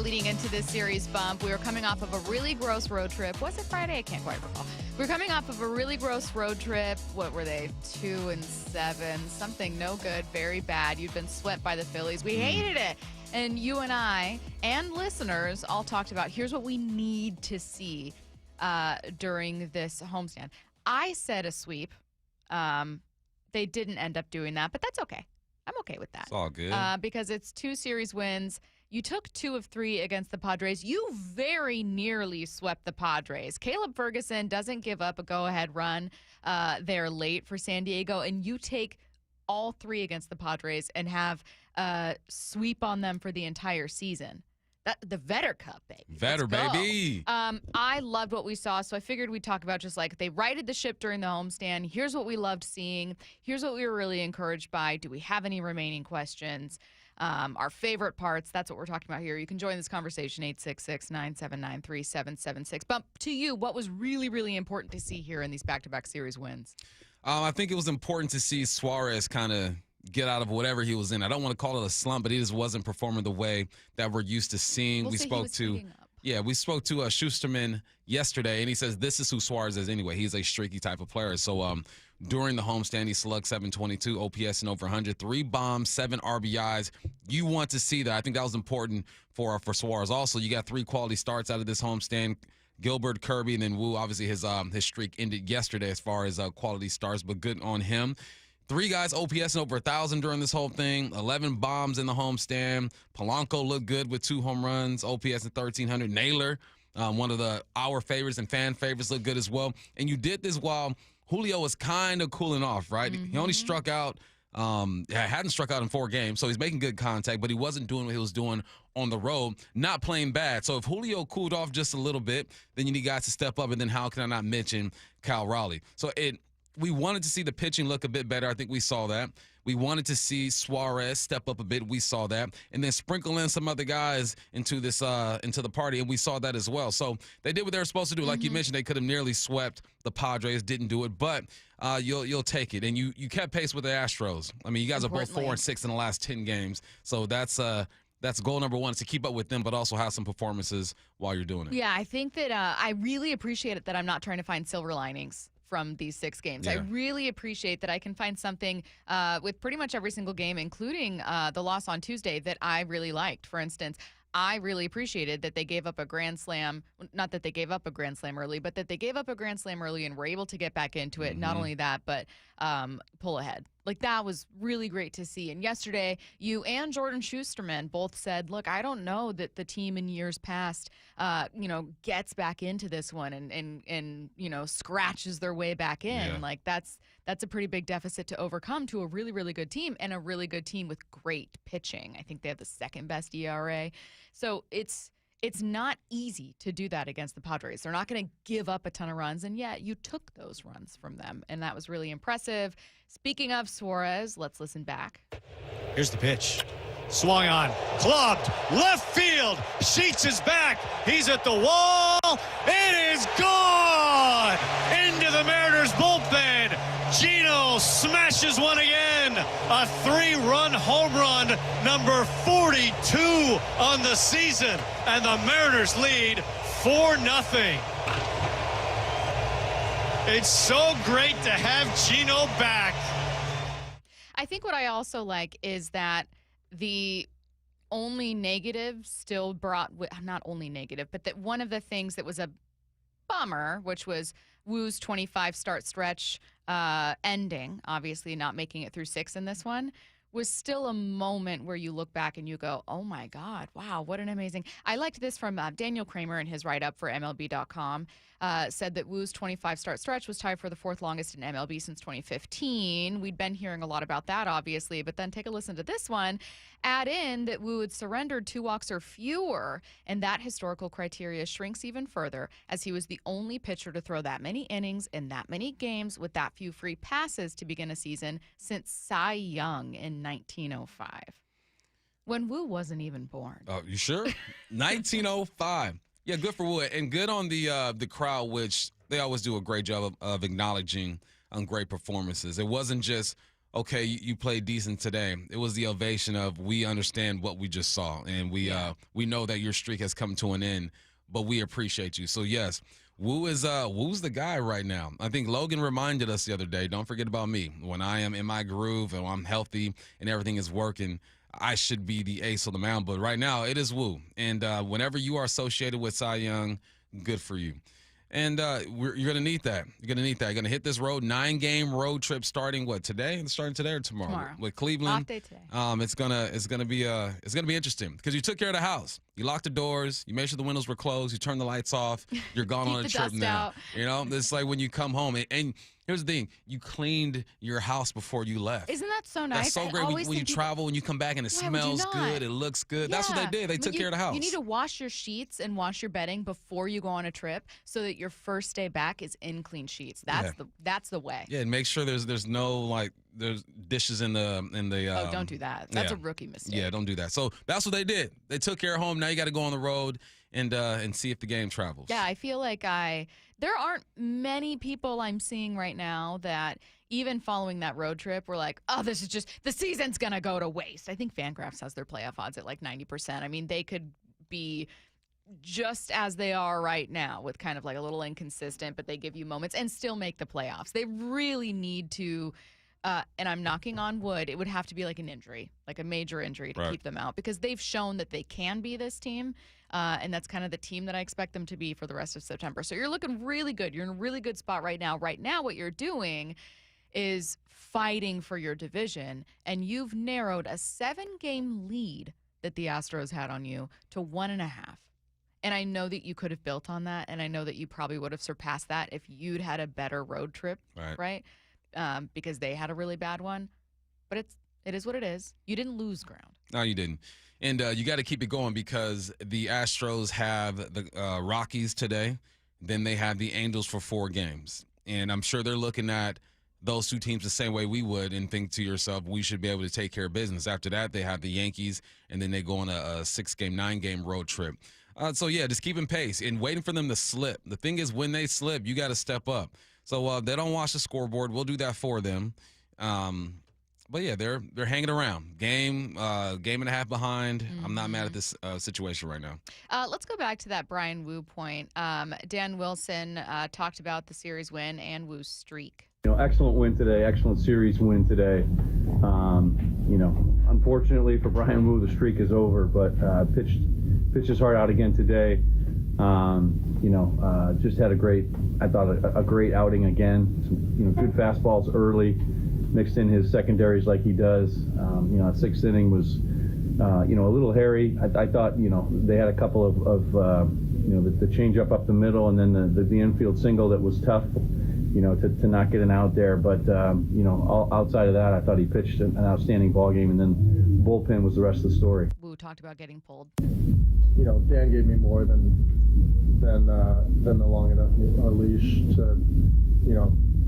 Friday leading into this series bump. We were coming off of a really gross road trip. Was it Friday? I can't quite recall. We were coming off of a really gross road trip. What were they? 2-7. Something no good. Very bad. You'd been swept by the Phillies. We hated it. And you and I and listeners all talked about here's what we need to see during this homestand. I said a sweep. They didn't end up doing that, but that's okay. I'm okay with that. It's all good. Because it's 2 series wins. You took 2 of 3 against the Padres. You very nearly swept the Padres. Caleb Ferguson doesn't give up a go-ahead run there late for San Diego, and you take all 3 against the Padres and have a sweep on them for the entire season. The Vetter Cup, baby. Vetter, baby. I loved what we saw, so I figured we'd talk about just like they righted the ship during the homestand. Here's what we loved seeing. Here's what we were really encouraged by. Do we have any remaining questions? Our favorite parts. That's what we're talking about here. You can join this conversation, 866-979-3776. But to you, what was really, really important to see here in these back-to-back series wins? I think it was important to see Suarez kind of get out of whatever he was in. I don't want to call it a slump, but he just wasn't performing the way that we're used to seeing. We spoke to Schusterman yesterday, and he says this is who Suarez is anyway. He's a streaky type of player. So during the homestand, he slugged 722, OPS and over 100, 3 bombs, 7 RBIs. You want to see that. I think that was important for Suarez. Also, you got 3 quality starts out of this homestand. Gilbert, Kirby, and then Wu. Obviously, his streak ended yesterday as far as quality starts, but good on him. 3 guys OPS and over 1,000 during this whole thing. 11 bombs in the homestand. Polanco looked good with 2 home runs, OPS and 1,300. Naylor, one of our favorites and fan favorites, looked good as well. And you did this while Julio was kind of cooling off, right? Mm-hmm. He only struck out, hadn't struck out in 4 games, so he's making good contact, but he wasn't doing what he was doing on the road, not playing bad. So if Julio cooled off just a little bit, then you need guys to step up, and then how can I not mention Cal Raleigh? So we wanted to see the pitching look a bit better. I think we saw that. We wanted to see Suarez step up a bit. We saw that. And then sprinkle in some other guys into this into the party, and we saw that as well. So they did what they were supposed to do. Like you mentioned, they could have nearly swept the Padres, didn't do it, but you'll take it. And you kept pace with the Astros. I mean, you guys are both 4-6 in the last 10 games. So that's goal number 1, is to keep up with them, but also have some performances while you're doing it. Yeah, I think that I really appreciate it that I'm not trying to find silver linings from these 6 games. Yeah. I really appreciate that I can find something with pretty much every single game, including the loss on Tuesday, that I really liked. For instance, I really appreciated that they gave up a grand slam. Not that they gave up a grand slam early, but that they gave up a grand slam early and were able to get back into it. Mm-hmm. Not only that, but pull ahead. Like, that was really great to see. And yesterday, you and Jordan Schusterman both said, look, I don't know that the team in years past, gets back into this one and scratches their way back in. Yeah. Like, that's a pretty big deficit to overcome to a really, really good team, and a really good team with great pitching. I think they have the 2nd best ERA. So it's not easy to do that against the Padres. They're not going to give up a ton of runs, and yet you took those runs from them, and that was really impressive. Speaking of Suarez, let's listen back. Here's the pitch. Swung on, clubbed, left field. Sheets is back. He's at the wall. It is gone into the Mariners bullpen. Gino smashes one again. A 3-run home run, number 42 on the season. And the Mariners lead 4-0. It's so great to have Gino back. I think what I also like is that the only negative still brought, not only negative, but that one of the things that was a bummer, which was Wu's 25 start stretch ending, obviously not making it through 6 in this one, was still a moment where you look back and you go, oh my God, wow, what an amazing. I liked this from Daniel Kramer in his write-up for MLB.com. Said that Wu's 25 start stretch was tied for the 4th longest in MLB since 2015. We'd been hearing a lot about that, obviously, but then take a listen to this one. Add in that Wu had surrendered 2 walks or fewer, and that historical criteria shrinks even further, as he was the only pitcher to throw that many innings in that many games with that few free passes to begin a season since Cy Young in 1905. When Wu wasn't even born. Oh, you sure? 1905. Yeah, good for Wu, and good on the crowd, which they always do a great job of acknowledging great performances. It wasn't just okay, you played decent today. It was the ovation of, we understand what we just saw, and we know that your streak has come to an end, but we appreciate you. So yes, Woo's the guy right now. I think Logan reminded us the other day, don't forget about me. When I am in my groove and I'm healthy and everything is working, I should be the ace on the mound. But right now, it is Woo. And whenever you are associated with Cy Young, good for you. And you're going to need that. You're going to need that. You're going to hit this road, 9-game road trip starting today? It's starting today or tomorrow? With Cleveland. Off day today. It's gonna be interesting because you took care of the house. You locked the doors. You made sure the windows were closed. You turned the lights off. You're gone on a trip now. Out. You know, it's like when you come home and here's the thing: you cleaned your house before you left. Isn't that so nice? That's so great when you travel and you come back and it smells good, it looks good. Yeah. That's what they did. They took care of the house. You need to wash your sheets and wash your bedding before you go on a trip so that your first day back is in clean sheets. That's the way. Yeah, and make sure there's no there's dishes in the oh, don't do that. That's a rookie mistake. Yeah, don't do that. So that's what they did. They took care of home. Now you got to go on the road and see if the game travels. Yeah, I feel like there aren't many people I'm seeing right now that even following that road trip were like, oh, this is just, the season's going to go to waste. I think Fangraphs has their playoff odds at like 90%. I mean, they could be just as they are right now with kind of like a little inconsistent, but they give you moments and still make the playoffs. They really need to, and I'm knocking on wood, it would have to be like an injury, like a major injury to keep them out, because they've shown that they can be this team. And that's kind of the team that I expect them to be for the rest of September. So you're looking really good. You're in a really good spot right now. Right now, what you're doing is fighting for your division, and you've narrowed a 7-game lead that the Astros had on you to 1.5. And I know that you could have built on that, and I know that you probably would have surpassed that if you'd had a better road trip, right? Because they had a really bad one. But it is what it is. You didn't lose ground. No, you didn't. And you got to keep it going because the Astros have the Rockies today. Then they have the Angels for 4 games. And I'm sure they're looking at those two teams the same way we would and think to yourself, we should be able to take care of business. After that, they have the Yankees, and then they go on a 6-game, 9-game road trip. So, yeah, just keeping pace and waiting for them to slip. The thing is, when they slip, you got to step up. So they don't watch the scoreboard. We'll do that for them. But, yeah, they're hanging around. Game and a half behind. Mm-hmm. I'm not mad at this situation right now. Let's go back to that Brian Wu point. Dan Wilson talked about the series win and Wu's streak. Excellent win today, excellent series win today. Unfortunately for Brian Wu, the streak is over, but pitched his heart out again today. Just had a great outing again. Some, good fastballs early, mixed in his secondaries like he does. That 6th inning was, a little hairy. I thought, they had a couple of the changeup up the middle, and then the infield single that was tough. To not get an out there. But, outside of that, I thought he pitched an outstanding ball game, and then bullpen was the rest of the story. Wu talked about getting pulled. Dan gave me more than the long enough leash to,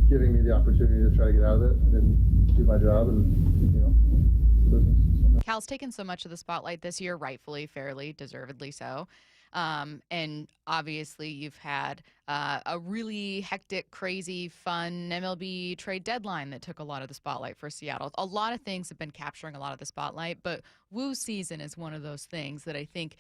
giving me the opportunity to try to get out of it. I didn't do my job, and, business. Cal's taken so much of the spotlight this year, rightfully, fairly, deservedly so. And obviously you've had a really hectic, crazy, fun MLB trade deadline that took a lot of the spotlight for Seattle. A lot of things have been capturing a lot of the spotlight, but Wu's season is one of those things that I think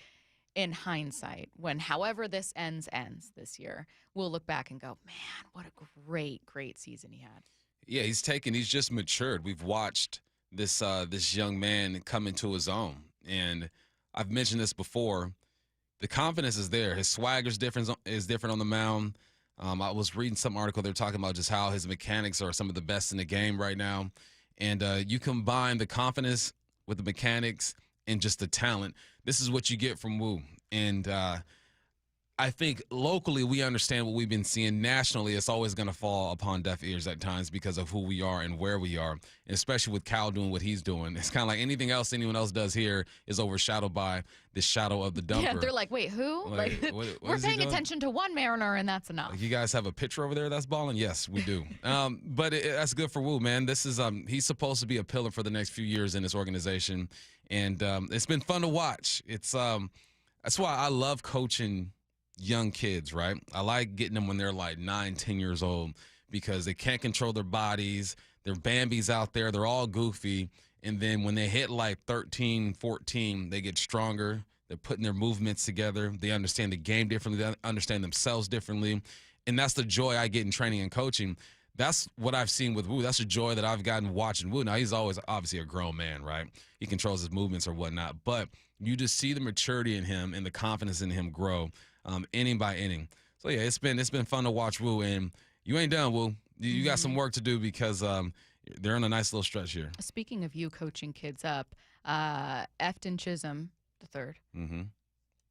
in hindsight, when however this ends this year, we'll look back and go, man, what a great season he had. Yeah, he's just matured. We've watched this young man come into his own. And I've mentioned this before. The confidence is there. His swagger is different on the mound. I was reading some article. They're talking about just how his mechanics are some of the best in the game right now. And you combine the confidence with the mechanics and just the talent. This is what you get from Wu. And I think locally we understand what we've been seeing. Nationally, it's always going to fall upon deaf ears at times because of who we are and where we are, and especially with Cal doing what he's doing. It's kind of like anything else anyone else does here is overshadowed by the shadow of the dumper. Yeah, they're like, wait, who? We're paying attention to one Mariner, and that's enough. You guys have a pitcher over there that's balling? Yes, we do. But that's good for Wu, man. This is he's supposed to be a pillar for the next few years in this organization, and it's been fun to watch. It's that's why I love coaching young kids, right? I like getting them when they're like 9, 10 years old because they can't control their bodies. They're Bambis out there. They're all goofy. And then when they hit like 13, 14, they get stronger. They're putting their movements together. They understand the game differently. They understand themselves differently. And that's the joy I get in training and coaching. That's what I've seen with Wu. That's the joy that I've gotten watching Wu. Now, he's always obviously a grown man, right? He controls his movements or whatnot. But you just see the maturity in him and the confidence in him grow inning by inning. So, yeah, it's been fun to watch Wu. And you ain't done, Wu. You got some work to do because they're in a nice little stretch here. Speaking of you coaching kids up, Efton Chisholm III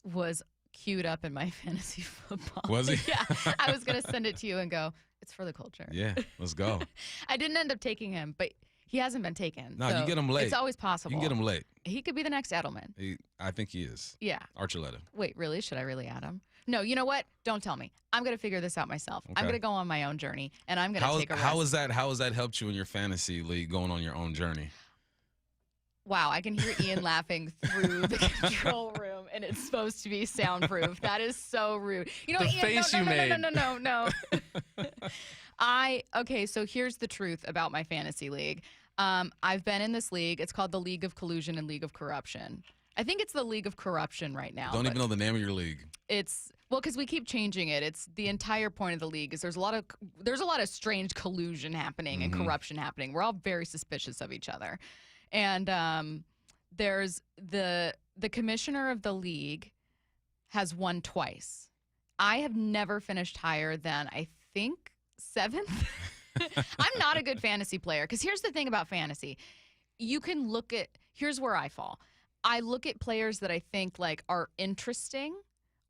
was queued up in my fantasy football. Was he? Yeah. I was going to send it to you and go, it's for the culture. Yeah, let's go. I didn't end up taking him, but he hasn't been taken. No, so you get him late. It's always possible. You can get him late. He could be the next Edelman. I think he is. Yeah. Archuleta. Wait, really? Should I really add him? No, you know what? Don't tell me. I'm going to figure this out myself. Okay. I'm going to go on my own journey, and I'm going to take a rest. How has that helped you in your fantasy league going on your own journey? Wow, I can hear Ian laughing through the control room, and it's supposed to be soundproof. That is so rude. You know, the Ian, face you made. No. Okay, so here's the truth about my fantasy league. I've been in this league. It's called the League of Collusion and League of Corruption. I think it's the League of Corruption right now. Don't even know the name of your league. Well, because we keep changing it. It's the entire point of the league is there's a lot of strange collusion happening and corruption happening. We're all very suspicious of each other. And there's the commissioner of the league has won twice. I have never finished higher than, I think, 7th. I'm not a good fantasy player because here's the thing about fantasy. You can look at, here's where I fall. I look at players that I think like are interesting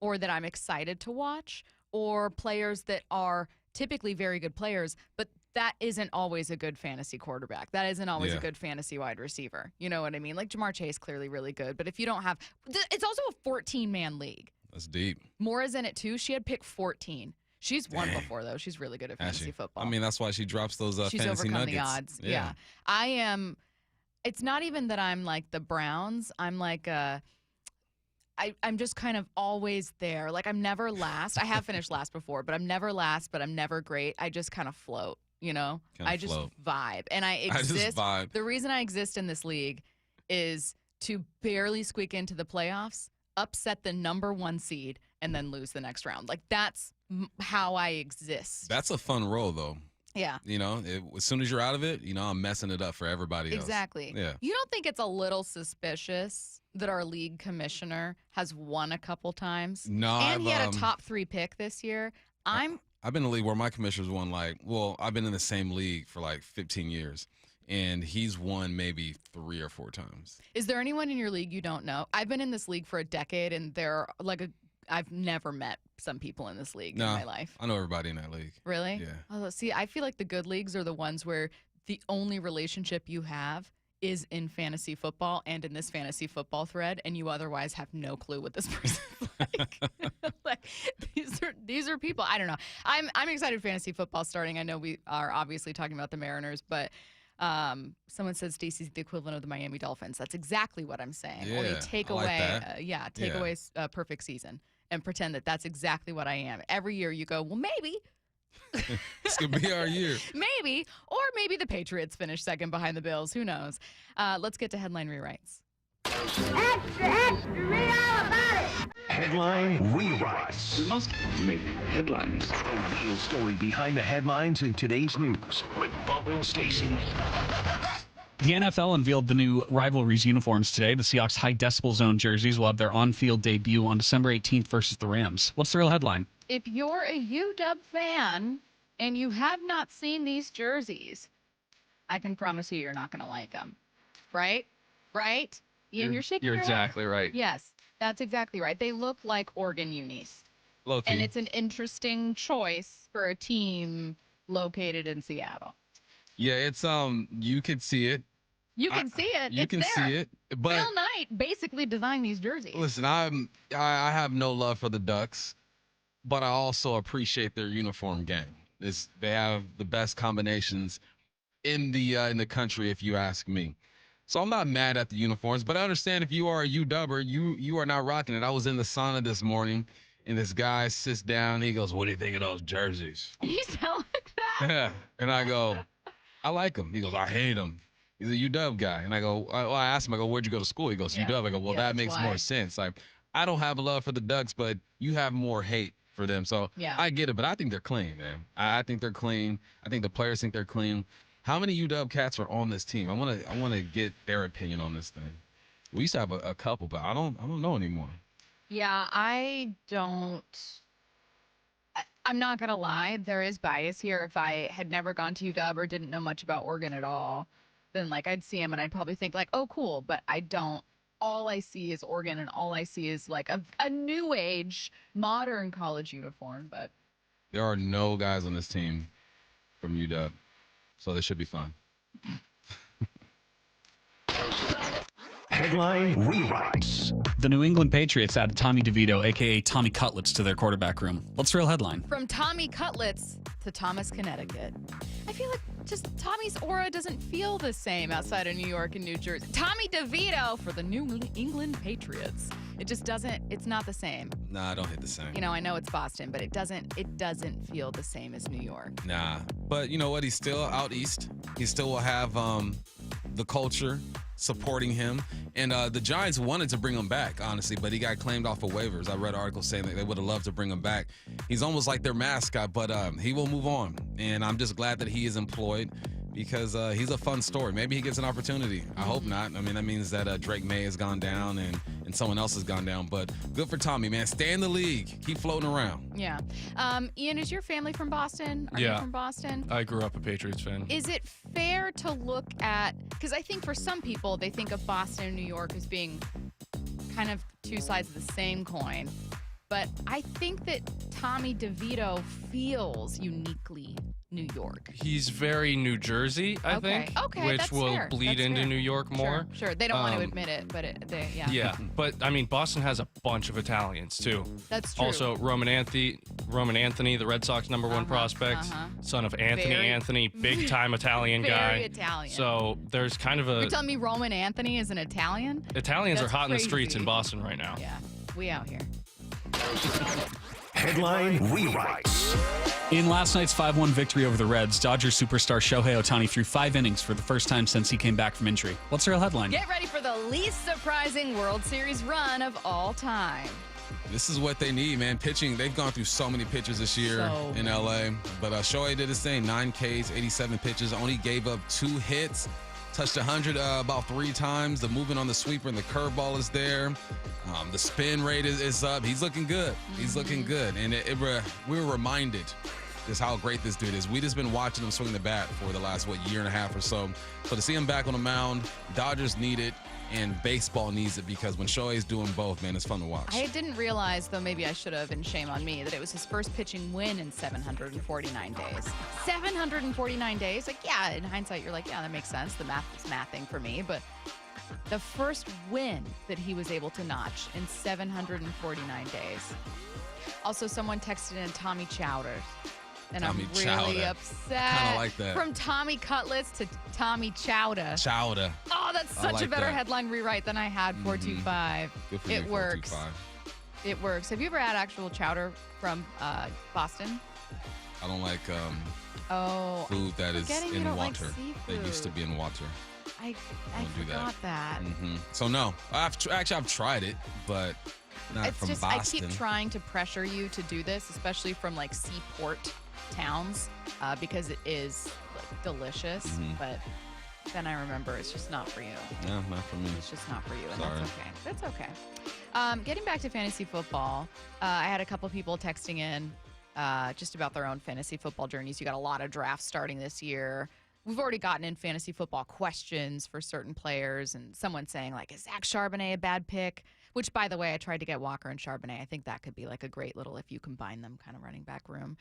or that I'm excited to watch, or players that are typically very good players, but that isn't always a good fantasy quarterback. That isn't always a good fantasy wide receiver. You know what I mean? Like Jamar Chase, clearly really good. But if you don't have, it's also a 14-man league. That's deep. Mora's in it too. She had pick 14. She's won before though. She's really good at fantasy football. I mean, that's why she drops those She's fantasy overcome nuggets. the odds. Yeah. I am. It's not even that I'm like the Browns. I'm like I'm just kind of always there. Like I'm never last. I have finished last before, but I'm never last. But I'm never great. I just kind of float. You know, I just vibe, and I exist. I just vibe. The reason I exist in this league is to barely squeak into the playoffs, upset the number 1 seed, and then lose the next round. Like that's how I exist. That's a fun role, though. Yeah. You know, as soon as you're out of it, you know, I'm messing it up for everybody else. Exactly. Yeah. You don't think it's a little suspicious that our league commissioner has won a couple times? No, and he had a top 3 pick this year. I've been in a league where my commissioner's won I've been in the same league for like 15 years, and he's won maybe 3 or 4 times. Is there anyone in your league you don't know? I've been in this league for a decade, and I've never met some people in this league in my life. I know everybody in that league. Really? Yeah. Oh, see, I feel like the good leagues are the ones where the only relationship you have is in fantasy football and in this fantasy football thread, and you otherwise have no clue what this person's like. Like these are people. I don't know. I'm excited fantasy football starting. I know we are obviously talking about the Mariners, but someone said Stacy's the equivalent of the Miami Dolphins. That's exactly what I'm saying. Yeah, Only take I away, like that. away a perfect season and pretend that that's exactly what I am. Every year you go, well, maybe. It's going to be our year. Maybe. Or maybe the Patriots finish second behind the Bills. Who knows? Let's get to headline rewrites. Extra, extra, read all about it. Headline rewrites. We must make headlines. The real story behind the headlines in today's news with Bubba and Stacy. The NFL unveiled the new Rivalries uniforms today. The Seahawks high decibel zone jerseys will have their on-field debut on December 18th versus the Rams. What's the real headline? If you're a UW fan and you have not seen these jerseys, I can promise you're not going to like them. Right? Right? Ian, you're shaking your head? exactly right. Yes, that's exactly right. They look like Oregon unis. Low-key. And it's an interesting choice for a team located in Seattle. Yeah, it's you could see it. You can see it. You it's can there. see it. But Phil Knight basically designed these jerseys. listen, I have no love for the Ducks, but I also appreciate their uniform game. They have the best combinations in the country, if you ask me. So I'm not mad at the uniforms, but I understand if you are a UWer, you are not rocking it. I was in the sauna this morning, and this guy sits down. He goes, "What do you think of those jerseys?" You sound like that. Yeah, and I go, I like him. He goes, I hate him. He's a UW guy. And I go, I asked him, I go, where'd you go to school? He goes, UW. I go, well, that makes more sense. Like, I don't have love for the Ducks, but you have more hate for them. So I get it, but I think they're clean, man. I think they're clean. I think the players think they're clean. How many UW cats are on this team? I want to get their opinion on this thing. We used to have a couple, but I don't know anymore. Yeah, I don't. I'm not going to lie. There is bias here. If I had never gone to UW or didn't know much about Oregon at all, then like I'd see him and I'd probably think like, oh, cool. But I don't. All I see is Oregon, and all I see is like a new age, modern college uniform. But there are no guys on this team from UW, so they should be fine. Headline rewrites. The New England Patriots added Tommy DeVito, a.k.a. Tommy Cutlets, to their quarterback room. What's the real headline? From Tommy Cutlets to Thomas, Connecticut. I feel like just Tommy's aura doesn't feel the same outside of New York and New Jersey. Tommy DeVito for the New England Patriots. It just doesn't, it's not the same. Nah, I don't hit the same. You know, I know it's Boston, but it doesn't feel the same as New York. Nah, but you know what? He's still out east. He still will have the culture supporting him. And the Giants wanted to bring him back, honestly, but he got claimed off of waivers. I read articles saying that they would have loved to bring him back. He's almost like their mascot, but he will move on. And I'm just glad that he is employed because he's a fun story. Maybe he gets an opportunity. I hope not. I mean, that means that Drake May has gone down and someone else has gone down. But good for Tommy, man. Stay in the league. Keep floating around. Yeah. Ian, is your family from Boston? Are you from Boston? I grew up a Patriots fan. Is it fair to look at, because I think for some people, they think of Boston and New York as being kind of two sides of the same coin. But I think that Tommy DeVito feels uniquely New York. He's very New Jersey, I think, which that's will fair. bleed That's more. fair. New York more. Sure. They don't want to admit it, but yeah. Yeah, but I mean, Boston has a bunch of Italians too. That's true. Also, Roman Anthony, the Red Sox #1 prospect, son of Anthony, big time Italian guy. Very Italian. So there's kind of a. You're telling me Roman Anthony is an Italian? Italians That's are hot in the crazy. streets in Boston right now. Yeah, we out here. Headline rewrites. In last night's 5-1 victory over the Reds, Dodgers superstar Shohei Ohtani threw 5 innings for the first time since he came back from injury. What's the real headline? Get ready for the least surprising World Series run of all time. This is what they need, man. Pitching, they've gone through so many pitches this year in L.A. But Shohei did his thing, 9 Ks, 87 pitches, only gave up 2 hits. Touched 100 about 3 times. The movement on the sweeper and the curveball is there. The spin rate is up. He's looking good. He's looking good. And we were reminded just how great this dude is. We just been watching him swing the bat for the last, year and a half or so. So to see him back on the mound, Dodgers need it. And baseball needs it because when Shohei's doing both, man, it's fun to watch. I didn't realize, though maybe I should have, and shame on me, that it was his first pitching win in 749 days. 749 days? Like, yeah, in hindsight, you're like, yeah, that makes sense. The math is mathing for me. But the first win that he was able to notch in 749 days. Also, someone texted in Tommy Chowder. And Tommy I'm really Chowder. upset. Kind of like that. From Tommy Cutlets to Tommy Chowder. Chowder. Oh, that's such like a better that. headline rewrite than I had. 425. Good for It you, works. 425. It works. Have you ever had actual chowder from Boston? I don't like food that is forgetting you in don't like water. That used to seafood. be in water. I Don't do that. forgot that. So no, I've tried it, but not It's from just Boston. I keep trying to pressure you to do this, especially from like seaport towns, because it is like, delicious. But then I remember it's just not for you. No, not for me. It's just not for you, and Sorry. that's okay. That's okay. Getting back to fantasy football, I had a couple people texting in just about their own fantasy football journeys. You got a lot of drafts starting this year. We've already gotten in fantasy football questions for certain players, and someone saying, like, is Zach Charbonnet a bad pick? Which, by the way, I tried to get Walker and Charbonnet. I think that could be like a great little, if you combine them, kind of running back room.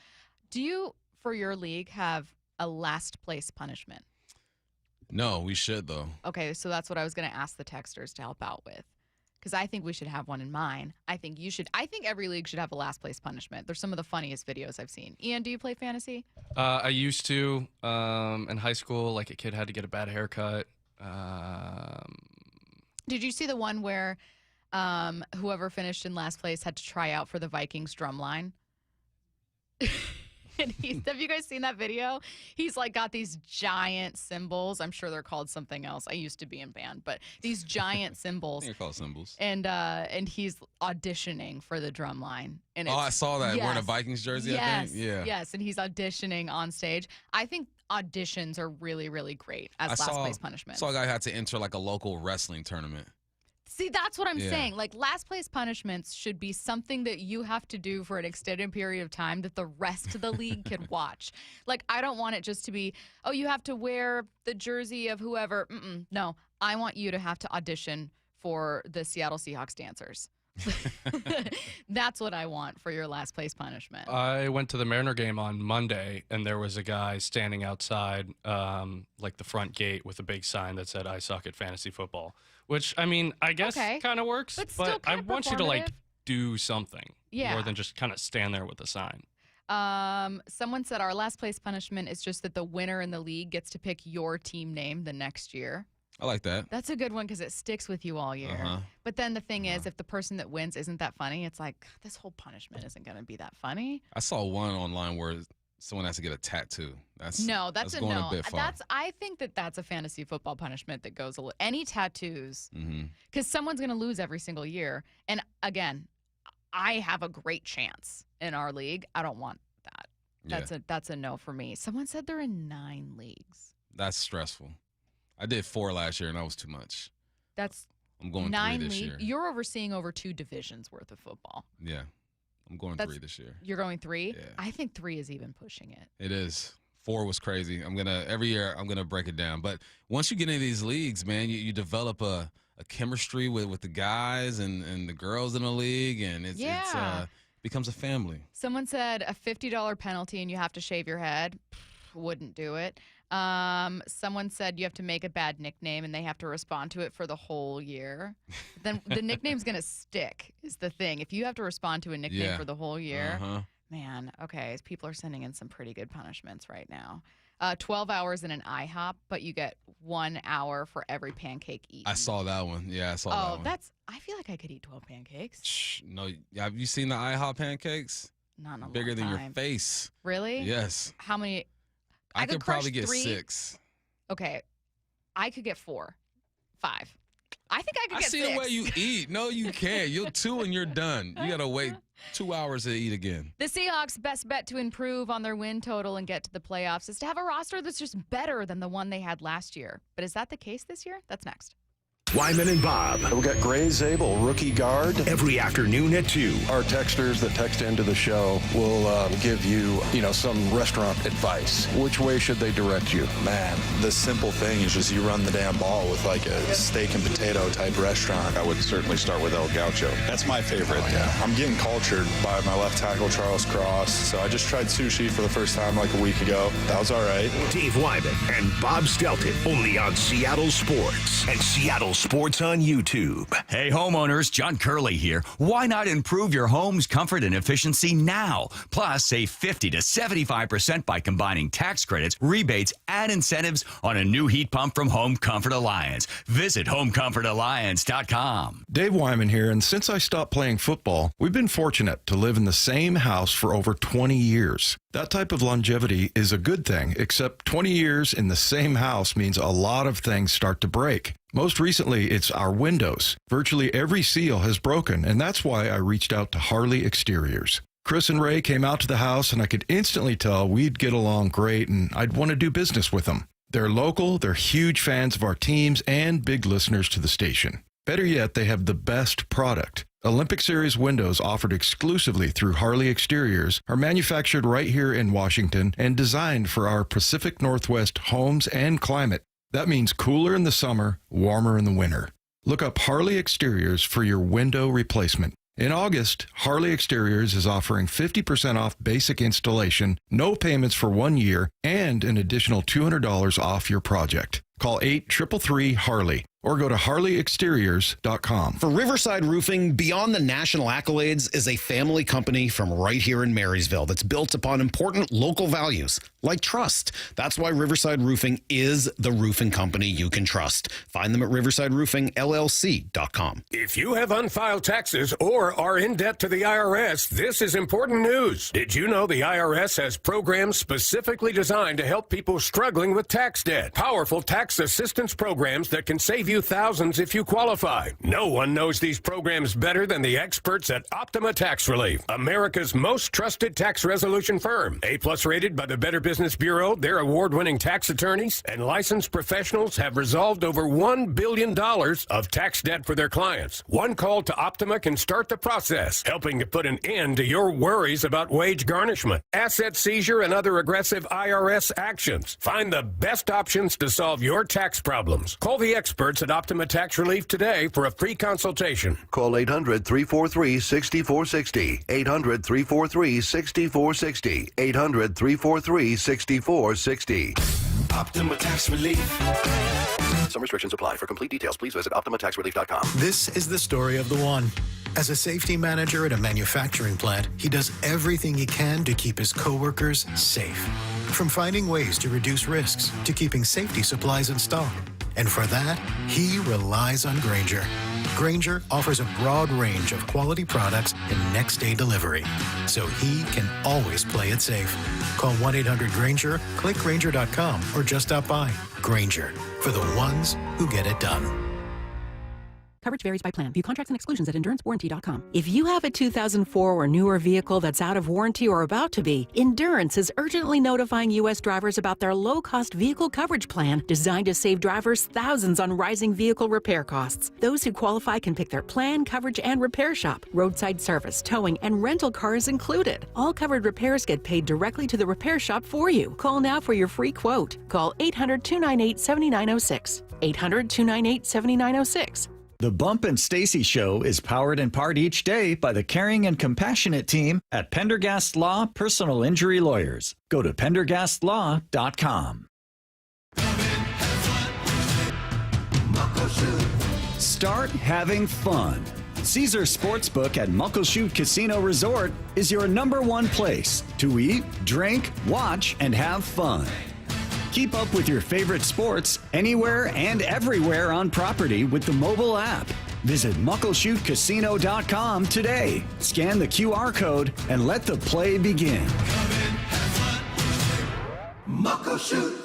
Do you, for your league, have a last place punishment? No, we should though. Okay, so that's what I was going to ask the texters to help out with. Because I think we should have one in mine. I think you should. I think every league should have a last place punishment. They're some of the funniest videos I've seen. Ian, do you play fantasy? I used to in high school. Like a kid had to get a bad haircut. Did you see the one where whoever finished in last place had to try out for the Vikings drum line? And have you guys seen that video? He's like got these giant cymbals. I'm sure they're called something else. I used to be in band, but these giant cymbals. They're called cymbals. And he's auditioning for the drum line. And I saw that. Yes, wearing a Vikings jersey, yes, I think. Yeah. Yes, and he's auditioning on stage. I think auditions are really, really great as last place punishment. I saw a guy had to enter like a local wrestling tournament. See, that's what I'm saying. Like, last place punishments should be something that you have to do for an extended period of time that the rest of the league can watch. Like, I don't want it just to be, oh, you have to wear the jersey of whoever. No, I want you to have to audition for the Seattle Seahawks dancers. That's what I want for your last place punishment. I went to the Mariner game on Monday, and there was a guy standing outside, like the front gate, with a big sign that said, "I suck at fantasy football." Which, I mean, I guess kind of works, but I want you to, like, do something more than just kind of stand there with a sign. Someone said our last place punishment is just that the winner in the league gets to pick your team name the next year. I like that. That's a good one because it sticks with you all year. But then the thing is, if the person that wins isn't that funny, it's like, this whole punishment isn't going to be that funny. I saw one online where someone has to get a tattoo. That's a no. A bit far. I think that's a fantasy football punishment that goes any tattoos, because someone's going to lose every single year. And again, I have a great chance in our league. I don't want that. That's a no for me. Someone said they're in 9 leagues. That's stressful. I did 4 last year, and that was too much. I'm going 9 3 this year. You're overseeing over 2 divisions worth of football. Yeah. I'm going 3 this year. You're going 3? Yeah. I think 3 is even pushing it. It is. 4 was crazy. Every year I'm gonna break it down. But once you get into these leagues, man, you develop a chemistry with the guys and the girls in the league, and it becomes a family. Someone said a $50 penalty and you have to shave your head. Wouldn't do it. Someone said you have to make a bad nickname and they have to respond to it for the whole year. Then the nickname's going to stick is the thing. If you have to respond to a nickname for the whole year, man, okay, people are sending in some pretty good punishments right now. 12 hours in an IHOP, but you get 1 hour for every pancake eaten. I saw that one. Yeah, I saw that one. I feel like I could eat 12 pancakes. No, have you seen the IHOP pancakes? Not in a Bigger long than time. your face. Really? Yes. How many? I could probably get 3. 6. Okay. I could get 4. 5. I think I could get 6. I see the way you eat. No, you can't. You're 2 and you're done. You got to wait 2 hours to eat again. The Seahawks' best bet to improve on their win total and get to the playoffs is to have a roster that's just better than the one they had last year. But is that the case this year? That's next. Wyman and Bob. We got Grey Zabel, rookie guard. Every afternoon at 2. Our texters that text into the show will give you, some restaurant advice. Which way should they direct you? Man, the simple thing is just you run the damn ball with like a steak and potato type restaurant. I would certainly start with El Gaucho. That's my favorite. I'm getting cultured by my left tackle, Charles Cross. So I just tried sushi for the first time like a week ago. That was all right. Dave Wyman and Bob Stelton, only on Seattle Sports and Seattle Sports on YouTube. Hey homeowners, John Curley here. Why not improve your home's comfort and efficiency now? Plus, save 50 to 75% by combining tax credits, rebates, and incentives on a new heat pump from Home Comfort Alliance. Visit HomeComfortAlliance.com. Dave Wyman here, and since I stopped playing football, we've been fortunate to live in the same house for over 20 years. That type of longevity is a good thing, except 20 years in the same house means a lot of things start to break. Most recently, it's our windows. Virtually every seal has broken, and that's why I reached out to Harley Exteriors. Chris and Ray came out to the house, and I could instantly tell we'd get along great, and I'd want to do business with them. They're local, they're huge fans of our teams, and big listeners to the station. Better yet, they have the best product. Olympic Series windows offered exclusively through Harley Exteriors are manufactured right here in Washington and designed for our Pacific Northwest homes and climate. That means cooler in the summer, warmer in the winter. Look up Harley Exteriors for your window replacement. In August, Harley Exteriors is offering 50% off basic installation, no payments for 1 year, and an additional $200 off your project. Call 833-HARLEY. or go to harleyexteriors.com. For Riverside Roofing, beyond the national accolades is a family company from right here in Marysville that's built upon important local values like trust. That's why Riverside Roofing is the roofing company you can trust. Find them at riversideroofingllc.com. If you have unfiled taxes or are in debt to the IRS, this is important news. Did you know the IRS has programs specifically designed to help people struggling with tax debt? Powerful tax assistance programs that can save you thousands if you qualify. No one knows these programs better than the experts at Optima Tax Relief, America's most trusted tax resolution firm. A-plus rated by the Better Business Bureau, their award-winning tax attorneys and licensed professionals have resolved over $1 billion of tax debt for their clients. One call to Optima can start the process, helping to put an end to your worries about wage garnishment, asset seizure, and other aggressive IRS actions. Find the best options to solve your tax problems. Call the experts at Optima Tax Relief today for a free consultation. Call 800-343-6460. 800-343-6460. 800-343-6460. Optima Tax Relief. Some restrictions apply. For complete details, please visit OptimaTaxRelief.com. This is the story of the one. As a safety manager at a manufacturing plant, he does everything he can to keep his coworkers safe. From finding ways to reduce risks to keeping safety supplies in stock. And for that, he relies on Grainger. Grainger offers a broad range of quality products and next-day delivery, so he can always play it safe. Call 1-800-GRAINGER, click Grainger.com, or just stop by. Grainger, for the ones who get it done. Coverage varies by plan. View contracts and exclusions at EnduranceWarranty.com. If you have a 2004 or newer vehicle that's out of warranty or about to be, Endurance is urgently notifying U.S. drivers about their low-cost vehicle coverage plan designed to save drivers thousands on rising vehicle repair costs. Those who qualify can pick their plan, coverage, and repair shop. Roadside service, towing, and rental cars included. All covered repairs get paid directly to the repair shop for you. Call now for your free quote. Call 800-298-7906. 800-298-7906. The Bump and Stacy Show is powered in part each day by the caring and compassionate team at Pendergast Law Personal Injury Lawyers. Go to pendergastlaw.com. Start having fun. Caesar Sportsbook at Muckleshoot Casino Resort is your #1 place to eat, drink, watch, and have fun. Keep up with your favorite sports anywhere and everywhere on property with the mobile app. Visit muckleshootcasino.com today. Scan the QR code and let the play begin. Muckleshoot.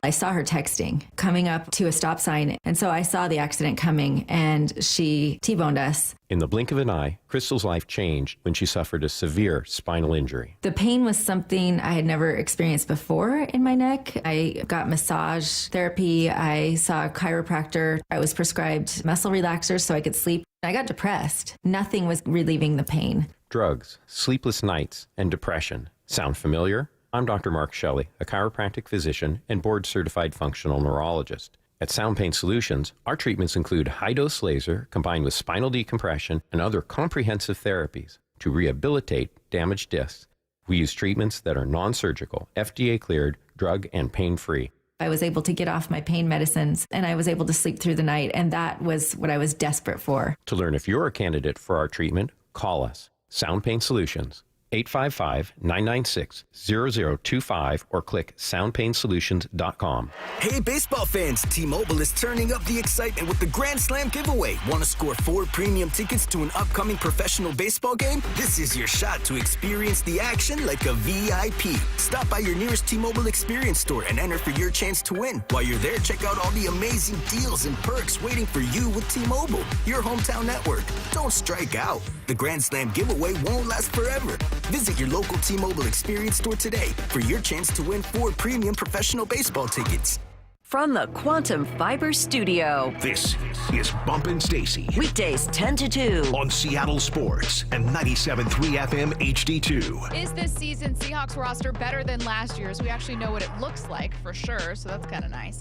I saw her texting, coming up to a stop sign, and so I saw the accident coming, and she T-boned us. In the blink of an eye, Crystal's life changed when she suffered a severe spinal injury. The pain was something I had never experienced before in my neck. I got massage therapy. I saw a chiropractor. I was prescribed muscle relaxers so I could sleep. I got depressed. Nothing was relieving the pain. Drugs, sleepless nights, and depression. Sound familiar? I'm Dr. Mark Shelley, a chiropractic physician and board-certified functional neurologist. At Sound Pain Solutions, our treatments include high-dose laser combined with spinal decompression and other comprehensive therapies to rehabilitate damaged discs. We use treatments that are non-surgical, FDA-cleared, drug and pain-free. I was able to get off my pain medicines, and I was able to sleep through the night, and that was what I was desperate for. To learn if you're a candidate for our treatment, call us. Sound Pain Solutions. 855-996-0025 or click soundpainsolutions.com. Hey, baseball fans, T-Mobile is turning up the excitement with the Grand Slam giveaway. Want to score 4 premium tickets to an upcoming professional baseball game? This is your shot to experience the action like a VIP. Stop by your nearest T-Mobile experience store and enter for your chance to win. While you're there, check out all the amazing deals and perks waiting for you with T-Mobile, your hometown network. Don't strike out. The Grand Slam giveaway won't last forever. Visit your local T-Mobile experience store today for your chance to win 4 premium professional baseball tickets. From the Quantum Fiber Studio, this is Bumpin' Stacy. Weekdays 10 to 2 on Seattle Sports and 97.3 FM HD2. Is this season Seahawks roster better than last year's? We actually know what it looks like for sure, so that's kind of nice.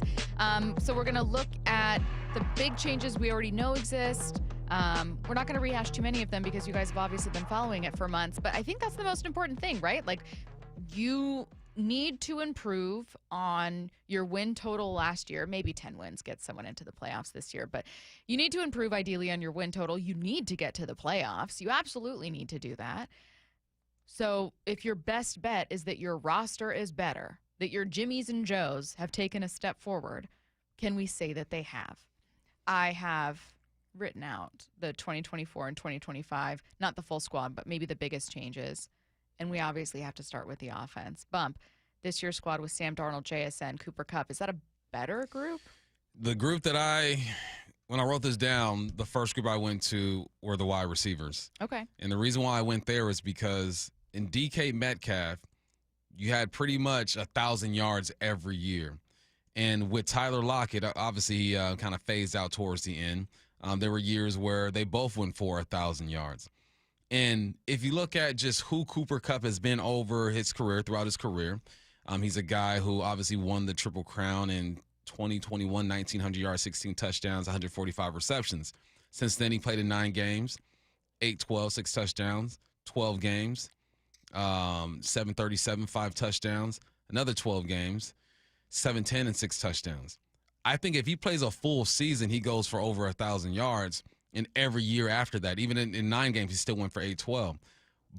So we're going to look at the big changes we already know exist. We're not going to rehash too many of them because you guys have obviously been following it for months, but I think that's the most important thing, right? Like, you need to improve on your win total last year. Maybe 10 wins gets someone into the playoffs this year, but you need to improve ideally on your win total. You need to get to the playoffs. You absolutely need to do that. So if your best bet is that your roster is better, that your Jimmies and Joes have taken a step forward, can we say that they have? I have written out the 2024 and 2025, not the full squad, but maybe the biggest changes. And we obviously have to start with the offense. Bump, this year's squad was Sam Darnold, JSN, Cooper Kupp. Is that a better group? The group that when I wrote this down, the first group I went to were the wide receivers. Okay. And the reason why I went there is because in DK Metcalf, you had pretty much 1,000 yards every year. And with Tyler Lockett, obviously he kind of phased out towards the end. There were years where they both went for 1,000 yards. And if you look at just who Cooper Kupp has been over his career, throughout his career, he's a guy who obviously won the Triple Crown in 2021, 1,900 yards, 16 touchdowns, 145 receptions. Since then, he played in 9 games, 8-12, 6 touchdowns, 12 games, 737, 5 touchdowns, another 12 games, 710 and 6 touchdowns. I think if he plays a full season, he goes for over 1,000 yards. And every year after that, even in 9 games, he still went for 8-12.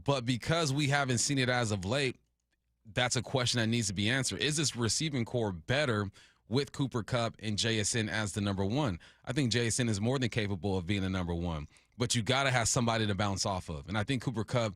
But because we haven't seen it as of late, that's a question that needs to be answered. Is this receiving core better with Cooper Kupp and JSN as the number one? I think JSN is more than capable of being the number one. But you got to have somebody to bounce off of. And I think Cooper Kupp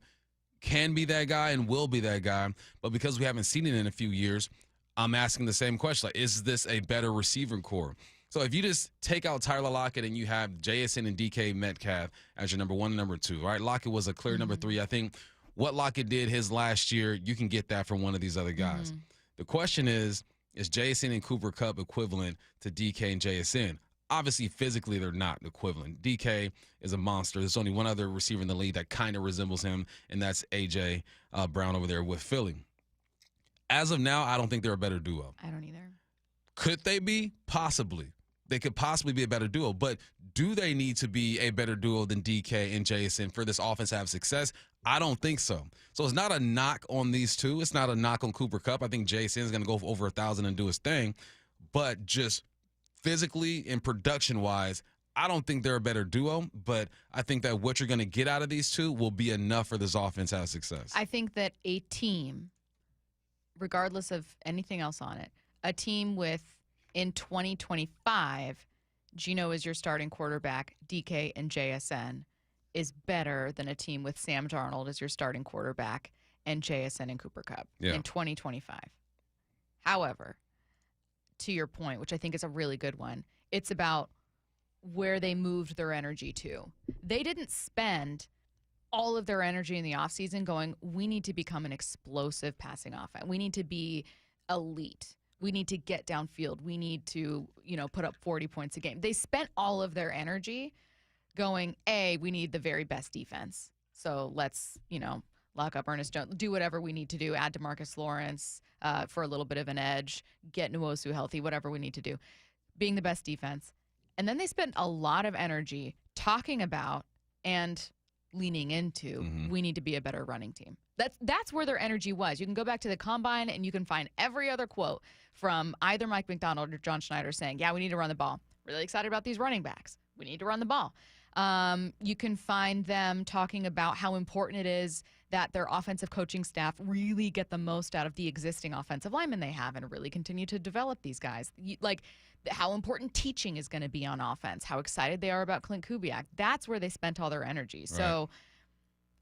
can be that guy and will be that guy. But because we haven't seen it in a few years, I'm asking the same question. Like, is this a better receiving core? So if you just take out Tyler Lockett and you have JSN and DK Metcalf as your number 1 and number 2, right? Lockett was a clear number 3. I think what Lockett did his last year, you can get that from one of these other guys. The question is JSN and Cooper Kupp equivalent to DK and JSN? Obviously, physically, they're not equivalent. DK is a monster. There's only one other receiver in the league that kind of resembles him, and that's A.J. Brown over there with Philly. As of now, I don't think they're a better duo. I don't either. Could they be? Possibly. They could possibly be a better duo, but do they need to be a better duo than DK and JSN for this offense to have success? I don't think so. So it's not a knock on these two. It's not a knock on Cooper Kupp. I think JSN is going to go for over 1,000 and do his thing, but just physically and production-wise, I don't think they're a better duo, but I think that what you're going to get out of these two will be enough for this offense to have success. I think that a team, regardless of anything else on it, a team with, in 2025, Geno is your starting quarterback, DK and JSN, is better than a team with Sam Darnold as your starting quarterback and JSN and Cooper Kupp in 2025. However, to your point, which I think is a really good one, it's about where they moved their energy to. They didn't spend all of their energy in the offseason going, we need to become an explosive passing offense. We need to be elite. We need to get downfield. We need to, put up 40 points a game. They spent all of their energy going, we need the very best defense. So let's, lock up Ernest Jones, do whatever we need to do, add DeMarcus Lawrence for a little bit of an edge, get Nwosu healthy, whatever we need to do, being the best defense. And then they spent a lot of energy talking about and leaning into, we need to be a better running team. That's where their energy was. You can go back to the combine and you can find every other quote from either Mike Macdonald or John Schneider saying, we need to run the ball. Really excited about these running backs. We need to run the ball. You can find them talking about how important it is that their offensive coaching staff really get the most out of the existing offensive linemen they have and really continue to develop these guys. Like how important teaching is going to be on offense, how excited they are about Clint Kubiak. That's where they spent all their energy. So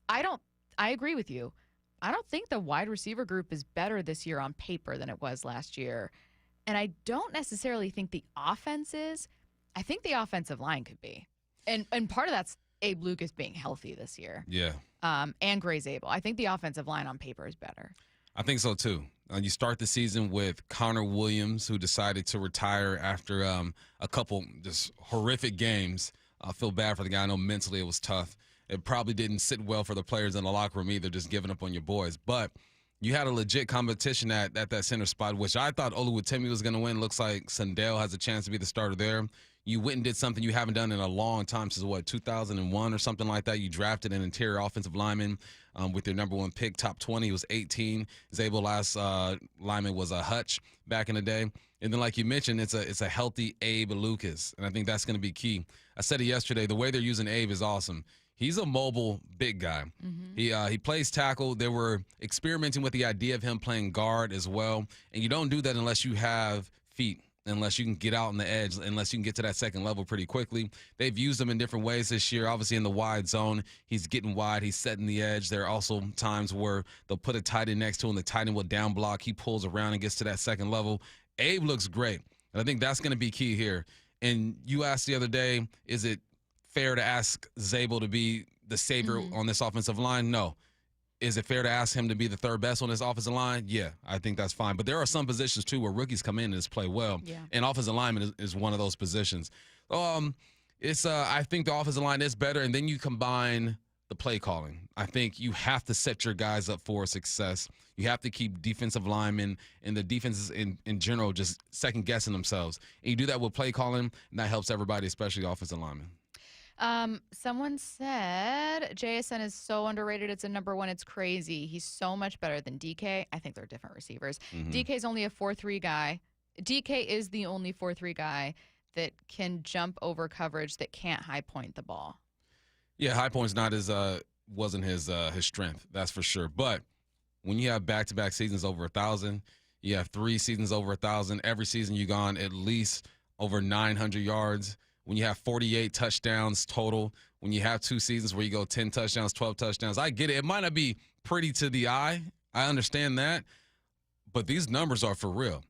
I agree with you. I don't think the wide receiver group is better this year on paper than it was last year. And I don't necessarily think the offense is. I think the offensive line could be. And part of that's Abe Lucas being healthy this year. Yeah. And Grey Zabel. I think the offensive line on paper is better. I think so, too. You start the season with Connor Williams, who decided to retire after a couple just horrific games. I feel bad for the guy. I know mentally it was tough. It probably didn't sit well for the players in the locker room either, just giving up on your boys. But you had a legit competition at that center spot, which I thought Oluwatimi was going to win. Looks like Sandell has a chance to be the starter there. You went and did something you haven't done in a long time, since 2001 or something like that. You drafted an interior offensive lineman with your number 1 pick, top 20. He was 18. Zabel last lineman was a Hutch back in the day. And then, like you mentioned, it's a healthy Abe Lucas, and I think that's going to be key. I said it yesterday. The way they're using Abe is awesome. He's a mobile big guy. Mm-hmm. He plays tackle. They were experimenting with the idea of him playing guard as well, and you don't do that unless you have feet, unless you can get out on the edge, unless you can get to that second level pretty quickly. They've used him in different ways this year. Obviously, in the wide zone, he's getting wide. He's setting the edge. There are also times where they'll put a tight end next to him. The tight end will down block. He pulls around and gets to that second level. Abe looks great, and I think that's going to be key here. And you asked the other day, is it fair to ask Zabel to be the savior on this offensive line? No. Is it fair to ask him to be the third best on this offensive line? Yeah, I think that's fine. But there are some positions, too, where rookies come in and just play well. Yeah. And offensive lineman is one of those positions. I think the offensive line is better, and then you combine the play calling. I think you have to set your guys up for success. You have to keep defensive linemen and the defenses in general just second-guessing themselves. And you do that with play calling, and that helps everybody, especially offensive linemen. Someone said JSN is so underrated. It's a number 1. It's crazy. He's so much better than DK. I think they're different receivers. Mm-hmm. DK is only a 4-3 guy. DK is the only 4-3 guy that can jump over coverage, that can't high point the ball. Yeah, high point's not wasn't his strength. That's for sure. But when you have back-to-back seasons over 1,000, you have 3 seasons over 1,000. Every season you gone at least over 900 yards. When you have 48 touchdowns total, when you have 2 seasons where you go 10 touchdowns, 12 touchdowns, I get it. It might not be pretty to the eye. I understand that. But these numbers are for real.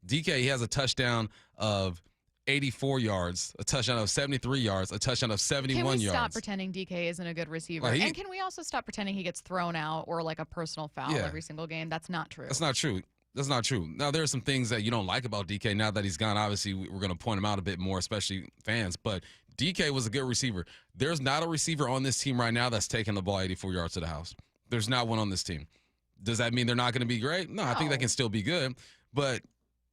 DK, he has a touchdown of 84 yards, a touchdown of 73 yards, a touchdown of 71 yards. Can we stop pretending DK isn't a good receiver? Well, and can we also stop pretending he gets thrown out or like a personal foul every single game? That's not true. That's not true. That's not true. Now, there are some things that you don't like about DK now that he's gone. Obviously, we're going to point him out a bit more, especially fans. But DK was a good receiver. There's not a receiver on this team right now that's taking the ball 84 yards to the house. There's not one on this team. Does that mean they're not going to be great? No, I think they can still be good. But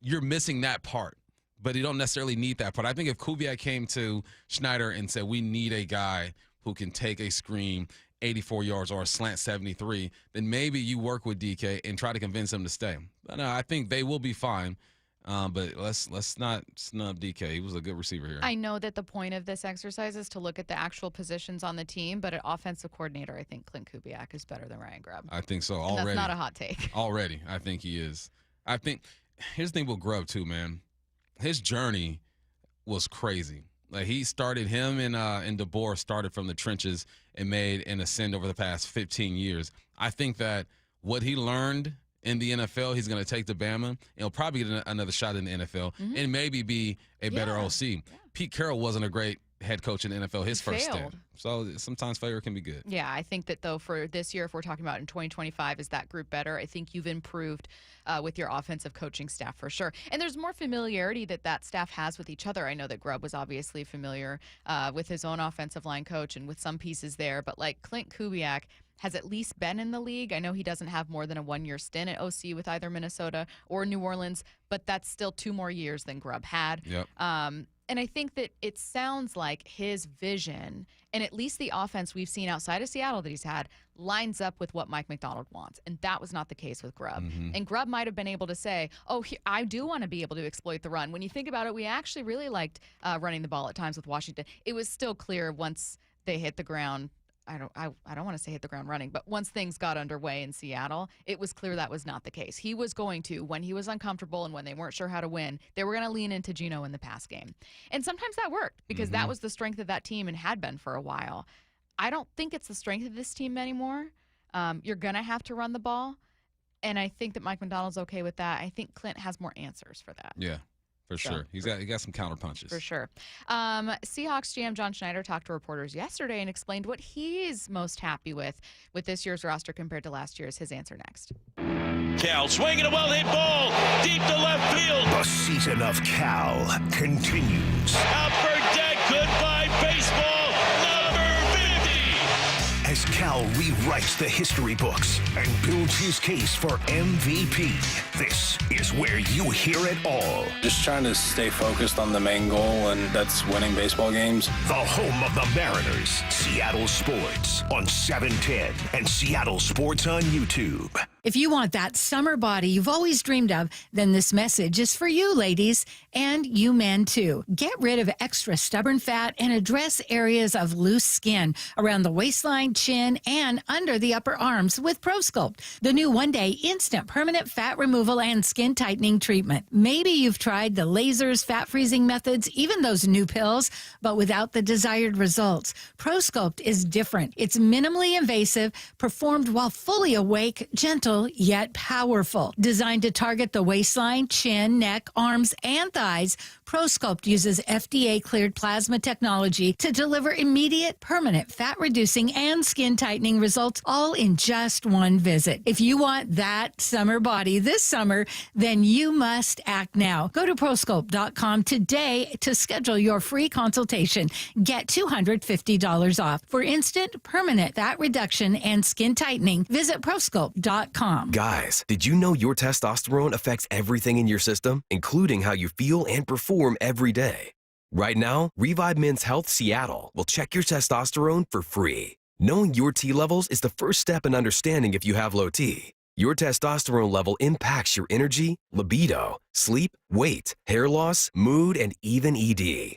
you're missing that part. But you don't necessarily need that part. I think if Kubiak came to Schneider and said, we need a guy who can take a screen 84 yards or a slant 73, then maybe you work with DK and try to convince him to stay. But no, I think they will be fine. But let's not snub DK. He was a good receiver here. I know that the point of this exercise is to look at the actual positions on the team, but at offensive coordinator, I think Clint Kubiak is better than Ryan Grubb. I think so already. And that's not a hot take. Already, I think he is. I think here's the thing with Grubb too, man. His journey was crazy. Like he started him and DeBoer started from the trenches and made an ascent over the past 15 years. I think that what he learned in the NFL, he's going to take to Bama, and he'll probably get another shot in the NFL and maybe be a better OC. Yeah. Pete Carroll wasn't a great head coach in the NFL his first stint. So sometimes failure can be good. Yeah, I think that, though, for this year, if we're talking about in 2025, is that group better? I think you've improved with your offensive coaching staff for sure. And there's more familiarity that staff has with each other. I know that Grubb was obviously familiar with his own offensive line coach and with some pieces there. But, like, Clint Kubiak has at least been in the league. I know he doesn't have more than a 1-year stint at OC with either Minnesota or New Orleans, but that's still 2 more years than Grubb had. Yep. And I think that it sounds like his vision, and at least the offense we've seen outside of Seattle that he's had, lines up with what Mike Macdonald wants. And that was not the case with Grubb. Mm-hmm. And Grubb might have been able to say, I do want to be able to exploit the run. When you think about it, we actually really liked running the ball at times with Washington. It was still clear once they hit the ground. I don't want to say hit the ground running, but once things got underway in Seattle, it was clear that was not the case. He was going to, when he was uncomfortable and when they weren't sure how to win, they were going to lean into Geno in the pass game. And sometimes that worked because that was the strength of that team and had been for a while. I don't think it's the strength of this team anymore. You're going to have to run the ball, and I think that Mike Macdonald's okay with that. I think Clint has more answers for that. Yeah. For sure. He got some counter punches. For sure. Seahawks GM John Schneider talked to reporters yesterday and explained what he's most happy with this year's roster compared to last year's. His answer next. Cal swinging a well-hit ball deep to left field. The season of Cal continues. Upper deck, goodbye baseball, number 50. as Cal rewrites the history books and builds his case for MVP. This is where you hear it all. Just trying to stay focused on the main goal, and that's winning baseball games. The home of the Mariners, Seattle Sports on 710 and Seattle Sports on YouTube. If you want that summer body you've always dreamed of, then this message is for you, ladies, and you men too. Get rid of extra stubborn fat and address areas of loose skin around the waistline, chin, and under the upper arms with ProSculpt, the new one-day instant permanent fat removal and skin tightening treatment. Maybe you've tried the lasers, fat freezing methods, even those new pills, but without the desired results. ProSculpt is different. It's minimally invasive, performed while fully awake, gentle, yet powerful. Designed to target the waistline, chin, neck, arms, and thighs, ProSculpt uses FDA-cleared plasma technology to deliver immediate, permanent fat-reducing and skin-tightening results, all in just one visit. If you want that summer body this summer, then you must act now. Go to ProSculpt.com today to schedule your free consultation. Get $250 off. For instant, permanent fat reduction and skin tightening, visit ProSculpt.com. Guys, did you know your testosterone affects everything in your system, including how you feel and perform every day? Right now, Revive Men's Health Seattle will check your testosterone for free. Knowing your T levels is the first step in understanding if you have low T. Your testosterone level impacts your energy, libido, sleep, weight, hair loss, mood, and even ED.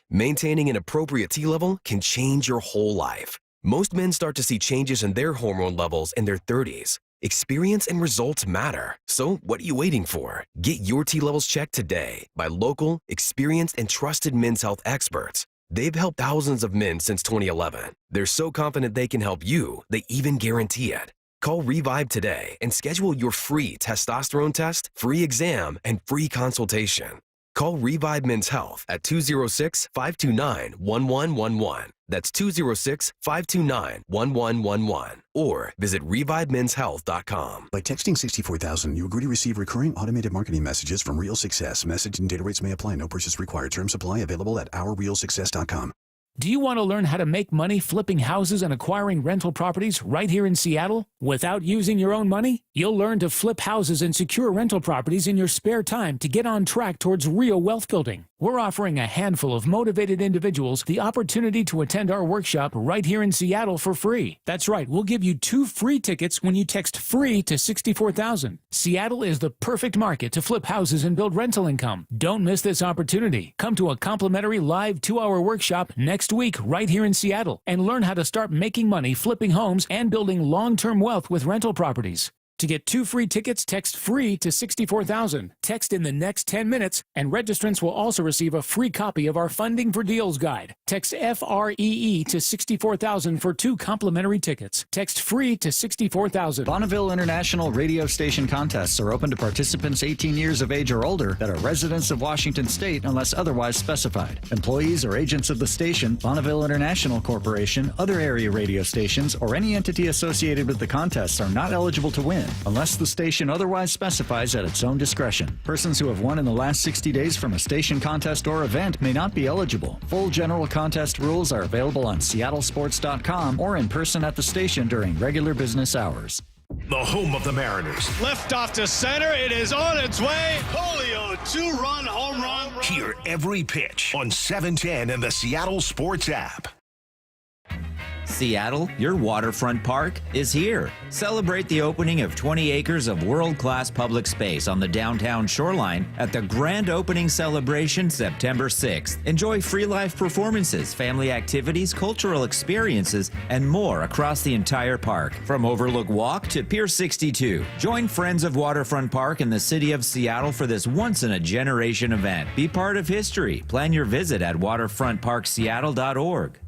Maintaining an appropriate T level can change your whole life. Most men start to see changes in their hormone levels in their 30s. Experience and results matter. So what are you waiting for? Get your T levels checked today by local, experienced, and trusted men's health experts. They've helped thousands of men since 2011. They're so confident they can help you, they even guarantee it. Call Revive today and schedule your free testosterone test, free exam, and free consultation. Call Revive Men's Health at 206-529-1111. That's 206-529-1111. Or visit ReviveMen'sHealth.com. By texting 64,000, you agree to receive recurring automated marketing messages from Real Success. Message and data rates may apply. No purchase required. Terms apply. Available at OurRealSuccess.com. Do you want to learn how to make money flipping houses and acquiring rental properties right here in Seattle without using your own money? You'll learn to flip houses and secure rental properties in your spare time to get on track towards real wealth building. We're offering a handful of motivated individuals the opportunity to attend our workshop right here in Seattle for free. That's right, we'll give you 2 free tickets when you text FREE to 64,000. Seattle is the perfect market to flip houses and build rental income. Don't miss this opportunity. Come to a complimentary live 2-hour workshop next week right here in Seattle and learn how to start making money flipping homes and building long-term wealth with rental properties. To get 2 free tickets, text FREE to 64,000. Text in the next 10 minutes, and registrants will also receive a free copy of our Funding for Deals guide. Text FREE to 64,000 for 2 complimentary tickets. Text FREE to 64,000. Bonneville International radio station contests are open to participants 18 years of age or older that are residents of Washington State unless otherwise specified. Employees or agents of the station, Bonneville International Corporation, other area radio stations, or any entity associated with the contests are not eligible to win, unless the station otherwise specifies at its own discretion. Persons who have won in the last 60 days from a station contest or event may not be eligible. Full general contest rules are available on seattlesports.com or in person at the station during regular business hours. The home of the Mariners. Left off to center. It is on its way. Julio, 2-run home run. Hear every pitch on 710 and the Seattle Sports app. Seattle, your waterfront park is here. Celebrate the opening of 20 acres of world-class public space on the downtown shoreline at the grand opening celebration September 6th. Enjoy free live performances, family activities, cultural experiences, and more across the entire park, from Overlook Walk to Pier 62. Join Friends of Waterfront Park in the city of Seattle for this once-in-a-generation event. Be part of history. Plan your visit at waterfrontparkseattle.org.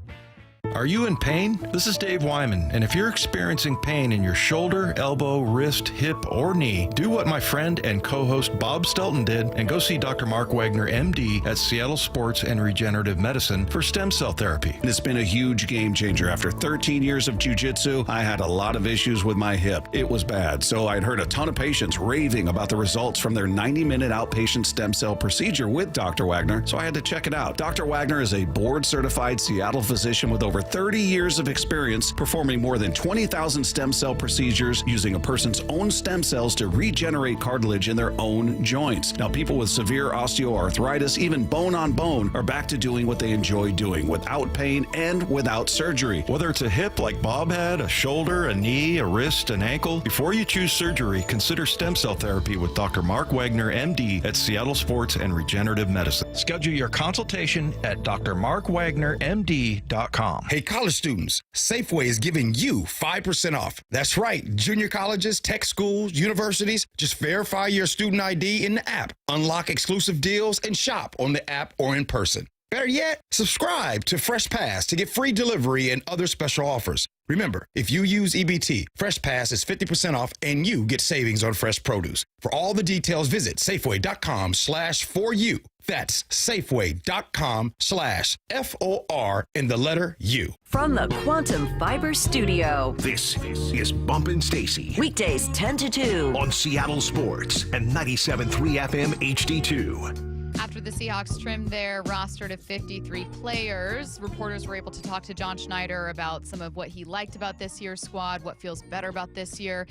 Are you in pain? This is Dave Wyman, and if you're experiencing pain in your shoulder, elbow, wrist, hip, or knee, do what my friend and co-host Bob Stelton did and go see Dr. Mark Wagner, MD, at Seattle Sports and Regenerative Medicine for stem cell therapy. It's been a huge game changer. After 13 years of jiu-jitsu, I had a lot of issues with my hip. It was bad, so I'd heard a ton of patients raving about the results from their 90-minute outpatient stem cell procedure with Dr. Wagner, so I had to check it out. Dr. Wagner is a board-certified Seattle physician with over 30 years of experience performing more than 20,000 stem cell procedures using a person's own stem cells to regenerate cartilage in their own joints. Now, people with severe osteoarthritis, even bone on bone, are back to doing what they enjoy doing without pain and without surgery. Whether it's a hip like Bob had, a shoulder, a knee, a wrist, an ankle, before you choose surgery, consider stem cell therapy with Dr. Mark Wagner, MD, at Seattle Sports and Regenerative Medicine. Schedule your consultation at drmarkwagnermd.com. Hey, college students, Safeway is giving you 5% off. That's right, junior colleges, tech schools, universities. Just verify your student ID in the app, unlock exclusive deals, and shop on the app or in person. Better yet, subscribe to Fresh Pass to get free delivery and other special offers. Remember, if you use EBT, Fresh Pass is 50% off and you get savings on fresh produce. For all the details, visit Safeway.com/4U. That's Safeway.com/FOR and the letter U. From the Quantum Fiber Studio, This is Bumpin' Stacy. weekdays 10 to 2. On Seattle Sports and 97.3 FM HD2. After the Seahawks trimmed their roster to 53 players, reporters were able to talk to John Schneider about some of what he liked about this year's squad, what feels better about this year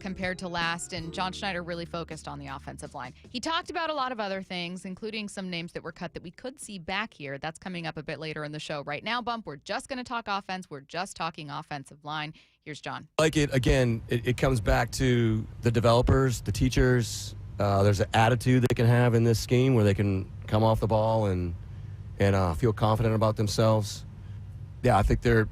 compared to last, and John Schneider really focused on the offensive line. He talked about a lot of other things, including some names that were cut that we could see back here. That's coming up a bit later in the show. Right now, Bump, we're just going to talk offense. We're just talking offensive line. Here's John. Like it, again, it comes back to the developers, the teachers. There's an attitude they can have in this scheme where they can come off the ball and feel confident about themselves. Yeah, I think they're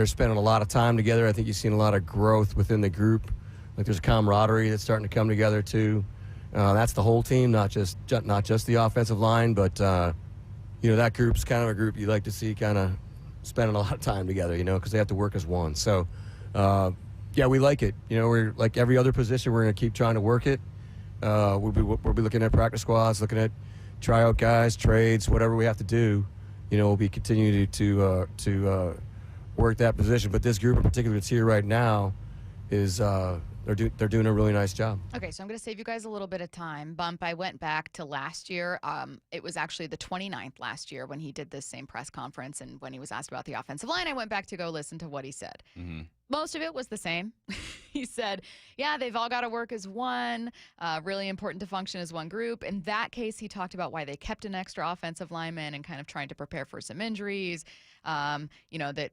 spending a lot of time together. I think you've seen a lot of growth within the group. Like there's camaraderie that's starting to come together too. That's the whole team, not just the offensive line, but that group's kind of a group you like to see kind of spending a lot of time together, because they have to work as one. So, yeah, we like it. We're like every other position. We're going to keep trying to work it. We'll be looking at practice squads, looking at tryout guys, trades, whatever we have to do. We'll be continuing to work that position. But this group in particular that's here right now is they're doing a really nice job. Okay, so I'm going to save you guys a little bit of time. Bump, I went back to last year. It was actually the 29th last year when he did this same press conference, and when he was asked about the offensive line, I went back to go listen to what he said. Mm-hmm. Most of it was the same. He said, yeah, they've all got to work as one, really important to function as one group. In that case, he talked about why they kept an extra offensive lineman and kind of trying to prepare for some injuries, that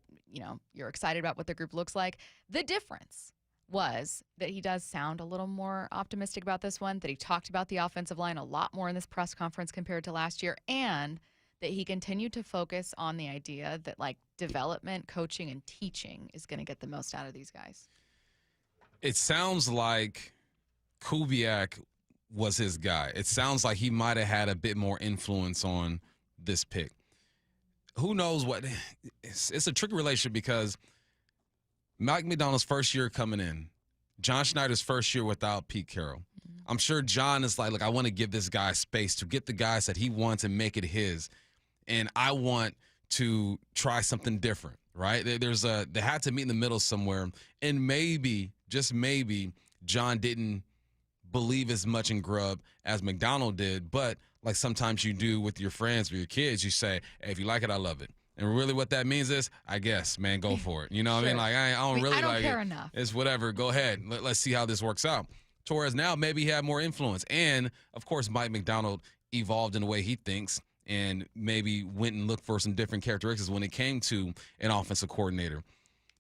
you're excited about what the group looks like. The difference was that he does sound a little more optimistic about this one, that he talked about the offensive line a lot more in this press conference compared to last year, and that he continued to focus on the idea that, development, coaching, and teaching is going to get the most out of these guys. It sounds like Kubiak was his guy. It sounds like he might have had a bit more influence on this pick. Who knows what? It's a tricky relationship because Mike Macdonald's first year coming in, John Schneider's first year without Pete Carroll. Mm-hmm. I'm sure John is like, look, I want to give this guy space to get the guys that he wants and make it his. And I want to try something different, right? They had to meet in the middle somewhere. And maybe, just maybe, John didn't believe as much in Grubb as Macdonald did. But like sometimes you do with your friends or your kids, you say, hey, if you like it, I love it. And really what that means is, I guess, man, go for it. You know what I mean? Like, I don't really like care it. Enough. It's whatever. Go ahead. Let's see how this works out. Torres now maybe he had more influence. And, of course, Mike Macdonald evolved in the way he thinks and maybe went and looked for some different characteristics when it came to an offensive coordinator.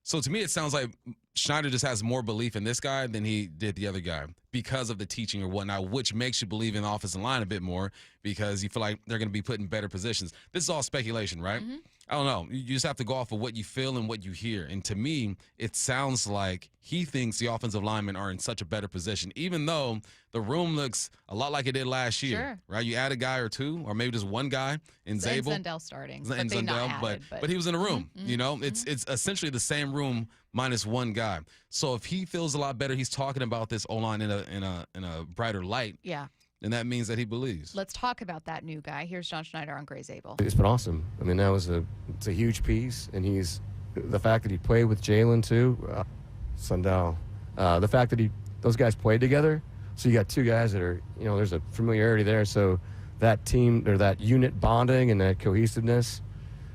So to me, it sounds like Schneider just has more belief in this guy than he did the other guy because of the teaching or whatnot, which makes you believe in the offensive line a bit more because you feel like they're going to be put in better positions. This is all speculation, right? Mm-hmm. I don't know. You just have to go off of what you feel and what you hear. And to me, it sounds like he thinks the offensive linemen are in such a better position, even though the room looks a lot like it did last year, sure. Right? You add a guy or two, or maybe just one guy in Zabel. And Zendel starting. And Zendel, but he was in a room. Mm-hmm. It's essentially the same room minus one guy. So if he feels a lot better, he's talking about this O-line in a brighter light. Yeah. And that means that he believes. Let's talk about that new guy. Here's John Schneider on Grey Zabel. It's been awesome. I mean, it's a huge piece, and the fact that he played with Jalen too, Zendel, the fact that those guys played together. So you got two guys that are, there's a familiarity there. So that team or that unit bonding and that cohesiveness.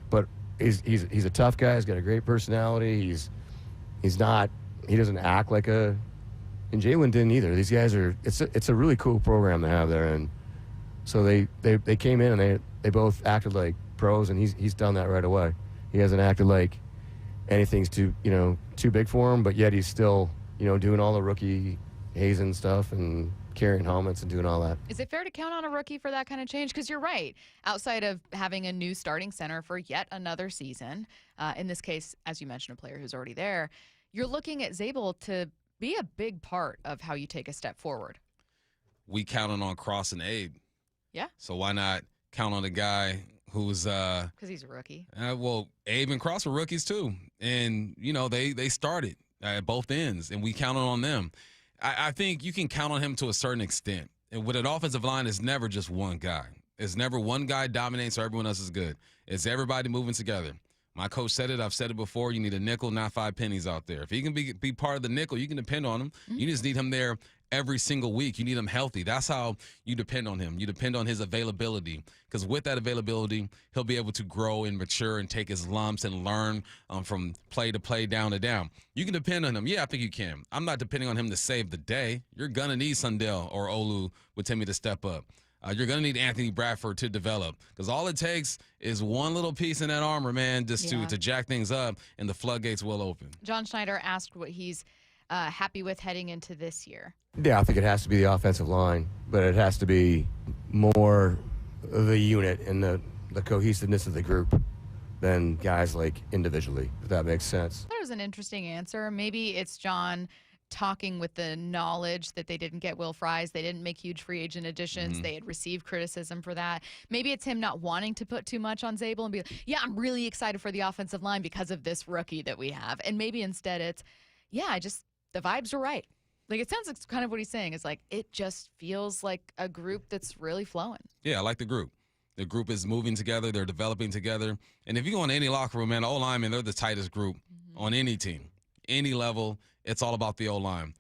But he's a tough guy. He's got a great personality. He doesn't act like and Jalen didn't either. These guys it's a really cool program to have there. And so they came in and they both acted like pros, and he's done that right away. He hasn't acted like anything's too big for him, but yet he's still, doing all the rookie hazing stuff and carrying helmets and doing all that. Is it fair to count on a rookie for that kind of change? Because you're right. Outside of having a new starting center for yet another season, in this case, as you mentioned, a player who's already there, you're looking at Zabel to be a big part of how you take a step forward. We counted on Cross and Abe. Yeah. So why not count on a guy who's because he's a rookie. Well, Abe and Cross were rookies too, and they started at both ends, and we counted on them. I think you can count on him to a certain extent. And with an offensive line, it's never just one guy. It's never one guy dominates or everyone else is good. It's everybody moving together. My coach said it. I've said it before. You need a nickel, not 5 pennies out there. If he can be part of the nickel, you can depend on him. Mm-hmm. You just need him there every single week. You need him healthy. That's how you depend on him. You depend on his availability, because with that availability, he'll be able to grow and mature and take his lumps and learn from play to play, down to down. You can depend on him. Yeah, I think you can. I'm not depending on him to save the day. You're going to need Sundell or Olu with Timmy to step up. You're going to need Anthony Bradford to develop, because all it takes is one little piece in that armor, man, just to jack things up, and the floodgates will open. John Schneider asked what he's happy with heading into this year. Yeah, I think it has to be the offensive line, but it has to be more the unit and the cohesiveness of the group than guys like individually, if that makes sense. That was an interesting answer. Maybe it's John talking with the knowledge that they didn't get Will Fries. They didn't make huge free agent additions. They had received criticism for that. Maybe it's him not wanting to put too much on Zabel and be like, yeah, I'm really excited for the offensive line because of this rookie that we have. And maybe instead it's, the vibes are right. Like, it sounds like kind of what he's saying is like, it just feels like a group that's really flowing. Yeah, I like the group. The group is moving together. They're developing together. And if you go in any locker room, man, the O-linemen, they're the tightest group on any team, any level. It's all about the O-line.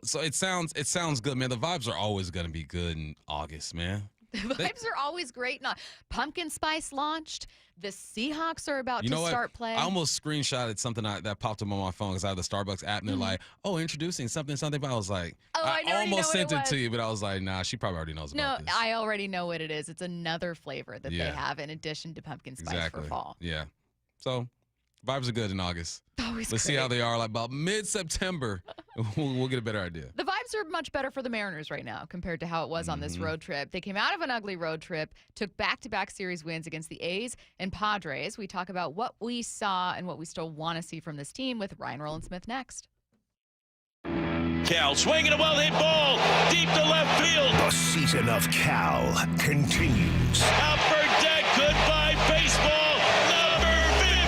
So it sounds good, man. The vibes are always going to be good in August, man. The vibes are always great. Pumpkin Spice launched. The Seahawks are about to start play. I almost screenshotted something that popped up on my phone because I have the Starbucks app, and they're like, oh, introducing something. But I was like, I almost sent it to you, but I was like, nah, she probably already knows about this. No, I already know what it is. It's another flavor that they have in addition to Pumpkin Spice for fall. Yeah. So vibes are good in August. Let's see how they are. Like about mid-September, we'll get a better idea. The vibes are much better for the Mariners right now compared to how it was on this road trip. They came out of an ugly road trip, took back-to-back series wins against the A's and Padres. We talk about what we saw and what we still want to see from this team with Ryan Rowland-Smith next. Cal swinging a well-hit ball deep to left field. The season of Cal continues. Upper deck, goodbye baseball, number 50.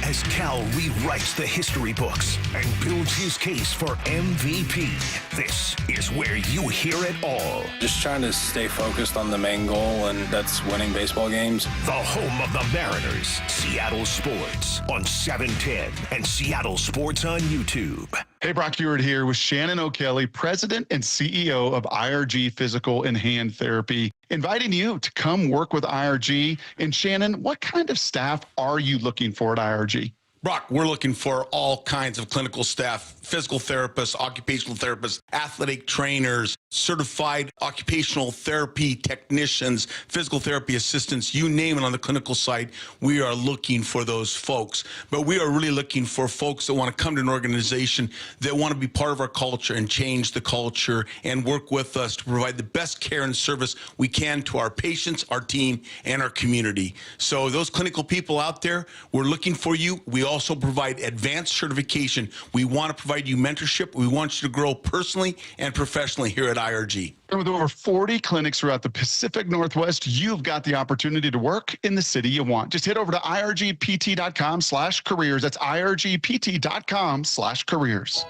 As Cal rewrites the history books and builds his case for MVP, this is where you hear it all. Just trying to stay focused on the main goal, and that's winning baseball games. The home of the Mariners, Seattle Sports on 710 and Seattle Sports on YouTube. Hey, Brock Heward here with Shannon O'Kelly, President and CEO of IRG Physical and Hand Therapy, inviting you to come work with IRG. And Shannon, what kind of staff are you looking for at IRG? Brock, we're looking for all kinds of clinical staff, physical therapists, occupational therapists, athletic trainers, certified occupational therapy technicians, physical therapy assistants, you name it on the clinical side. We are looking for those folks. But we are really looking for folks that want to come to an organization that want to be part of our culture and change the culture and work with us to provide the best care and service we can to our patients, our team, and our community. So those clinical people out there, we're looking for you. We also provide advanced certification. We want to provide you mentorship. We want you to grow personally and professionally here at IRG. With over 40 clinics throughout the Pacific Northwest, you've got the opportunity to work in the city you want. Just head over to irgpt.com/careers. That's irgpt.com/careers.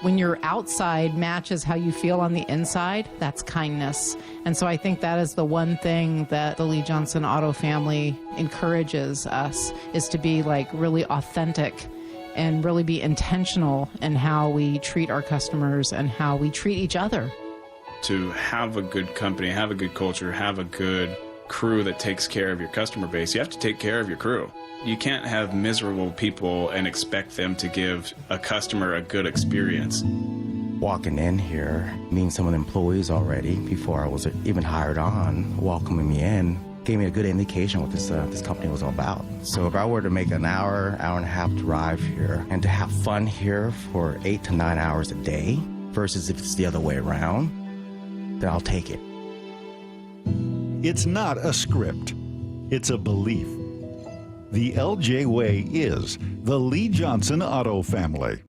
When your outside matches how you feel on the inside, that's kindness. And so I think that is the one thing that the Lee Johnson Auto family encourages us, is to be like really authentic and really be intentional in how we treat our customers and how we treat each other. To have a good company, have a good culture, have a good crew that takes care of your customer base. You have to take care of your crew. You can't have miserable people and expect them to give a customer a good experience. Walking in here, meeting some of the employees already before I was even hired on, welcoming me in, gave me a good indication what this company was all about. So if I were to make an hour and a half drive here and to have fun here for 8 to 9 hours a day versus if it's the other way around, then I'll take it. It's not a script. It's a belief. The LJ Way is the Lee Johnson Auto family.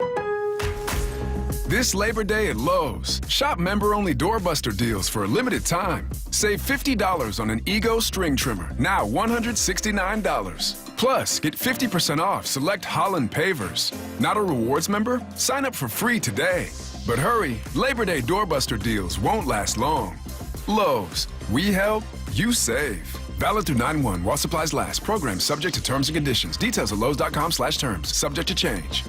This Labor Day at Lowe's, shop member-only doorbuster deals for a limited time. Save $50 on an Ego string trimmer, now $169. Plus, get 50% off select Holland pavers. Not a rewards member? Sign up for free today. But hurry, Labor Day doorbuster deals won't last long. Lowe's, we help, you save. Valid through 9/1 while supplies last. Program subject to terms and conditions. Details at lowes.com/terms. Subject to change.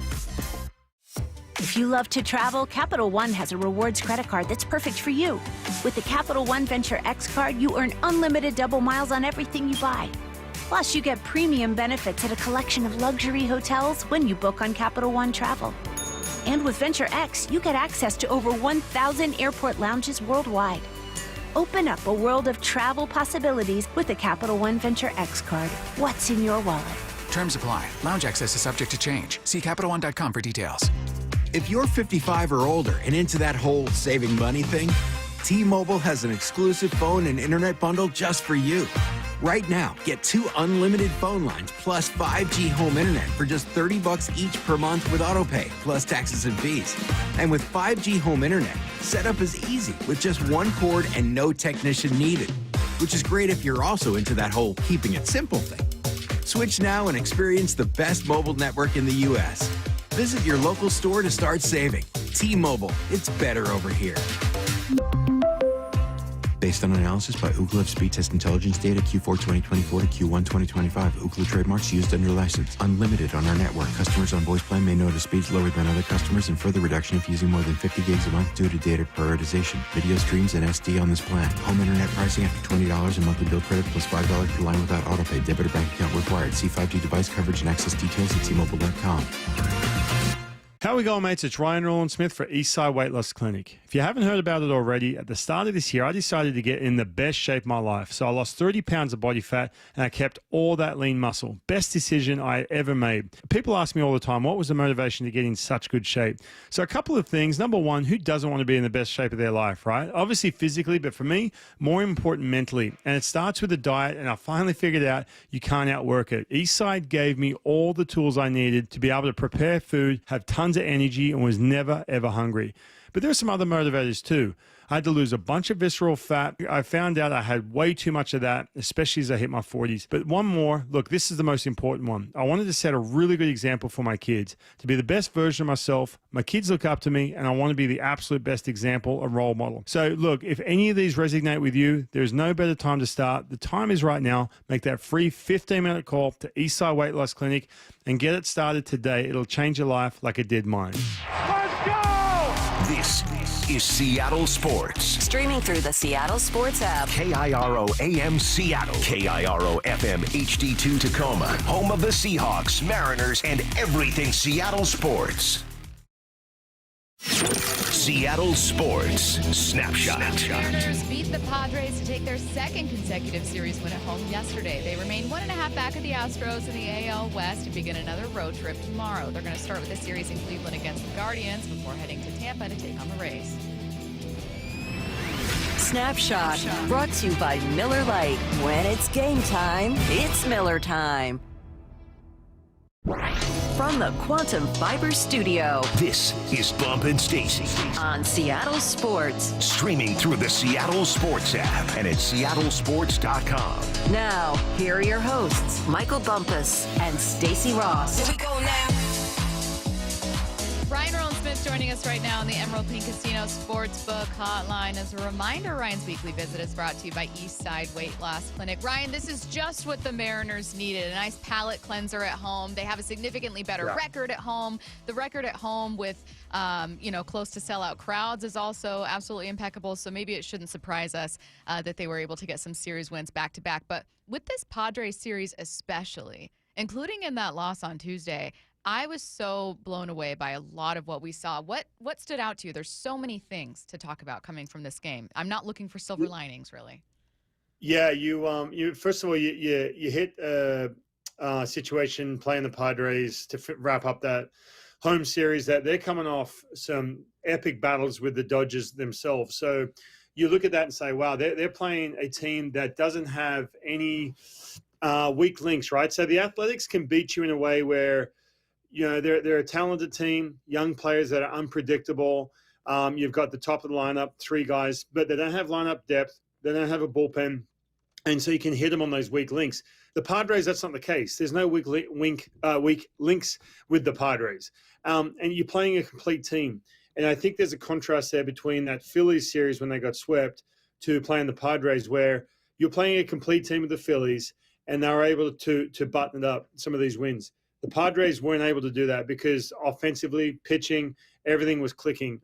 If you love to travel, Capital One has a rewards credit card that's perfect for you. With the Capital One Venture X card, you earn unlimited double miles on everything you buy. Plus, you get premium benefits at a collection of luxury hotels when you book on Capital One Travel. And with Venture X, you get access to over 1,000 airport lounges worldwide. Open up a world of travel possibilities with the Capital One Venture X card. What's in your wallet? Terms apply. Lounge access is subject to change. See CapitalOne.com for details. If you're 55 or older and into that whole saving money thing, T-Mobile has an exclusive phone and internet bundle just for you. Right now, get 2 unlimited phone lines plus 5G home internet for just $30 each per month with AutoPay, plus taxes and fees. And with 5G home internet, setup is easy with just 1 cord and no technician needed, which is great if you're also into that whole keeping it simple thing. Switch now and experience the best mobile network in the U.S. Visit your local store to start saving. T-Mobile, it's better over here. Based on analysis by Ookla of speed test intelligence data Q4 2024 to Q1 2025. Ookla trademarks used under license. Unlimited on our network. Customers on voice plan may notice speeds lower than other customers and further reduction if using more than 50 gigs a month due to data prioritization. Video streams and SD on this plan. Home internet pricing after $20 and monthly bill credit plus $5 per line without autopay. Debit or bank account required. See 5G device coverage and access details at T-Mobile.com. How we going, mates? It's Ryan Rowland-Smith for Eastside Weight Loss Clinic. If you haven't heard about it already, at the start of this year, I decided to get in the best shape of my life. So I lost 30 pounds of body fat and I kept all that lean muscle. Best decision I ever made. People ask me all the time, what was the motivation to get in such good shape? So a couple of things. Number one, who doesn't want to be in the best shape of their life, right? Obviously physically, but for me, more important mentally. And it starts with a diet, and I finally figured out you can't outwork it. Eastside gave me all the tools I needed to be able to prepare food, have tons of energy, and was never, ever hungry. But there are some other motivators too. I had to lose a bunch of visceral fat. I found out I had way too much of that, especially as I hit my 40s. But one more, look, this is the most important one. I wanted to set a really good example for my kids, to be the best version of myself. My kids look up to me, and I want to be the absolute best example and role model. So look, if any of these resonate with you, there's no better time to start. The time is right now. Make that free 15-minute call to Eastside Weight Loss Clinic and get it started today. It'll change your life like it did mine. Let's go! This is Seattle Sports. Streaming through the Seattle Sports app. KIRO AM Seattle. KIRO FM HD2 Tacoma. Home of the Seahawks, Mariners, and everything Seattle sports. Seattle Sports Snapshot. Mariners beat the Padres to take their second consecutive series win at home yesterday. They remain 1.5 back of the Astros in the AL West to begin another road trip tomorrow. They're going to start with a series in Cleveland against the Guardians before heading to Tampa to take on the Rays. Snapshot brought to you by Miller Lite. When it's game time, it's Miller time. From the Quantum Fiber Studio, this is Bump and Stacy on Seattle Sports. Streaming through the Seattle Sports app and at seattlesports.com. Now, here are your hosts, Michael Bumpus and Stacy Ross. Here we go now. Ryan Rowland-Smith joining joining us right now on the Emerald Pink Casino Sportsbook Hotline. As a reminder, Ryan's Weekly Visit is brought to you by Eastside Weight Loss Clinic. Ryan, this is just what the Mariners needed, a nice palate cleanser at home. They have a significantly better record at home. The record at home with, close to sellout crowds is also absolutely impeccable, so maybe it shouldn't surprise us that they were able to get some series wins back-to-back. But with this Padres series especially, including in that loss on Tuesday, I was so blown away by a lot of what we saw. What stood out to you? There's so many things to talk about coming from this game. I'm not looking for silver linings, really. Yeah, you first of all, you hit a situation playing the Padres to wrap up that home series that they're coming off some epic battles with the Dodgers themselves. So you look at that and say, wow, they're playing a team that doesn't have any weak links, right? So the Athletics can beat you in a way where, they're a talented team, young players that are unpredictable. You've got the top of the lineup, 3 guys, but they don't have lineup depth. They don't have a bullpen. And so you can hit them on those weak links. The Padres, that's not the case. There's no weak links with the Padres. And you're playing a complete team. And I think there's a contrast there between that Phillies series when they got swept to playing the Padres, where you're playing a complete team with the Phillies and they were able to button it up, some of these wins. The Padres weren't able to do that because offensively, pitching, everything was clicking.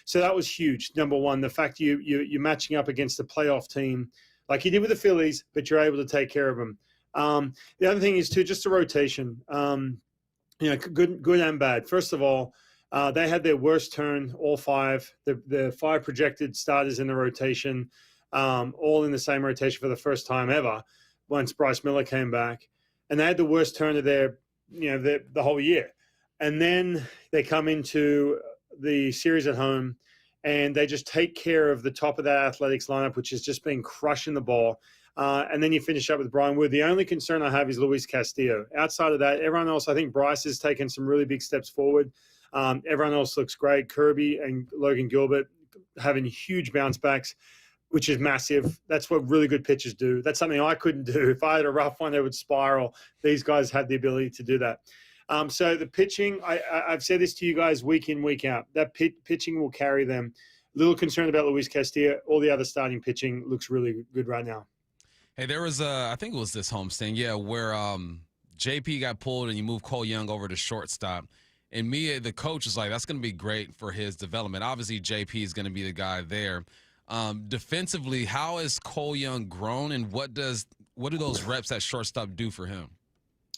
So that was huge. Number one, the fact you're matching up against a playoff team like you did with the Phillies, but you're able to take care of them. The other thing is, too, just the rotation. Good and bad. First of all, they had their worst turn, all 5. The 5 projected starters in the rotation, all in the same rotation for the first time ever once Bryce Miller came back. And they had the worst turn of their the whole year. And then they come into the series at home and they just take care of the top of that Athletics lineup, which has just been crushing the ball. And then you finish up with Brian Wood. The only concern I have is Luis Castillo. Outside of that, everyone else, I think Bryce has taken some really big steps forward. Everyone else looks great. Kirby and Logan Gilbert having huge bounce backs, which is massive. That's what really good pitchers do. That's something I couldn't do. If I had a rough one, it would spiral. These guys had the ability to do that. So the pitching, I've said this to you guys week in, week out. That pitching will carry them. A little concerned about Luis Castillo. All the other starting pitching looks really good right now. Hey, there was I think it was this homestand, where JP got pulled and you moved Cole Young over to shortstop. And Mia, the coach, is like, that's going to be great for his development. Obviously, JP is going to be the guy there. Defensively, how has Cole Young grown, and what do those reps at shortstop do for him?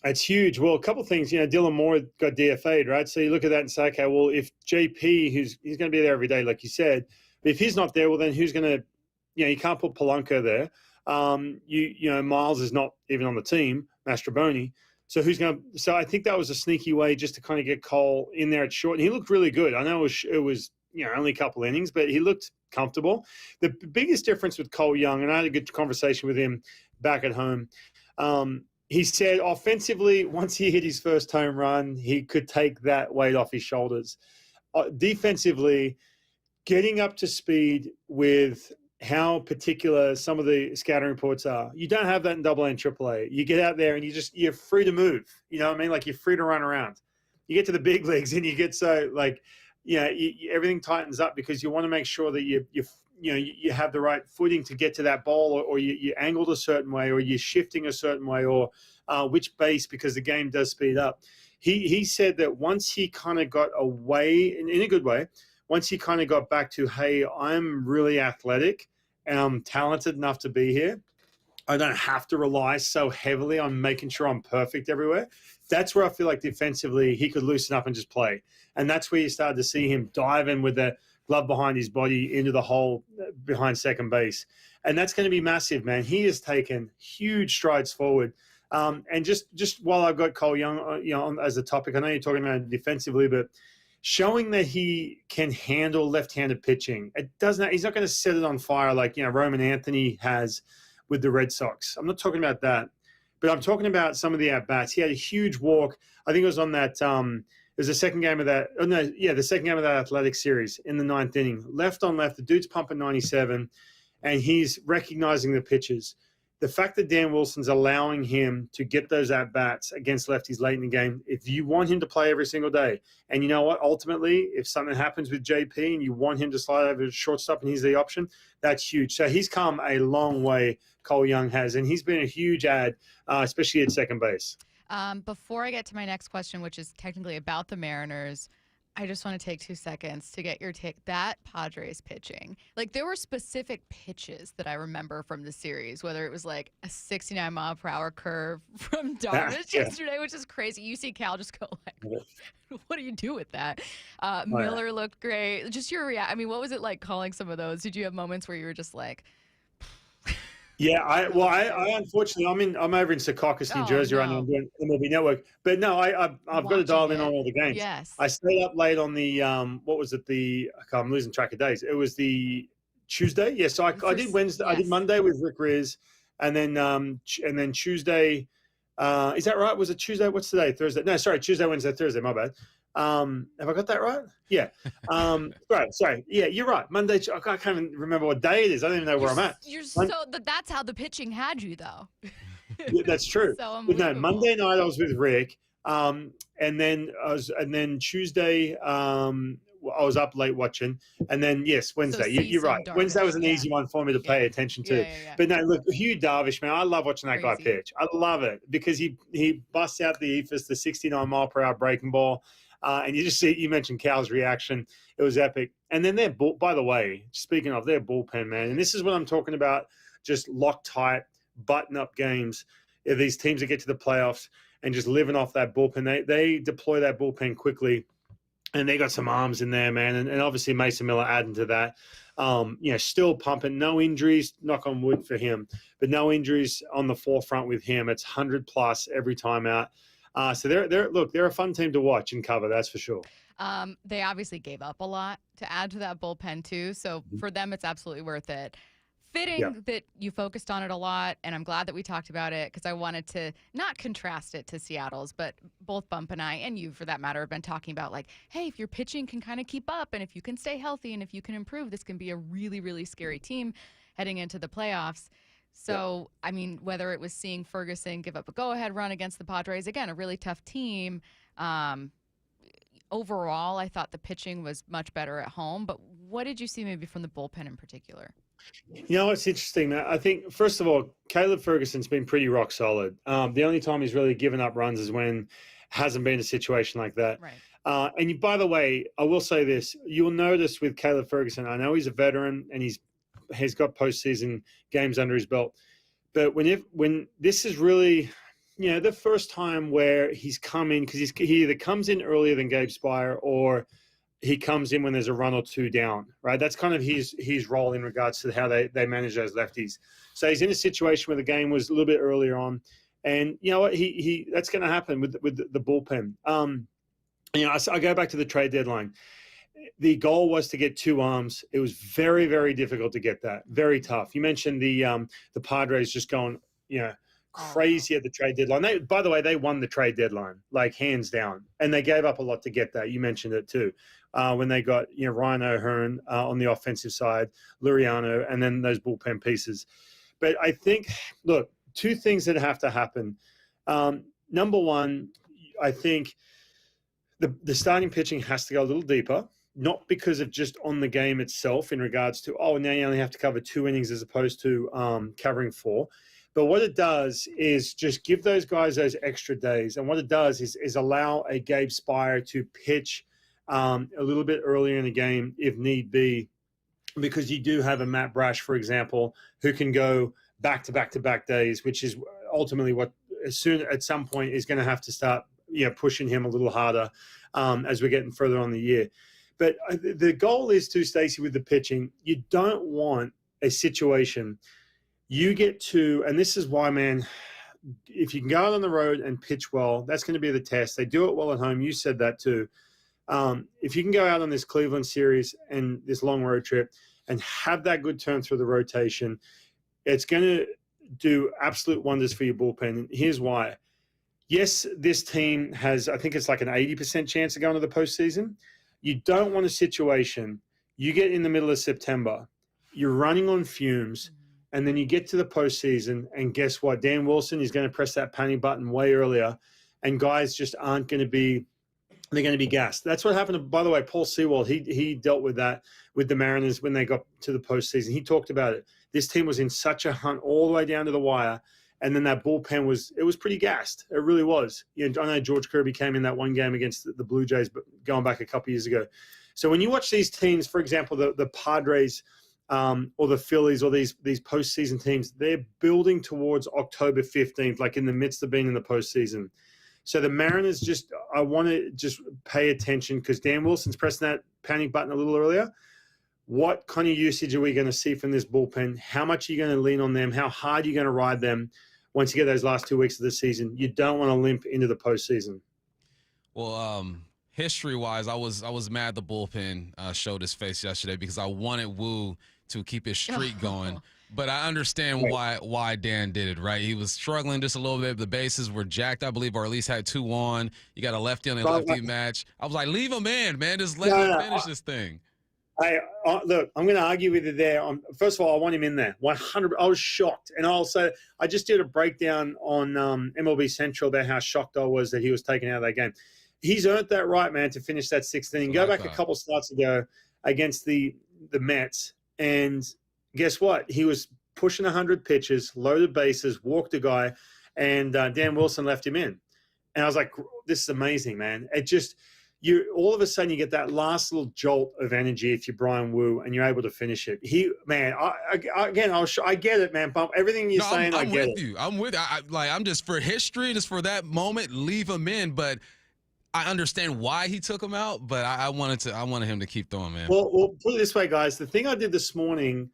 It's huge. Well, a couple of things. Dylan Moore got DFA'd, right? So you look at that and say, okay, well, if JP, he's going to be there every day, like you said, but if he's not there, well, then who's going to, you can't put Polanco there. Miles is not even on the team, Mastroboni. So So I think that was a sneaky way just to kind of get Cole in there at short. And he looked really good. I know it was only a couple innings, but he looked comfortable. The biggest difference with Cole Young, and I had a good conversation with him back at home. He said offensively, once he hit his first home run, he could take that weight off his shoulders. Defensively, getting up to speed with how particular some of the scouting reports are. You don't have that in AA and AAA. You get out there and you're free to move. You know what I mean? Like, you're free to run around. You get to the big leagues and you get so everything tightens up because you want to make sure that you have the right footing to get to that ball, or you angled a certain way, or you're shifting a certain way, or which base, because the game does speed up. He said that once he kind of got away, in a good way, once he kind of got back to, hey, I'm really athletic and I'm talented enough to be here, I don't have to rely so heavily on making sure I'm perfect everywhere. That's where I feel like defensively he could loosen up and just play. And that's where you started to see him dive in with the glove behind his body into the hole behind second base. And that's going to be massive, man. He has taken huge strides forward. And just while I've got Cole Young, as a topic, I know you're talking about defensively, but showing that he can handle left-handed pitching. He's not going to set it on fire like, Roman Anthony has with the Red Sox. I'm not talking about that, but I'm talking about some of the at-bats. He had a huge walk. I think it was on that, it was the second game of that. Oh, no, yeah, the second game of that Athletic series in the 9th inning. Left on left, the dude's pumping 97, and he's recognizing the pitches. the fact that Dan Wilson's allowing him to get those at-bats against lefties late in the game, if you want him to play every single day, and you know what, ultimately, if something happens with JP and you want him to slide over to shortstop and he's the option, that's huge. So he's come a long way, Cole Young has, and he's been a huge add, especially at second base. Before I get to my next question, which is technically about the Mariners, I just want to take 2 seconds to get your take. That Padres pitching, like there were specific pitches that I remember from the series, whether it was like a 69-mile-per-hour curve from Darvish yesterday, which is crazy. You see Cal just go like, what do you do with that? Miller looked great. Just your reaction. I mean, what was it like calling some of those? Did you have moments where you were just like... Yeah, I unfortunately I'm over in Secaucus, New Jersey right now. I'm doing MLB Network, but no, I've got to dial in on all the games. Yes, I stayed up late on the what was it? I'm losing track of days. It was the Tuesday. Yeah, so I did Wednesday. Yes. I did Monday with Rick Riz, and then Tuesday. Is that right? Was it Tuesday? What's today? Thursday? No, sorry, Tuesday, Wednesday, Thursday. My bad. Have I got that right? Yeah. Right. Sorry. Yeah, you're right. Monday. I can't even remember what day it is. I don't even know where I'm at. That's how the pitching had you, though. Yeah, that's true. So but no, Monday night I was with Rick, and then Tuesday I was up late watching, and then Wednesday. You're right. Darvish, Wednesday was an easy one for me to pay attention to. Yeah. But no, look, Hugh Darvish, man, I love watching that guy pitch. I love it because he busts out the ethos, the 69-mile-per-hour breaking ball. And you just see, you mentioned Cal's reaction. It was epic. And then by the way, speaking of their bullpen, man, and this is what I'm talking about, just Loctite, button-up games. These teams that get to the playoffs and just living off that bullpen, they deploy that bullpen quickly, and they got some arms in there, man. And obviously Mason Miller adding to that. Still pumping. No injuries, knock on wood for him, but no injuries on the forefront with him. It's 100+ every time out. So they're a fun team to watch and cover, that's for sure. They obviously gave up a lot to add to that bullpen too, so for them it's absolutely worth it. Fitting that you focused on it a lot, and I'm glad that we talked about it because I wanted to not contrast it to Seattle's, but both Bump and I, and you for that matter, have been talking about like, hey, if your pitching can kind of keep up and if you can stay healthy and if you can improve, this can be a really, really scary team heading into the playoffs. So, I mean, whether it was seeing Ferguson give up a go-ahead run against the Padres, again, a really tough team. Overall, I thought the pitching was much better at home. But what did you see maybe from the bullpen in particular? You know, it's interesting, man. I think, first of all, Caleb Ferguson's been pretty rock solid. The only time he's really given up runs is when hasn't been a situation like that. Right. And by the way, I will say this. You'll notice with Caleb Ferguson, I know he's a veteran and he's got postseason games under his belt. But when this is really, the first time where he's come in, because he either comes in earlier than Gabe Spire or he comes in when there's a run or two down, right? That's kind of his role in regards to how they manage those lefties. So he's in a situation where the game was a little bit earlier on. And you know what? He that's going to happen with the bullpen. I go back to the trade deadline. The goal was to get 2 arms. It was very, very difficult to get that. Very tough. You mentioned the Padres just going, crazy at the trade deadline. By the way, they won the trade deadline, like hands down, and they gave up a lot to get that. You mentioned it too, when they got Ryan O'Hearn on the offensive side, Luriano, and then those bullpen pieces. But I think, look, 2 things that have to happen. Number one, I think the starting pitching has to go a little deeper. Not because of just on the game itself in regards to, now you only have to cover 2 innings as opposed to covering 4. But what it does is just give those guys those extra days. And what it does is allow a Gabe Spire to pitch a little bit earlier in the game if need be, because you do have a Matt Brash, for example, who can go back-to-back-to-back days, which is ultimately what at some point is going to have to start pushing him a little harder as we're getting further on the year. But the goal is to, Stacy, with the pitching, you don't want a situation you get to, and this is why, man, if you can go out on the road and pitch well, that's going to be the test. They do it well at home. You said that too. If you can go out on this Cleveland series and this long road trip and have that good turn through the rotation, it's going to do absolute wonders for your bullpen. And here's why. Yes, this team has, I think it's like an 80% chance of going to the postseason. You don't want a situation, you get in the middle of September, you're running on fumes, and then you get to the postseason, and guess what? Dan Wilson is going to press that panic button way earlier, and guys just aren't going to be – they're going to be gassed. That's what happened. By the way, Paul Sewald, he dealt with that with the Mariners when they got to the postseason. He talked about it. This team was in such a hunt all the way down to the wire, and then that bullpen was pretty gassed. It really was. I know George Kirby came in that one game against the Blue Jays, but going back a couple years ago. So when you watch these teams, for example, the Padres or the Phillies or these postseason teams, they're building towards October 15th, like in the midst of being in the postseason. So the Mariners I want to just pay attention because Dan Wilson's pressing that panic button a little earlier. What kind of usage are we going to see from this bullpen? How much are you going to lean on them? How hard are you going to ride them once you get those last 2 weeks of the season? You don't want to limp into the postseason. Well, history-wise, I was mad the bullpen showed his face yesterday because I wanted Wu to keep his streak going. But I understand why Dan did it, right? He was struggling just a little bit. The bases were jacked, I believe, or at least had 2 on. You got a lefty on a lefty match. I was like, leave him in, man. Just let him finish this thing. Look, I'm going to argue with you there. First of all, I want him in there. 100. I was shocked. And also, I just did a breakdown on MLB Central about how shocked I was that he was taken out of that game. He's earned that right, man, to finish that 6th inning. Go back a couple starts ago against the Mets, and guess what? He was pushing 100 pitches, loaded bases, walked a guy, and Dan Wilson left him in. And I was like, this is amazing, man. It just – all of a sudden you get that last little jolt of energy if you're Brian Wu and you're able to finish it. I get it, man. Bump everything you're saying. I get it. I'm with you. I'm just for history, just for that moment, leave him in. But I understand why he took him out. But I wanted him to keep throwing, man. Well, put it this way, guys. The thing I did this morning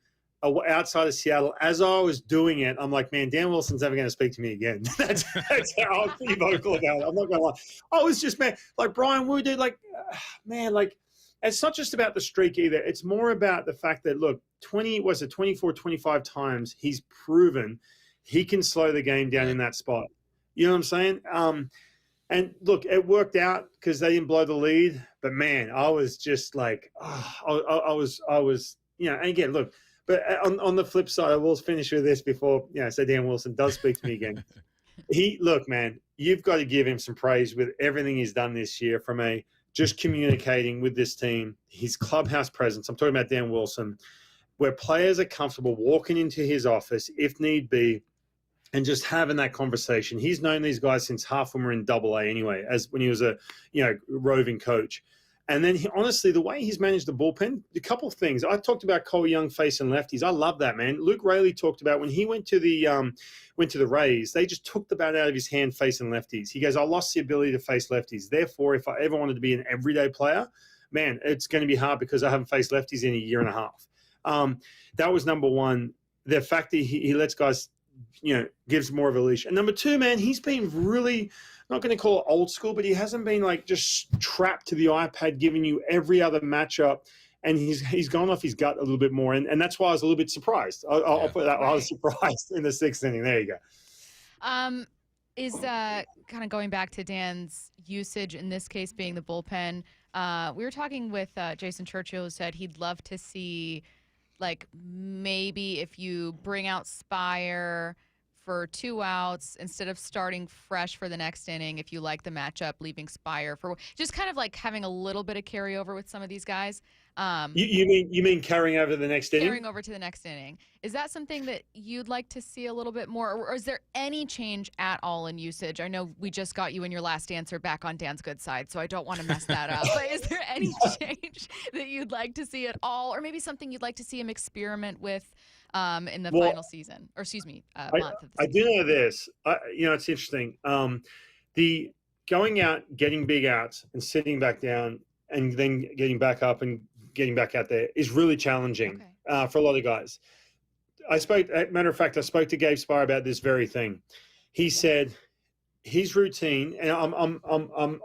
outside of Seattle, as I was doing it, I'm like, man, Dan Wilson's never going to speak to me again. That's how I was pretty vocal about it. I'm not going to lie. I was just, man, like Brian Wu did, it's not just about the streak either. It's more about the fact that, look, 24, 25 times he's proven he can slow the game down in that spot. You know what I'm saying? And look, it worked out because they didn't blow the lead. But man, I was just like, I was, and again, look. But on the flip side, I will finish with this before, so Dan Wilson does speak to me again. Look, man, you've got to give him some praise with everything he's done this year from just communicating with this team, his clubhouse presence. I'm talking about Dan Wilson, where players are comfortable walking into his office if need be and just having that conversation. He's known these guys since half of them were in AA anyway, as when he was a roving coach. And then, honestly, the way he's managed the bullpen, a couple of things. I talked about Cole Young facing lefties. I love that, man. Luke Raley talked about when he went to the Rays, they just took the bat out of his hand facing lefties. He goes, I lost the ability to face lefties. Therefore, if I ever wanted to be an everyday player, man, it's going to be hard because I haven't faced lefties in a year and a half. That was number one. The fact that he lets guys, gives more of a leash. And number two, man, he's been really – not going to call it old school, but he hasn't been just trapped to the iPad giving you every other matchup, and he's gone off his gut a little bit more, and that's why I was a little bit surprised. I'll put that. Right. I was surprised in the 6th inning. There you go. Is kind of going back to Dan's usage in this case being the bullpen. We were talking with Jason Churchill, who said he'd love to see maybe if you bring out Spire for 2 outs instead of starting fresh for the next inning, if you like the matchup, leaving Spire for just kind of having a little bit of carryover with some of these guys. You mean carrying over to the next inning? Carrying over to the next inning. Is that something that you'd like to see a little bit more, or is there any change at all in usage? I know we just got you in your last answer back on Dan's good side, so I don't want to mess that up. But is there any change that you'd like to see at all, or maybe something you'd like to see him experiment with in the final season, or excuse me, month of the season? I do know this. It's interesting. The going out, getting big outs, and sitting back down, and then getting back up and getting back out there is really challenging for a lot of guys. Matter of fact, I spoke to Gabe Spire about this very thing. He said his routine, and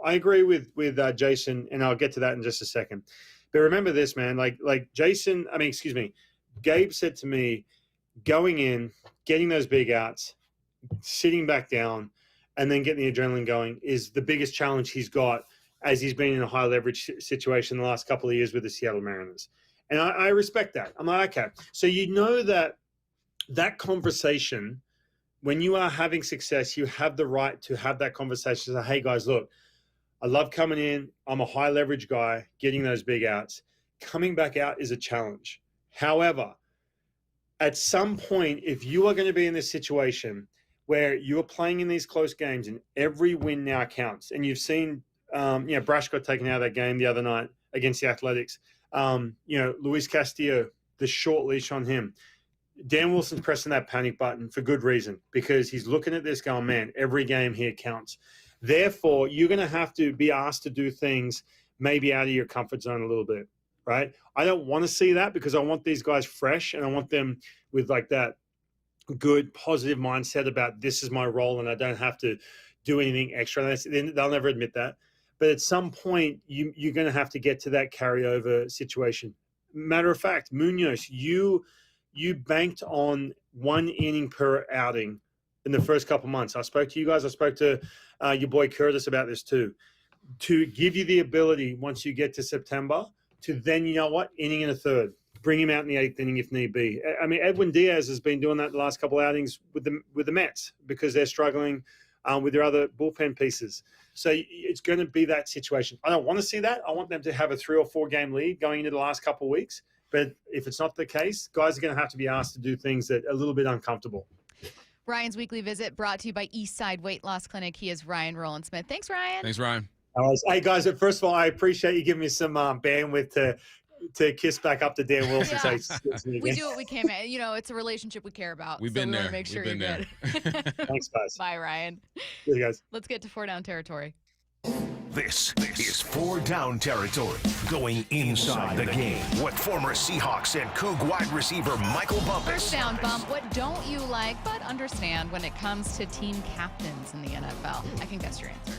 I agree with Jason, and I'll get to that in just a second. But remember this, man. Gabe said to me, going in, getting those big outs, sitting back down, and then getting the adrenaline going is the biggest challenge he's got as he's been in a high leverage situation the last couple of years with the Seattle Mariners. And I respect that. I'm like, okay. So you know that that conversation, when you are having success, you have the right to have that conversation. Say, hey, guys, look, I love coming in. I'm a high leverage guy, getting those big outs. Coming back out is a challenge. However, at some point, if you are going to be in this situation where you're playing in these close games and every win now counts, and you've seen, Brash got taken out of that game the other night against the Athletics. Luis Castillo, the short leash on him. Dan Wilson's pressing that panic button for good reason, because he's looking at this going, man, every game here counts. Therefore, you're going to have to be asked to do things maybe out of your comfort zone a little bit, right? I don't want to see that, because I want these guys fresh, and I want them with like that good, positive mindset about this is my role and I don't have to do anything extra. They'll never admit that. But at some point, you're going to have to get to that carryover situation. Matter of fact, Munoz, you banked on 1 inning per outing in the first couple months. I spoke to you guys. I spoke to your boy Curtis about this too, to give you the ability once you get to September to then, inning in a third, bring him out in the 8th inning if need be. I mean, Edwin Diaz has been doing that the last couple outings with the Mets, because they're struggling with their other bullpen pieces. So it's going to be that situation. I don't want to see that. I want them to have a 3 or 4 game lead going into the last couple of weeks. But if it's not the case, guys are going to have to be asked to do things that are a little bit uncomfortable. Ryan's Weekly Visit brought to you by Eastside Weight Loss Clinic. He is Ryan Rowland-Smith. Thanks, Ryan. Thanks, Ryan. Hey, guys, first of all, I appreciate you giving me some bandwidth to kiss back up to Dan Wilson. Yeah. So We do what we can, man. It's a relationship we care about. We've been we there. want to make sure We've you're been good. Thanks, guys. Bye, Ryan. See you guys. Let's get to 4 down territory. This is 4 down territory, going inside the game with former Seahawks and Coug wide receiver Michael Bumpus. First down bump. What don't you like but understand when it comes to team captains in the NFL? I think that's your answer.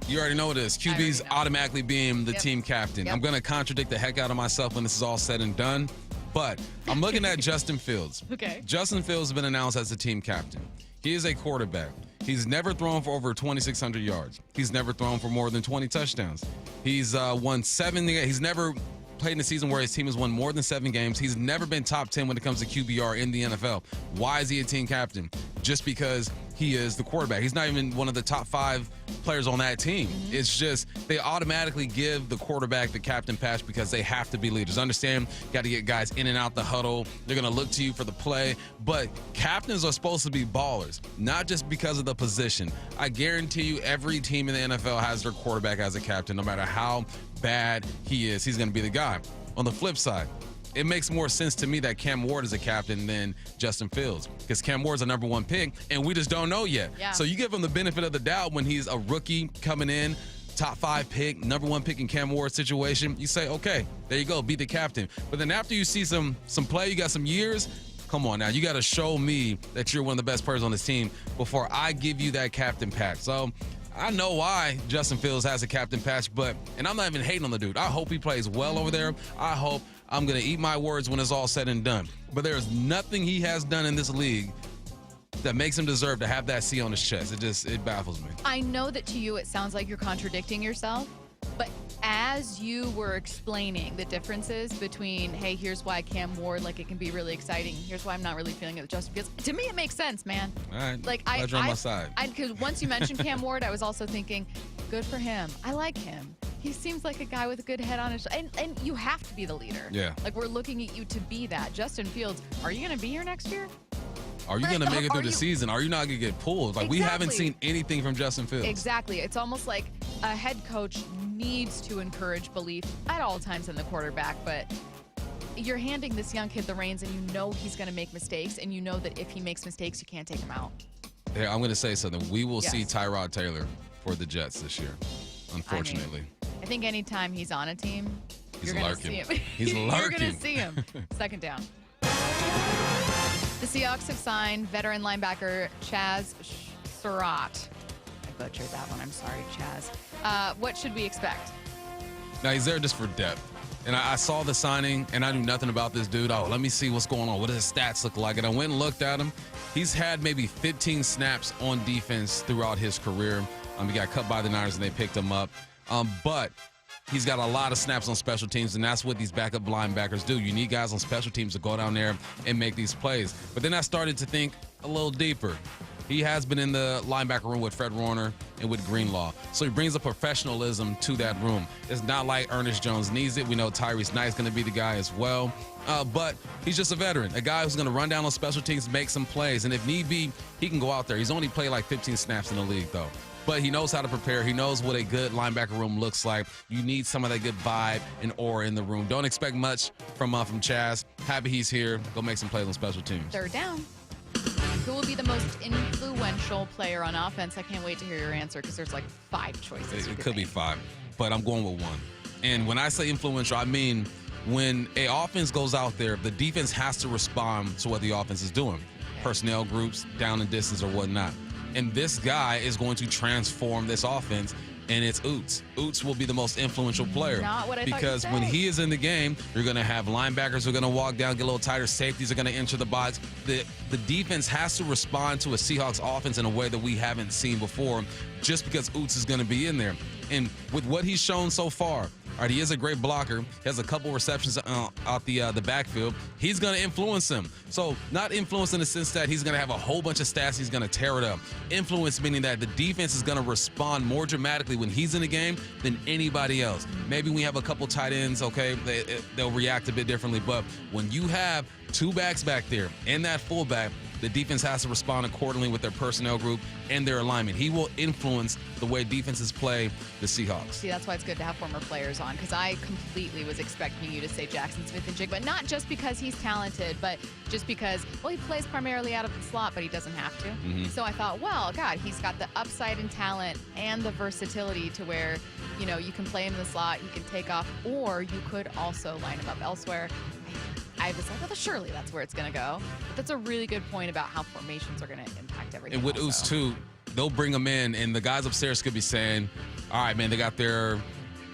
You already know it is. QB's automatically being the team captain. Yep. I'm going to contradict the heck out of myself when this is all said and done, but I'm looking at Justin Fields. Okay. Justin Fields has been announced as the team captain. He is a quarterback. He's never thrown for over 2,600 yards. He's never thrown for more than 20 touchdowns. He's won 7. He's never played in a season where his team has won more than 7 games. He's never been top 10 when it comes to QBR in the NFL. Why is he a team captain? Just because he is the quarterback. He's not even one of the top 5 players on that team. It's just they automatically give the quarterback the captain patch because they have to be leaders. Understand, got to get guys in and out the huddle. They're going to look to you for the play. But captains are supposed to be ballers, not just because of the position. I guarantee you every team in the NFL has their quarterback as a captain. No matter how bad he is, he's going to be the guy. On the flip side, it makes more sense to me that Cam Ward is a captain than Justin Fields, because Cam Ward's a number 1 pick, and we just don't know yet. Yeah. So you give him the benefit of the doubt when he's a rookie coming in, top 5 pick, number 1 pick in Cam Ward's situation. You say, okay, there you go, be the captain. But then after you see some play, you got some years, come on now, you got to show me that you're one of the best players on this team before I give you that captain patch. So I know why Justin Fields has a captain patch, and I'm not even hating on the dude. I hope he plays well over there. I hope I'm going to eat my words when it's all said and done. But there's nothing he has done in this league that makes him deserve to have that C on his chest. It baffles me. I know that to you it sounds like you're contradicting yourself, but as you were explaining the differences between, hey, here's why Cam Ward, like, it can be really exciting. Here's why I'm not really feeling it with Justin Fields. To me, it makes sense, man. All right. Like, Glad you're on my side. Because once you mentioned Cam Ward, I was also thinking, good for him. I like him. He seems like a guy with a good head on his and you have to be the leader. Yeah. Like, we're looking at you to be that. Justin Fields, are you going to be here next year? Are you going to make it through the season? Are you not going to get pulled? Like, we haven't seen anything from Justin Fields. Exactly. It's almost like a head coach needs to encourage belief at all times in the quarterback, but you're handing this young kid the reins and you know he's going to make mistakes, and you know that if he makes mistakes, you can't take him out. Here, I'm going to say something. We will see Tyrod Taylor for the Jets this year, unfortunately. I think anytime he's on a team, He's you're going to see him. He's lurking. You're going to see him. Second down. The Seahawks have signed veteran linebacker Chaz Surratt. I butchered that one. I'm sorry, Chaz. What should we expect? Now, he's there just for depth. And I saw the signing, and I knew nothing about this dude. Oh, let me see what's going on. What does his stats look like? And I went and looked at him. He's had maybe 15 snaps on defense throughout his career. He got cut by the Niners, and they picked him up. But he's got a lot of snaps on special teams, and that's what these backup linebackers do. You need guys on special teams to go down there and make these plays. But then I started to think a little deeper. He has been in the linebacker room with Fred Warner and with Greenlaw. So he brings a professionalism to that room. It's not like Ernest Jones needs it. We know Tyrese Knight's going to be the guy as well. But he's just a veteran, a guy who's going to run down on special teams, make some plays. And if need be, he can go out there. He's only played like 15 snaps in the league, though. But he knows how to prepare. He knows what a good linebacker room looks like. You need some of that good vibe and aura in the room. Don't expect much from Chaz. Happy he's here. Go make some plays on special teams. Third down. Who will be the most influential player on offense? I can't wait to hear your answer because there's like 5 choices. It could be 5, but I'm going with 1. And when I say influential, I mean when a offense goes out there, the defense has to respond to what the offense is doing. Personnel groups, down and distance or whatnot. And this guy is going to transform this offense, and it's Oots. Oots will be the most influential player. Not what I thought because you'd when say. he is in the game, you're going to have linebackers who are going to walk down, get a little tighter. Safeties are going to enter the box. The defense has to respond to a Seahawks offense in a way that we haven't seen before just because Oots is going to be in there. And with what he's shown so far, all right, he is a great blocker. He has a couple receptions out the backfield. He's going to influence him. So not influence in the sense that he's going to have a whole bunch of stats. He's going to tear it up. Influence meaning that the defense is going to respond more dramatically when he's in the game than anybody else. Maybe we have a couple tight ends, okay, they'll react a bit differently. But when you have 2 backs back there and that fullback, the defense has to respond accordingly with their personnel group and their alignment. He will influence the way defenses play the Seahawks. See, that's why it's good to have former players on, because I completely was expecting you to say Jackson Smith-Njigba, not just because he's talented, but just because, well, he plays primarily out of the slot, but he doesn't have to. So I thought, well, God, he's got the upside and talent and the versatility to where, you know, you can play him in the slot, he can take off, or you could also line him up elsewhere. I was like, well, surely that's where it's going to go. But that's a really good point about how formations are going to impact everything. And with Oos, too, they'll bring him in, and the guys upstairs could be saying, all right, man, they got their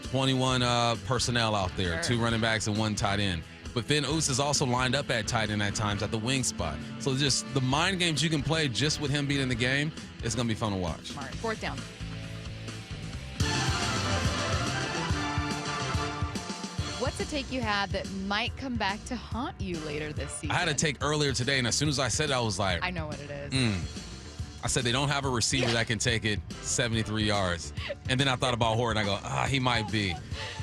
21 personnel out there, 2 running backs and 1 tight end. But then Oos is also lined up at tight end at times at the wing spot. So just the mind games you can play just with him being in the game, it's going to be fun to watch. Smart. 4th down. What's a take you had that might come back to haunt you later this season? I had a take earlier today, and as soon as I said it, I was like, I know what it is. I said they don't have a receiver that can take it 73 yards. And then I thought about Horton. I go, he might be.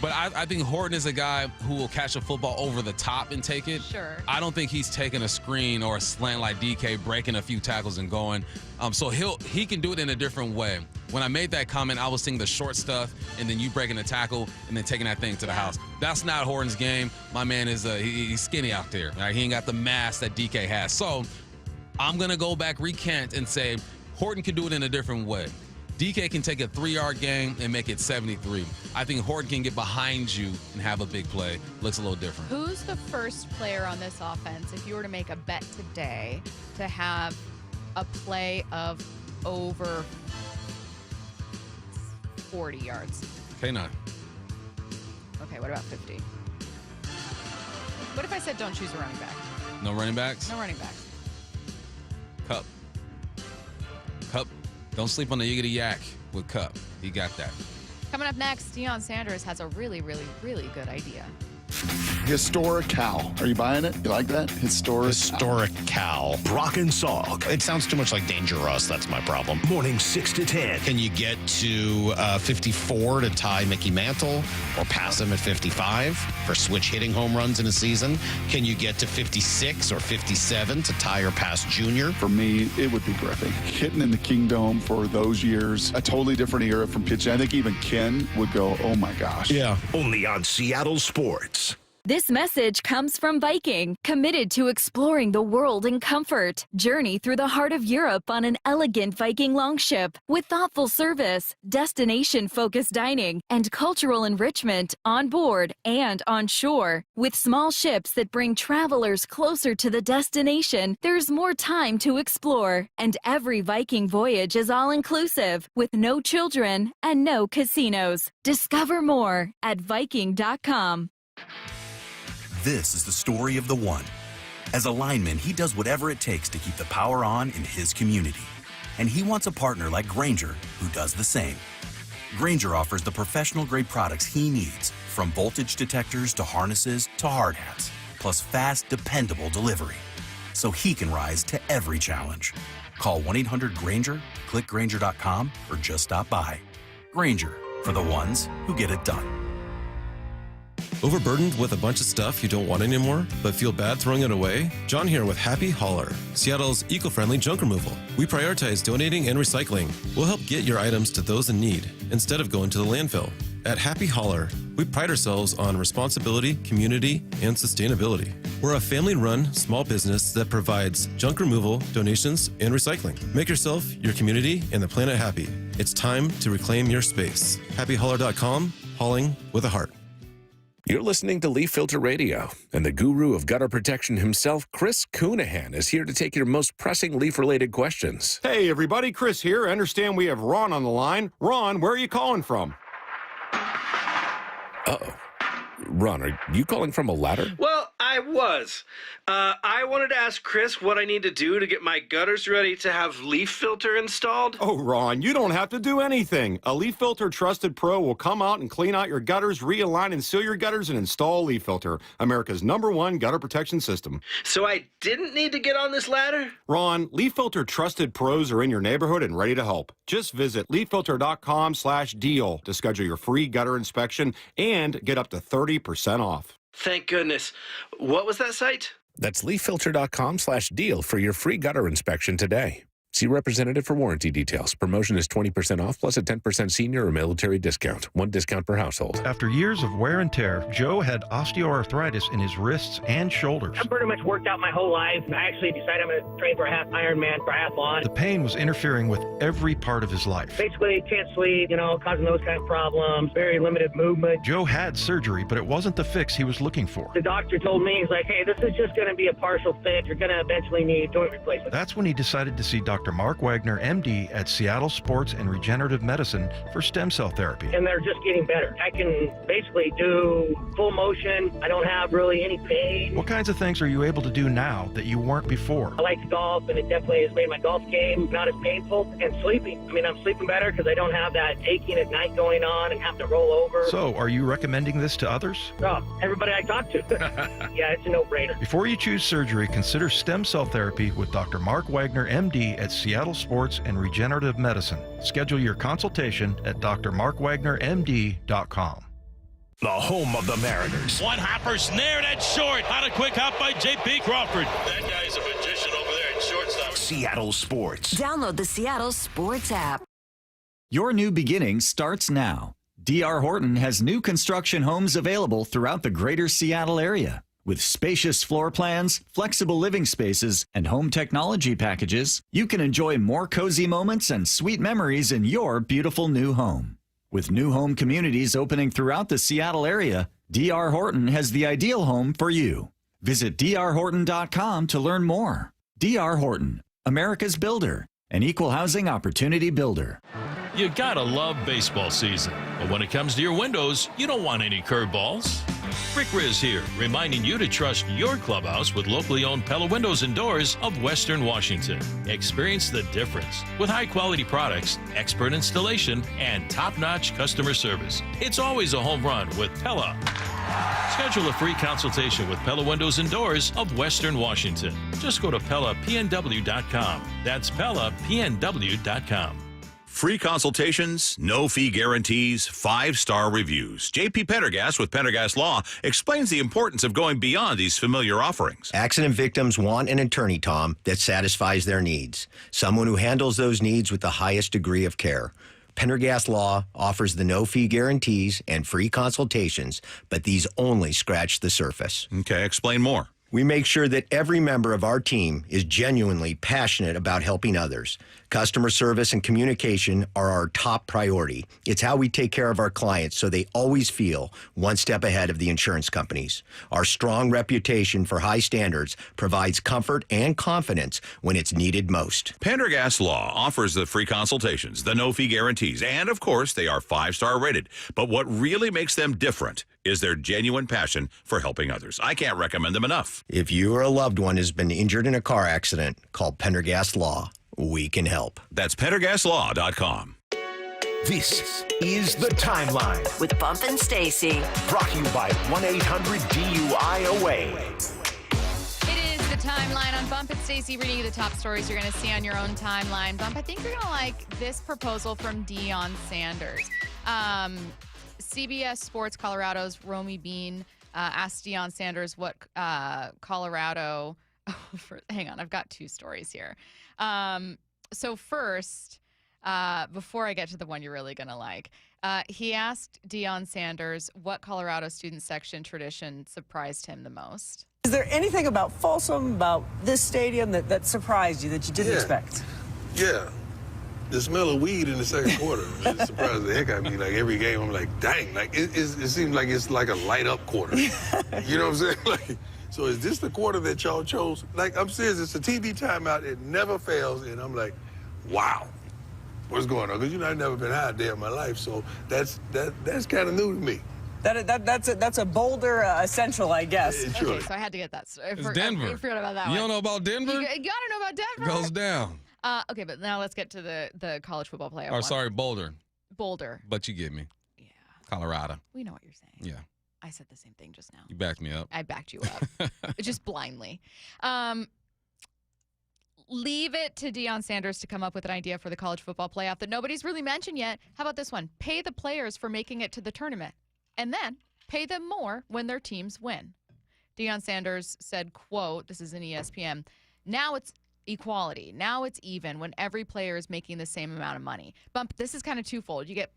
But I think Horton is a guy who will catch a football over the top and take it. Sure. I don't think he's taking a screen or a slant like DK, breaking a few tackles and going. So he can do it in a different way. When I made that comment, I was seeing the short stuff and then you breaking the tackle and then taking that thing to the house. That's not Horton's game. My man is he's skinny out there. Right? He ain't got the mass that DK has. So I'm going to go back, recant, and say Horton can do it in a different way. DK can take a 3-yard gain and make it 73. I think Horton can get behind you and have a big play. Looks a little different. Who's the first player on this offense, if you were to make a bet today, to have a play of over 40 yards? K9. Okay, what about 50? What if I said don't choose a running back? No running backs? No running backs. Cup. Don't sleep on the yiggity yak with Cup. He got that. Coming up next, Deion Sanders has a really, really, really good idea. Historical. Are you buying it? You like that? Historical. Brock and Salk. It sounds too much like Dangerous. That's my problem. Morning 6 to 10. Can you get to 54 to tie Mickey Mantle or pass him at 55 for switch hitting home runs in a season? Can you get to 56 or 57 to tie or pass Junior? For me, it would be Griffey. Hitting in the Kingdome for those years, a totally different era from pitching. I think even Ken would go, oh my gosh. Yeah. Only on Seattle Sports. This message comes from Viking, committed to exploring the world in comfort. Journey through the heart of Europe on an elegant Viking longship with thoughtful service, destination-focused dining, and cultural enrichment on board and on shore. With small ships that bring travelers closer to the destination, there's more time to explore. And every Viking voyage is all-inclusive, with no children and no casinos. Discover more at Viking.com. This is the story of the one. As a lineman, he does whatever it takes to keep the power on in his community. And he wants a partner like Grainger who does the same. Grainger offers the professional-grade products he needs, from voltage detectors to harnesses to hard hats, plus fast, dependable delivery, so he can rise to every challenge. Call 1-800-GRAINGER, click Grainger.com, or just stop by. Grainger, for the ones who get it done. Overburdened with a bunch of stuff you don't want anymore, but feel bad throwing it away? John here with Happy Hauler, Seattle's eco-friendly junk removal. We prioritize donating and recycling. We'll help get your items to those in need instead of going to the landfill. At Happy Hauler, we pride ourselves on responsibility, community, and sustainability. We're a family-run small business that provides junk removal, donations, and recycling. Make yourself, your community, and the planet happy. It's time to reclaim your space. HappyHauler.com, hauling with a heart. You're listening to Leaf Filter Radio, and the guru of gutter protection himself, Chris Coonahan, is here to take your most pressing leaf-related questions. Hey, everybody, Chris here. I understand we have Ron on the line. Ron, where are you calling from? Uh-oh. Ron, are you calling from a ladder? Well, I was. I wanted to ask Chris what I need to do to get my gutters ready to have Leaf Filter installed. Oh, Ron, you don't have to do anything. A Leaf Filter Trusted Pro will come out and clean out your gutters, realign and seal your gutters, and install Leaf Filter, America's #1 gutter protection system. So I didn't need to get on this ladder? Ron, Leaf Filter Trusted Pros are in your neighborhood and ready to help. Just visit leaffilter.com/deal to schedule your free gutter inspection and get up to 30% off. Thank goodness. What was that site? That's leaffilter.com/deal for your free gutter inspection today. See representative for warranty details. Promotion is 20% off plus a 10% senior or military discount. One discount per household. After years of wear and tear, Joe had osteoarthritis in his wrists and shoulders. I've pretty much worked out my whole life. I actually decided I'm going to train for a half Ironman triathlon. The pain was interfering with every part of his life. Basically, can't sleep, causing those kind of problems, very limited movement. Joe had surgery, but it wasn't the fix he was looking for. The doctor told me, he's like, hey, this is just going to be a partial fix. You're going to eventually need joint replacement. That's when he decided to see Dr. Mark Wagner, MD, at Seattle Sports and Regenerative Medicine for stem cell therapy. And they're just getting better. I can basically do full motion. I don't have really any pain. What kinds of things are you able to do now that you weren't before? I like to golf, and it definitely has made my golf game not as painful. And sleeping. I'm sleeping better because I don't have that aching at night going on and having to roll over. So, are you recommending this to others? Oh, everybody I talk to. Yeah, it's a no-brainer. Before you choose surgery, consider stem cell therapy with Dr. Mark Wagner, MD, at Seattle Sports and Regenerative Medicine. Schedule your consultation at drmarkwagnermd.com. The home of the Mariners. One hopper snared at short. On a quick hop by J.P. Crawford. That guy's a magician over there at shortstop. Seattle Sports. Download the Seattle Sports app. Your new beginning starts now. D.R. Horton has new construction homes available throughout the greater Seattle area. With spacious floor plans, flexible living spaces, and home technology packages, you can enjoy more cozy moments and sweet memories in your beautiful new home. With new home communities opening throughout the Seattle area, D.R. Horton has the ideal home for you. Visit drhorton.com to learn more. D.R. Horton, America's builder, an equal housing opportunity builder. You gotta love baseball season, but when it comes to your windows, you don't want any curveballs. Rick Riz here, reminding you to trust your clubhouse with locally owned Pella Windows and Doors of Western Washington. Experience the difference with high-quality products, expert installation, and top-notch customer service. It's always a home run with Pella. Schedule a free consultation with Pella Windows and Doors of Western Washington. Just go to PellaPNW.com. That's PellaPNW.com. Free consultations, no fee guarantees, 5-star reviews. J.P. Pendergast with Pendergast Law explains the importance of going beyond these familiar offerings. Accident victims want an attorney, Tom, that satisfies their needs. Someone who handles those needs with the highest degree of care. Pendergast Law offers the no-fee guarantees and free consultations, but these only scratch the surface. Okay, explain more. We make sure that every member of our team is genuinely passionate about helping others. Customer service and communication are our top priority. It's how we take care of our clients so they always feel one step ahead of the insurance companies. Our strong reputation for high standards provides comfort and confidence when it's needed most. Pendergast Law offers the free consultations, the no-fee guarantees, and of course, they are 5-star rated. But what really makes them different is their genuine passion for helping others. I can't recommend them enough. If you or a loved one has been injured in a car accident, call Pendergast Law. We can help. That's PendergastLaw.com. This is The Timeline with Bump and Stacy. brought to you by 1-800-DUI-AWAY. It is The Timeline on Bump and Stacy, reading you the top stories you're going to see on your own timeline. Bump, I think you're going to like this proposal from Deion Sanders. CBS Sports Colorado's Romy Bean asked Deion Sanders what Colorado... hang on, I've got two stories here. So first... before I get to the one you're really going to like, he asked Deion Sanders what Colorado student section tradition surprised him the most. Is there anything about Folsom, about this stadium that surprised you, that you didn't expect? Yeah. The smell of weed in the second quarter it surprised the heck out of me. Like every game, I'm like, dang, like it seems like it's like a light up quarter. You know what I'm saying? Like, so is this the quarter that y'all chose? Like, I'm serious, it's a TV timeout, it never fails, and I'm like, wow. What's going on? Because I've never been high a day in my life, so that's kind of new to me. That's a Boulder essential, I guess. Okay, so I had to get that. It's Denver. I forgot about that You one. don't know about Denver? You gotta know about Denver. Goes down. Okay, but now let's get to the college football playoff. Or sorry, Boulder. Boulder. But you get me. Yeah. Colorado. We know what you're saying. Yeah. I said the same thing just now. You backed me up. I backed you up. Just blindly. Leave it to Deion Sanders to come up with an idea for the college football playoff that nobody's really mentioned yet. How about this one? Pay the players for making it to the tournament, and then pay them more when their teams win. Deion Sanders said, quote, this is in ESPN, now it's equality. Now it's even when every player is making the same amount of money. Bump, this is kind of twofold. You get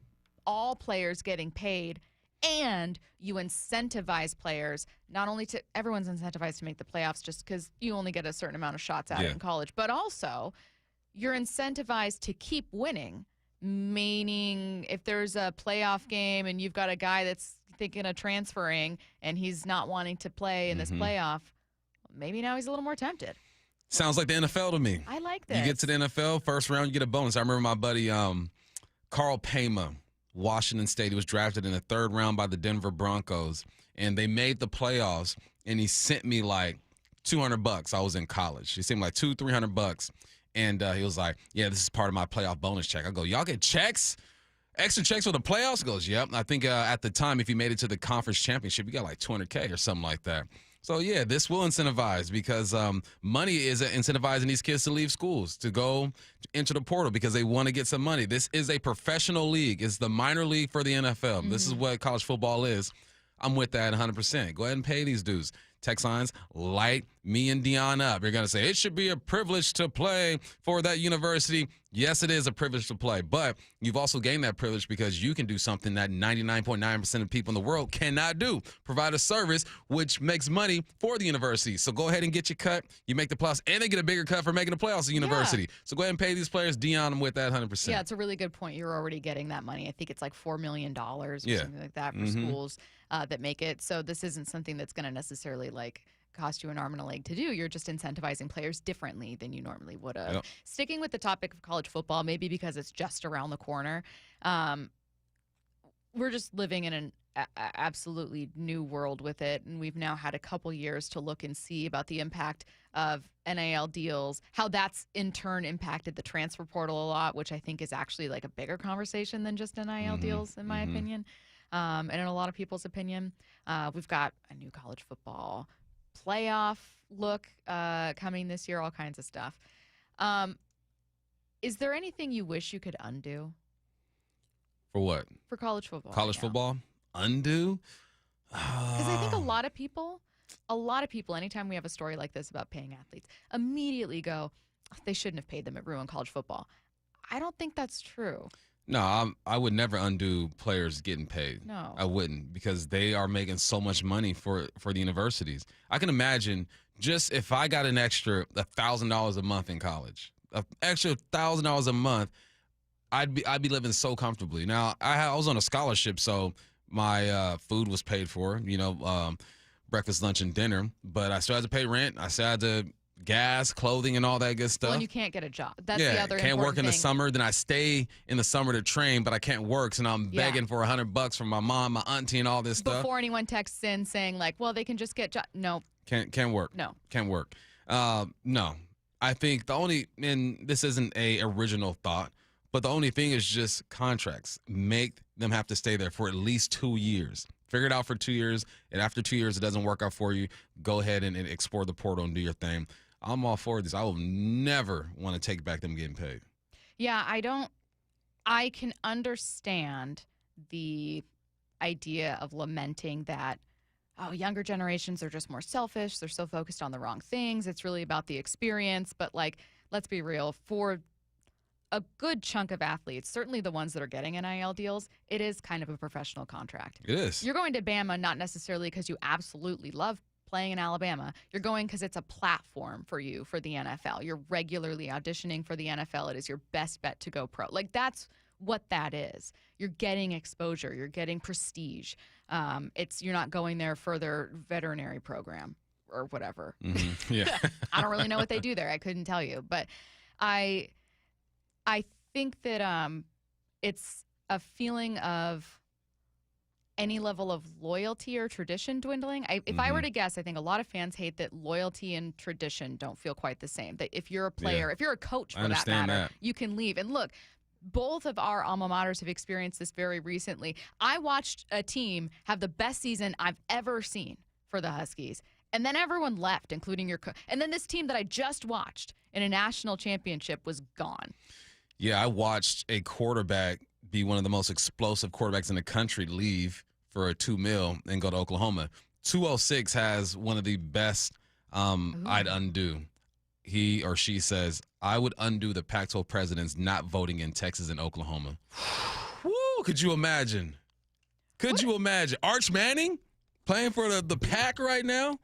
all players getting paid, and you incentivize players, not only to, everyone's incentivized to make the playoffs just because you only get a certain amount of shots at it in college, but also you're incentivized to keep winning, meaning if there's a playoff game and you've got a guy that's thinking of transferring and he's not wanting to play in this playoff, maybe now he's a little more tempted. Sounds like the NFL to me. I like this. You get to the NFL, first round, you get a bonus. I remember my buddy Carl Pema, Washington State. He was drafted in the third round by the Denver Broncos, and they made the playoffs, and he sent me like $200. I was in college. He sent me like $300, and he was like, yeah, this is part of my playoff bonus check. I go, y'all get checks? Extra checks for the playoffs? He goes, yep. I think at the time, if you made it to the conference championship, you got like $200K or something like that. So, yeah, this will incentivize because money is incentivizing these kids to leave schools, to go into the portal because they want to get some money. This is a professional league. It's the minor league for the NFL. This is what college football is. I'm with that 100%. Go ahead and pay these dudes. Text lines, light me and Deion up. You're going to say, it should be a privilege to play for that university. Yes, it is a privilege to play, but you've also gained that privilege because you can do something that 99.9% of people in the world cannot do, provide a service which makes money for the university. So go ahead and get your cut. You make the playoffs, and they get a bigger cut for making the playoffs at the university. So go ahead and pay these players. Deion, I'm with that 100%. Yeah, it's a really good point. You're already getting that money. I think it's like $4 million or something like that for schools that make it. So this isn't something that's going to necessarily like cost you an arm and a leg to do. You're just incentivizing players differently than you normally would have. Yep. Sticking with the topic of college football, maybe because it's just around the corner, we're just living in an absolutely new world with it, and we've now had a couple years to look and see about the impact of NIL deals, how that's in turn impacted the transfer portal a lot, which I think is actually like a bigger conversation than just NIL deals, in my opinion, and in a lot of people's opinion. We've got a new college football playoff look coming this year, all kinds of stuff. Is there anything you wish you could undo? For what? For college football. College football? Undo? Because I think a lot of people, anytime we have a story like this about paying athletes, immediately go, oh, they shouldn't have paid them. It ruined college football. I don't think that's true. No, I would never undo players getting paid. No. I wouldn't, because they are making so much money for the universities. I can imagine just if I got an extra $1,000 a month in college, an extra $1,000 a month, I'd be living so comfortably. Now, I was on a scholarship, so my food was paid for, breakfast, lunch, and dinner, but I still had to pay rent. I still had to gas, clothing, and all that good stuff. Well, and you can't get a job. That's the other can't work in the thing. summer. Then I stay in the summer to train, but I can't work. So now I'm begging for $100 from my mom, my auntie, and all this stuff. Before anyone texts in saying like, well, they can just get no. Can't work. No. Can't work. No. I think the only, and this isn't a original thought, But the only thing is just contracts. Make them have to stay there for at least 2 years. Figure it out for 2 years, and after 2 years it doesn't work out for you, go ahead and explore the portal and do your thing. I'm all for this. I will never want to take back them getting paid. Yeah, I can understand the idea of lamenting that, younger generations are just more selfish. They're so focused on the wrong things. It's really about the experience. But, let's be real. For a good chunk of athletes, certainly the ones that are getting NIL deals, it is kind of a professional contract. It is. You're going to Bama not necessarily because you absolutely love playing in Alabama. You're going because it's a platform for you for the NFL. You're regularly auditioning for the NFL. It is your best bet to go pro. That's what that is. You're getting exposure. You're getting prestige. You're not going there for their veterinary program or whatever. Mm-hmm. Yeah. I don't really know what they do there. I couldn't tell you. But I think that it's a feeling of any level of loyalty or tradition dwindling. If I were to guess, I think a lot of fans hate that loyalty and tradition don't feel quite the same. That if you're a player, if you're a coach for that matter, you can leave. And look, both of our alma maters have experienced this very recently. I watched a team have the best season I've ever seen for the Huskies. And then everyone left, including your coach. And then this team that I just watched in a national championship was gone. Yeah, I watched a quarterback be one of the most explosive quarterbacks in the country leave for a $2 million and go to Oklahoma. 206 has one of the best I'd undo. He or she says, I would undo the Pac-12 presidents not voting in Texas and Oklahoma. Woo, could you imagine? You imagine? Arch Manning playing for the Pac right now?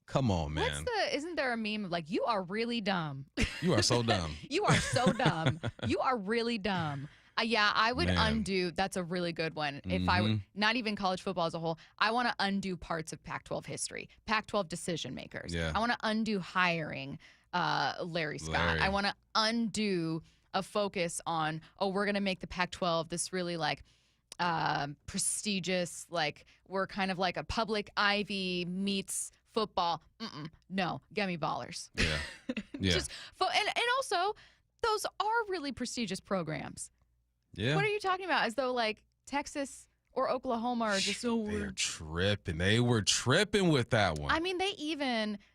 Come on, man. Isn't there a meme of you are really dumb? You are so dumb. You are so dumb. You are really dumb. Yeah, I would undo. That's a really good one. If I would, not even college football as a whole, I want to undo parts of Pac-12 history, Pac-12 decision makers. Yeah. I want to undo hiring Larry Scott. I want to undo a focus on, we're going to make the Pac-12 this really prestigious, we're kind of like a public Ivy meets football. No, get me ballers. Yeah. Yeah. And also, those are really prestigious programs. Yeah. What are you talking about? As though Texas or Oklahoma are just so They're tripping. They were tripping with that one. I mean,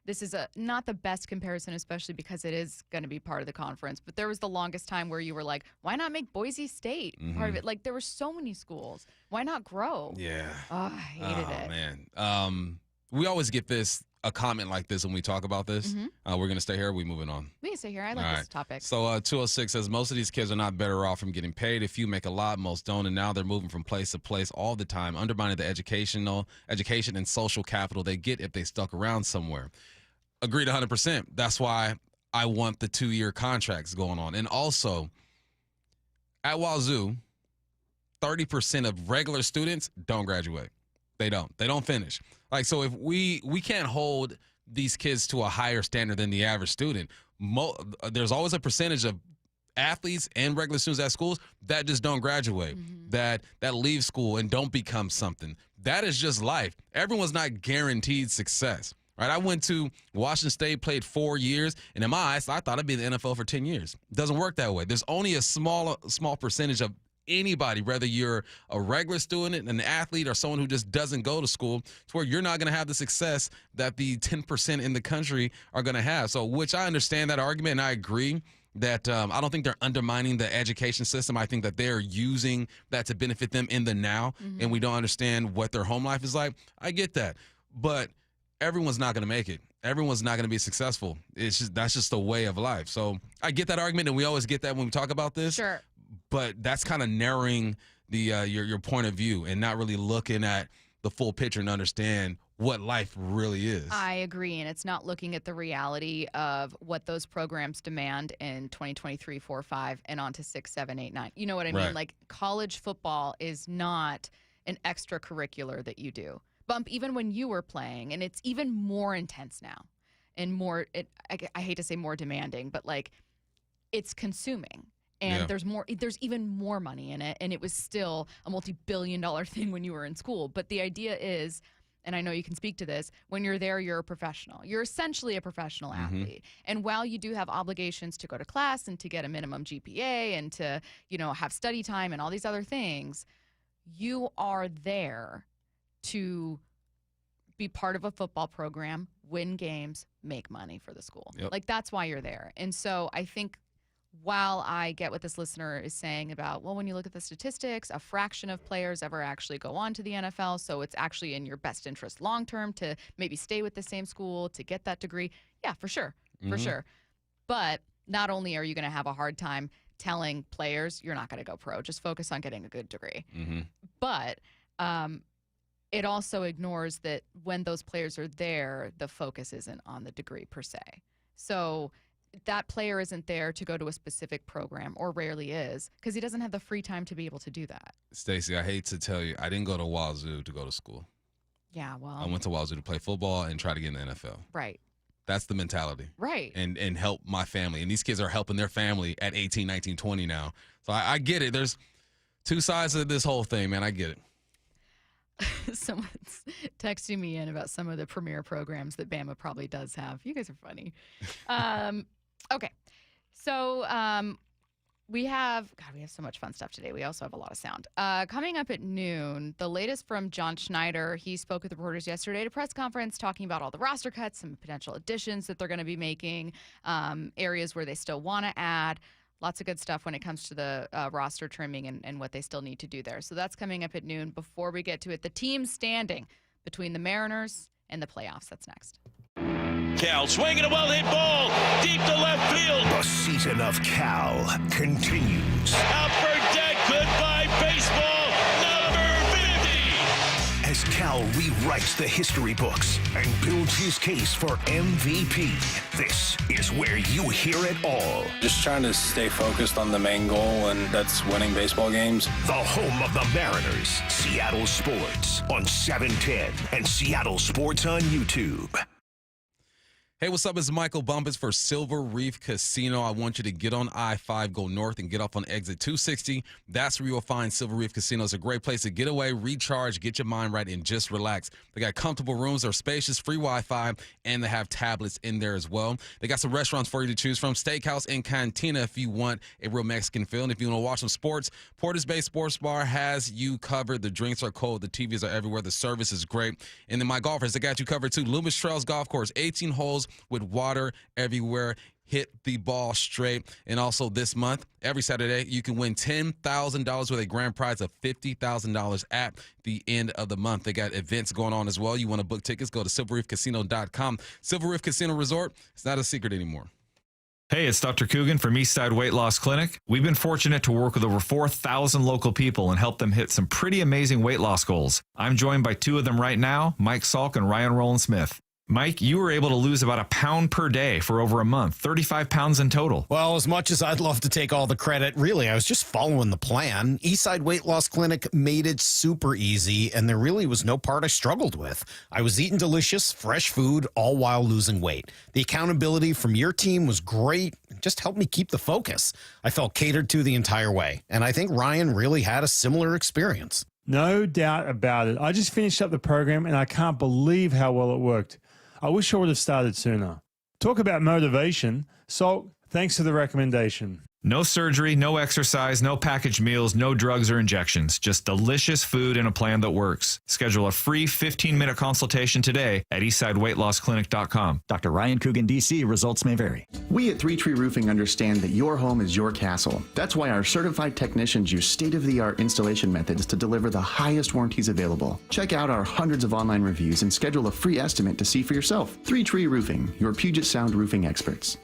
this is not the best comparison, especially because it is going to be part of the conference. But there was the longest time where you were like, why not make Boise State part of it? There were so many schools. Why not grow? Yeah. Oh, I hated it. Man. We always get a comment like this when we talk about this. We're going to stay here. We're moving on. We can stay here. I like this topic. So 206 says most of these kids are not better off from getting paid. A few make a lot, most don't, and now they're moving from place to place all the time, undermining the education and social capital they get if they stuck around somewhere. Agreed 100%. That's why I want the 2-year contracts going on. And also, at Wazoo, 30% of regular students don't graduate. They don't finish. So if we can't hold these kids to a higher standard than the average student, there's always a percentage of athletes and regular students at schools that just don't graduate, that leave school and don't become something. That is just life. Everyone's not guaranteed success, right? I went to Washington State, played 4 years, and in my eyes, I thought I'd be in the NFL for 10 years. It doesn't work that way. There's only a small percentage of anybody, whether you're a regular student, an athlete, or someone who just doesn't go to school, to where you're not going to have the success that the 10% in the country are going to have. So, which I understand that argument, and I agree that I don't think they're undermining the education system. I think that they're using that to benefit them in the now, and we don't understand what their home life is like. I get that. But everyone's not going to make it. Everyone's not going to be successful. That's just the way of life. So I get that argument, and we always get that when we talk about this. Sure. But that's kind of narrowing the your point of view and not really looking at the full picture and understand what life really is. I agree, and it's not looking at the reality of what those programs demand in 2023, 4, 5, and on to 6, 7, 8, 9. You know what I mean? Right. College football is not an extracurricular that you do. Bump, even when you were playing, and it's even more intense now and more, I hate to say more demanding, but it's consuming. And there's even more money in it, and it was still a multi-billion-dollar thing when you were in school. But the idea is, and I know you can speak to this, when you're there, you're a professional. You're essentially a professional athlete. And while you do have obligations to go to class and to get a minimum GPA and to, have study time and all these other things, you are there to be part of a football program, win games, make money for the school. Yep. Like, that's why you're there. And so I think while I get what this listener is saying about, well, when you look at the statistics, a fraction of players ever actually go on to the NFL, so it's actually in your best interest long term to maybe stay with the same school to get that degree. Yeah, for sure. For sure. But not only are you going to have a hard time telling players you're not going to go pro, just focus on getting a good degree. But it also ignores that when those players are there, the focus isn't on the degree per se. So that player isn't there to go to a specific program, or rarely is, because he doesn't have the free time to be able to do that. Stacy, I hate to tell you, I didn't go to Wazoo to go to school. Yeah, well. I went to Wazoo to play football and try to get in the NFL. Right. That's the mentality. Right. And help my family. And these kids are helping their family at 18, 19, 20 now. So I get it. There's two sides of this whole thing, man. I get it. Someone's texting me in about some of the premier programs that Bama probably does have. You guys are funny. Okay. So we have so much fun stuff today. We also have a lot of sound. Coming up at noon, the latest from John Schneider. He spoke with reporters yesterday at a press conference talking about all the roster cuts, some potential additions that they're going to be making, areas where they still want to add. Lots of good stuff when it comes to the roster trimming and what they still need to do there. So that's coming up at noon. Before we get to it, the team standing between the Mariners and the playoffs. That's next. Cal swinging a well-hit ball deep to left field. The season of Cal continues. Upper deck, goodbye baseball, number 50. As Cal rewrites the history books and builds his case for MVP, this is where you hear it all. Just trying to stay focused on the main goal, and that's winning baseball games. The home of the Mariners, Seattle Sports on 710 and Seattle Sports on YouTube. Hey, what's up? It's Michael Bumpus for Silver Reef Casino. I want you to get on I-5, go north, and get off on exit 260. That's where you'll find Silver Reef Casino. It's a great place to get away, recharge, get your mind right, and just relax. They got comfortable rooms, they're spacious, free Wi-Fi, and they have tablets in there as well. They got some restaurants for you to choose from, steakhouse and cantina if you want a real Mexican feel. And if you want to watch some sports, Porter's Bay Sports Bar has you covered. The drinks are cold, the TVs are everywhere, the service is great. And then my golfers, they got you covered too. Loomis Trails Golf Course, 18 holes with water everywhere. Hit the ball straight. And also this month, every Saturday, you can win $10,000 with a grand prize of $50,000 at the end of the month. They got events going on as well. You want to book tickets, go to silverreefcasino.com. Silver Reef Casino Resort, it's not a secret anymore. Hey, it's Dr. Coogan from Eastside Weight Loss Clinic. We've been fortunate to work with over 4,000 local people and help them hit some pretty amazing weight loss goals. I'm joined by two of them right now, Mike Salk and Ryan Rowland-Smith. Mike, you were able to lose about a pound per day for over a month, 35 pounds in total. Well, as much as I'd love to take all the credit, really, I was just following the plan. Eastside Weight Loss Clinic made it super easy, and there really was no part I struggled with. I was eating delicious, fresh food, all while losing weight. The accountability from your team was great. It just helped me keep the focus. I felt catered to the entire way, and I think Ryan really had a similar experience. No doubt about it. I just finished up the program, and I can't believe how well it worked. I wish I would have started sooner. Talk about motivation. So, thanks for the recommendation. No surgery, no exercise, no packaged meals, no drugs or injections. Just delicious food and a plan that works. Schedule a free 15-minute consultation today at eastsideweightlossklinic.com. Dr. Ryan Coogan, D.C. Results may vary. We at 3 Tree Roofing understand that your home is your castle. That's why our certified technicians use state-of-the-art installation methods to deliver the highest warranties available. Check out our hundreds of online reviews and schedule a free estimate to see for yourself. 3 Tree Roofing, your Puget Sound roofing experts.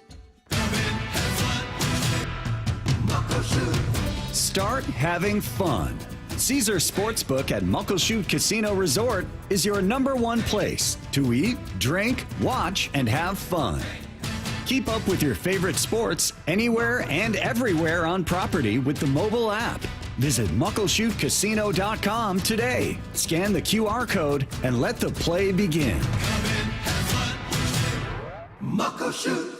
Start having fun. Caesar Sportsbook at Muckleshoot Casino Resort is your #1 place to eat, drink, watch, and have fun. Keep up with your favorite sports anywhere and everywhere on property with the mobile app. Visit muckleshootcasino.com today. Scan the QR code and let the play begin. Muckleshoot.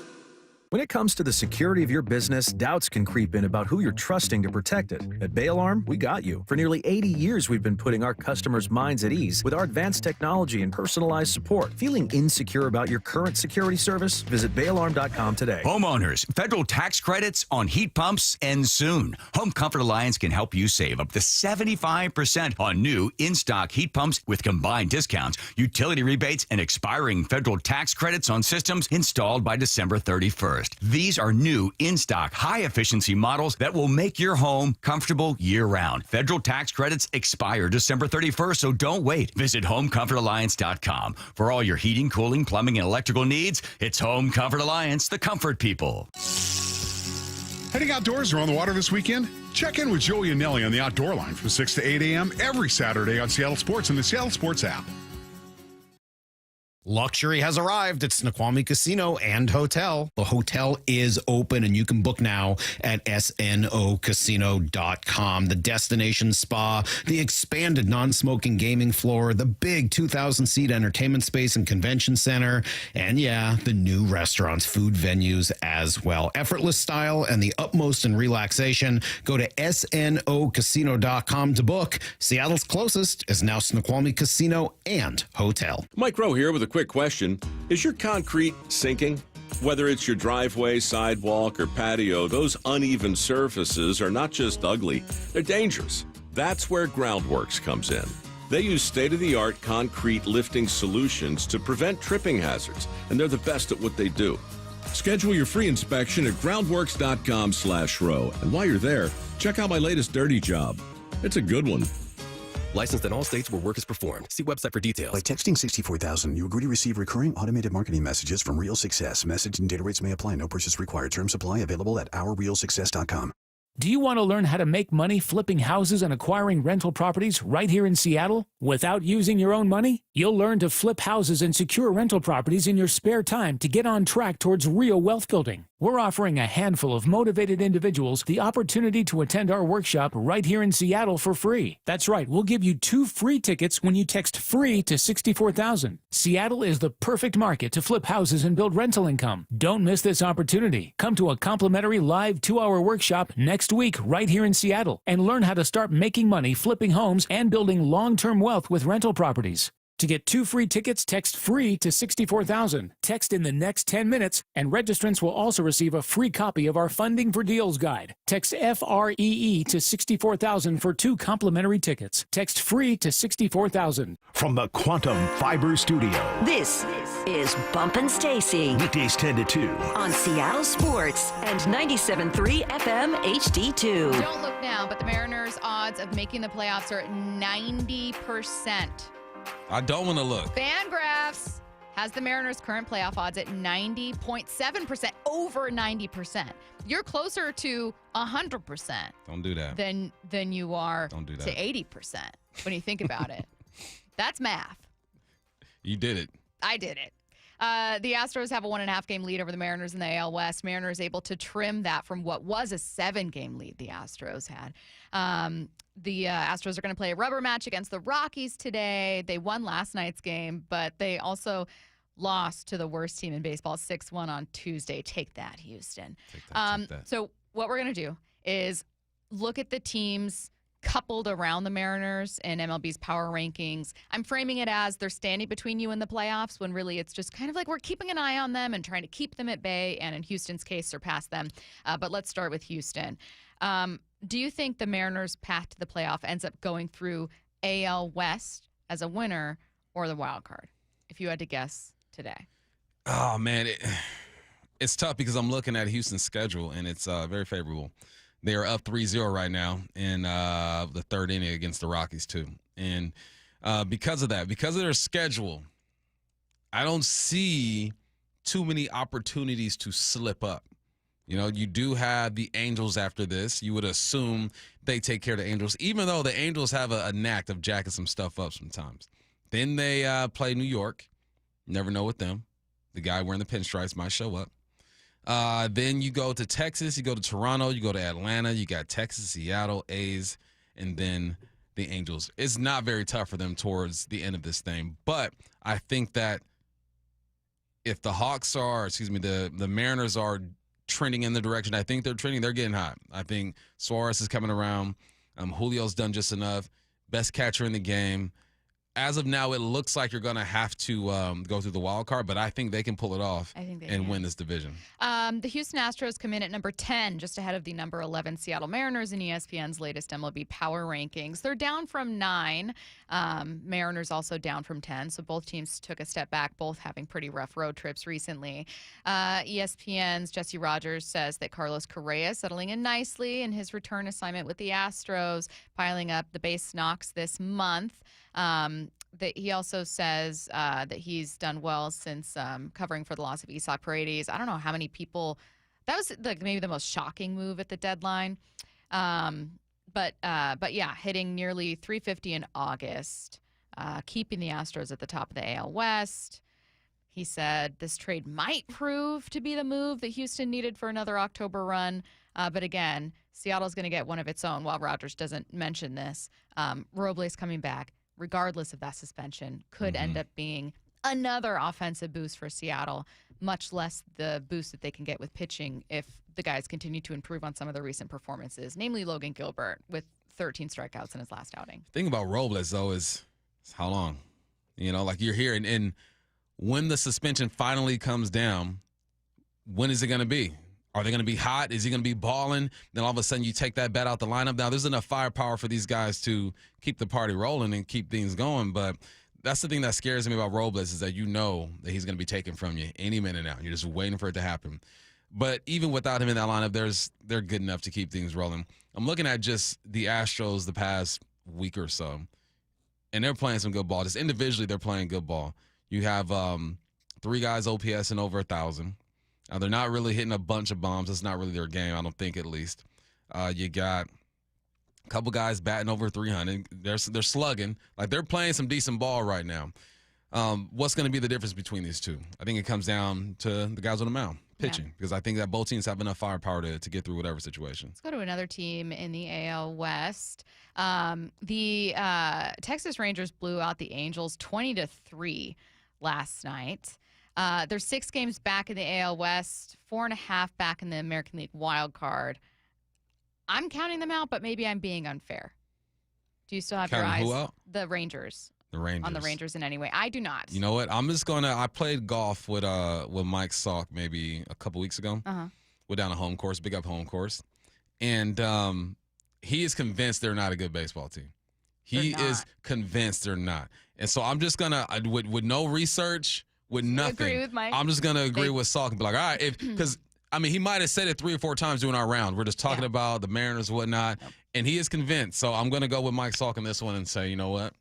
When it comes to the security of your business, doubts can creep in about who you're trusting to protect it. At Bay Alarm, we got you. For nearly 80 years, we've been putting our customers' minds at ease with our advanced technology and personalized support. Feeling insecure about your current security service? Visit bayalarm.com today. Homeowners, federal tax credits on heat pumps end soon. Home Comfort Alliance can help you save up to 75% on new in-stock heat pumps with combined discounts, utility rebates, and expiring federal tax credits on systems installed by December 31st. These are new in-stock high-efficiency models that will make your home comfortable year-round. Federal tax credits expire December 31st, so don't wait. Visit HomeComfortAlliance.com. For all your heating, cooling, plumbing, and electrical needs, it's Home Comfort Alliance, the comfort people. Heading outdoors or on the water this weekend? Check in with Joey and Nelly on the Outdoor Line from 6 to 8 a.m. every Saturday on Seattle Sports and the Seattle Sports app. Luxury has arrived at Snoqualmie Casino and Hotel. The hotel is open and you can book now at snocasino.com. The destination spa, the expanded non-smoking gaming floor, the big 2,000-seat entertainment space and convention center, and yeah, the new restaurants, food venues as well. Effortless style and the utmost in relaxation. Go to snocasino.com to book. Seattle's closest is now Snoqualmie Casino and Hotel. Mike Rowe here with a quick question. Is your concrete sinking? Whether it's your driveway, sidewalk, or patio, those uneven surfaces are not just ugly, they're dangerous. That's where Groundworks comes in. They use state-of-the-art concrete lifting solutions to prevent tripping hazards, and they're the best at what they do. Schedule your free inspection at groundworks.com/row. And while you're there, check out my latest dirty job. It's a good one. Licensed in all states where work is performed. See website for details. By texting 64,000, you agree to receive recurring automated marketing messages from Real Success. Message and data rates may apply. No purchase required. Terms apply. Available at ourrealsuccess.com. Do you want to learn how to make money flipping houses and acquiring rental properties right here in Seattle without using your own money? You'll learn to flip houses and secure rental properties in your spare time to get on track towards real wealth building. We're offering a handful of motivated individuals the opportunity to attend our workshop right here in Seattle for free. That's right, we'll give you 2 free tickets when you text FREE to 64,000. Seattle is the perfect market to flip houses and build rental income. Don't miss this opportunity. Come to a complimentary live 2-hour workshop next week right here in Seattle and learn how to start making money flipping homes and building long-term wealth with rental properties. To get 2 free tickets, text FREE to 64,000. Text in the next 10 minutes, and registrants will also receive a free copy of our Funding for Deals guide. Text FREE to 64,000 for 2 complimentary tickets. Text FREE to 64,000. From the Quantum Fiber Studio. This is Bumpin' Stacy. Weekdays 10 to 2. On Seattle Sports and 97.3 FM HD2. Don't look now, but the Mariners' odds of making the playoffs are at 90%. I don't want to look. Fangraphs has the Mariners' current playoff odds at 90.7%, over 90%. You're closer to 100%. Don't do that. Than you are Don't do that. to 80% when you think about it. That's math. You did it. I did it. The Astros have a 1.5-game lead over the Mariners in the AL West. Mariners able to trim that from what was a 7-game lead the Astros had. The Astros are going to play a rubber match against the Rockies today. They won last night's game, but they also lost to the worst team in baseball, 6-1 on Tuesday. Take that, Houston. Take that. So what we're going to do is look at the teams coupled around the Mariners in MLB's power rankings. I'm framing it as they're standing between you and the playoffs, when really it's just kind of like we're keeping an eye on them and trying to keep them at bay, and in Houston's case, surpass them. But let's start with Houston. Do you think the Mariners' path to the playoff ends up going through AL West as a winner or the wild card, if you had to guess today? Oh, man, it's tough because I'm looking at Houston's schedule, and it's very favorable. They are up 3-0 right now in the third inning against the Rockies, too. And because of that, because of their schedule, I don't see too many opportunities to slip up. You know, you do have the Angels after this. You would assume they take care of the Angels, even though the Angels have a knack of jacking some stuff up sometimes. Then they play New York. Never know with them. The guy wearing the pinstripes might show up. Then you go to Texas, you go to Toronto, you go to Atlanta, you got Texas, Seattle, A's, and then the Angels. It's not very tough for them towards the end of this thing. But I think that if the Mariners are trending in the direction I think they're trending, they're getting hot. I think Suarez is coming around. Julio's done just enough. Best catcher in the game. As of now, it looks like you're going to have to go through the wild card, but I think they can pull it off and win this division. The Houston Astros come in at number 10, just ahead of the number 11 Seattle Mariners in ESPN's latest MLB Power Rankings. They're down from 9. Mariners also down from 10, so both teams took a step back, both having pretty rough road trips recently. ESPN's Jesse Rodgers says that Carlos Correa is settling in nicely in his return assignment with the Astros, piling up the base knocks this month. That he also says that he's done well since covering for the loss of Isaac Paredes. I don't know how many people. That was maybe the most shocking move at the deadline. But yeah, hitting nearly 350 in August, keeping the Astros at the top of the AL West. He said this trade might prove to be the move that Houston needed for another October run. But again, Seattle's going to get one of its own. While Rodgers doesn't mention this, Robles coming back, regardless of that suspension, could end up being another offensive boost for Seattle, much less the boost that they can get with pitching if the guys continue to improve on some of their recent performances, namely Logan Gilbert with 13 strikeouts in his last outing. The thing about Robles, though, is how long? Like you're here, and when the suspension finally comes down, when is it going to be? Are they going to be hot? Is he going to be balling? Then all of a sudden you take that bat out the lineup. Now, there's enough firepower for these guys to keep the party rolling and keep things going. But that's the thing that scares me about Robles is that you know that he's going to be taken from you any minute now. You're just waiting for it to happen. But even without him in that lineup, they're good enough to keep things rolling. I'm looking at just the Astros the past week or so, and they're playing some good ball. Just individually, they're playing good ball. You have 3 guys OPS and over 1,000. They're not really hitting a bunch of bombs. That's not really their game, I don't think, at least. You got a couple guys batting over 300. They're slugging. Like, they're playing some decent ball right now. What's going to be the difference between these two? I think it comes down to the guys on the mound, pitching, because I think that both teams have enough firepower to get through whatever situation. Let's go to another team in the AL West. The Texas Rangers blew out the Angels 20-3 last night. They're 6 games back in the AL West, 4.5 back in the American League wild card. I'm counting them out, but maybe I'm being unfair. Do you still have your eyes? Who out? The Rangers. The Rangers. On the Rangers in any way. I do not. You know what? I'm just going to – I played golf with Mike Salk maybe a couple weeks ago. We're down a home course, big up home course. And he is convinced they're not a good baseball team. He is convinced they're not. And so I'm just going to – with no research – with nothing. Agree with Mike. I'm just going to agree with Salk and be like, all right, because, he might have said it 3 or 4 times during our round. We're just talking about the Mariners and whatnot, and he is convinced. So I'm going to go with Mike Salk in this one and say, you know what?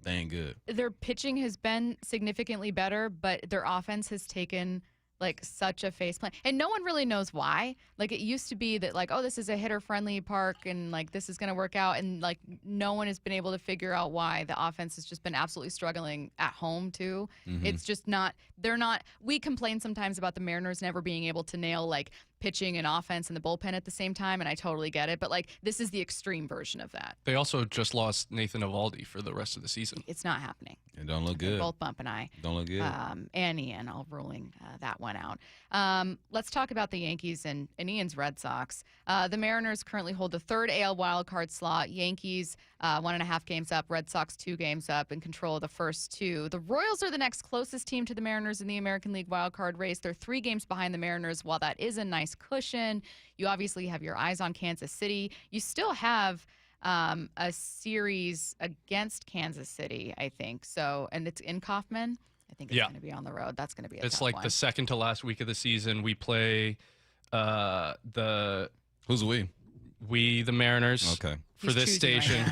They ain't good. Their pitching has been significantly better, but their offense has taken such a faceplant. And no one really knows why. It used to be that this is a hitter-friendly park and this is going to work out. And no one has been able to figure out why the offense has just been absolutely struggling at home too. It's just not, we complain sometimes about the Mariners never being able to nail pitching and offense and the bullpen at the same time. And I totally get it. But this is the extreme version of that. They also just lost Nathan Eovaldi for the rest of the season. It's not happening. It don't look good. Both Bump and I. Don't look good. And Ian, all ruling that one out. Let's talk about the Yankees and Ian's Red Sox. The Mariners currently hold the 3rd AL wildcard slot. Yankees 1.5 games up. Red Sox 2 games up in control of the first 2. The Royals are the next closest team to the Mariners in the American League wildcard race. They're 3 games behind the Mariners. While that is a nice cushion, you obviously have your eyes on Kansas City. You still have a series against Kansas City, I think. So, and it's in Kauffman. I think it's going to be on the road. That's going to be a tough one. The second to last week of the season. We play Who's we? We, the Mariners. Okay. For this station.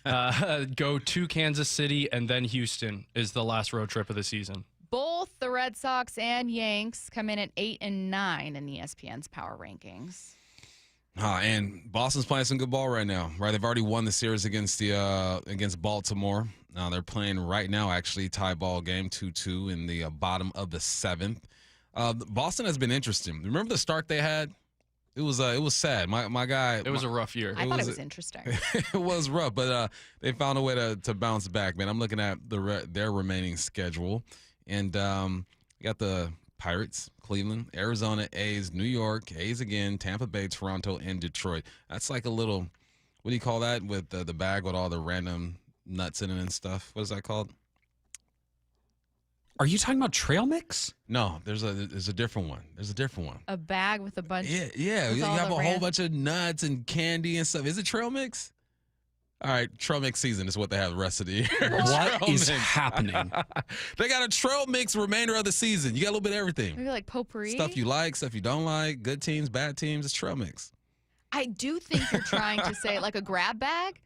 Right go to Kansas City, and then Houston is the last road trip of the season. Both the Red Sox and Yanks come in at 8 and 9 in ESPN's power rankings. And Boston's playing some good ball right now, right? They've already won the series against Baltimore. They're playing right now, actually, tie ball game 2-2 in the bottom of the 7th. Boston has been interesting. Remember the start they had? It was sad. My guy. It was a rough year. I thought it was interesting. It was rough, but they found a way to bounce back, man. I'm looking at their remaining schedule, and you got the Pirates, Cleveland, Arizona, A's, New York, A's again, Tampa Bay, Toronto, and Detroit. That's like a little, what do you call that, with the bag with all the random nuts in it and stuff? What is that called? Are you talking about trail mix? No, there's a different one. There's a different one. A bag with a bunch. Yeah. You have a whole bunch of nuts and candy and stuff. Is it trail mix? All right, trail mix season is what they have the rest of the year. What is happening? They got a trail mix remainder of the season. You got a little bit of everything. Maybe like potpourri. Stuff you like, stuff you don't like, good teams, bad teams. It's trail mix. I do think you're trying to say like a grab bag.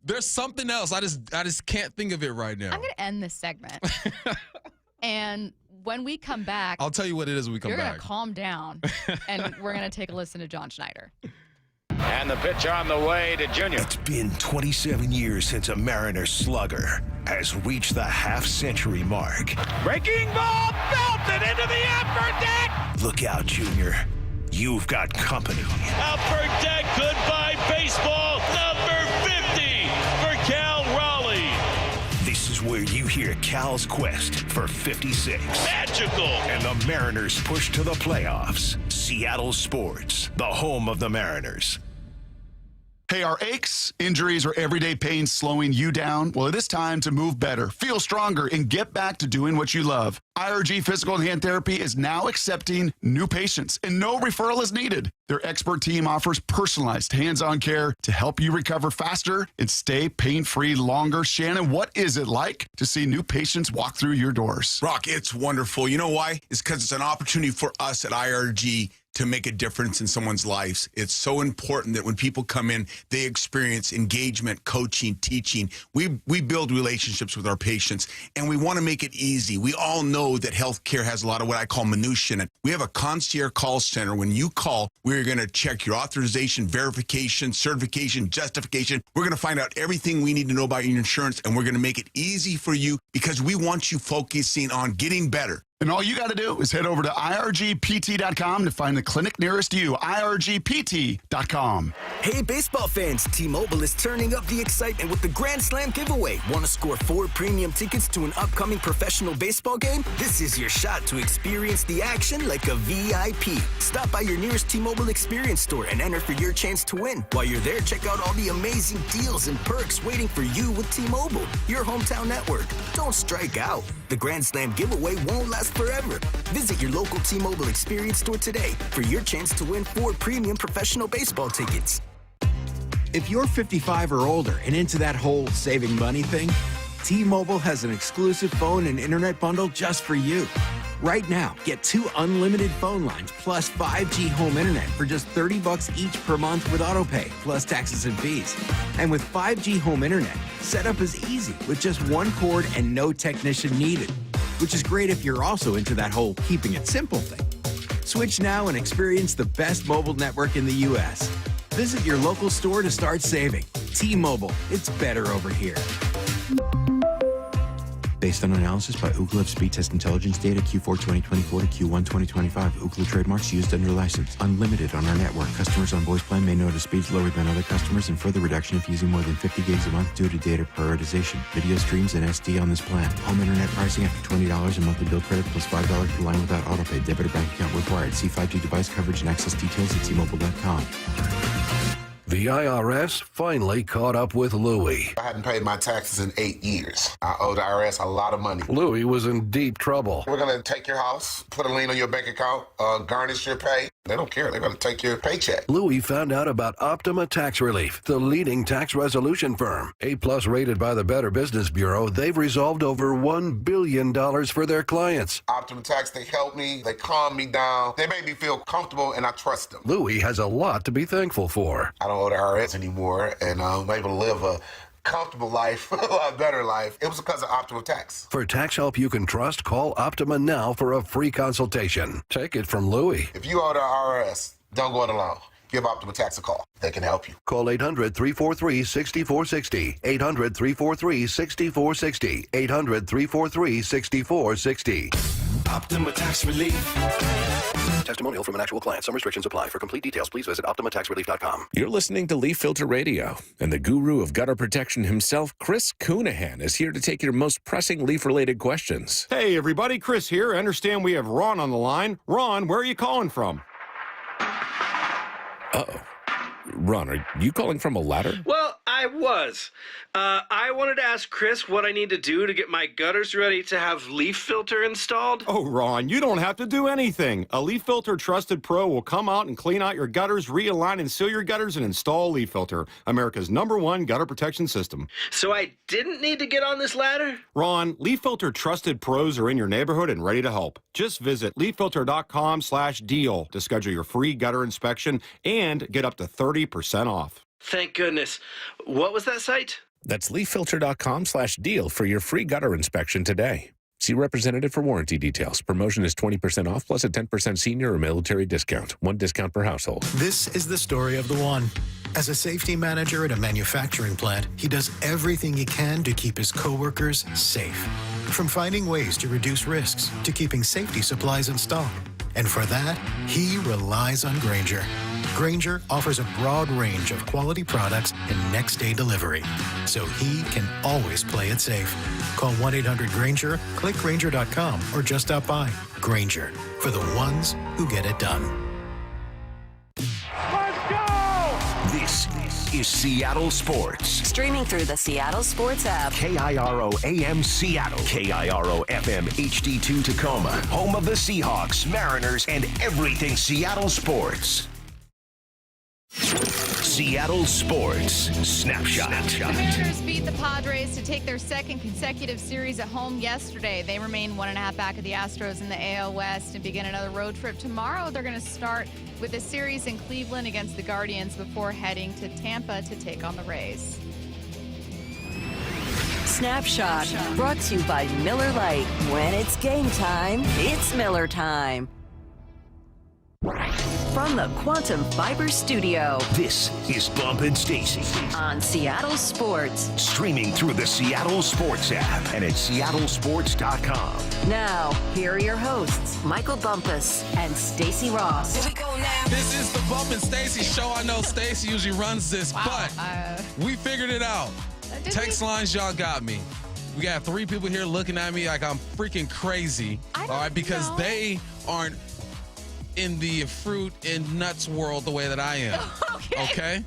There's something else. I just can't think of it right now. I'm going to end this segment. And when we come back, I'll tell you what it is when we come you're back. going to calm down, and we're going to take a listen to John Schneider. And the pitch on the way to Junior. It's been 27 years since a Mariners slugger has reached the half-century mark. Breaking ball, belted into the upper deck. Look out, Junior. You've got company. Upper deck, goodbye baseball, number 50 for Cal Raleigh. This is where you hear Cal's quest for 56. Magical. And the Mariners push to the playoffs. Seattle Sports, the home of the Mariners. Hey, are aches, injuries, or everyday pain slowing you down? Well, it is time to move better, feel stronger, and get back to doing what you love. IRG Physical and Hand Therapy is now accepting new patients, and no referral is needed. Their expert team offers personalized hands-on care to help you recover faster and stay pain-free longer. Shannon, what is it like to see new patients walk through your doors? Brock, it's wonderful. You know why? It's because it's an opportunity for us at IRG to make a difference in someone's lives. It's so important that when people come in, they experience engagement, coaching, teaching. We build relationships with our patients, and we want to make it easy. We all know that healthcare has a lot of what I call minutia in it. We have a concierge call center. When you call, we're going to check your authorization, verification, certification, justification. We're going to find out everything we need to know about your insurance, and we're going to make it easy for you because we want you focusing on getting better. And all you got to do is head over to irgpt.com to find the clinic nearest you. irgpt.com. Hey, baseball fans, T-Mobile is turning up the excitement with the Grand Slam giveaway. Want to score 4 premium tickets to an upcoming professional baseball game? This is your shot to experience the action like a VIP. Stop by your nearest T-Mobile Experience store and enter for your chance to win. While you're there, check out all the amazing deals and perks waiting for you with T-Mobile, your hometown network. Don't strike out. The Grand Slam giveaway won't last forever. Visit your local T-Mobile Experience store today for your chance to win 4 premium professional baseball tickets. If you're 55 or older and into that whole saving money thing, T-Mobile has an exclusive phone and internet bundle just for you. Right now, get 2 unlimited phone lines plus 5G home internet for just $30 each per month with autopay, plus taxes and fees. And with 5G home internet, setup is easy with just 1 cord and no technician needed, which is great if you're also into that whole keeping it simple thing. Switch now and experience the best mobile network in the U.S. Visit your local store to start saving. T-Mobile, it's better over here. Based on analysis by Ookla Speed Test Intelligence data Q4 2024 to Q1 2025. Ookla trademarks used under license. Unlimited on our network. Customers on voice plan may notice speeds lower than other customers and further reduction if using more than 50 gigs a month due to data prioritization. Video streams and SD on this plan. Home internet pricing after $20 a monthly bill credit plus $5 per line without autopay. Debit or bank account required. See 5G device coverage and access details at T-Mobile.com. The IRS finally caught up with Louie. I hadn't paid my taxes in 8 years. I owe the IRS a lot of money. Louie was in deep trouble. We're going to take your house, put a lien on your bank account, garnish your pay. They don't care. They're going to take your paycheck. Louie found out about Optima Tax Relief, the leading tax resolution firm. A+ rated by the Better Business Bureau, they've resolved over $1 billion for their clients. Optima Tax, they help me. They calm me down. They make me feel comfortable, and I trust them. Louie has a lot to be thankful for. I don't owe the IRS anymore, and I'm able to live a comfortable life, a lot better life. It was because of Optima Tax. For tax help you can trust, call Optima now for a free consultation. Take it from Louie. If you owe the IRS, don't go it alone. Give Optima Tax a call. They can help you. Call 800-343-6460. 800-343-6460. 800-343-6460. Optima Tax Relief. Testimonial from an actual client. Some restrictions apply. For complete details, please visit OptimaTaxRelief.com. You're listening to Leaf Filter Radio, and the guru of gutter protection himself, Chris Coonahan, is here to take your most pressing leaf-related questions. Hey, everybody. Chris here. I understand we have Ron on the line. Ron, where are you calling from? Uh-oh. Ron, are you calling from a ladder? Well, I was. I wanted to ask Chris what I need to do to get my gutters ready to have Leaf Filter installed. Oh, Ron, you don't have to do anything. A Leaf Filter Trusted Pro will come out and clean out your gutters, realign and seal your gutters, and install Leaf Filter, America's #1 gutter protection system. So I didn't need to get on this ladder? Ron, Leaf Filter Trusted Pros are in your neighborhood and ready to help. Just visit leaffilter.com/deal to schedule your free gutter inspection and get up to 30% off. Thank goodness. What was that site? That's leaffilter.com/deal for your free gutter inspection today. See representative for warranty details. Promotion is 20% off plus a 10% senior or military discount. One discount per household. This is the story of the one. As a safety manager at a manufacturing plant, he does everything he can to keep his coworkers safe. From finding ways to reduce risks to keeping safety supplies in stock. And for that, he relies on Grainger. Grainger offers a broad range of quality products and next-day delivery, so he can always play it safe. Call 1-800-GRAINGER, click Grainger.com, or just stop by. Grainger, for the ones who get it done. This is Seattle Sports. Streaming through the Seattle Sports app. KIRO AM Seattle. KIRO FM HD2 Tacoma. Home of the Seahawks, Mariners, and everything Seattle sports. Seattle Sports Snapshot. The Mariners beat the Padres to take their second consecutive series at home yesterday. They remain 1.5 back of the Astros in the AL West and begin another road trip tomorrow. They're going to start with a series in Cleveland against the Guardians before heading to Tampa to take on the Rays. Snapshot, brought to you by Miller Lite. When it's game time, it's Miller time. From the Quantum Fiber Studio, this is Bump and Stacy on Seattle Sports. Streaming through the Seattle Sports app and at seattlesports.com. Now, here are your hosts, Michael Bumpus and Stacy Ross. Here we go now. This is the Bump and Stacy show. I know Stacy usually runs this, but we figured it out. Text lines, y'all got me. We got 3 people here looking at me like I'm freaking crazy. All right, because they aren't in the fruit and nuts world the way that I am. Okay?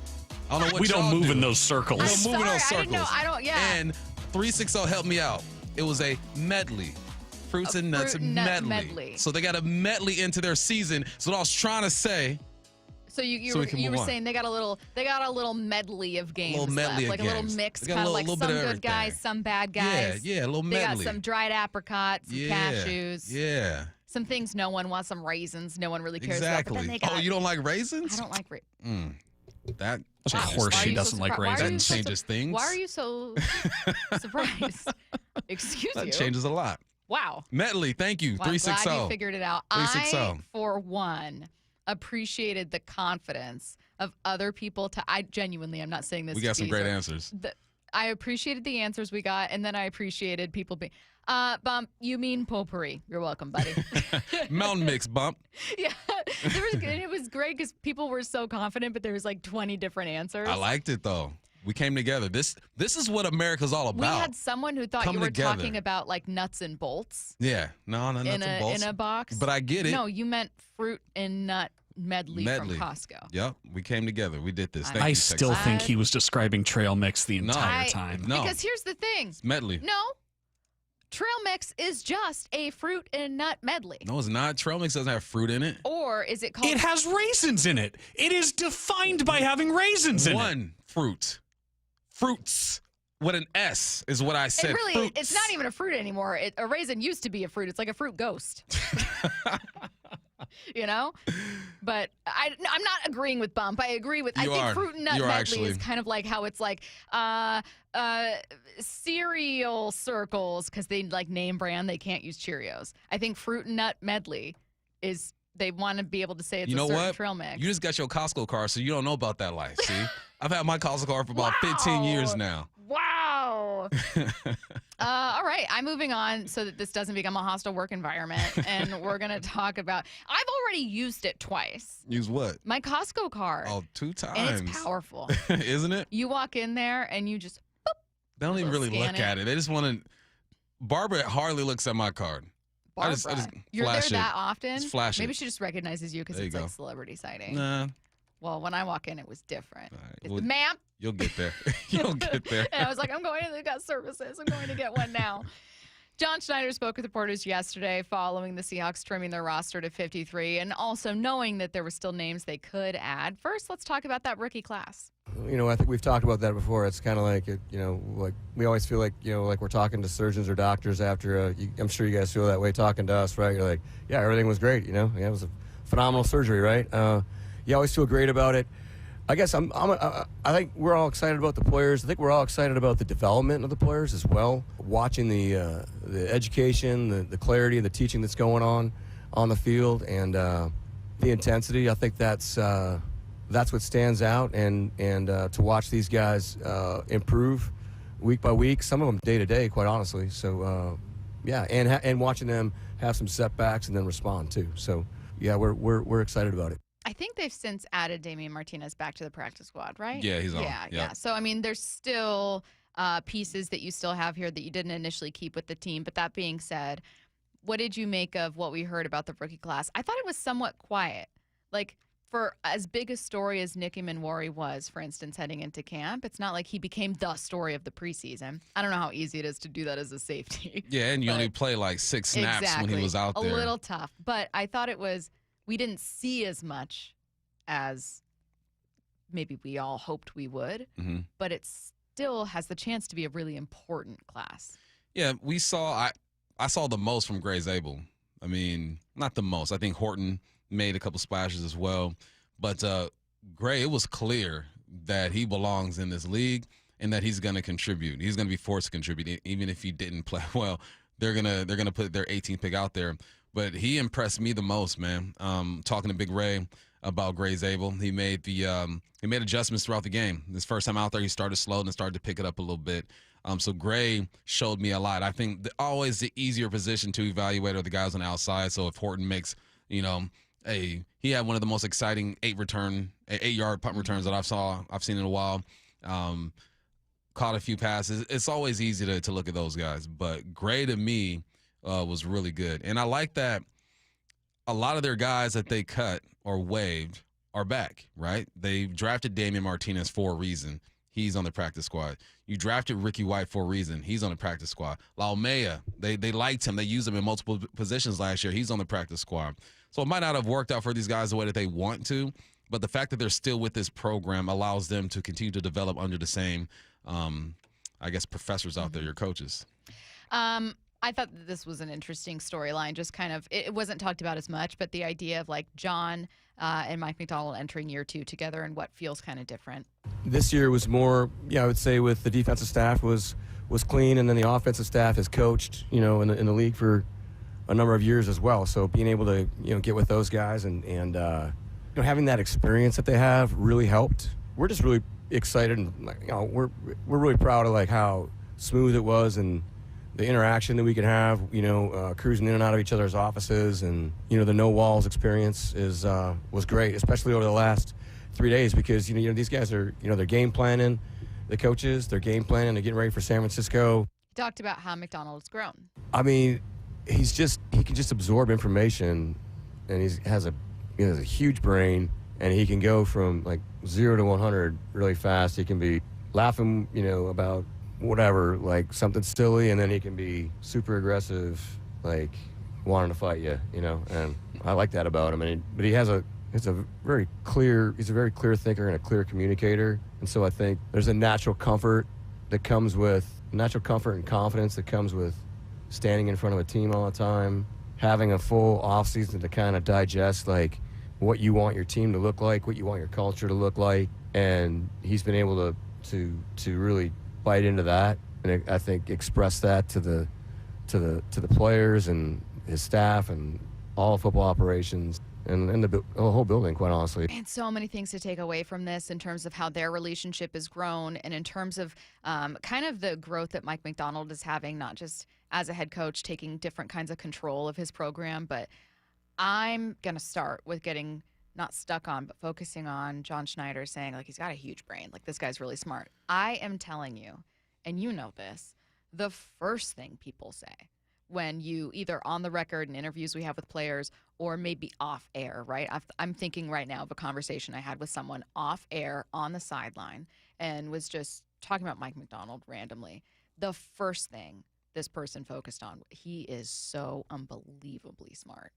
I don't know what we don't move in those circles. We don't move in those circles. I didn't know. I don't, yeah. And 360 helped me out. It was a medley. Fruits and nuts medley. So they got a medley into their season. So what I was trying to say. So you were saying they got a little medley of games. A little medley left, of like games. A little mix, kind of like some good guys, some bad guys. Yeah, a little medley. They got some dried apricots, some cashews. Yeah. Some things no one wants, some raisins no one really cares about. But then they got, you don't like raisins? I don't like raisins. That's of course she doesn't like raisins. That changes things. Why are you so surprised? Excuse you. That changes a lot. Wow. Medley, thank you. Well, 360. I'm glad you figured it out. 360. I, for one, appreciated the confidence of other people I'm not saying this. We got some great answers. I appreciated the answers we got, and then I appreciated people being, Bump, you mean potpourri. You're welcome, buddy. Mountain mix, Bump. Yeah, it was great because people were so confident, but there was like 20 different answers. I liked it, though. We came together. This is what America's all about. We had someone who thought you were talking about like nuts and bolts. Yeah, no, nuts and bolts. In a box. But I get it. No, you meant fruit and nut medley. From Costco. Yep, we came together. We did this. I still think he was describing trail mix the entire time. No, because here's the thing. It's medley. No. Trail mix is just a fruit and nut medley. No, it's not. Trail mix doesn't have fruit in it. Or is it called? It has raisins in it. It is defined by having raisins in it. One fruit. Fruits with an S is what I said. It's not even a fruit anymore. A raisin used to be a fruit. It's like a fruit ghost. You know? But I'm not agreeing with Bump. I agree with. I think fruit and nut medley is kind of like how it's like cereal circles because they like name brand. They can't use Cheerios. I think fruit and nut medley is. They want to be able to say it's a certain trail mix. You just got your Costco card, so you don't know about that life. See, I've had my Costco card for about 15 years now. Wow. you. All right, I'm moving on so that this doesn't become a hostile work environment, and we're going to talk about, I've already used it twice. Use what? My Costco card. Oh, 2 times. And it's powerful. Isn't it? You walk in there and you just, boop, they don't even really look at it. They just want to, Barbara hardly looks at my card. Barbara, I just you're there flash that it. often? Just flash Maybe it. she just recognizes you because There it's you like go. celebrity sighting. Nah. Well, when I walk in, it was different. It's, Well, ma'am. You'll get there. You'll get there. And I was like, I'm going to the gut services. I'm going to get one now. John Schneider spoke with reporters yesterday following the Seahawks trimming their roster to 53 and also knowing that there were still names they could add. First, let's talk about that rookie class. You know, I think we've talked about that before. It's kind of like, like we always feel like, like we're talking to surgeons or doctors after, I'm sure you guys feel that way talking to us, right? You're like, yeah, everything was great, Yeah, it was a phenomenal surgery, right? You always feel great about it. I guess I think we're all excited about the players. I think we're all excited about the development of the players as well. Watching the education, the clarity, the teaching that's going on the field, and the intensity. I think that's what stands out. And to watch these guys improve week by week, some of them day to day, quite honestly. So yeah, and watching them have some setbacks and then respond too. So yeah, we're excited about it. I think they've since added Damian Martinez back to the practice squad, right? Yeah, he's on. Yeah. So, I mean, there's still pieces that you still have here that you didn't initially keep with the team. But that being said, what did you make of what we heard about the rookie class? I thought it was somewhat quiet. Like, for as big a story as Nicky Manwari was, for instance, heading into camp, it's not like he became the story of the preseason. I don't know how easy it is to do that as a safety. Yeah, and you only play like 6 snaps when he was out there. A little tough. But I thought it was... We didn't see as much as maybe we all hoped we would, but it still has the chance to be a really important class. Yeah, I saw the most from Grey Zabel. I mean, not the most. I think Horton made a couple splashes as well. But Grey, it was clear that he belongs in this league and that he's going to contribute. He's going to be forced to contribute, even if he didn't play well. They're gonna put their 18th pick out there. But he impressed me the most, man. Talking to Big Ray about Grey Zabel, he made adjustments throughout the game. His first time out there, he started slow and started to pick it up a little bit. So Grey showed me a lot. I think always the easier position to evaluate are the guys on the outside. So if Horton makes, he had one of the most exciting 8-yard punt returns that I've seen in a while. Caught a few passes. It's always easy to look at those guys. But Grey to me was really good. And I like that a lot of their guys that they cut or waived are back, right? They drafted Damian Martinez for a reason. He's on the practice squad. You drafted Ricky White for a reason. He's on the practice squad. Laumea, they liked him. They used him in multiple positions last year. He's on the practice squad. So it might not have worked out for these guys the way that they want to, but the fact that they're still with this program allows them to continue to develop under the same, professors out there, your coaches. I thought that this was an interesting storyline. Just kind of, it wasn't talked about as much, but the idea of like John and Mike Macdonald entering year 2 together and what feels kind of different. This year was more, I would say with the defensive staff was clean, and then the offensive staff has coached, in the league for a number of years as well. So being able to, get with those guys and having that experience that they have really helped. We're just really excited, and we're really proud of like how smooth it was and the interaction that we could have, cruising in and out of each other's offices, and the no walls experience was great, especially over the last 3 days, because these guys are they're game planning, the coaches, they're game planning, they're getting ready for San Francisco. He talked about how Macdonald's grown. I mean, he can just absorb information, and he has a huge brain, and he can go from like 0 to 100 really fast. He can be laughing, about whatever, like something silly, and then he can be super aggressive, like wanting to fight you, and I like that about him. But he's a very clear thinker and a clear communicator, and so I think there's a natural comfort and confidence that comes with standing in front of a team all the time, having a full off season to kind of digest like what you want your team to look like, what you want your culture to look like, and he's been able to really bite into that, and I think express that to the players and his staff, and all football operations and the whole building, quite honestly. And so many things to take away from this in terms of how their relationship has grown and in terms of kind of the growth that Mike Macdonald is having, not just as a head coach, taking different kinds of control of his program. But I'm going to start with getting not stuck on, but focusing on John Schneider saying, like, he's got a huge brain. Like, this guy's really smart. I am telling you, and you know this, the first thing people say when you either on the record in interviews we have with players or maybe off air, right? I'm thinking right now of a conversation I had with someone off air on the sideline and was just talking about Mike Macdonald randomly. The first thing this person focused on, he is so unbelievably smart.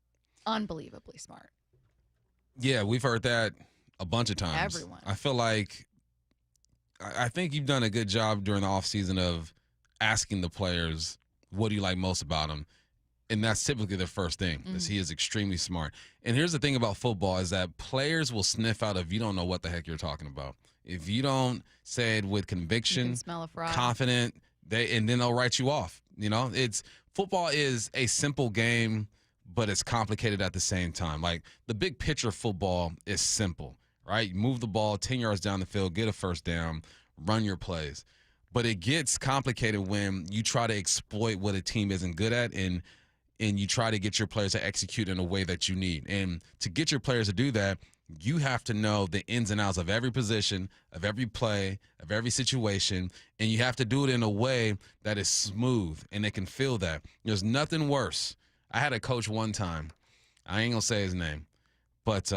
Unbelievably smart. Yeah, we've heard that a bunch of times. Everyone. I feel like I think you've done a good job during the offseason of asking the players, what do you like most about him? And that's typically the first thing, is he is extremely smart. And here's the thing about football is that players will sniff out if you don't know what the heck you're talking about. If you don't say it with conviction, You can smell a fraud. confident, and then they'll write you off. You know, football is a simple game, but it's complicated at the same time. Like, the big picture of football is simple, right? You move the ball 10 yards down the field, get a first down, run your plays. But it gets complicated when you try to exploit what a team isn't good at and you try to get your players to execute in a way that you need. And to get your players to do that, you have to know the ins and outs of every position, of every play, of every situation, and you have to do it in a way that is smooth and they can feel that. There's nothing worse. I had a coach one time. I ain't going to say his name, but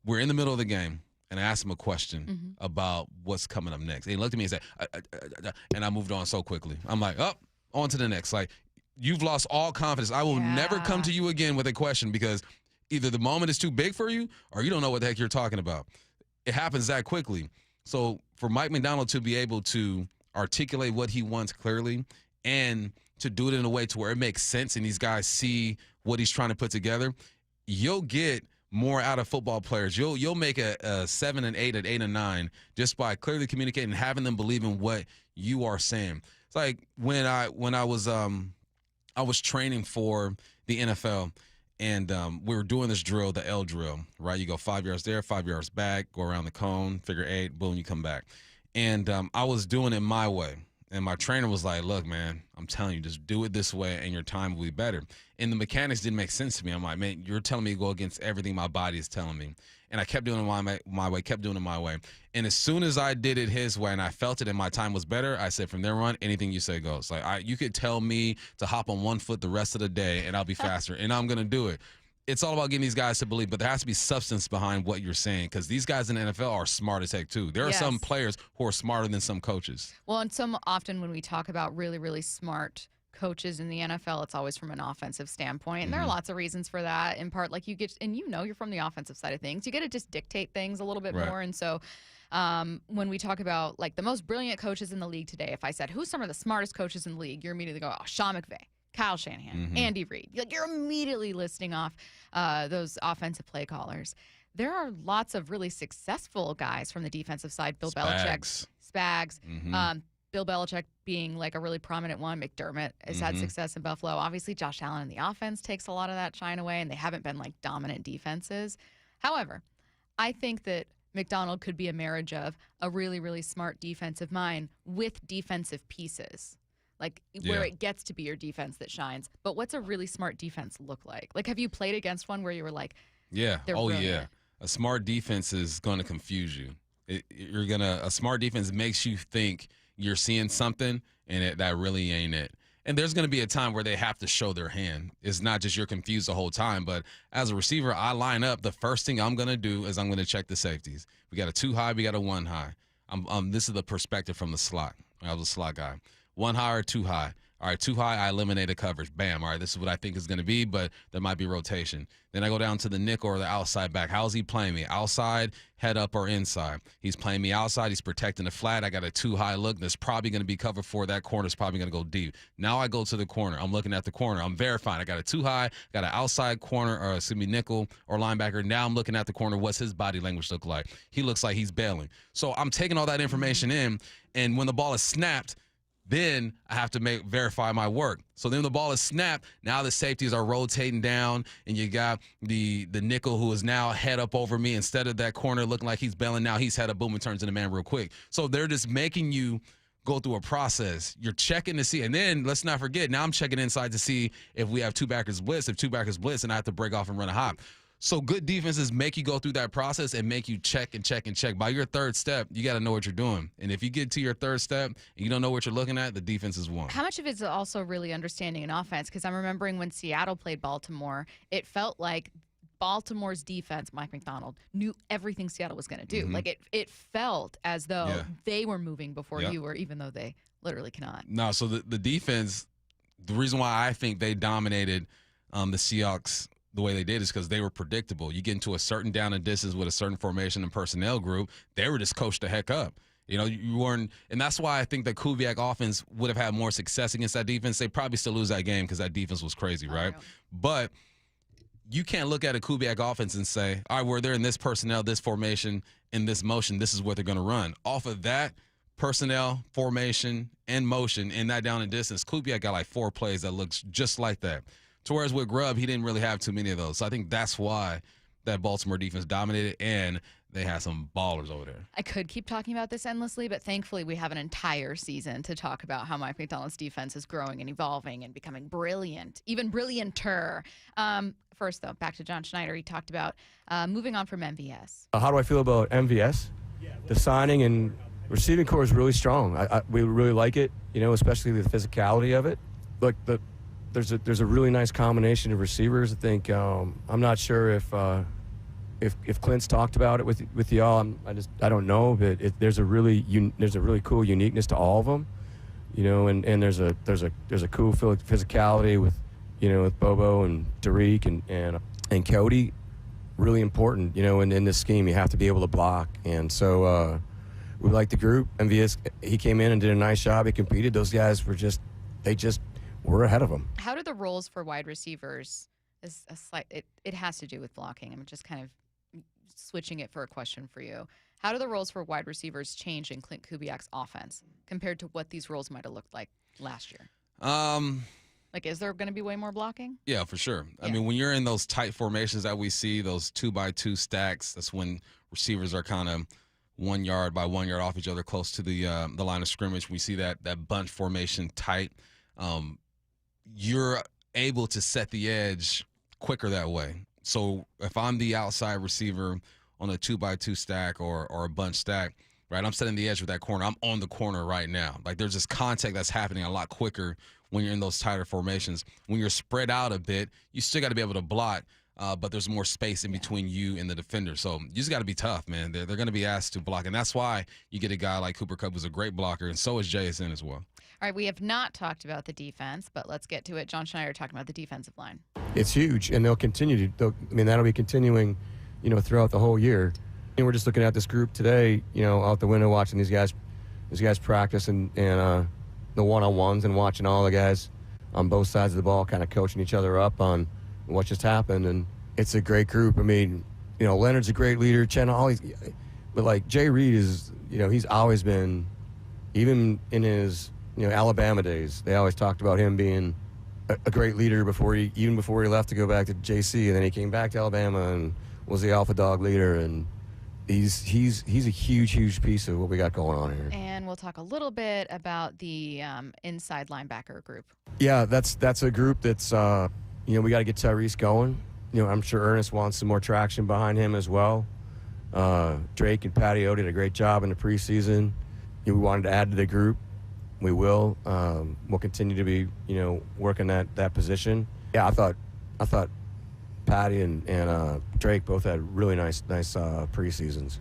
we're in the middle of the game. And I asked him a question about what's coming up next. And he looked at me and said, and I moved on so quickly. I'm like, on to the next. Like, you've lost all confidence. I will never come to you again with a question because either the moment is too big for you or you don't know what the heck you're talking about. It happens that quickly. So for Mike Macdonald to be able to articulate what he wants clearly and to do it in a way to where it makes sense and these guys see what he's trying to put together, you'll get more out of football players. You'll make a 7 and 8 and 8 and 9 just by clearly communicating and having them believe in what you are saying. It's like when I was training for the NFL and we were doing this drill, the L drill, right? You go 5 yards there, 5 yards back, go around the cone, figure 8, boom, you come back. And I was doing it my way. And my trainer was like, look, man, I'm telling you, just do it this way and your time will be better. And the mechanics didn't make sense to me. I'm like, man, you're telling me to go against everything my body is telling me. And I kept doing it my way, kept doing it my way. And as soon as I did it his way and I felt it and my time was better, I said, from there on, anything you say goes. Like, you could tell me to hop on one foot the rest of the day and I'll be faster. And I'm going to do it. It's all about getting these guys to believe, but there has to be substance behind what you're saying because these guys in the NFL are smart as heck too. There are some players who are smarter than some coaches. Well, and some often when we talk about really, really smart coaches in the NFL, it's always from an offensive standpoint. And there are lots of reasons for that. In part, like you're from the offensive side of things. You get to just dictate things a little bit more. And so when we talk about like the most brilliant coaches in the league today, if I said, who's some of the smartest coaches in the league, you're immediately go, Sean McVay, Kyle Shanahan, Andy Reid. Like, you're immediately listing off those offensive play callers. There are lots of really successful guys from the defensive side. Bill Belichick, Spags. Bill Belichick being like a really prominent one. McDermott has had success in Buffalo. Obviously, Josh Allen in the offense takes a lot of that shine away, and they haven't been like dominant defenses. However, I think that Macdonald could be a marriage of a really, really smart defensive mind with defensive pieces. Like, where it gets to be your defense that shines. But what's a really smart defense look like? Like, have you played against one where you were like, yeah, brilliant? A smart defense is going to confuse you. A smart defense makes you think you're seeing something, and that really ain't it. And there's going to be a time where they have to show their hand. It's not just you're confused the whole time, but as a receiver, I line up. The first thing I'm going to do is I'm going to check the safeties. We got a 2 high, we got a 1 high. This is the perspective from the slot. I was a slot guy. 1 high or 2 high. All right, 2 high, I eliminated coverage. Bam. All right, this is what I think is going to be, but there might be rotation. Then I go down to the nickel or the outside back. How's he playing me? Outside, head up, or inside? He's playing me outside. He's protecting the flat. I got a 2 high look. That's probably going to be covered for. That corner's probably going to go deep. Now I go to the corner. I'm looking at the corner. I'm verifying. I got a 2 high, got an outside corner, or nickel or linebacker. Now I'm looking at the corner. What's his body language look like? He looks like he's bailing. So I'm taking all that information in, and when the ball is snapped, Then I have to verify my work. So then the ball is snapped. Now the safeties are rotating down, and you got the nickel who is now head up over me. Instead of that corner looking like he's bailing, now he's head up, boom, and turns into man real quick. So they're just making you go through a process. You're checking to see, and then let's not forget, now I'm checking inside to see if we have two backers blitz. If two backers blitz, and I have to break off and run a hop. So good defenses make you go through that process and make you check and check and check. By your third step, you got to know what you're doing. And if you get to your third step and you don't know what you're looking at, the defense is won. How much of it is also really understanding an offense? Because I'm remembering when Seattle played Baltimore, it felt like Baltimore's defense, Mike Macdonald, knew everything Seattle was going to do. Like it felt as though they were moving before you were, even though they literally cannot. No, so the defense, the reason why I think they dominated the Seahawks the way they did is because they were predictable. You get into a certain down and distance with a certain formation and personnel group, they were just coached the heck up. You know, you weren't, and that's why I think the Kubiak offense would have had more success against that defense. They probably still lose that game because that defense was crazy, right? But you can't look at a Kubiak offense and say, all right, well, they're in this personnel, this formation, in this motion, this is what they're going to run. Off of that personnel, formation, and motion in that down and distance, Kubiak got like 4 plays that looks just like that. To whereas with Grubb, he didn't really have too many of those. So I think that's why that Baltimore defense dominated, and they had some ballers over there. I could keep talking about this endlessly, but thankfully we have an entire season to talk about how Mike Macdonald's defense is growing and evolving and becoming brilliant, even brillianter. First, though, back to John Schneider. He talked about moving on from MVS. How do I feel about MVS? The signing and receiving core is really strong. We really like it, you know, especially the physicality of it. Look, there's a really nice combination of receivers. I think I'm not sure if Clint's talked about it with y'all. I don't know, but there's a really cool uniqueness to all of them, you know, and there's a cool physicality with, you know, with Bobo and Derek and Cody. Really important, you know, in this scheme you have to be able to block, and so we like the group. MVS, he came in and did a nice job. He competed. Those guys were we're ahead of them. How do the roles for wide receivers is a slight? It has to do with blocking. I'm just kind of switching it for a question for you. How do the roles for wide receivers change in Clint Kubiak's offense compared to what these roles might have looked like last year? Like, is there going to be way more blocking? Yeah, for sure. Yeah. I mean, when you're in those tight formations that we see, those 2x2 stacks, that's when receivers are kind of 1 yard by 1 yard off each other, close to the line of scrimmage. We see that bunch formation tight. You're able to set the edge quicker that way. So if I'm the outside receiver on a 2x2 stack or a bunch stack, right, I'm setting the edge with that corner. I'm on the corner right now. Like, there's this contact that's happening a lot quicker when you're in those tighter formations. When you're spread out a bit, you still got to be able to block, but there's more space in between you and the defender. So you just got to be tough, man. They're going to be asked to block, and that's why you get a guy like Cooper Kupp who's a great blocker, and so is JSN as well. All right, we have not talked about the defense, but let's get to it. John Schneider talking about the defensive line. It's huge, and they'll continue to. That'll be continuing, you know, throughout the whole year. And we're just looking at this group today, you know, out the window, watching these guys practice and the one-on-ones, and watching all the guys on both sides of the ball kind of coaching each other up on what just happened. And it's a great group. I mean, you know, Leonard's a great leader. But like Jay Reed is, you know, he's always been, even in his, you know, Alabama days, they always talked about him being a great leader even before he left to go back to JC, and then he came back to Alabama and was the alpha dog leader. And he's a huge piece of what we got going on here. And we'll talk a little bit about the inside linebacker group. Yeah, that's a group that's you know, we got to get Tyrese going. You know, I'm sure Ernest wants some more traction behind him as well. Drake and Patio did a great job in the preseason. You know, we wanted to add to the group. We will. We'll continue to be, you know, working that position. Yeah, I thought Patty and Drake both had really nice preseasons.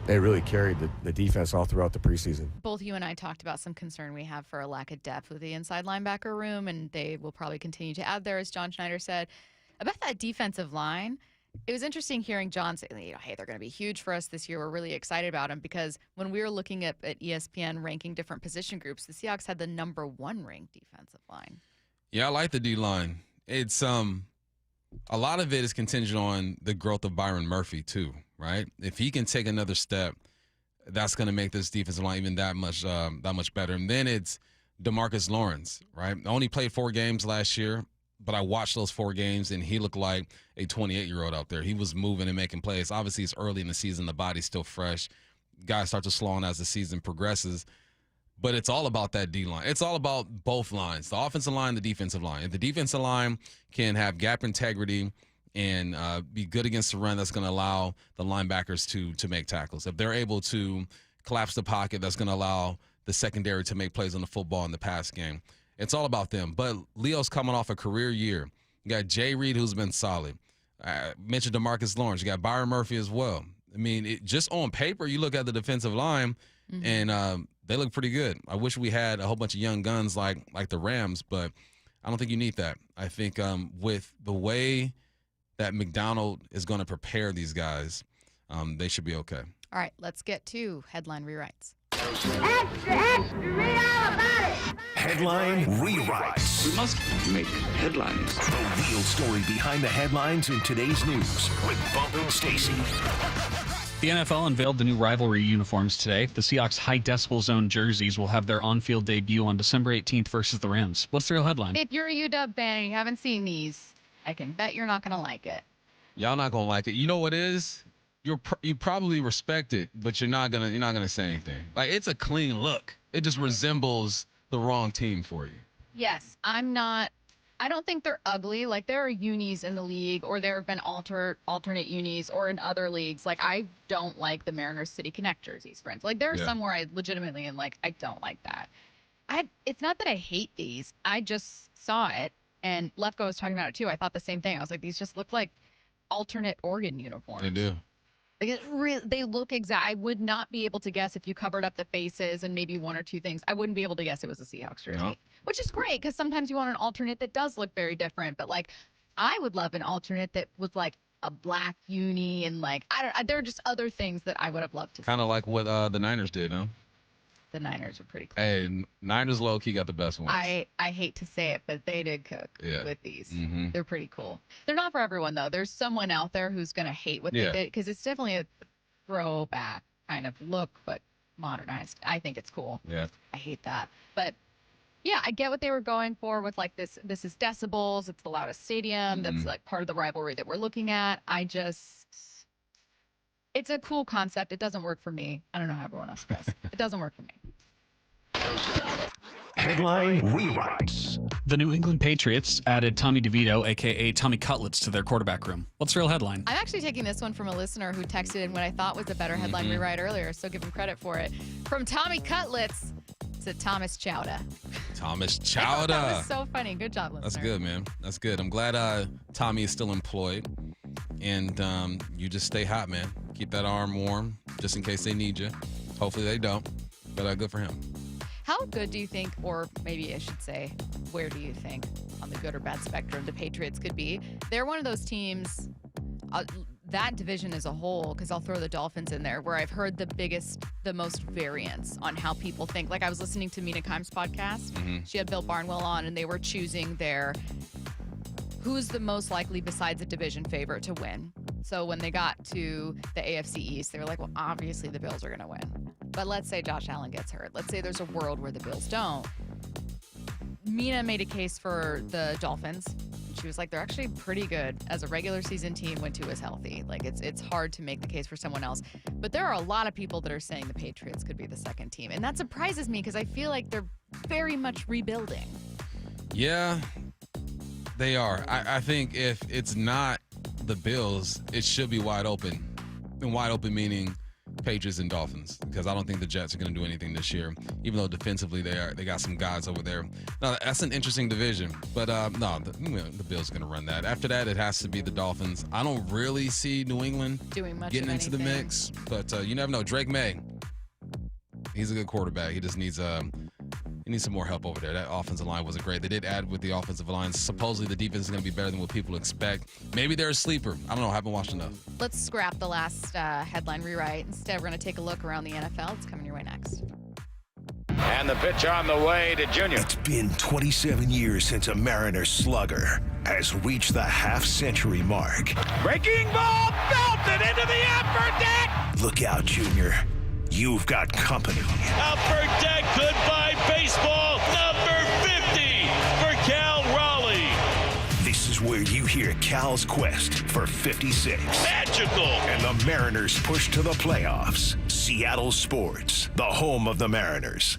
They really carried the defense all throughout the preseason. Both you and I talked about some concern we have for a lack of depth with the inside linebacker room, and they will probably continue to add there, as John Schneider said. About that defensive line, it was interesting hearing John say, you know, hey, they're going to be huge for us this year. We're really excited about them, because when we were looking at ESPN ranking different position groups, the Seahawks had the #1 ranked defensive line. Yeah, I like the D-line. It's a lot of it is contingent on the growth of Byron Murphy too, right? If he can take another step, that's going to make this defensive line even that much better. And then it's DeMarcus Lawrence, right? I only played 4 games last year, but I watched those 4 games, and he looked like a 28-year-old out there. He was moving and making plays. Obviously, it's early in the season. The body's still fresh. Guys start to slow on as the season progresses. But it's all about that D-line. It's all about both lines, the offensive line, the defensive line. If the defensive line can have gap integrity and be good against the run, that's going to allow the linebackers to make tackles. If they're able to collapse the pocket, that's going to allow the secondary to make plays on the football in the pass game. It's all about them. But Leo's coming off a career year. You got Jay Reed, who's been solid. I mentioned DeMarcus Lawrence. You got Byron Murphy as well. I mean, just on paper, you look at the defensive line, and they look pretty good. I wish we had a whole bunch of young guns like the Rams, but I don't think you need that. I think with the way that Macdonald is going to prepare these guys, they should be okay. All right, let's get to headline rewrites. Headline rewrites. We must make headlines. The real story behind the headlines in today's news with Bump and Stacy. The NFL unveiled the new rivalry uniforms today. The Seahawks high decibel zone jerseys will have their on-field debut on December 18th versus the Rams. What's the real headline? If you're a UW fan and you haven't seen these, I can bet you're not going to like it. Y'all not going to like it. You know what it is? You probably respect it, but you're not gonna say anything. Like, it's a clean look. It just resembles the wrong team for you. Yes, I don't think they're ugly. Like, there are unis in the league, or there have been alternate unis, or in other leagues. Like, I don't like the Mariners City Connect jerseys, friends. Like, there are some where I legitimately am like, I don't like that. It's not that I hate these. I just saw it, and Lefko was talking about it too. I thought the same thing. I was like, these just look like alternate Oregon uniforms. They do. Like, they look exact. I would not be able to guess if you covered up the faces and maybe one or two things. I wouldn't be able to guess it was a Seahawks jersey, which is great because sometimes you want an alternate that does look very different. But like, I would love an alternate that was like a black uni and like there are just other things that I would have loved to see. Kind of like what the Niners did, huh? The Niners were pretty cool. Hey, Niners low-key got the best ones. I hate to say it, but they did cook with these. Mm-hmm. They're pretty cool. They're not for everyone, though. There's someone out there who's going to hate what they did because it's definitely a throwback kind of look, but modernized. I think it's cool. Yeah. I hate that. But, yeah, I get what they were going for with, like, this is decibels. It's the loudest stadium. That's, like, part of the rivalry that we're looking at. It's a cool concept. It doesn't work for me. I don't know how everyone else does. It doesn't work for me. Headline rewrites. The New England Patriots added Tommy DeVito, a.k.a. Tommy Cutlets, to their quarterback room. What's the real headline? I'm actually taking this one from a listener who texted in what I thought was a better headline rewrite earlier, so give him credit for it. From Tommy Cutlets to Thomas Chowda. Thomas Chowda. I thought that was so funny. Good job, listener. That's good, man. That's good. I'm glad Tommy is still employed. And you just stay hot, man. Keep that arm warm just in case they need you. Hopefully they don't. But good for him. How good do you think, or maybe I should say, where do you think on the good or bad spectrum the Patriots could be? They're one of those teams, that division as a whole, because I'll throw the Dolphins in there, where I've heard the most variance on how people think. Like, I was listening to Mina Kimes' podcast. She had Bill Barnwell on, and they were choosing who's the most likely besides a division favorite to win. So when they got to the AFC East, they were like, well, obviously the Bills are going to win. But let's say Josh Allen gets hurt. Let's say there's a world where the Bills don't. Mina made a case for the Dolphins. She was like, they're actually pretty good as a regular season team when Tua is healthy. Like, it's hard to make the case for someone else. But there are a lot of people that are saying the Patriots could be the second team. And that surprises me because I feel like they're very much rebuilding. Yeah, they are. I think if it's not the Bills, it should be wide open. And wide open meaning Patriots and Dolphins, because I don't think the Jets are going to do anything this year, even though defensively they got some guys over there. No, that's an interesting division, but no, the Bills are going to run that. After that, it has to be the Dolphins. I don't really see New England doing much getting into the mix, but you never know. Drake May, he's a good quarterback. He just needs some more help over there. That offensive line wasn't great. They did add with the offensive line. Supposedly the defense is going to be better than what people expect. Maybe they're a sleeper. I don't know. I haven't watched enough. Let's scrap the last headline rewrite. Instead, we're going to take a look around the NFL. It's coming your way next. And the pitch on the way to Junior. It's been 27 years since a Mariners slugger has reached the half-century mark. Breaking ball belted into the upper deck. Look out, Junior. you've got company. Upper deck, goodbye baseball, number 50 for Cal Raleigh. This is where you hear Cal's quest for 56. Magical. And the Mariners push to the playoffs. Seattle Sports, the home of the Mariners.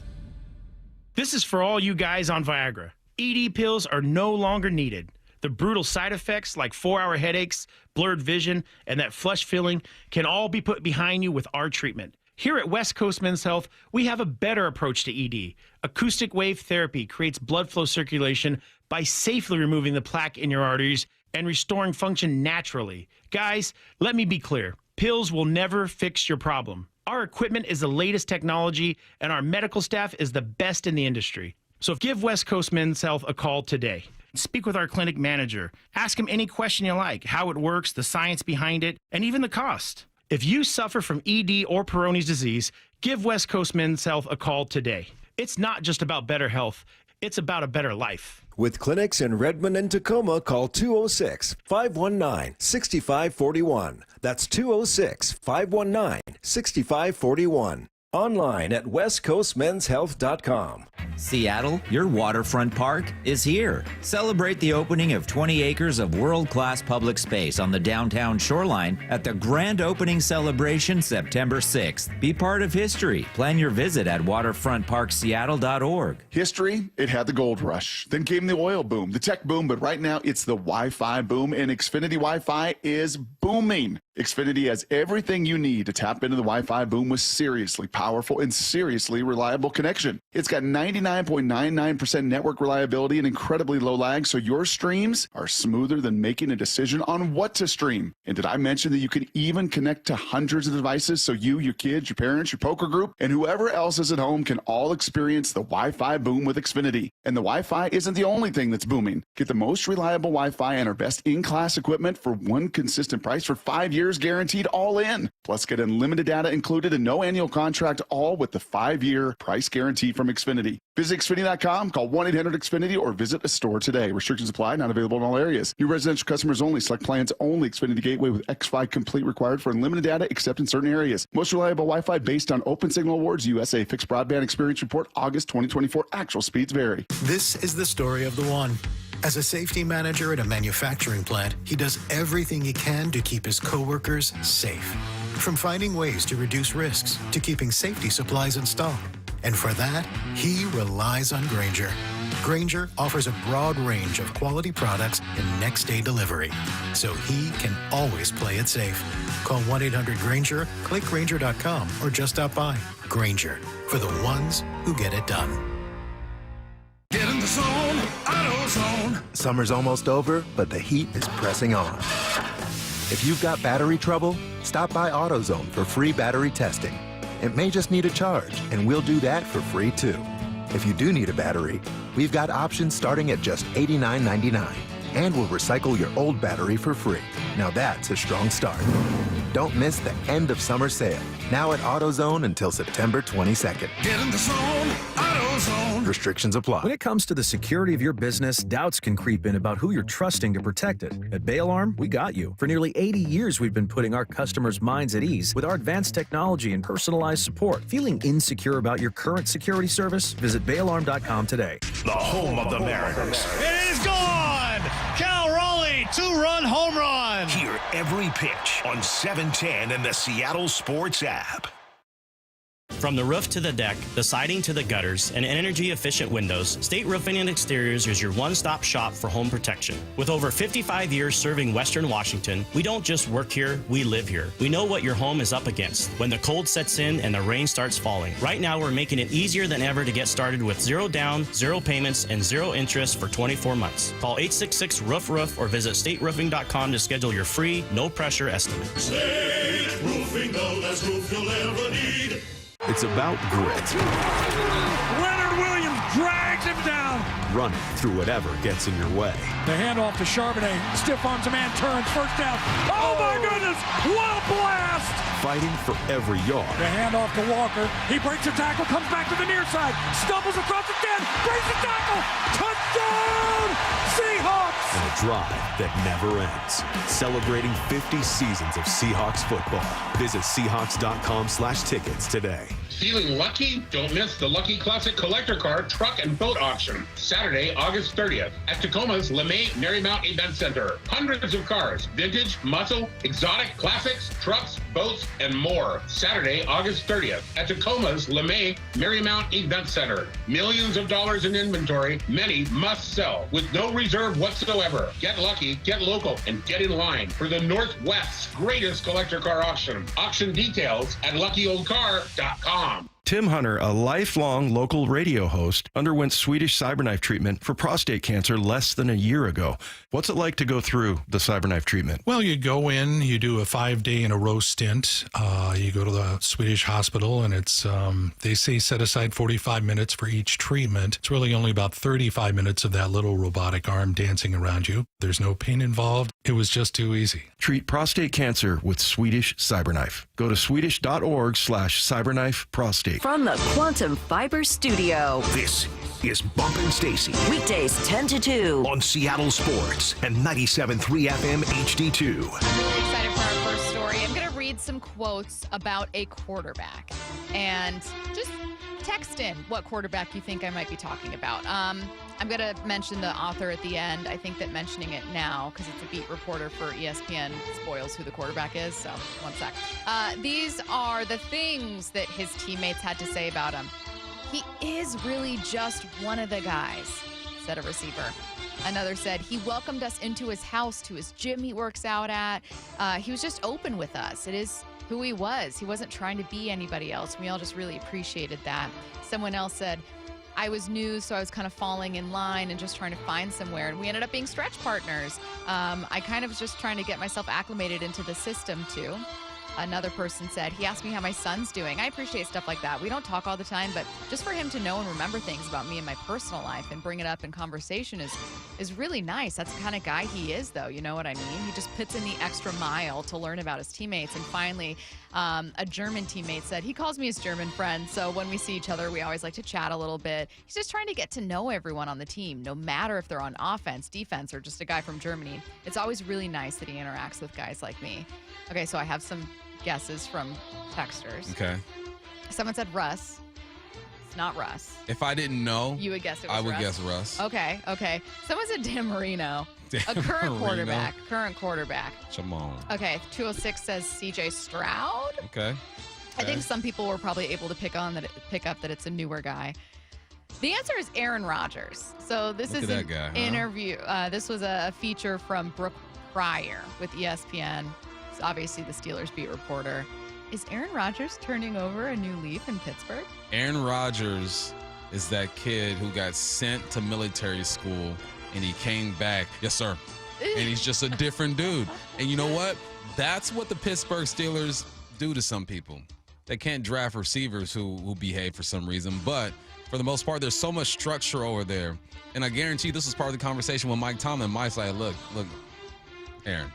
This is for all you guys on Viagra. ED pills are no longer needed. The brutal side effects like 4-hour headaches, blurred vision, and that flush feeling can all be put behind you with our treatment. Here at West Coast Men's Health, we have a better approach to ED. Acoustic wave therapy creates blood flow circulation by safely removing the plaque in your arteries and restoring function naturally. Guys, let me be clear. Pills will never fix your problem. Our equipment is the latest technology, and our medical staff is the best in the industry. So give West Coast Men's Health a call today. Speak with our clinic manager. Ask him any question you like, how it works, the science behind it, and even the cost. If you suffer from ED or Peyronie's disease, give West Coast Men's Health a call today. It's not just about better health, it's about a better life. With clinics in Redmond and Tacoma, call 206-519-6541. That's 206-519-6541. Online at westcoastmenshealth.com. Seattle, your waterfront park is here. Celebrate the opening of 20 acres of world-class public space on the downtown shoreline at the grand opening celebration September 6th. Be part of history. Plan your visit at waterfrontparkseattle.org. History, it had the gold rush. Then came the oil boom, the tech boom, but right now it's the Wi-Fi boom, and Xfinity Wi-Fi is booming. Xfinity has everything you need to tap into the Wi-Fi boom with seriously powerful and seriously reliable connection. It's got 99.99% network reliability and incredibly low lag, so your streams are smoother than making a decision on what to stream. And did I mention that you can even connect to hundreds of devices so you, your kids, your parents, your poker group, and whoever else is at home can all experience the Wi-Fi boom with Xfinity. And the Wi-Fi isn't the only thing that's booming. Get the most reliable Wi-Fi and our best in-class equipment for one consistent price for 5 years guaranteed all in. Plus get unlimited data included and no annual contract, all with the 5-year price guarantee from Xfinity. Visit Xfinity.com, call 1-800-XFINITY, or visit a store today. Restrictions apply, not available in all areas. New residential customers only. Select plans only. Xfinity Gateway with X5 Complete required for unlimited data except in certain areas. Most reliable Wi-Fi based on Open Signal Awards USA. Fixed Broadband Experience Report, August 2024. Actual speeds vary. This is the story of the one. As a safety manager at a manufacturing plant, he does everything he can to keep his coworkers safe. From finding ways to reduce risks to keeping safety supplies in stock. And for that, he relies on Grainger. Grainger offers a broad range of quality products and next-day delivery, so he can always play it safe. Call 1-800-GRAINGER, click Grainger.com, or just stop by. Grainger, for the ones who get it done. Get in the zone, AutoZone. Summer's almost over, but the heat is pressing on. If you've got battery trouble, stop by AutoZone for free battery testing. It may just need a charge, and we'll do that for free too. If you do need a battery, we've got options starting at just $89.99. And we'll recycle your old battery for free. Now that's a strong start. Don't miss the end of summer sale. Now at AutoZone until September 22nd. Get in the zone, AutoZone. Restrictions apply. When it comes to the security of your business, doubts can creep in about who you're trusting to protect it. At Bail Arm, we got you. For nearly 80 years, we've been putting our customers' minds at ease with our advanced technology and personalized support. Feeling insecure about your current security service? Visit bailarm.com today. The home of the Mariners. It is gone! Cal Raleigh, 2-run home run! Hear every pitch on 710 and the Seattle Sports app. From the roof to the deck, the siding to the gutters, and energy-efficient windows, State Roofing and Exteriors is your one-stop shop for home protection. With over 55 years serving Western Washington, we don't just work here, we live here. We know what your home is up against when the cold sets in and the rain starts falling. Right now, we're making it easier than ever to get started with 0 down, 0 payments, and 0 interest for 24 months. Call 866-ROOF-ROOF or visit stateroofing.com to schedule your free, no-pressure estimate. State Roofing, the best roof you'll ever need. It's about grit. Leonard Williams drags him down. Running through whatever gets in your way. The handoff to Charbonnet. Stiff arms a man, turns, first down. Oh my goodness, what a blast! fighting for every yard. The handoff to Walker. He breaks a tackle, comes back to the near side, stumbles across the 10, breaks the tackle. Touchdown, Seahawks! And a drive that never ends. Celebrating 50 seasons of Seahawks football. Visit Seahawks.com/tickets today. Feeling lucky? Don't miss the Lucky Classic Collector Car Truck and Boat Auction, Saturday, August 30th at Tacoma's LeMay Marymount Event Center. Hundreds of cars, vintage, muscle, exotic, classics, trucks, boats, and more. Saturday, August 30th at Tacoma's LeMay Marymount Event Center. Millions of dollars in inventory, many must sell with no reserve whatsoever. Get lucky, get local, and get in line for the Northwest's greatest collector car auction. Auction details at luckyoldcar.com. Tim Hunter, a lifelong local radio host, underwent Swedish cyberknife treatment for prostate cancer less than a year ago. What's it like to go through the cyberknife treatment? Well, you go in, you do a 5-day in a row stint. You go to the Swedish hospital, and it's they say set aside 45 minutes for each treatment. It's really only about 35 minutes of that little robotic arm dancing around you. There's no pain involved. It was just too easy. Treat prostate cancer with Swedish cyberknife. Go to swedish.org/cyberknifeprostate. From the Quantum Fiber Studio. This is Bumpin' Stacy. Weekdays 10 to 2. On Seattle Sports and 97.3 FM HD2. I'm really excited for our first story. I'm going to read some quotes about a quarterback. And just text in what quarterback you think I might be talking about. I'm going to mention the author at the end. I think that mentioning it now, because it's a beat reporter for ESPN, spoils who the quarterback is. So, one sec. These are the things that his teammates had to say about him. He is really just one of the guys, said a receiver. Another said, he welcomed us into his house, to his gym he works out at. He was just open with us. It is who he was. He wasn't trying to be anybody else. We all just really appreciated that. Someone else said, I was new, so I was kind of falling in line and just trying to find somewhere. And we ended up being stretch partners. I kind of was just trying to get myself acclimated into the system, too. Another person said, he asked me how my son's doing. I appreciate stuff like that. We don't talk all the time, but just for him to know and remember things about me and my personal life and bring it up in conversation is really nice. That's the kind of guy he is, though. You know what I mean? He just puts in the extra mile to learn about his teammates. And finally, a German teammate said, he calls me his German friend, so when we see each other, we always like to chat a little bit. He's just trying to get to know everyone on the team, no matter if they're on offense, defense, or just a guy from Germany. It's always really nice that he interacts with guys like me. Okay, so I have some guesses from texters. Okay. Someone said Russ. It's not Russ. If I didn't know, you would guess it was I would Russ? guess Russ. Okay. Someone said Dan Marino. A current quarterback. Come on. Okay, 206 says CJ Stroud. Okay. I think some people were probably able to pick up that it's a newer guy. The answer is Aaron Rodgers. So this is an interview. This was a feature from Brooke Pryor with ESPN. It's obviously the Steelers beat reporter. Is Aaron Rodgers turning over a new leaf in Pittsburgh? Aaron Rodgers is that kid who got sent to military school and he came back. Yes, sir. And he's just a different dude. And you know what? That's what the Pittsburgh Steelers do to some people. They can't draft receivers who behave for some reason. But for the most part, there's so much structure over there. And I guarantee this was part of the conversation with Mike Tomlin. Mike's like, look, Aaron.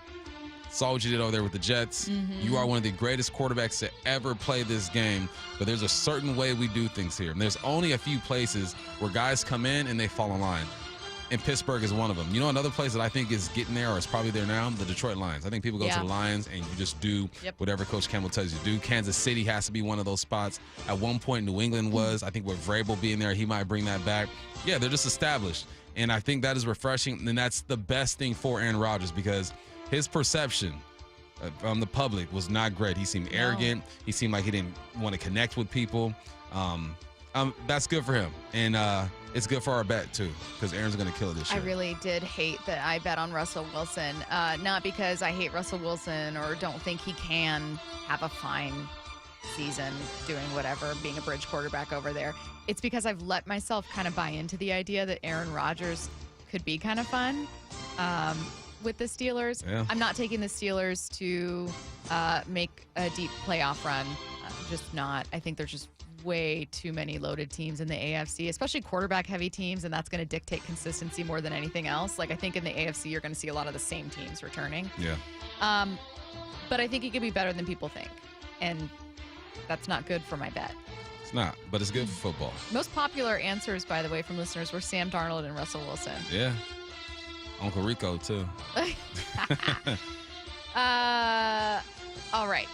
Saw what you did over there with the Jets. Mm-hmm. You are one of the greatest quarterbacks to ever play this game, but there's a certain way we do things here. And there's only a few places where guys come in and they fall in line. And Pittsburgh is one of them. You know, another place that I think is getting there or is probably there now, the Detroit Lions. I think people go to the Lions and you just do whatever Coach Campbell tells you to do. Kansas City has to be one of those spots. At one point, New England was. I think with Vrabel being there, he might bring that back. Yeah, they're just established. And I think that is refreshing. And that's the best thing for Aaron Rodgers because his perception from the public was not great. He seemed arrogant. He seemed like he didn't want to connect with people. That's good for him. And it's good for our bet, too, because Aaron's going to kill it this year. I really did hate that I bet on Russell Wilson. Not because I hate Russell Wilson or don't think he can have a fine season doing whatever, being a bridge quarterback over there. It's because I've let myself kind of buy into the idea that Aaron Rodgers could be kind of fun. With the Steelers. Yeah. I'm not taking the Steelers to make a deep playoff run. Just not. I think there's just way too many loaded teams in the AFC, especially quarterback-heavy teams, and that's going to dictate consistency more than anything else. Like, I think in the AFC, you're going to see a lot of the same teams returning. Yeah. But I think he could be better than people think. And that's not good for my bet. It's not, but it's good for football. Most popular answers, by the way, from listeners were Sam Darnold and Russell Wilson. Yeah. Uncle Rico, too. All right.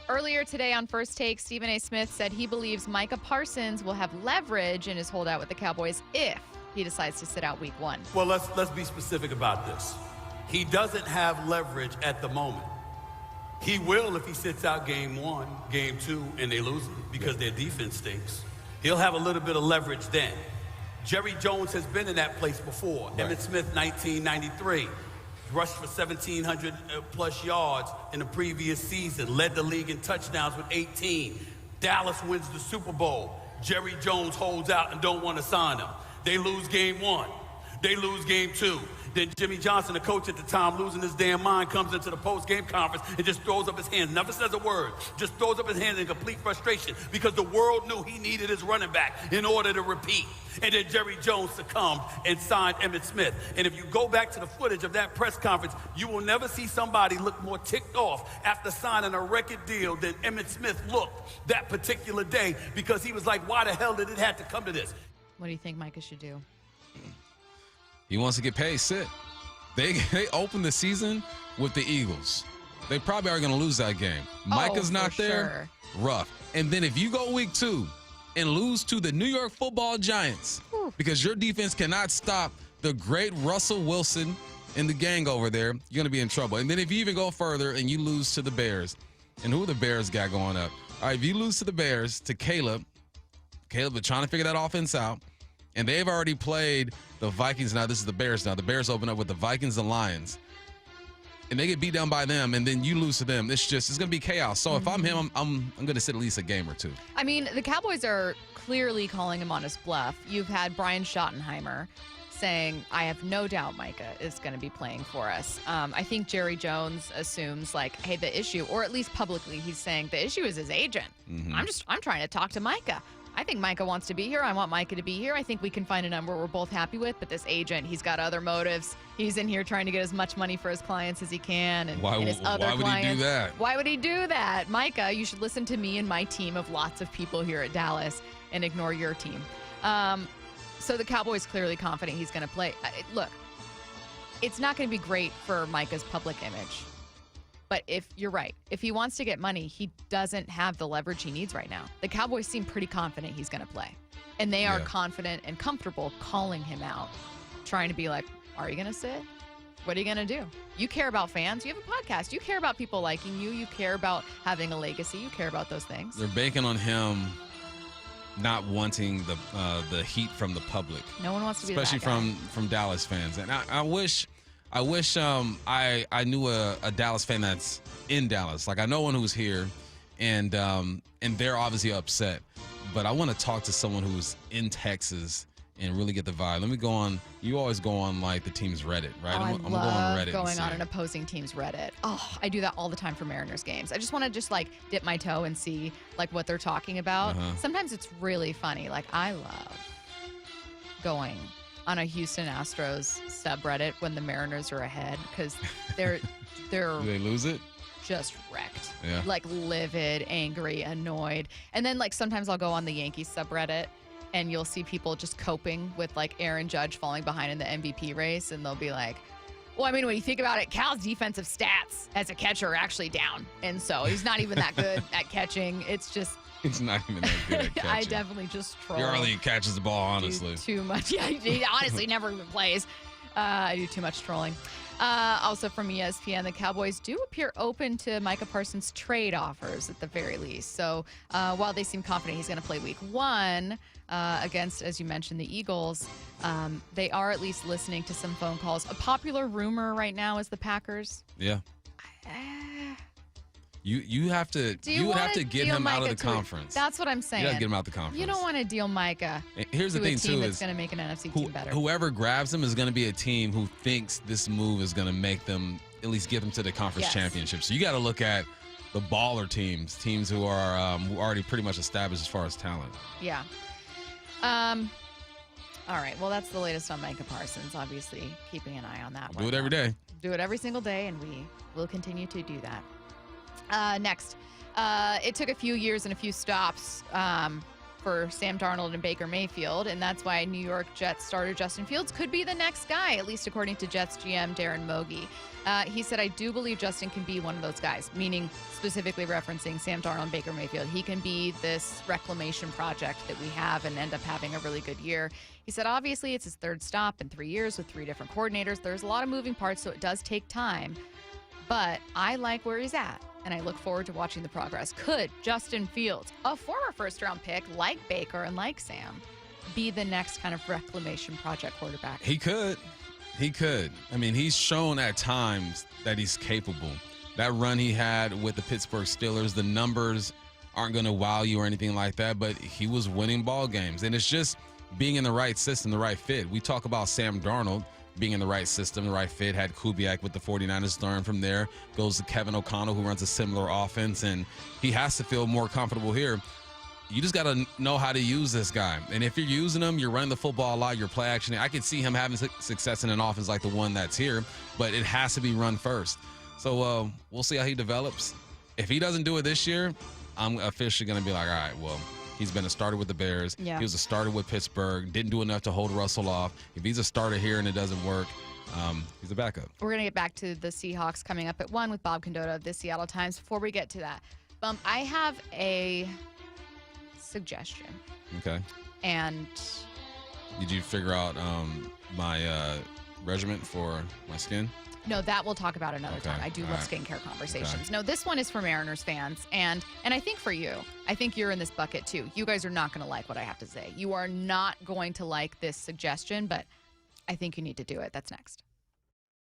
Earlier today on First Take, Stephen A. Smith said he believes Micah Parsons will have leverage in his holdout with the Cowboys if he decides to sit out week 1. Well, let's be specific about this. He doesn't have leverage at the moment. He will if he sits out game 1, game 2, and they lose it because their defense stinks. He'll have a little bit of leverage then. Jerry Jones has been in that place before. Right. Emmitt Smith, 1993. Rushed for 1,700 plus yards in the previous season. Led the league in touchdowns with 18. Dallas wins the Super Bowl. Jerry Jones holds out and don't want to sign him. They lose game 1. They lose game 2. Then Jimmy Johnson, the coach at the time, losing his damn mind, comes into the post-game conference and just throws up his hands. Never says a word. Just throws up his hands in complete frustration because the world knew he needed his running back in order to repeat. And then Jerry Jones succumbed and signed Emmitt Smith. And if you go back to the footage of that press conference, you will never see somebody look more ticked off after signing a record deal than Emmitt Smith looked that particular day because he was like, why the hell did it have to come to this? What do you think Micah should do? He wants to get paid. Sit. They open the season with the Eagles. They probably are going to lose that game. Micah's not there. Sure. Rough. And then if you go week 2 and lose to the New York Football Giants because your defense cannot stop the great Russell Wilson and the gang over there, you're going to be in trouble. And then if you even go further and you lose to the Bears, and who the Bears got going up? All right, if you lose to the Bears, to Caleb is trying to figure that offense out. And they've already played the Vikings. Now, this is the Bears now. The Bears open up with the Vikings and Lions. And they get beat down by them, and then you lose to them. It's going to be chaos. So if I'm him, I'm going to sit at least a game or 2. I mean, the Cowboys are clearly calling him on his bluff. You've had Brian Schottenheimer saying, I have no doubt Micah is going to be playing for us. I think Jerry Jones assumes, like, hey, the issue, or at least publicly, he's saying the issue is his agent. Mm-hmm. I'm trying to talk to Micah. I think Micah wants to be here. I want Micah to be here. I think we can find a number we're both happy with. But this agent, he's got other motives. He's in here trying to get as much money for his clients as he can. And why his other would clients. he do that? Why would he do that? Micah, you should listen to me and my team of lots of people here at Dallas and ignore your team. So the Cowboys clearly confident he's going to play. Look, it's not going to be great for Micah's public image. But if you're right, if he wants to get money, he doesn't have the leverage he needs right now. The Cowboys seem pretty confident he's going to play. And they are confident and comfortable calling him out, trying to be like, are you going to sit? What are you going to do? You care about fans. You have a podcast. You care about people liking you. You care about having a legacy. You care about those things. They're banking on him not wanting the heat from the public. No one wants to be especially that guy. from Dallas fans. And I wish I knew a Dallas fan that's in Dallas. Like, I know one who's here, and they're obviously upset. But I want to talk to someone who's in Texas and really get the vibe. Let me go on. You always go on, like, the team's Reddit, right? Oh, I'm I going love on Reddit going on an opposing team's Reddit. Oh, I do that all the time for Mariners games. I just want to like dip my toe and see like what they're talking about. Sometimes it's really funny. Like, I love going on a Houston Astros subreddit when the Mariners are ahead because they're Do they lose it? just wrecked. Yeah. Like livid, angry, annoyed. And then like sometimes I'll go on the Yankees subreddit and you'll see people just coping with like Aaron Judge falling behind in the MVP race, and they'll be like, well, I mean, when you think about it, Cal's defensive stats as a catcher are actually down. And so he's not even that good at catching. It's just He's not even that good at catching. I definitely just troll. He hardly catches the ball, honestly. Too much. Yeah, he honestly never even plays. I do too much trolling. Also from ESPN, the Cowboys do appear open to Micah Parsons' trade offers at the very least. So while they seem confident he's going to play week 1 against, as you mentioned, the Eagles, they are at least listening to some phone calls. A popular rumor right now is the Packers. Yeah. You have to get him out of the conference. That's what I'm saying. You got to get him out of the conference. You don't want to deal Micah. Here's the thing, a team too, that's is going to make an NFC team better. Whoever grabs him is going to be a team who thinks this move is going to make them at least get them to the conference championship. So you got to look at the baller teams who are who already pretty much established as far as talent. Yeah. All right. Well, that's the latest on Micah Parsons. Obviously, keeping an eye on that one. Do it every day. Do it every single day, and we will continue to do that. Next, it took a few years and a few stops for Sam Darnold and Baker Mayfield, and that's why New York Jets starter Justin Fields could be the next guy, at least according to Jets GM Darren Mogi. He said, I do believe Justin can be one of those guys, meaning specifically referencing Sam Darnold and Baker Mayfield. He can be this reclamation project that we have and end up having a really good year. He said, obviously, it's his third stop in 3 years with 3 different coordinators. There's a lot of moving parts, so it does take time, but I like where he's at, and I look forward to watching the progress. Could Justin Fields, a former first-round pick like Baker and like Sam, be the next kind of reclamation project quarterback? He could. He could. I mean, he's shown at times that he's capable. That run he had with the Pittsburgh Steelers, the numbers aren't going to wow you or anything like that, but he was winning ball games. And it's just being in the right system, the right fit. We talk about Sam Darnold being in the right system, the right fit, had Kubiak with the 49ers, learn from there, goes to Kevin O'Connell, who runs a similar offense, and he has to feel more comfortable here. You just got to know how to use this guy. And if you're using him, you're running the football a lot, you're play actioning. I could see him having success in an offense like the one that's here, but it has to be run first. So we'll see how he develops. If he doesn't do it this year, I'm officially going to be like, all right, well, he's been a starter with the Bears. Yeah. He was a starter with Pittsburgh, didn't do enough to hold Russell off. If he's a starter here and it doesn't work, he's a backup. We're going to get back to the Seahawks coming up at 1 with Bob Condotta of the Seattle Times. Before we get to that, I have a suggestion. Okay. And did you figure out my regimen for my skin? no, that we'll talk about another time. I do love skincare conversations. No, this one is for Mariners fans, and I think for you. I think you're in this bucket too. You guys are not going to like what I have to say. You are not going to like this suggestion, but I think you need to do it. That's next.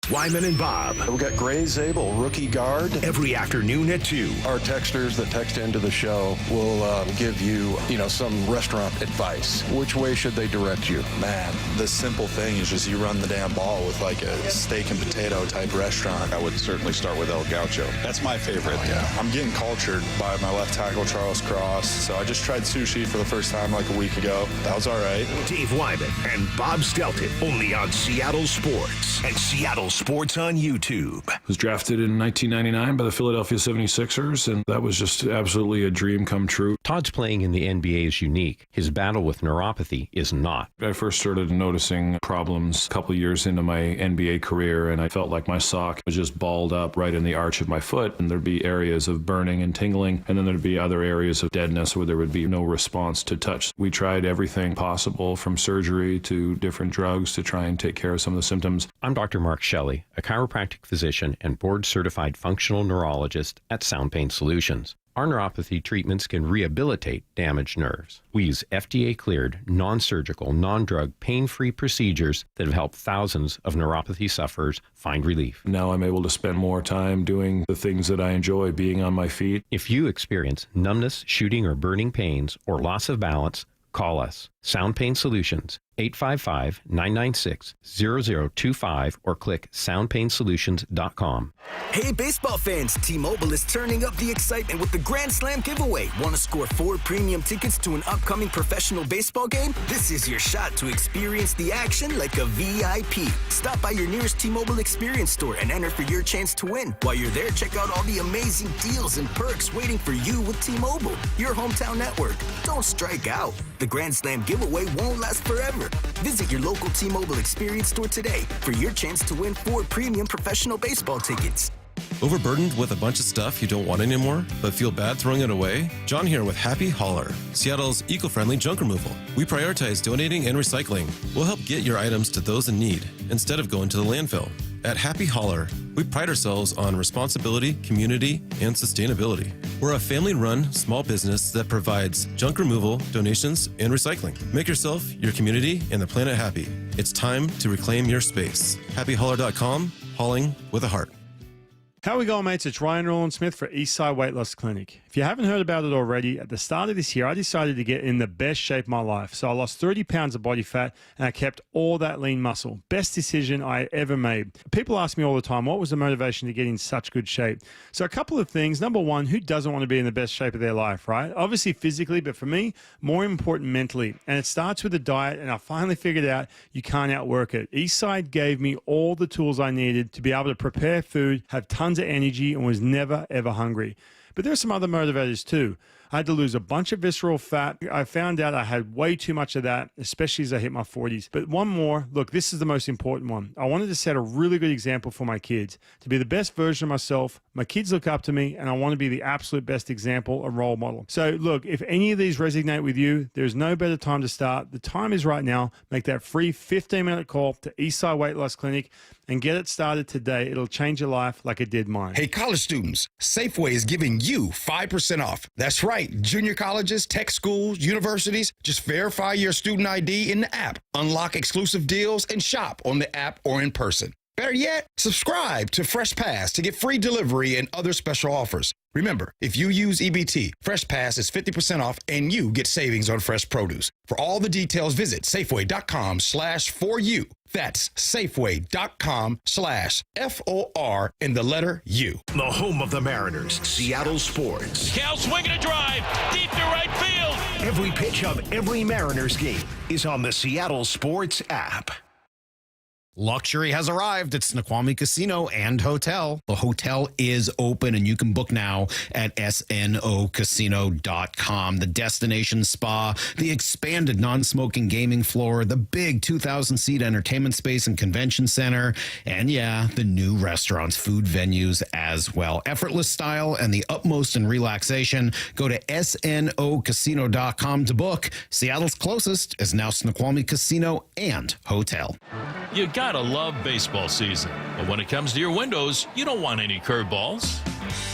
Wyman and Bob. We've got Grey Zabel, rookie guard. Every afternoon at 2. Our texters that text into the show will give you, some restaurant advice. Which way should they direct you? Man, the simple thing is just you run the damn ball with like a steak and potato type restaurant. I would certainly start with El Gaucho. That's my favorite. Oh, yeah. I'm getting cultured by my left tackle, Charles Cross. So I just tried sushi for the first time like a week ago. That was all right. Dave Wyman and Bob Stelton, only on Seattle Sports and Seattle Sports on YouTube. Was drafted in 1999 by the Philadelphia 76ers, and that was just absolutely a dream come true. Todd's playing in the NBA is unique. His battle with neuropathy is not. I first started noticing problems a couple years into my NBA career, and I felt like my sock was just balled up right in the arch of my foot, and there'd be areas of burning and tingling, and then there'd be other areas of deadness where there would be no response to touch. We tried everything possible, from surgery to different drugs, to try and take care of some of the symptoms. I'm Dr. Mark Shelley, a chiropractic physician and board-certified functional neurologist at Sound Pain Solutions. Our neuropathy treatments can rehabilitate damaged nerves. We use FDA-cleared, non-surgical, non-drug, pain-free procedures that have helped thousands of neuropathy sufferers find relief. Now I'm able to spend more time doing the things that I enjoy, being on my feet. If you experience numbness, shooting, or burning pains, or loss of balance, call us. Sound Pain Solutions, 855-996-0025, or click soundpainsolutions.com. Hey, baseball fans, T-Mobile is turning up the excitement with the Grand Slam giveaway. Want to score 4 premium tickets to an upcoming professional baseball game? This is your shot to experience the action like a VIP. Stop by your nearest T-Mobile experience store and enter for your chance to win. While you're there, check out all the amazing deals and perks waiting for you with T-Mobile, your hometown network. Don't strike out. The Grand Slam giveaway won't last forever. Visit your local T-Mobile experience store today for your chance to win 4 premium professional baseball tickets. Overburdened with a bunch of stuff you don't want anymore, but feel bad throwing it away? John here with Happy Hauler, Seattle's eco-friendly junk removal. We prioritize donating and recycling. We'll help get your items to those in need instead of going to the landfill. At Happy Hauler, we pride ourselves on responsibility, community, and sustainability. We're a family-run small business that provides junk removal, donations, and recycling. Make yourself, your community, and the planet happy. It's time to reclaim your space. HappyHauler.com, hauling with a heart. How we going, mates? It's Rowland-Smith for Eastside Weight Loss Clinic. If you haven't heard about it already, at the start of this year, I decided to get in the best shape of my life. So I lost 30 pounds of body fat and I kept all that lean muscle. Best decision I ever made. People ask me all the time, what was the motivation to get in such good shape? So a couple of things. Number one, who doesn't want to be in the best shape of their life, right? Obviously physically, but for me, more important mentally. And it starts with a diet, and I finally figured out you can't outwork it. Eastside gave me all the tools I needed to be able to prepare food, have tons tons of energy and was never, ever hungry. But there are some other motivators too. I had to lose a bunch of visceral fat. I found out I had way too much of that, especially as I hit my 40s. But one more, look, this is the most important one. I wanted to set a really good example for my kids, to be the best version of myself. My kids look up to me, and I want to be the absolute best example and role model. So look, if any of these resonate with you, there's no better time to start. The time is right now. Make that free 15-minute call to Eastside Weight Loss Clinic and get it started today. It'll change your life like it did mine. Hey, college students, Safeway is giving you 5% off. That's right. Junior colleges, tech schools, universities, just verify your student ID in the app, unlock exclusive deals, and shop on the app or in person. Better yet, subscribe to Fresh Pass to get free delivery and other special offers. Remember, if you use EBT, Fresh Pass is 50% off and you get savings on fresh produce. For all the details, visit Safeway.com/4U. That's Safeway.com/FOR in the letter U. The home of the Mariners, Seattle Sports. Cal swinging a drive, deep to right field. Every pitch of every Mariners game is on the Seattle Sports app. Luxury has arrived at Snoqualmie Casino and Hotel. The hotel is open and you can book now at snocasino.com. The destination spa, the expanded non-smoking gaming floor, the big 2,000-seat entertainment space and convention center, and yeah, the new restaurants, food venues as well. Effortless style and the utmost in relaxation. Go to snocasino.com to book. Seattle's closest is now Snoqualmie Casino and Hotel. You gotta love baseball season, but when it comes to your windows, you don't want any curveballs.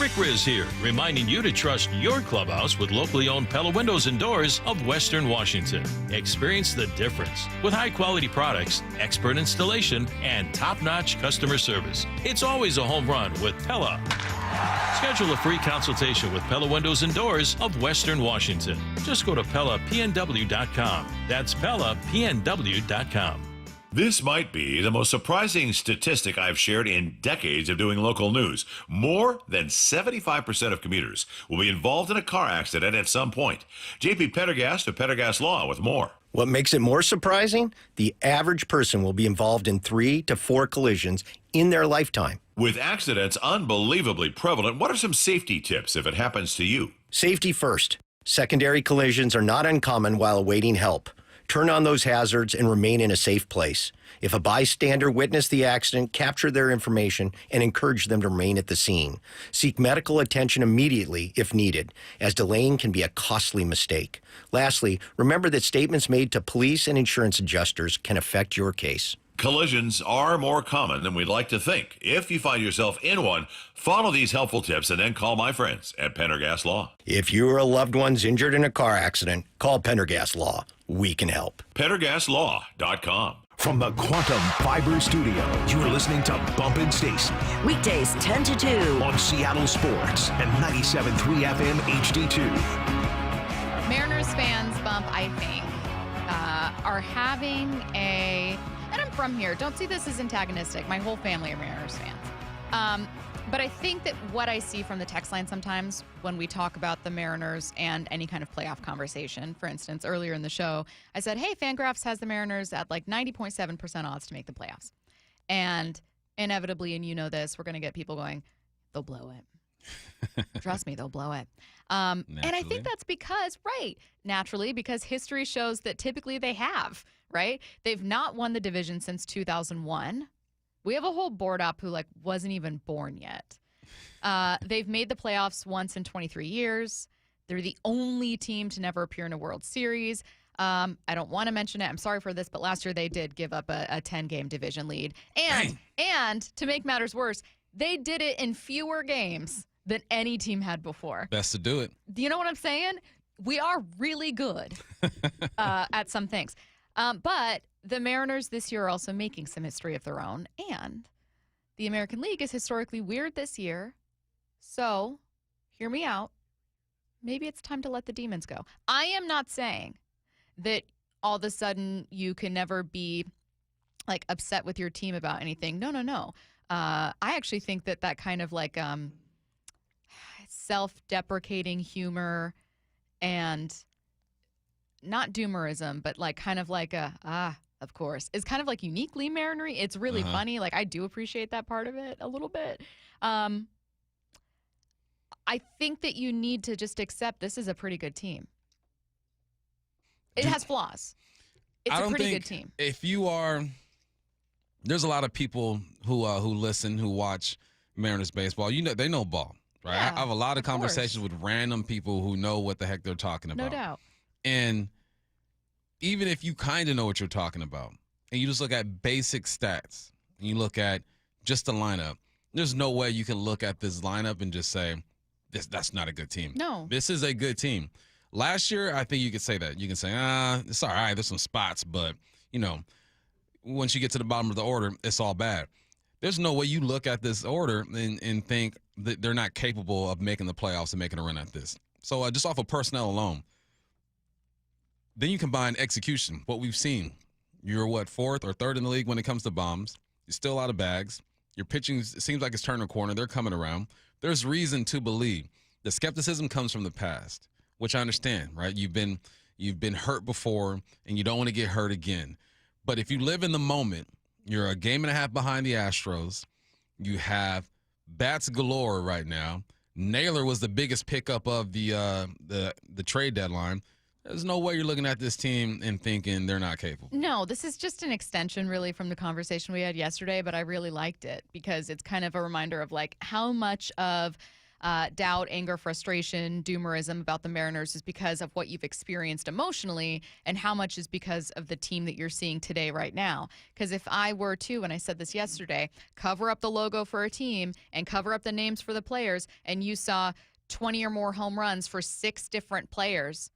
Rick Riz here, reminding you to trust your clubhouse with locally owned Pella Windows and Doors of Western Washington. Experience the difference with high-quality products, expert installation, and top-notch customer service. It's always a home run with Pella. Schedule a free consultation with Pella Windows and Doors of Western Washington. Just go to PellaPNW.com. That's PellaPNW.com. This might be the most surprising statistic I've shared in decades of doing local news. More than 75% of commuters will be involved in a car accident at some point. JP Pendergast of Pendergast Law with more. What makes it more surprising? The average person will be involved in 3 to 4 collisions in their lifetime. With accidents unbelievably prevalent, what are some safety tips if it happens to you? Safety first. Secondary collisions are not uncommon while awaiting help. Turn on those hazards and remain in a safe place. If a bystander witnessed the accident, capture their information and encourage them to remain at the scene. Seek medical attention immediately if needed, as delaying can be a costly mistake. Lastly, remember that statements made to police and insurance adjusters can affect your case. Collisions are more common than we'd like to think. If you find yourself in one, follow these helpful tips and then call my friends at Pendergast Law. If you or a loved one's injured in a car accident, call Pendergast Law. We can help. PendergastLaw.com. From the Quantum Fiber Studio, you're listening to Bumpin' Stacy. Weekdays 10 to 2. On Seattle Sports and 97.3 FM HD2. Mariners fans, Bump, I think, are having a... And I'm from here. Don't see this as antagonistic. My whole family are Mariners fans. But I think that what I see from the text line sometimes when we talk about the Mariners and any kind of playoff conversation, for instance, earlier in the show, I said, hey, Fangraphs has the Mariners at like 90.7% odds to make the playoffs. And inevitably, and you know this, we're going to get people going, they'll blow it. Trust me, they'll blow it. And I think that's because, naturally, because history shows that typically they have, right? They've not won the division since 2001. We have a whole board up who wasn't even born yet. They've made the playoffs once in 23 years. They're the only team to never appear in a World Series. I don't want to mention it. I'm sorry for this, but last year they did give up a 10-game division lead. And to make matters worse, they did it in fewer games than any team had before. Best to do it. Do you know what I'm saying? We are really good at some things. But the Mariners this year are also making some history of their own. And the American League is historically weird this year. So, hear me out. Maybe it's time to let the demons go. I am not saying that all of a sudden you can never be upset with your team about anything. No. I actually think that kind of self-deprecating humor and not doomerism, but of course, is kind of like uniquely Marinery. It's really funny. Like, I do appreciate that part of it a little bit. I think that you need to just accept this is a pretty good team. It has flaws. It's a pretty good team. If you are, there's a lot of people who listen, who watch Mariners baseball. You know, they know ball, right? Yeah, I have a lot of conversations with random people who know what the heck they're talking about. No doubt. And even if you kind of know what you're talking about, and you just look at basic stats, and you look at just the lineup, there's no way you can look at this lineup and just say, that's not a good team. No. This is a good team. Last year, I think you could say that. You can say, it's all right. There's some spots, but, you know, once you get to the bottom of the order, it's all bad. There's no way you look at this order and think that they're not capable of making the playoffs and making a run at this. So just off of personnel alone, then you combine execution, what we've seen. You're, fourth or third in the league when it comes to bombs. You're still out of bags. Your pitching seems like it's turning a corner. They're coming around. There's reason to believe. The skepticism comes from the past, which I understand, right? You've been hurt before, and you don't want to get hurt again. But if you live in the moment, you're a game and a half behind the Astros. You have bats galore right now. Naylor was the biggest pickup of the trade deadline. There's no way you're looking at this team and thinking they're not capable. No, this is just an extension, really, from the conversation we had yesterday, but I really liked it because it's kind of a reminder of, like, how much of doubt, anger, frustration, doomerism about the Mariners is because of what you've experienced emotionally, and how much is because of the team that you're seeing today right now. Because if I were to, and I said this yesterday, cover up the logo for a team and cover up the names for the players, and you saw 20 or more home runs for 6 different players,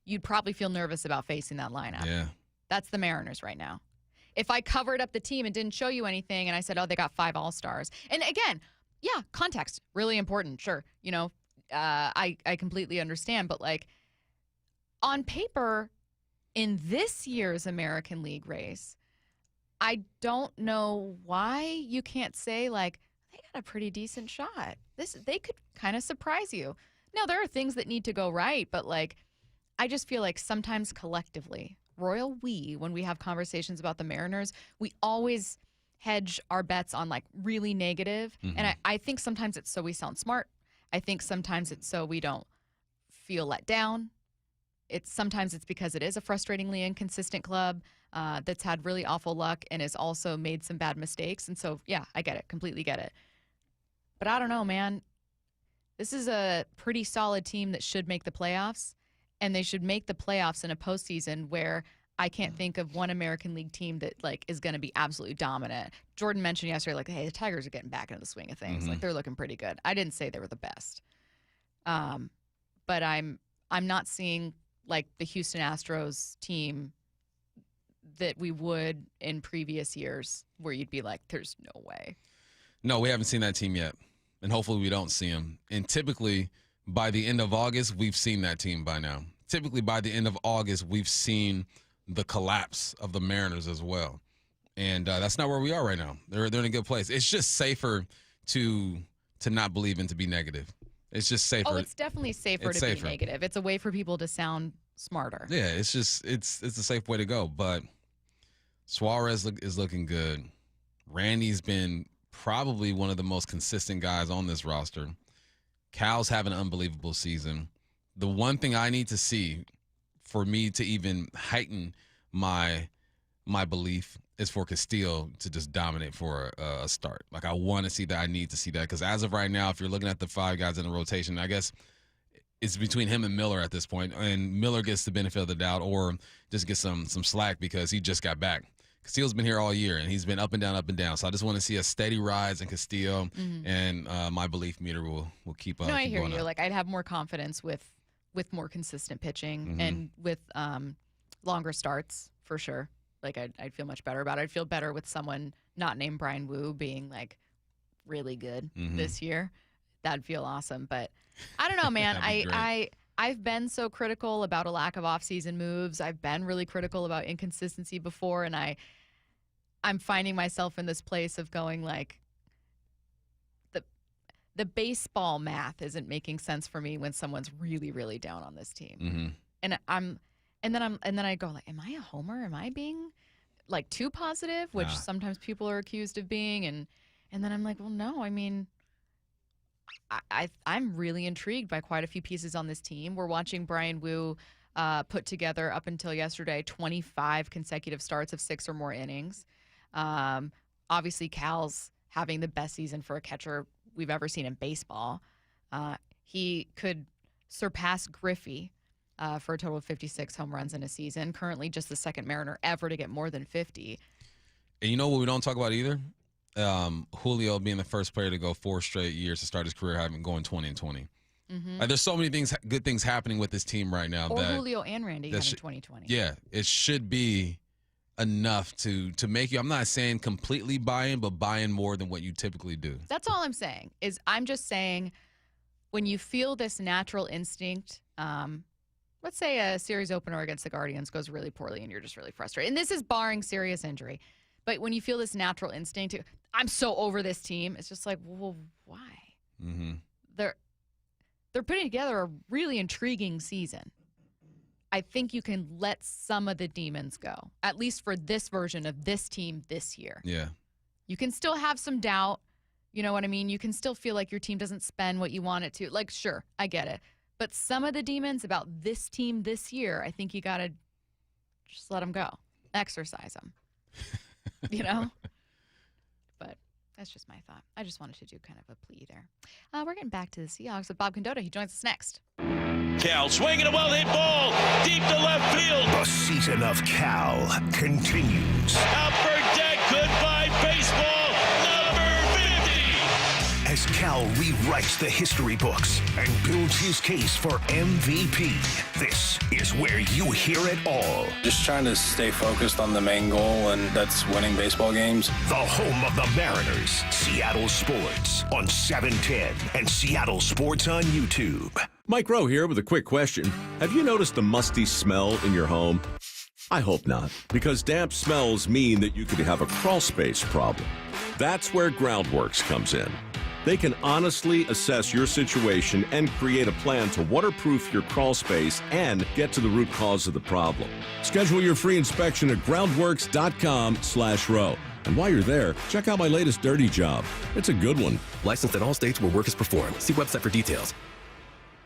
you'd probably feel nervous about facing that lineup. Yeah. That's the Mariners right now. If I covered up the team and didn't show you anything and I said, oh, they got 5 All-Stars. And again, yeah, context, really important, sure. You know, I completely understand. But, like, on paper, in this year's American League race, I don't know why you can't say, like, they got a pretty decent shot. They could kind of surprise you. Now, there are things that need to go right, but, like, I just feel like sometimes collectively, royal we, when we have conversations about the Mariners, we always hedge our bets on, like, really negative. Mm-hmm. And I think sometimes it's so we sound smart. I think sometimes it's so we don't feel let down. Sometimes it's because it is a frustratingly inconsistent club that's had really awful luck and has also made some bad mistakes. And so, yeah, I get it. Completely get it. But I don't know, man. This is a pretty solid team that should make the playoffs. And they should make the playoffs in a postseason where I can't think of one American League team that, like, is going to be absolutely dominant. Jordan mentioned yesterday, like, hey, the Tigers are getting back into the swing of things. Like, they're looking pretty good. I didn't say they were the best. But I'm not seeing, like, the Houston Astros team that we would in previous years where you'd be like, there's no way. No, we haven't seen that team yet. And hopefully we don't see them. And typically, by the end of August, we've seen that team by now. Typically, by the end of August, we've seen the collapse of the Mariners as well. And that's not where we are right now. They're in a good place. It's just safer to not believe and to be negative. It's just safer. Oh, it's definitely safer to be negative. It's a way for people to sound smarter. Yeah, it's a safe way to go. But Suarez is looking good. Randy's been probably one of the most consistent guys on this roster. Cal's having an unbelievable season. The one thing I need to see for me to even heighten my belief is for Castillo to just dominate for a start. Like, I want to see that. I need to see that because as of right now, if you're looking at the 5 guys in the rotation, I guess it's between him and Miller at this point, and Miller gets the benefit of the doubt or just gets some slack because he just got back. Castillo's been here all year, and he's been up and down. So I just want to see a steady rise in Castillo, and my belief meter will keep up. No, I hear you. Like, I'd have more confidence with more consistent pitching and with longer starts for sure. Like, I'd feel much better about it. I'd feel better with someone not named Brian Wu being, like, really good this year. That'd feel awesome. But I don't know, man. I've been so critical about a lack of offseason moves. I've been really critical about inconsistency before, and I'm finding myself in this place of going, like, the baseball math isn't making sense for me when someone's really, really down on this team. And then I go, like, am I a homer? Am I being like too positive, which sometimes people are accused of being, and then I'm like, well, no, I mean, I'm really intrigued by quite a few pieces on this team. We're watching Brian Wu put together up until yesterday 25 consecutive starts of 6 or more innings. Obviously, Cal's having the best season for a catcher we've ever seen in baseball. He could surpass Griffey for a total of 56 home runs in a season. Currently just the second Mariner ever to get more than 50. And you know what we don't talk about either? Julio being the first player to go 4 straight years to start his career having going 20-20. Mm-hmm. Like, there's so many good things happening with this team right now. Or Julio and Randy having 20-20. Yeah, it should be enough to make you, I'm not saying completely buy in, but buy in more than what you typically do. That's all I'm saying. I'm just saying when you feel this natural instinct, let's say a series opener against the Guardians goes really poorly and you're just really frustrated. And this is barring serious injury. But when you feel this natural instinct, I'm so over this team, it's just like, well, why? Mm-hmm. They're putting together a really intriguing season. I think you can let some of the demons go, at least for this version of this team this year. Yeah. You can still have some doubt. You know what I mean? You can still feel like your team doesn't spend what you want it to. Like, sure, I get it. But some of the demons about this team this year, I think you got to just let them go. Exorcise them. You know? But that's just my thought. I just wanted to do kind of a plea there. We're getting back to the Seahawks with Bob Condotta. He joins us next. Cal swinging a well-hit ball deep to left field. The season of Cal continues. Upper deck, goodbye baseball, number 50. As Cal rewrites the history books and builds his case for MVP, this is where you hear it all. Just trying to stay focused on the main goal, and that's winning baseball games. The home of the Mariners, Seattle Sports on 710 and Seattle Sports on YouTube. Mike Rowe here with a quick question. Have you noticed a musty smell in your home? I hope not, because damp smells mean that you could have a crawl space problem. That's where Groundworks comes in. They can honestly assess your situation and create a plan to waterproof your crawl space and get to the root cause of the problem. Schedule your free inspection at groundworks.com/row. And while you're there, check out my latest dirty job. It's a good one. Licensed in all states where work is performed. See website for details.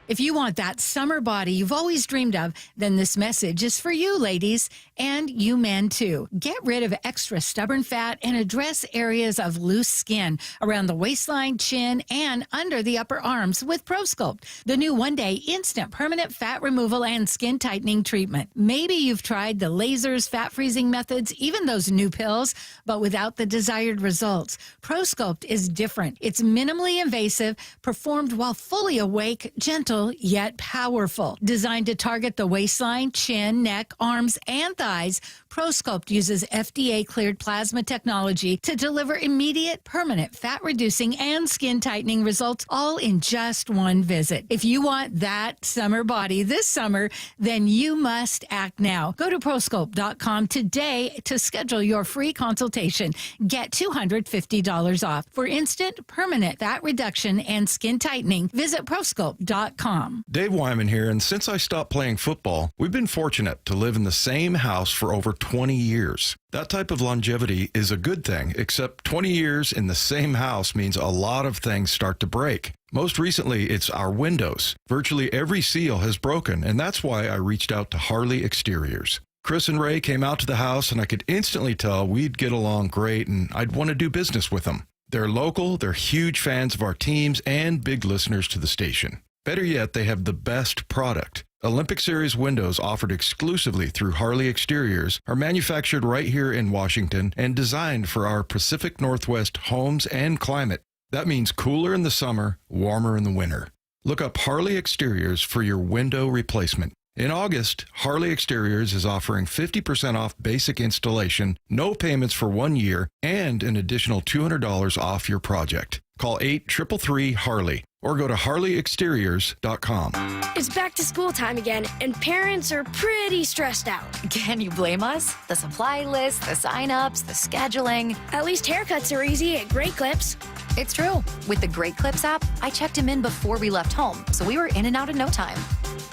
If you want that summer body you've always dreamed of, then this message is for you, ladies, and you men, too. Get rid of extra stubborn fat and address areas of loose skin around the waistline, chin, and under the upper arms with ProSculpt, the new one-day instant permanent fat removal and skin tightening treatment. Maybe you've tried the lasers, fat-freezing methods, even those new pills, but without the desired results. ProSculpt is different. It's minimally invasive, performed while fully awake, gentle, yet powerful. Designed to target the waistline, chin, neck, arms, and thighs, ProSculpt uses FDA-cleared plasma technology to deliver immediate, permanent fat-reducing and skin-tightening results, all in just one visit. If you want that summer body this summer, then you must act now. Go to ProSculpt.com today to schedule your free consultation. Get $250 off. For instant, permanent fat reduction and skin tightening, visit ProSculpt.com. Dave Wyman here, and since I stopped playing football, we've been fortunate to live in the same house for over 20 years. That type of longevity is a good thing, except 20 years in the same house means a lot of things start to break. Most recently, it's our windows. Virtually every seal has broken, and that's why I reached out to Harley Exteriors. Chris and Ray came out to the house, and I could instantly tell we'd get along great, and I'd want to do business with them. They're local, they're huge fans of our teams, and big listeners to the station. Better yet, they have the best product. Olympic Series windows offered exclusively through Harley Exteriors are manufactured right here in Washington and designed for our Pacific Northwest homes and climate. That means cooler in the summer, warmer in the winter. Look up Harley Exteriors for your window replacement. In August, Harley Exteriors is offering 50% off basic installation, no payments for 1 year, and an additional $200 off your project. Call 833-HARLEY or go to harleyexteriors.com. It's back to school time again, and parents are pretty stressed out. Can you blame us? The supply list, the sign-ups, the scheduling. At least haircuts are easy at Great Clips. It's true. With the Great Clips app, I checked him in before we left home, so we were in and out in no time.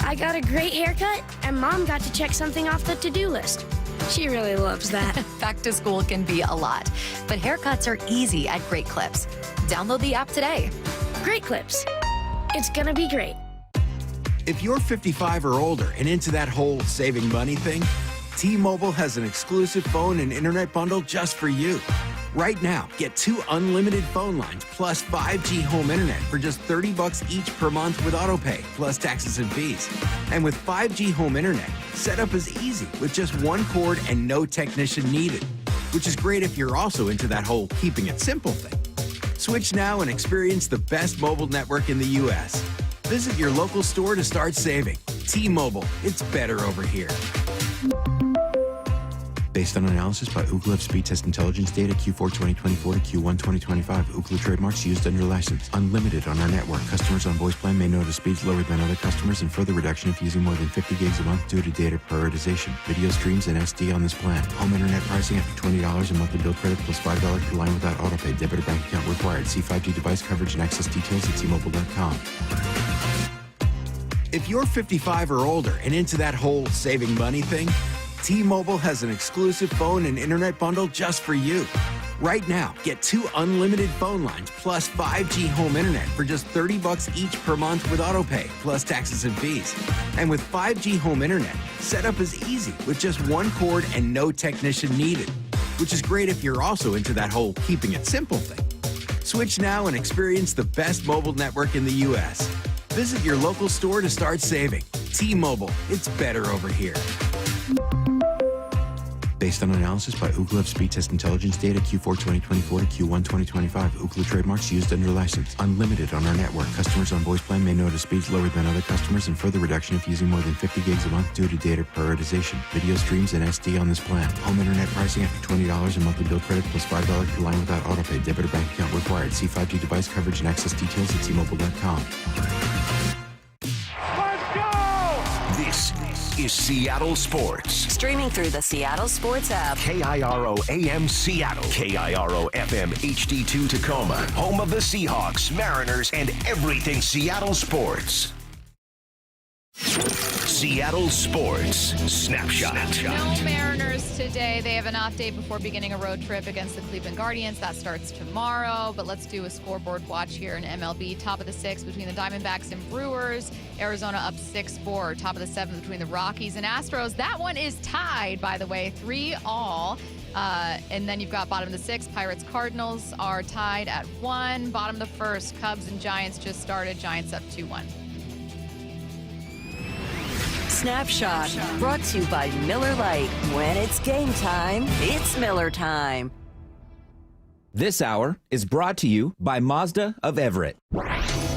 I got a great haircut, and Mom got to check something off the to-do list. She really loves that. Back to school can be a lot, but haircuts are easy at Great Clips. Download the app today. Great Clips. It's gonna be great. If you're 55 or older and into that whole saving money thing, T-Mobile has an exclusive phone and internet bundle just for you. Right now, get 2 unlimited phone lines plus 5G home internet for just $30 each per month with autopay, plus taxes and fees. And with 5G home internet, setup is easy with just 1 cord and no technician needed, which is great if you're also into that whole keeping it simple thing. Switch now and experience the best mobile network in the U.S. Visit your local store to start saving. T-Mobile, it's better over here. Based on analysis by Ookla of speed test intelligence data Q4 2024 to Q1 2025. Ookla trademarks used under license. Unlimited on our network. Customers on voice plan may notice speeds lower than other customers and further reduction if using more than 50 gigs a month due to data prioritization. Video streams and SD on this plan. Home internet pricing after $20 a monthly bill credit plus $5 per line without autopay. Debit or bank account required. See 5G device coverage and access details at T-Mobile.com. If you're 55 or older and into that whole saving money thing, T-Mobile has an exclusive phone and internet bundle just for you. Right now, get 2 unlimited phone lines plus 5G home internet for just $30 each per month with autopay, plus taxes and fees. And with 5G home internet, setup is easy with just 1 cord and no technician needed, which is great if you're also into that whole keeping it simple thing. Switch now and experience the best mobile network in the U.S. Visit your local store to start saving. T-Mobile, it's better over here. Based on analysis by Ookla of speed test intelligence data Q4 2024 to Q1 2025. Ookla trademarks used under license. Unlimited on our network. Customers on voice plan may notice speeds lower than other customers and further reduction if using more than 50 gigs a month due to data prioritization. Video streams and SD on this plan. Home internet pricing after $20 a monthly bill credit plus $5 per line without autopay. Debit or bank account required. See 5G device coverage and access details at T-Mobile.com. This is Seattle Sports. Streaming through the Seattle Sports app. KIRO AM Seattle. KIRO FM HD2 Tacoma. Home of the Seahawks, Mariners, and everything Seattle sports. Seattle Sports Snapshot. No Mariners today. They have an off day before beginning a road trip against the Cleveland Guardians. That starts tomorrow. But let's do a scoreboard watch here in MLB. Top of the 6th between the Diamondbacks and Brewers. Arizona up 6-4. Top of the 7th between the Rockies and Astros. That one is tied, by the way, 3-all. And then you've got bottom of the 6th. Pirates Cardinals are tied at 1. Bottom of the 1st, Cubs and Giants just started. Giants up 2-1. Snapshot, brought to you by Miller Lite. When it's game time, it's Miller time. This hour is brought to you by Mazda of Everett.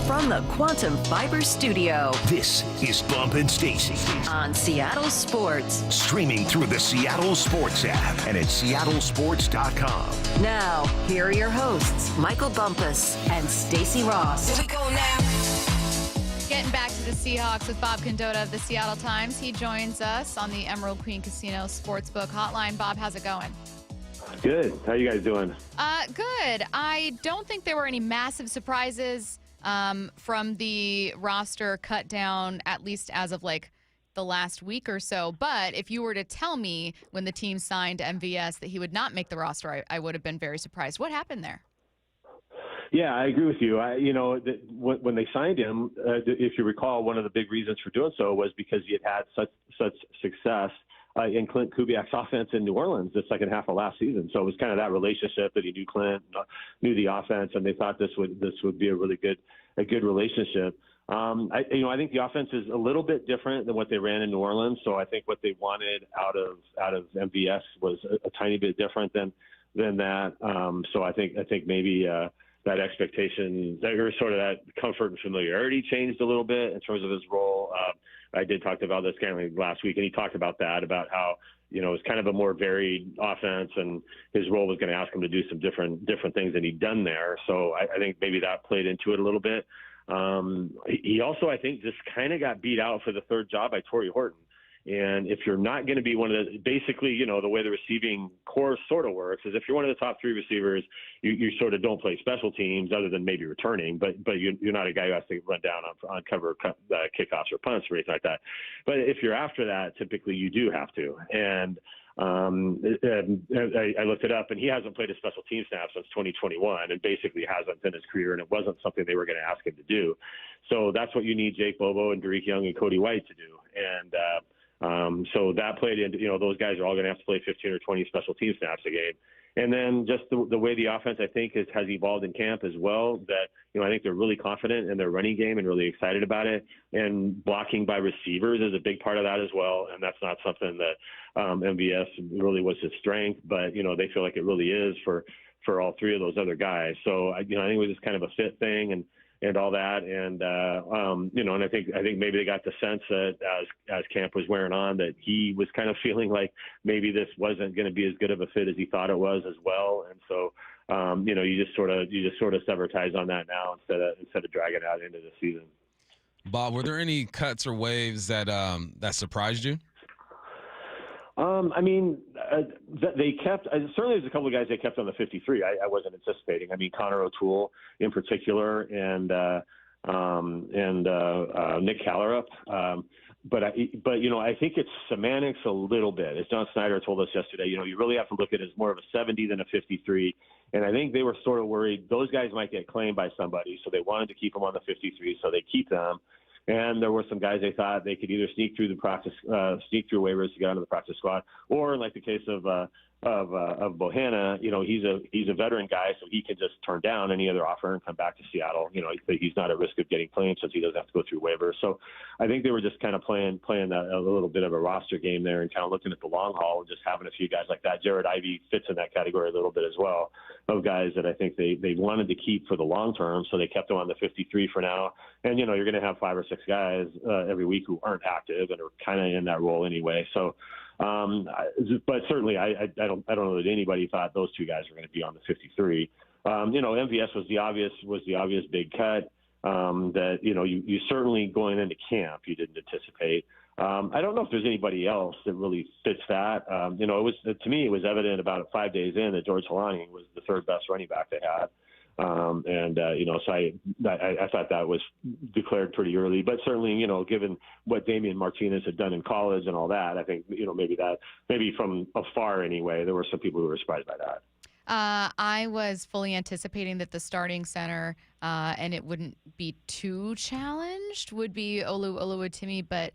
From the Quantum Fiber Studio. This is Bump and Stacy on Seattle Sports. Streaming through the Seattle Sports app and at seattlesports.com. Now, here are your hosts, Michael Bumpus and Stacy Ross. Here we go now. Getting back to the Seahawks with Bob Condotta of the Seattle Times. He joins us on the Emerald Queen Casino Sportsbook Hotline. Bob, how's it going? Good. How you guys doing? Good. I don't think there were any massive surprises from the roster cut down, at least as of like the last week or so. But if you were to tell me when the team signed MVS that he would not make the roster, I would have been very surprised. What happened there? Yeah, I agree with you. When they signed him, if you recall, one of the big reasons for doing so was because he had such success in Clint Kubiak's offense in New Orleans the second half of last season. So it was kind of that relationship that he knew Clint, knew the offense, and they thought this would be a really good relationship. I think the offense is a little bit different than what they ran in New Orleans. So I think what they wanted out of MVS was a tiny bit different than that. So I think maybe that expectation, sort of that comfort and familiarity changed a little bit in terms of his role. I did talk to Valdez-Scantling last week, and he talked about that, about how, it was kind of a more varied offense, and his role was going to ask him to do some different things than he'd done there. So I think maybe that played into it a little bit. He also, I think, just kind of got beat out for the third job by Torrey Horton. And if you're not going to be one of the, basically, the way the receiving core sort of works is if you're one of the top 3 receivers, you sort of don't play special teams other than maybe returning, but you're not a guy who has to run down on cover kickoffs or punts or anything like that. But if you're after that, typically you do have to. And I looked it up, and he hasn't played a special team snap since 2021, and basically hasn't in his career, and it wasn't something they were going to ask him to do. So that's what you need Jake Bobo and Derek Young and Cody White to do. And so that played into, those guys are all going to have to play 15 or 20 special team snaps a game. And then just the way the offense, I think, has evolved in camp as well, that, I think they're really confident in their running game and really excited about it. And blocking by receivers is a big part of that as well. And that's not something that MVS really was his strength, but, they feel like it really is for all three of those other guys. So, I think it was just kind of a fit thing and all that. And, and I think maybe they got the sense that as camp was wearing on, that he was kind of feeling like maybe this wasn't going to be as good of a fit as he thought it was as well. And so, you just sort of sever ties on that now instead of dragging it out into the season. Bob, were there any cuts or waves that surprised you? They kept, certainly there's a couple of guys they kept on the 53. I wasn't anticipating. Connor O'Toole in particular and Nick Callerup. But I think it's semantics a little bit. As John Schneider told us yesterday, you really have to look at it as more of a 70 than a 53. And I think they were sort of worried those guys might get claimed by somebody. So they wanted to keep them on the 53. So they keep them. And there were some guys they thought they could either sneak through waivers to get onto the practice squad, or like the case of Bohanna, he's a veteran guy, so he can just turn down any other offer and come back to Seattle. He's not at risk of getting claimed since he doesn't have to go through waivers. So I think they were just kind of playing a little bit of a roster game there and kind of looking at the long haul and just having a few guys like that. Jared Ivey fits in that category a little bit as well, of guys that I think they wanted to keep for the long term, so they kept him on the 53 for now. And you're going to have 5 or 6 guys every week who aren't active and are kind of in that role anyway. So, but certainly I don't know that anybody thought those two guys were going to be on the 53. MVS was the obvious big cut that you certainly going into camp you didn't anticipate. I don't know if there's anybody else that really fits that. It was, to me, it was evident about 5 days in that George Holani was the third best running back they had. So I thought that was declared pretty early, but certainly, given what Damian Martinez had done in college and all that, I think, maybe from afar anyway, there were some people who were surprised by that. I was fully anticipating that the starting center, and it wouldn't be too challenged, would be Oluwatimi, but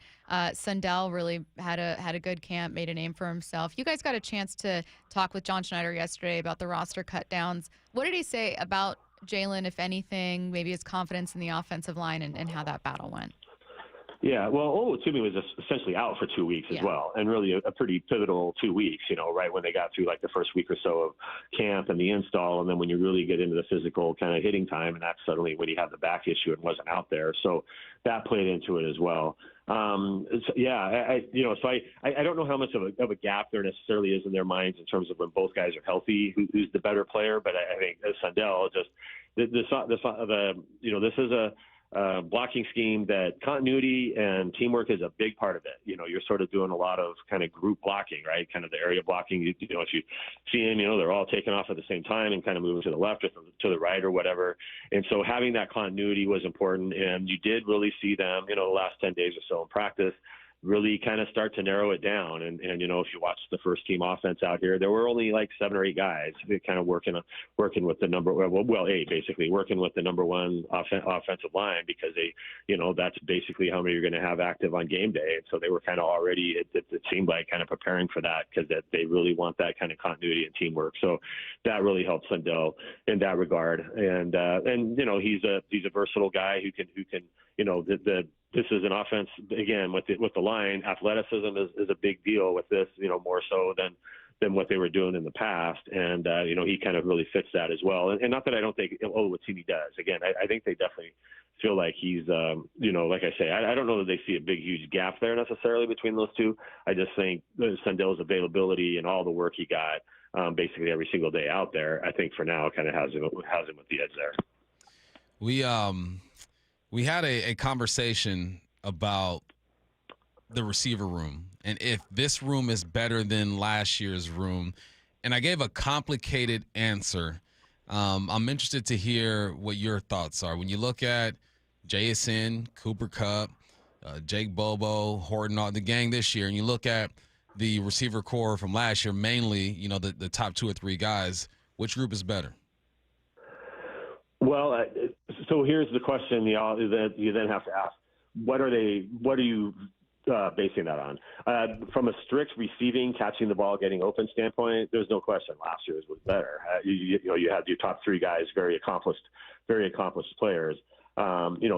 Sundell really had a good camp, made a name for himself. You guys got a chance to talk with John Schneider yesterday about the roster cut downs. What did he say about Jalen, if anything, maybe his confidence in the offensive line and how that battle went? Yeah, well, Oluwatimi was essentially out for 2 weeks as well, and really a pretty pivotal 2 weeks, right when they got through like the first week or so of camp and the install, and then when you really get into the physical kind of hitting time, and that's suddenly when he had the back issue and wasn't out there. So that played into it as well. I don't know how much of a gap there necessarily is in their minds in terms of when both guys are healthy, who's the better player. But I think Sundell this is a blocking scheme that continuity and teamwork is a big part of it. You're sort of doing a lot of kind of group blocking, right? Kind of the area blocking. If you see them, they're all taking off at the same time and kind of moving to the left or to the right or whatever. And so having that continuity was important. And you did really see them, the last 10 days or so in practice, really kind of start to narrow it down. And if you watch the first team offense out here, there were only like 7 or 8 guys kind of working with the number, 8 basically, working with the number one offensive line, because that's basically how many you're going to have active on game day. And so they were kind of already, it seemed like, kind of preparing for that, because they really want that kind of continuity and teamwork. So that really helped Sundell in that regard. And he's a versatile guy who can this is an offense, again, with the line. Athleticism is a big deal with this, more so than what they were doing in the past. And, he kind of really fits that as well. And not that I don't think Oluwatimi does. Again, I think they definitely feel like he's, like I say, I don't know that they see a big, huge gap there necessarily between those two. I just think Sundell's availability and all the work he got basically every single day out there, I think for now kind of has him with the edge there. We had a conversation about the receiver room and if this room is better than last year's room. And I gave a complicated answer. I'm interested to hear what your thoughts are. When you look at Jason, Cooper Kupp, Jake Bobo, Horton, the gang this year, and you look at the receiver core from last year, mainly, the top 2 or 3 guys, which group is better? Well, so here's the question that you then have to ask: What are you basing that on? From a strict receiving, catching the ball, getting open standpoint, there's no question last year's was better. You had your top 3 guys, very accomplished players.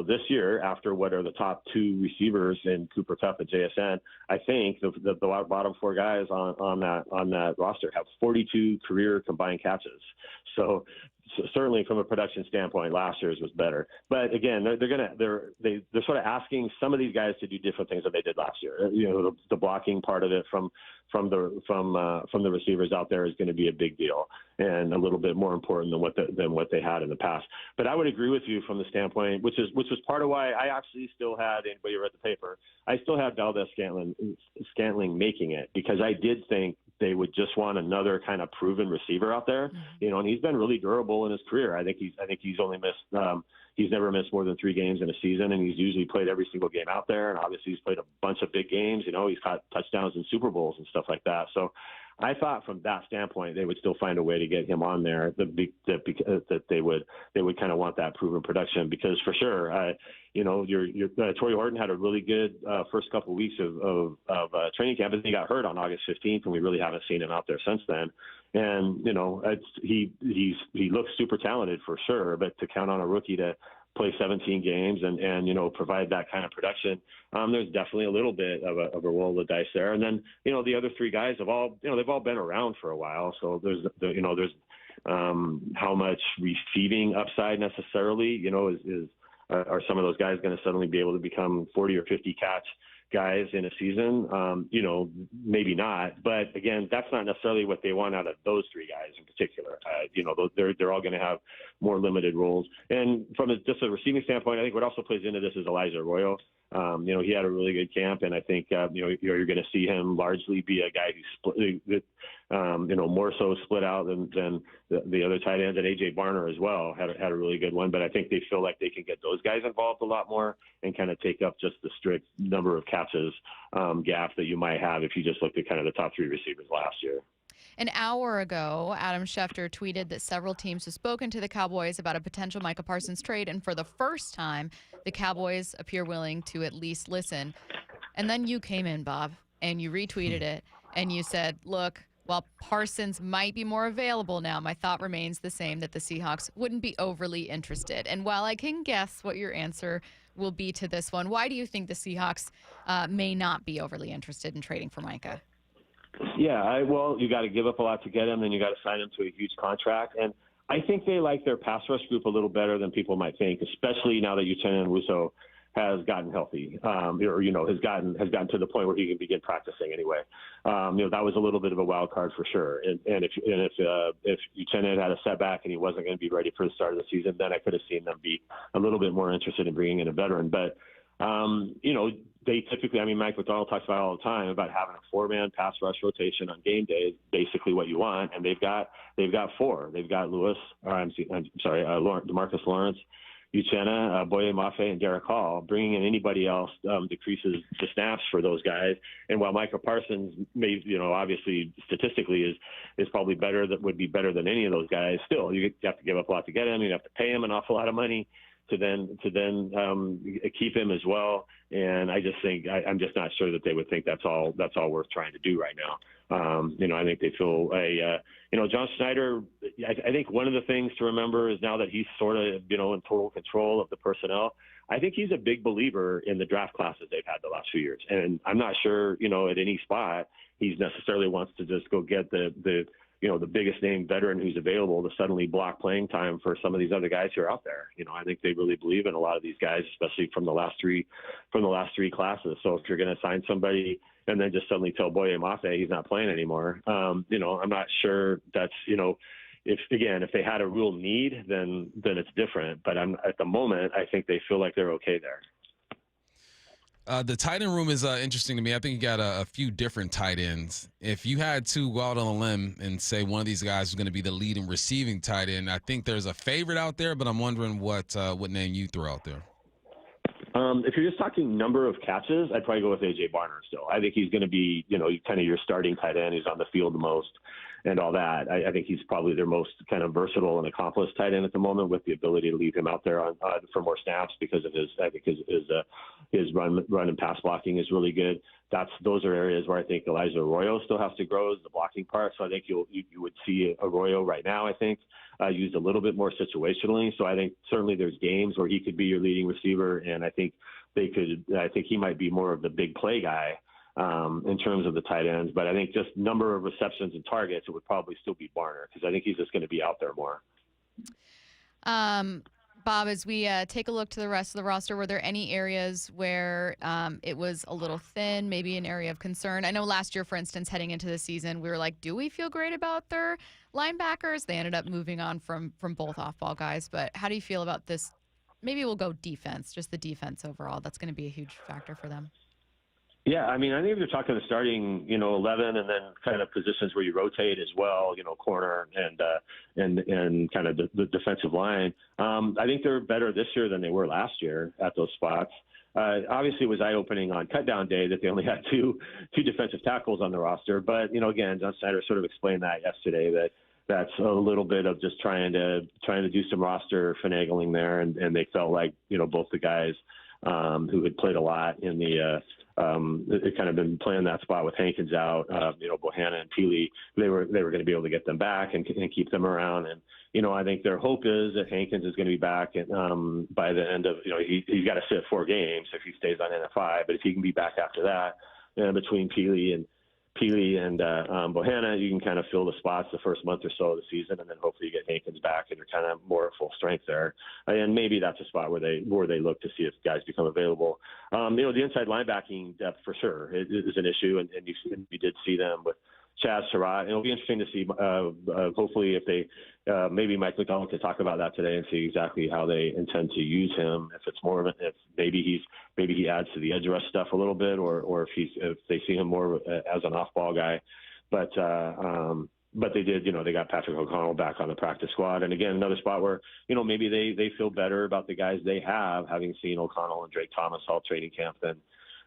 This year, after what are the top 2 receivers in Cooper Kupp and JSN, I think the bottom 4 guys on that roster have 42 career combined catches. So certainly from a production standpoint, last year's was better. But again, they're sort of asking some of these guys to do different things than they did last year. The blocking part of it from the receivers out there is going to be a big deal and a little bit more important than what they had in the past. But I would agree with you from the standpoint, which was part of why I actually still had, anybody who read the paper, I still had Valdez-Scantling making it, because I did think they would just want another kind of proven receiver out there, and he's been really durable in his career. I think he's only missed, he's never missed more than 3 games in a season, and he's usually played every single game out there. And obviously he's played a bunch of big games. He's caught touchdowns in Super Bowls and stuff like that. So I thought from that standpoint, they would still find a way to get him on there, that they would kind of want that proven production, because for sure, Torrey Horton had a really good first couple of weeks of training camp, and he got hurt on August 15th, and we really haven't seen him out there since then. And he looks super talented for sure, but to count on a rookie to play 17 games and provide that kind of production, there's definitely a little bit of a roll of the dice there. And then the other 3 guys have all they've all been around for a while, so there's how much receiving upside necessarily are some of those guys going to suddenly be able to become 40 or 50 catch guys in a season? Maybe not. But again, that's not necessarily what they want out of those 3 guys in particular. They're all going to have more limited roles. And from just a receiving standpoint, I think what also plays into this is Elijah Arroyo. He had a really good camp, and I think you're going to see him largely be a guy who's more so split out than the other tight ends, and AJ Barner as well had a really good one. But I think they feel like they can get those guys involved a lot more and kind of take up just the strict number of catches gap that you might have if you just looked at kind of the top 3 receivers last year. An hour ago, Adam Schefter tweeted that several teams have spoken to the Cowboys about a potential Micah Parsons trade, and for the first time, the Cowboys appear willing to at least listen. And then you came in, Bob, and you retweeted it, and you said, look, while Parsons might be more available now, my thought remains the same, that the Seahawks wouldn't be overly interested. And while I can guess what your answer will be to this one, why do you think the Seahawks may not be overly interested in trading for Micah? Yeah, you got to give up a lot to get him, then you got to sign him to a huge contract. And I think they like their pass rush group a little better than people might think, especially now that Uchenna Nwosu has gotten healthy, has gotten to the point where he can begin practicing anyway. That was a little bit of a wild card for sure. And if Uchenna had a setback and he wasn't going to be ready for the start of the season, then I could have seen them be a little bit more interested in bringing in a veteran. But they typically, Mike Macdonald talks about all the time about having a 4-man pass rush rotation on game day is basically what you want. And they've got 4. They've got DeMarcus Lawrence, Uchenna, Boye Mafe, and Derek Hall. Bringing in anybody else decreases the snaps for those guys. And while Micah Parsons may, obviously statistically is probably better, that would be better than any of those guys, still you have to give up a lot to get him. You have to pay him an awful lot of money to then keep him as well. And I just think I'm just not sure that they would think that's all worth trying to do right now. I think they feel John Schneider. I think one of the things to remember is now that he's sort of in total control of the personnel, I think he's a big believer in the draft classes they've had the last few years. And I'm not sure at any spot he necessarily wants to just go get the biggest name veteran who's available to suddenly block playing time for some of these other guys who are out there. I think they really believe in a lot of these guys, especially from the last 3 classes. So if you're going to sign somebody and then just suddenly tell Boye Mafe he's not playing anymore, I'm not sure that's, if they had a real need, then it's different. But at the moment, I think they feel like they're okay there. The tight end room is interesting to me. I think you got a few different tight ends. If you had to go out on a limb and say one of these guys is going to be the lead in receiving tight end, I think there's a favorite out there, but I'm wondering what name you throw out there. If you're just talking number of catches, I'd probably go with A.J. Barner still. I think he's going to be, kind of your starting tight end. He's on the field the most and all that. I think he's probably their most kind of versatile and accomplished tight end at the moment, with the ability to leave him out there on for more snaps because of his run and pass blocking is really good. Those are areas where I think Elijah Arroyo still has to grow, is the blocking part. So I think you would see Arroyo right now, I think, used a little bit more situationally. So I think certainly there's games where he could be your leading receiver, and I think he might be more of the big play guy in terms of the tight ends. But I think just number of receptions and targets, it would probably still be Barner, because I think he's just going to be out there more. Bob, as we take a look to the rest of the roster, were there any areas where it was a little thin, maybe an area of concern? I know last year, for instance, heading into the season, we were like, do we feel great about their linebackers? They ended up moving on from both off-ball guys. But how do you feel about this? Maybe we'll go defense, just the defense overall. That's going to be a huge factor for them. Yeah, I mean, I think if you're talking the starting, 11, and then kind of positions where you rotate as well, corner and kind of the defensive line. I think they're better this year than they were last year at those spots. Obviously, it was eye-opening on cutdown day that they only had two defensive tackles on the roster. But again, John Schneider sort of explained that yesterday, that's a little bit of just trying to do some roster finagling there, and they felt like both the guys who had played a lot in the it kind of been playing that spot with Hankins out, Bohanna and Peely, they were going to be able to get them back and keep them around. And, I think their hope is that Hankins is going to be back by the end of, he's got to sit 4 games if he stays on NFI, but if he can be back after that, between Peely and Bohanna, you can kind of fill the spots the first month or so of the season, and then hopefully you get Hankins back and you're kind of more at full strength there. And maybe that's a spot where they look to see if guys become available. The inside linebacking depth for sure is an issue, and you did see them with Chaz Surratt. It'll be interesting to see, hopefully, if they maybe Mike Macdonald could talk about that today and see exactly how they intend to use him. If it's more of if maybe he adds to the edge rush stuff a little bit, or if they see him more as an off-ball guy. But they did, they got Patrick O'Connell back on the practice squad. And again, another spot where, maybe they feel better about the guys they have, having seen O'Connell and Drake Thomas all training camp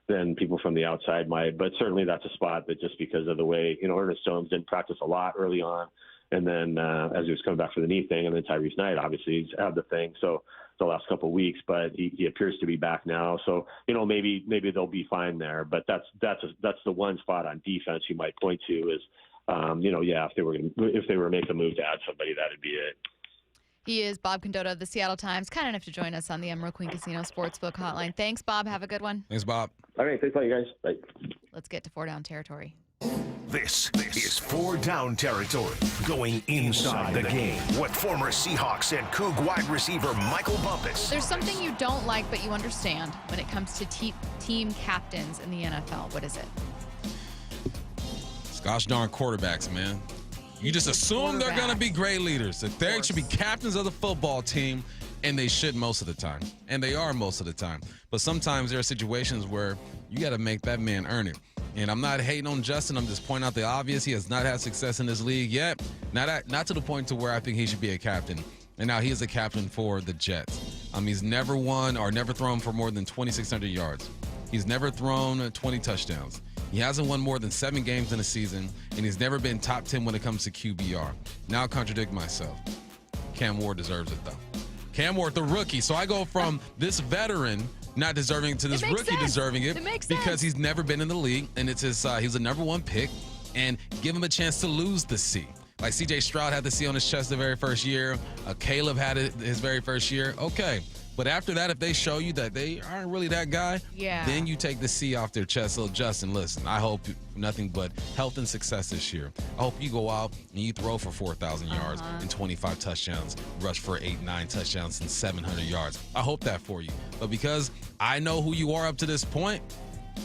than people from the outside might. But certainly that's a spot that, just because of the way, Ernest Jones didn't practice a lot early on. And then as he was coming back for the knee thing, and then Tyrese Knight obviously he's had the thing. So the last couple of weeks, but he appears to be back now. So, maybe they'll be fine there. But that's the one spot on defense you might point to is, if they were to make a move to add somebody, that'd be it. He is Bob Condotta of the Seattle Times, kind enough to join us on the Emerald Queen Casino Sportsbook Hotline. Thanks, Bob. Have a good one. Thanks, Bob. All right. Thanks a lot, you guys. Bye. Let's get to 4 Down territory. This is 4 Down territory, going inside the game with former Seahawks and Coug wide receiver Michael Bumpus. There's something you don't like, but you understand when it comes to team captains in the NFL. What is it? Gosh darn quarterbacks, man. You just assume they're going to be great leaders, that they should be captains of the football team, and they should most of the time. And they are most of the time. But sometimes there are situations where you got to make that man earn it. And I'm not hating on Justin. I'm just pointing out the obvious. He has not had success in this league yet. Not to the point to where I think he should be a captain. And now he is a captain for the Jets. He's never won or never thrown for more than 2,600 yards. He's never thrown 20 touchdowns. He hasn't won more than 7 games in a season, and he's never been top 10 when it comes to QBR. Now I'll contradict myself. Cam Ward deserves it, though. Cam Ward, the rookie. So I go from this veteran not deserving to this rookie deserving it because he's never been in the league, and it's his. He was a number 1 pick, and give him a chance to lose the C. Like C.J. Stroud had the C on his chest the very first year. Caleb had it his very first year. Okay. But after that, if they show you that they aren't really that guy, then you take the C off their chest. So, Justin, listen, I hope nothing but health and success this year. I hope you go out and you throw for 4,000 yards and 25 touchdowns, rush for 8-9 touchdowns and 700 yards. I hope that for you. But because I know who you are up to this point,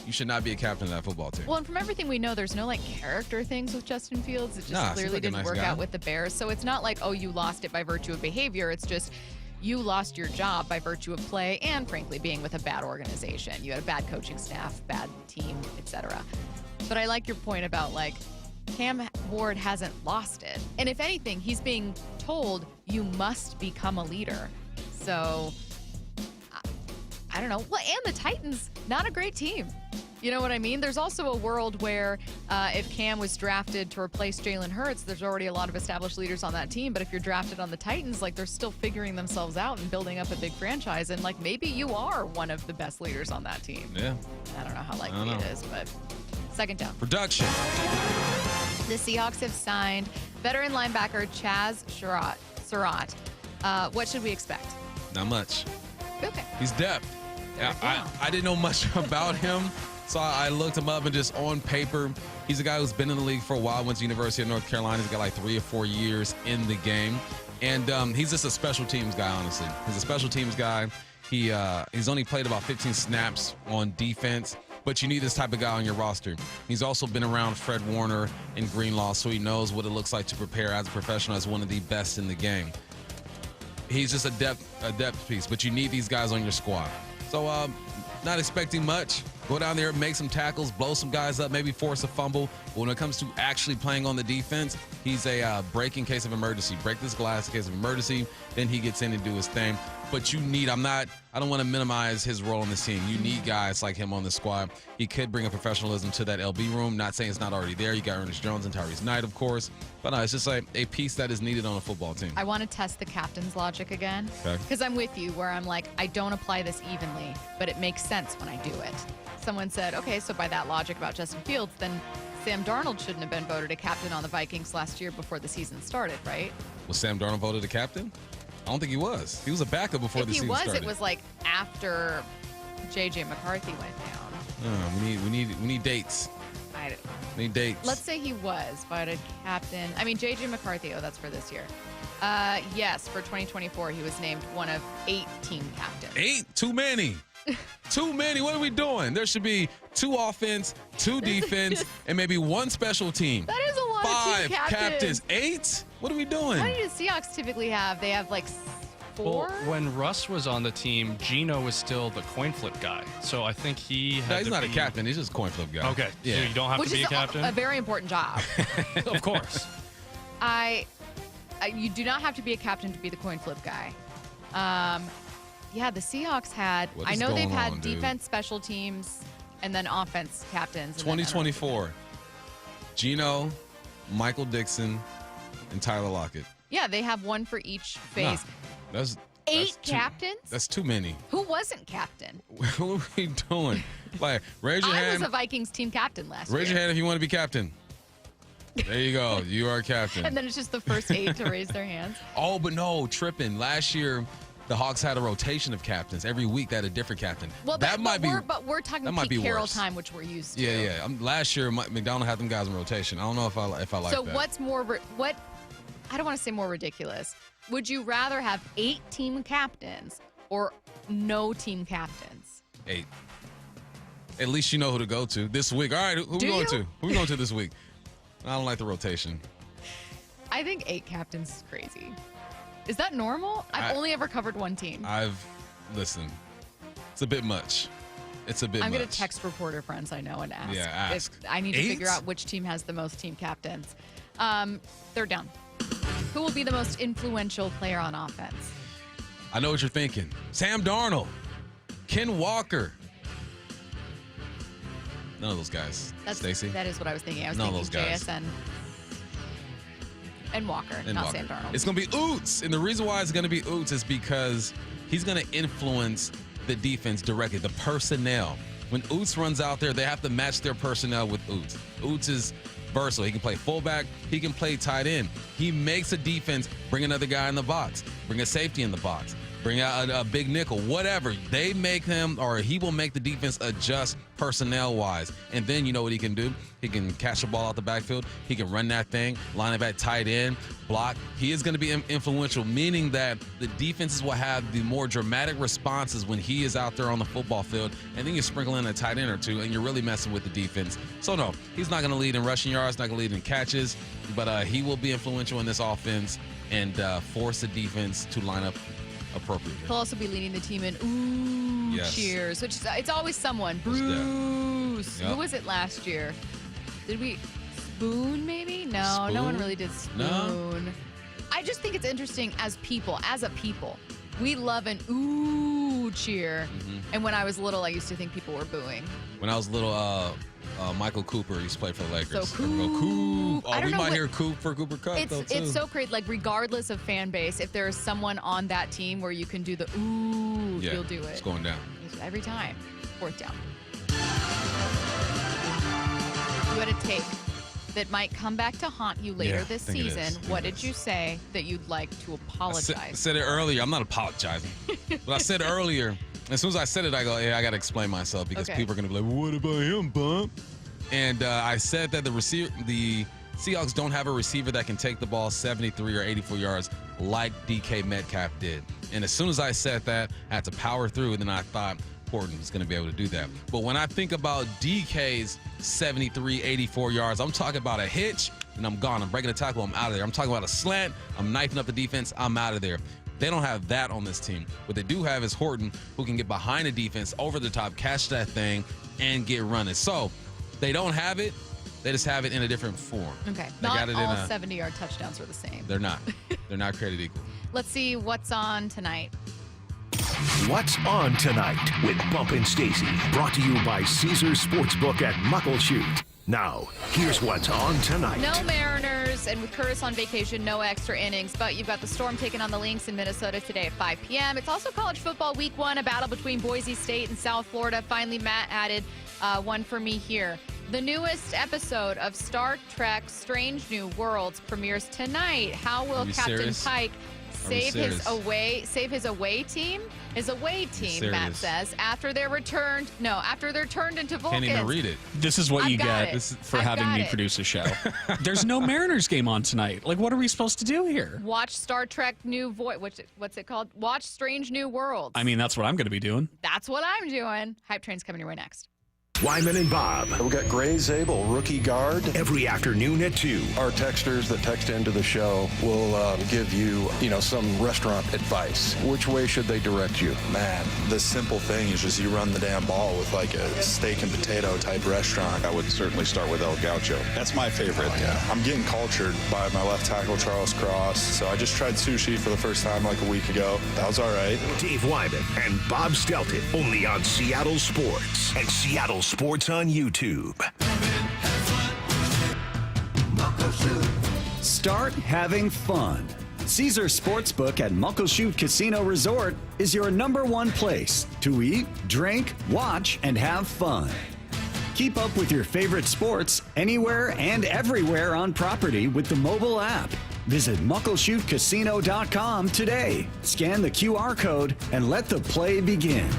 you should not be a captain of that football team. Well, and from everything we know, there's no character things with Justin Fields. It just clearly didn't work out with the Bears. So it's not like, oh, you lost it by virtue of behavior. It's just you lost your job by virtue of play and, frankly, being with a bad organization. You had a bad coaching staff, bad team, etc. But I like your point about, Cam Ward hasn't lost it. And if anything, he's being told you must become a leader. So I don't know. Well, and the Titans, not a great team. You know what I mean? There's also a world where if Cam was drafted to replace Jalen Hurts, there's already a lot of established leaders on that team. But if you're drafted on the Titans, like they're still figuring themselves out and building up a big franchise. And like maybe you are one of the best leaders on that team. Yeah. I don't know how likely it is, but second down. Production. The Seahawks have signed veteran linebacker Chaz Surratt. What should we expect? Not much. Okay. He's depth. I didn't know much about him. So I looked him up and just on paper, he's a guy who's been in the league for a while, went to University of North Carolina. He's got like 3 or 4 years in the game. And he's just a special teams guy, honestly. He's a special teams guy. He's only played about 15 snaps on defense, but you need this type of guy on your roster. He's also been around Fred Warner and Greenlaw, so he knows what it looks like to prepare as a professional, as one of the best in the game. He's just a depth piece, but you need these guys on your squad. So not expecting much. Go down there, make some tackles, blow some guys up, maybe force a fumble. But when it comes to actually playing on the defense, he's a break in case of emergency. Break this glass in case of emergency. Then he gets in and do his thing. But you need, I don't want to minimize his role on this team. You need guys like him on the squad. He could bring a professionalism to that LB room. Not saying it's not already there. You got Ernest Jones and Tyrese Knight, of course. But it's just like a piece that is needed on a football team. I want to test the captain's logic again. Okay. Because I'm with you where I'm like, I don't apply this evenly, but it makes sense when I do it. Someone said, okay, so by that logic about Justin Fields, then Sam Darnold shouldn't have been voted a captain on the Vikings last year before the season started, right? Was Sam Darnold voted a captain? I don't think he was. He was a backup before the season started. If he was, it was like after J.J. McCarthy went down. We need dates. We need dates. Let's say he was voted captain. I mean, J.J. McCarthy, that's for this year. Yes, for 2024, he was named one of 8 team captains. 8? Too many. Too many. What are we doing? There should be 2 offense, 2 defense, and maybe 1 special team. That is a lot 5 of team captains. 8? What are we doing? How many do the Seahawks typically have? They have like 4? Well, when Russ was on the team, Gino was still the coin flip guy. So I think he had he's not a captain. He's just a coin flip guy. Okay. Yeah. So you don't have to be a captain? A very important job. Of course. You do not have to be a captain to be the coin flip guy. Yeah, the Seahawks had, I know they've had defense, special teams, and then offense captains. 2024, Gino, Michael Dixon, and Tyler Lockett. Yeah, they have 1 for each phase. Nah, that's 8 captains? That's too many. Who wasn't captain? What are we doing? Like, raise your hand. I was a Vikings team captain last year. Raise your hand if you want to be captain. There you go. You are captain. And then it's just the first 8 to raise their hands. Oh, but no, tripping. Last year, the Hawks had a rotation of captains. Every week they had a different captain. Well, but we're talking Pete Carroll worse. time, which we're used to. Yeah. Last year, Macdonald had them guys in rotation. I don't know if I like that. So what's more? I don't want to say more ridiculous. Would you rather have 8 team captains or no team captains? 8. At least you know who to go to this week. All right, who we going to? Who we going to this week? I don't like the rotation. I think 8 captains is crazy. Is that normal? I've only ever covered 1 team. Listen, it's a bit much. It's a bit much. I'm going to text reporter friends I know and ask. Yeah, ask. I need to figure out which team has the most team captains. Third down. Who will be the most influential player on offense? I know what you're thinking. Sam Darnold. Ken Walker. None of those guys. Stacy? That is what I was thinking. I was None thinking of those guys. JSN. And Walker, not Sam Darnold. It's going to be Oots. And the reason why it's going to be Oots is because he's going to influence the defense directly, the personnel. When Oots runs out there, they have to match their personnel with Oots. Oots is versatile. He can play fullback. He can play tight end. He makes a defense bring another guy in the box, bring a safety in the box, bring out a big nickel, whatever. They make him, or he will make the defense adjust personnel-wise. And then you know what he can do? He can catch the ball out the backfield. He can run that thing, line it back tight end, block. He is going to be influential, meaning that the defenses will have the more dramatic responses when he is out there on the football field. And then you sprinkle in a tight end or 2, and you're really messing with the defense. So, no, he's not going to lead in rushing yards, not going to lead in catches, but he will be influential in this offense and force the defense to line up appropriately. He'll also be leading the team in cheers, which it's always someone. Bruce. Who was it last year? Did we Spoon maybe? No, no one really did Spoon. No. I just think it's interesting as a people. We love an boo cheer. And when I was little, I used to think people were booing. When I was little, Michael Cooper used to play for the Lakers. So Everyone go, Coop. I Oh, don't we know might what- hear Coop for Cooper Cup, though, too. It's so great. Like, regardless of fan base, if there is someone on that team where you can do the ooh, Yeah, you'll do it. it's going down. Every time. 4th down. You had a take that might come back to haunt you later Yeah, this I think it is. season. I think What it did you say that you'd like to apologize? I said it earlier. I'm not apologizing. But I said earlier, as soon as I said it, I go, yeah, I got to explain myself because Okay. people are going to be like, well, what about him, Bump? And I said that the Seahawks don't have a receiver that can take the ball 73 or 84 yards like DK Metcalf did. And as soon as I said that, I had to power through, and then I thought Horton was going to be able to do that. But when I think about DK's 73, 84 yards, I'm talking about a hitch, and I'm gone. I'm breaking a tackle, I'm out of there. I'm talking about a slant, I'm knifing up the defense, I'm out of there. They don't have that on this team. What they do have is Horton, who can get behind the defense, over the top, catch that thing, and get running. So they don't have it. They just have it in a different form. Okay. They Not got it all in a- 70-yard touchdowns are the same. They're not. They're not created equal. Let's see what's on tonight. What's on tonight with Bump and Stacy? Brought to you by Caesars Sportsbook at Muckleshoot. Now, here's what's on tonight. No Mariners, and with Curtis on vacation, no extra innings. But you've got the Storm taking on the Lynx in Minnesota today at 5 p.m. It's also college football week 1, a battle between Boise State and South Florida. Finally, Matt added one for me here. The newest episode of Star Trek Strange New Worlds premieres tonight. How will Captain serious? Pike save his serious? away team? His away team, Matt serious? says, after they're turned into Vulcans. Can't even read it. This is what I've you got get it. for I've having got me it. produce a show. There's no Mariners game on tonight. Like, what are we supposed to do here? Watch Star Trek New what's it called? Watch Strange New Worlds. I mean, that's what I'm going to be doing. That's what I'm doing. Hype Train's coming your way next. Wyman and Bob. We've got Grey Zabel, rookie guard. Every afternoon at 2. Our texters that text into the show will give you, some restaurant advice. Which way should they direct you? Man, the simple thing is just you run the damn ball with like a steak and potato type restaurant. I would certainly start with El Gaucho. That's my favorite. Yeah, I'm getting cultured by my left tackle, Charles Cross. So I just tried sushi for the first time like a week ago. That was all right. Dave Wyman and Bob Stelton, only on Seattle Sports and Seattle Sports on YouTube. Start having fun. Caesars Sportsbook at Muckleshoot Casino Resort is your #1 place to eat, drink, watch, and have fun. Keep up with your favorite sports anywhere and everywhere on property with the mobile app. Visit muckleshootcasino.com today. Scan the QR code and let the play begin.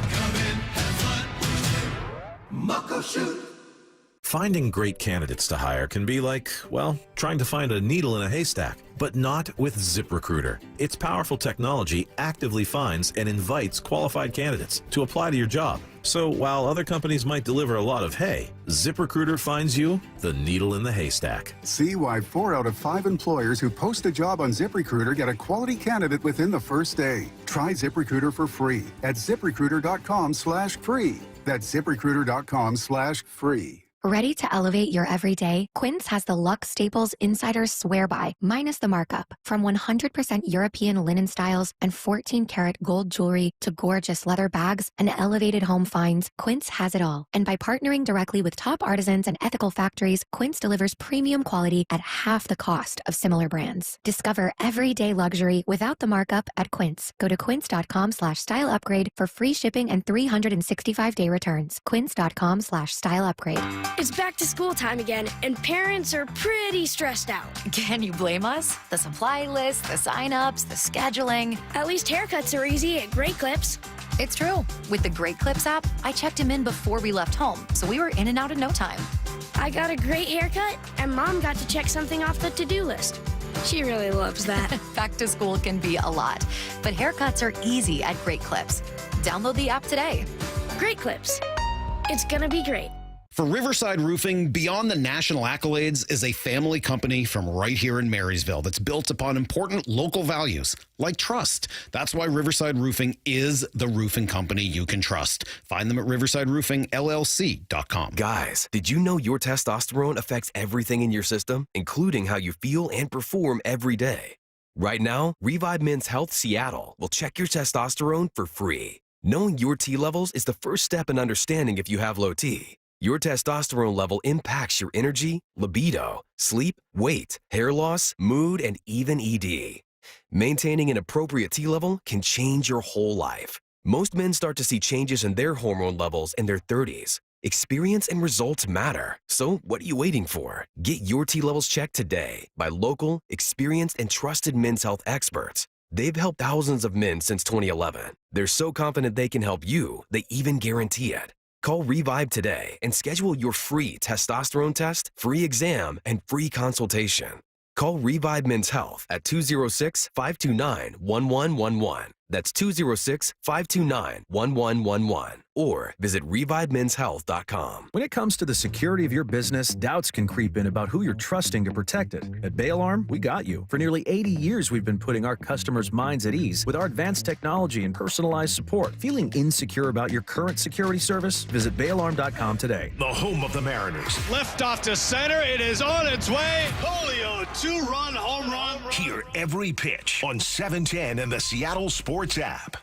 Finding great candidates to hire can be like, well, trying to find a needle in a haystack, but not with ZipRecruiter. Its powerful technology actively finds and invites qualified candidates to apply to your job. So while other companies might deliver a lot of hay, ZipRecruiter finds you the needle in the haystack. See why 4 out of 5 employers who post a job on ZipRecruiter get a quality candidate within the first day. Try ZipRecruiter for free at ZipRecruiter.com/free. That's ZipRecruiter.com/free. Ready to elevate your everyday? Quince has the luxe staples insiders swear by, minus the markup. From 100% European linen styles and 14-karat gold jewelry to gorgeous leather bags and elevated home finds, Quince has it all. And by partnering directly with top artisans and ethical factories, Quince delivers premium quality at half the cost of similar brands. Discover everyday luxury without the markup at Quince. Go to quince.com/style upgrade for free shipping and 365-day returns. Quince.com/style upgrade. It's back to school time again, and parents are pretty stressed out. Can you blame us? The supply list, the sign-ups, the scheduling. At least haircuts are easy at Great Clips. It's true. With the Great Clips app, I checked him in before we left home, so we were in and out in no time. I got a great haircut, and Mom got to check something off the to-do list. She really loves that. Back to school can be a lot, but haircuts are easy at Great Clips. Download the app today. Great Clips. It's gonna be great. For Riverside Roofing, beyond the national accolades is a family company from right here in Marysville that's built upon important local values like trust. That's why Riverside Roofing is the roofing company you can trust. Find them at riversideroofingllc.com. Guys, did you know your testosterone affects everything in your system, including how you feel and perform every day? Right now, Revive Men's Health Seattle will check your testosterone for free. Knowing your T levels is the first step in understanding if you have low T. Your testosterone level impacts your energy, libido, sleep, weight, hair loss, mood, and even ED. Maintaining an appropriate T level can change your whole life. Most men start to see changes in their hormone levels in their 30s. Experience and results matter. So what are you waiting for? Get your T levels checked today by local, experienced, and trusted men's health experts. They've helped thousands of men since 2011. They're so confident they can help you, they even guarantee it. Call Revive today and schedule your free testosterone test, free exam, and free consultation. Call Revive Men's Health at 206-529-1111. That's 206-529-1111. Or visit ReviveMen'sHealth.com. When it comes to the security of your business, doubts can creep in about who you're trusting to protect it. At Bay Alarm, we got you. For nearly 80 years, we've been putting our customers' minds at ease with our advanced technology and personalized support. Feeling insecure about your current security service? Visit BayAlarm.com today. The home of the Mariners. Left off to center. It is on its way. Julio, 2-run home run. Hear every pitch on 710 and the Seattle Sports app.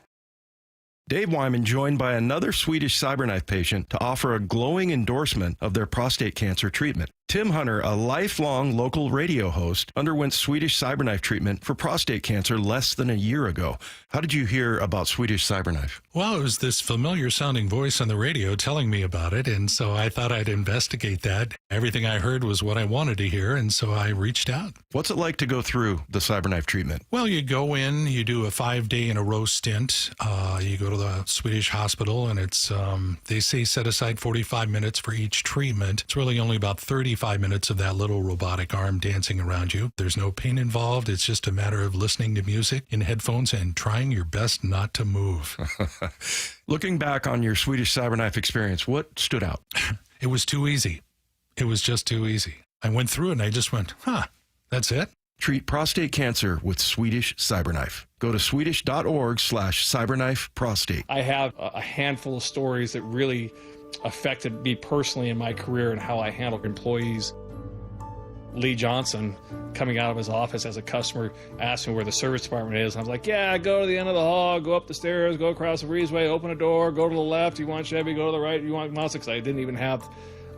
Dave Wyman joined by another Swedish cyberknife patient to offer a glowing endorsement of their prostate cancer treatment. Tim Hunter, a lifelong local radio host, underwent Swedish cyberknife treatment for prostate cancer less than a year ago. How did you hear about Swedish cyberknife? Well, it was this familiar-sounding voice on the radio telling me about it, and so I thought I'd investigate that. Everything I heard was what I wanted to hear, and so I reached out. What's it like to go through the cyberknife treatment? Well, you go in, you do a 5-day-in-a-row stint. You go to the Swedish hospital, and it's they say set aside 45 minutes for each treatment. It's really only about 35 minutes of that little robotic arm dancing around you. There's no pain involved. It's just a matter of listening to music in headphones and trying your best not to move. Looking back on your Swedish cyberknife experience, what stood out? It was too easy. It was just too easy. I went through it and I just went, that's it? Treat prostate cancer with Swedish cyberknife. Go to swedish.org/cyberknifeprostate. I have a handful of stories that really affected me personally in my career and how I handled employees. Lee Johnson, coming out of his office as a customer, asked me where the service department is. And I was like, yeah, go to the end of the hall, go up the stairs, go across the breezeway, open a door, go to the left. You want Chevy, go to the right. You want Mazda? Because I didn't even have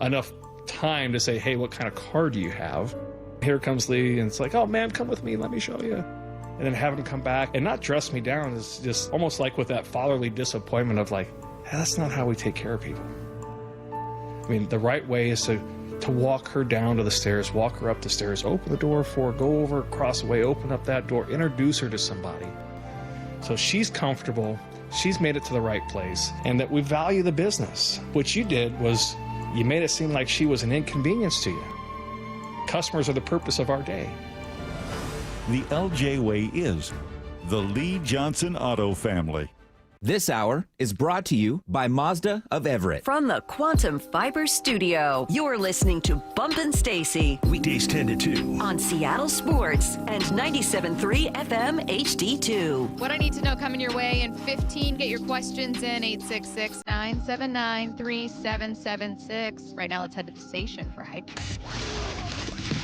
enough time to say, hey, what kind of car do you have? Here comes Lee, and it's like, oh, man, come with me. Let me show you. And then having him come back and not dress me down is just almost like with that fatherly disappointment of like, hey, that's not how we take care of people. I mean, the right way is to walk her down to the stairs, walk her up the stairs, open the door for her, go over, across the way, open up that door, introduce her to somebody. So she's comfortable, she's made it to the right place, and that we value the business. What you did was you made it seem like she was an inconvenience to you. Customers are the purpose of our day. The LJ Way is the Lee Johnson Auto family. This hour is brought to you by Mazda of Everett. From the Quantum Fiber Studio, you're listening to Bumpin' Stacy. Weekdays 10 to 2. On Seattle Sports and 97.3 FM HD2. What I need to know coming your way in 15. Get your questions in 866-979-3776. Right now, let's head to the station for hype.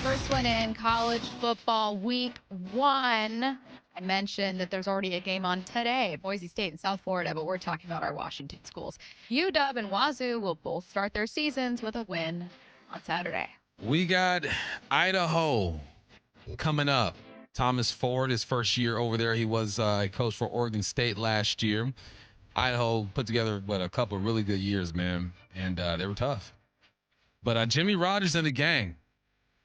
First one in college football week 1. I mentioned that there's already a game on today, Boise State and South Florida, but we're talking about our Washington schools. UW and Wazoo will both start their seasons with a win on Saturday. We got Idaho coming up. Thomas Ford, his first year over there. He was a coach for Oregon State last year. Idaho put together, a couple of really good years, man, and they were tough. But Jimmy Rodgers and the gang,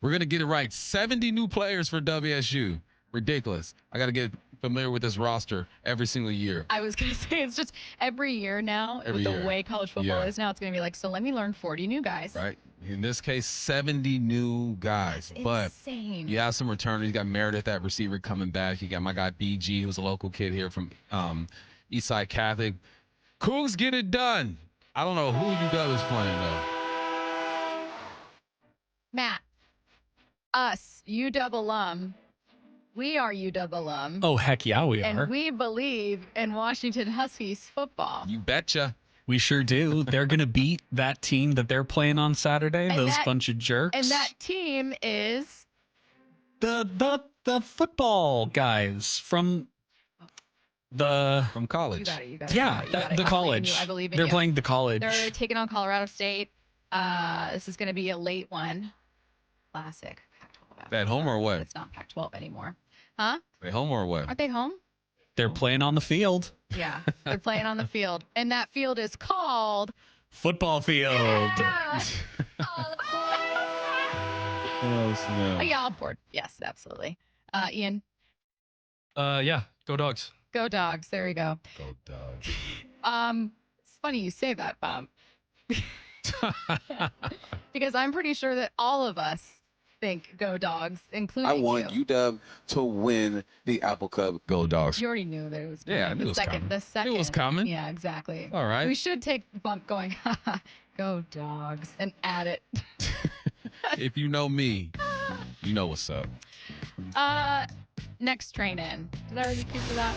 we're going to get it right. 70 new players for WSU. Ridiculous. I got to get familiar with this roster every single year. I was going to say, it's just every year now, with the way college football is now, it's going to be like, so let me learn 40 new guys. Right. In this case, 70 new guys. That's insane. You have some returners. You got Meredith, that receiver, coming back. You got my guy BG, who's a local kid here from Eastside Catholic. Cougs get it done. I don't know who UW is playing, though. Matt, us, UW alum, we are UW alum. Oh, heck yeah, we are. And we believe in Washington Huskies football. You betcha. We sure do. They're going to beat that team that they're playing on Saturday, bunch of jerks. And that team is? The football guys from From college. You got it. Yeah, the college. I believe in They're you. playing the college. They're taking on Colorado State. This is going to be a late one. Classic. Pac-12. At home or away? It's not Pac-12 anymore. Huh? They home or away? Aren't they home? They're playing on the field. Yeah, they're playing on the field. And that field is called... Football field. Yeah. Oh, Yeah, I'm bored. Yes, absolutely. Ian? Yeah, go Dogs. Go Dogs. There we go. Go Dogs. It's funny you say that, Bob. Because I'm pretty sure that all of us think Go Dogs, including I want UW to win the Apple Cup. Go Dogs. You already knew that it was coming. Yeah, I knew it was coming. The second. It was coming. Yeah, exactly. All right. We should take the bump going, Go Dogs, and add it. If you know me, you know what's up. Next train in. Did I already keep for that?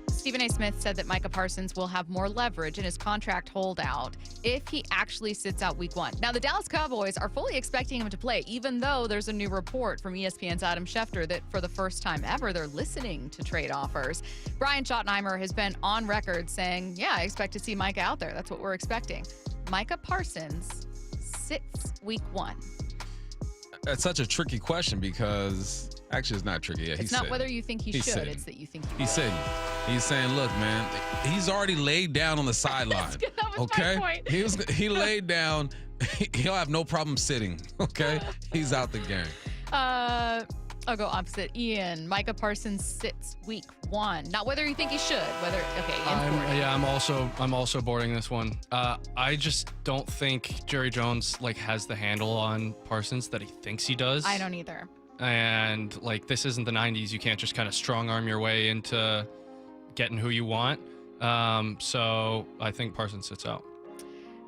Stephen A. Smith said that Micah Parsons will have more leverage in his contract holdout if he actually sits out week 1. Now, the Dallas Cowboys are fully expecting him to play, even though there's a new report from ESPN's Adam Schefter that for the first time ever, they're listening to trade offers. Brian Schottenheimer has been on record saying, yeah, I expect to see Micah out there. That's what we're expecting. Micah Parsons sits week 1. That's such a tricky question because actually it's not tricky. Yeah, It's not whether you think he should, sitting. it's that you think He's sitting. He's saying, look, man, he's already laid down on the sideline. That was okay? my point. He laid down. He'll have no problem sitting. Okay? He's out the game. I'll go opposite. Ian, Micah Parsons sits week 1. Not whether you think he should, whether I'm also boarding this one. I just don't think Jerry Jones has the handle on Parsons that he thinks he does. I don't either. And this isn't the 90s. You can't just kind of strong arm your way into getting who you want. So I think Parsons sits out.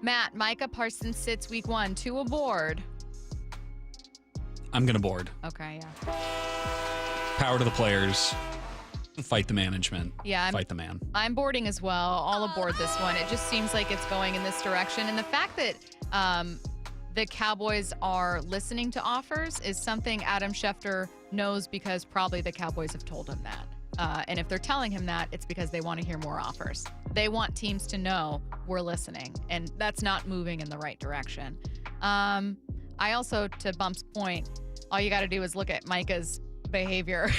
Matt, Micah Parsons sits week 1. 2 aboard. I'm gonna board. Okay, yeah. Power to the players. Fight the management. Yeah, fight the man. I'm boarding as well. All aboard this one. It just seems like it's going in this direction. And the fact that the Cowboys are listening to offers is something Adam Schefter knows because probably the Cowboys have told him that. And if they're telling him that, it's because they want to hear more offers. They want teams to know we're listening, and that's not moving in the right direction. I also, to Bump's point, all you got to do is look at Micah's behavior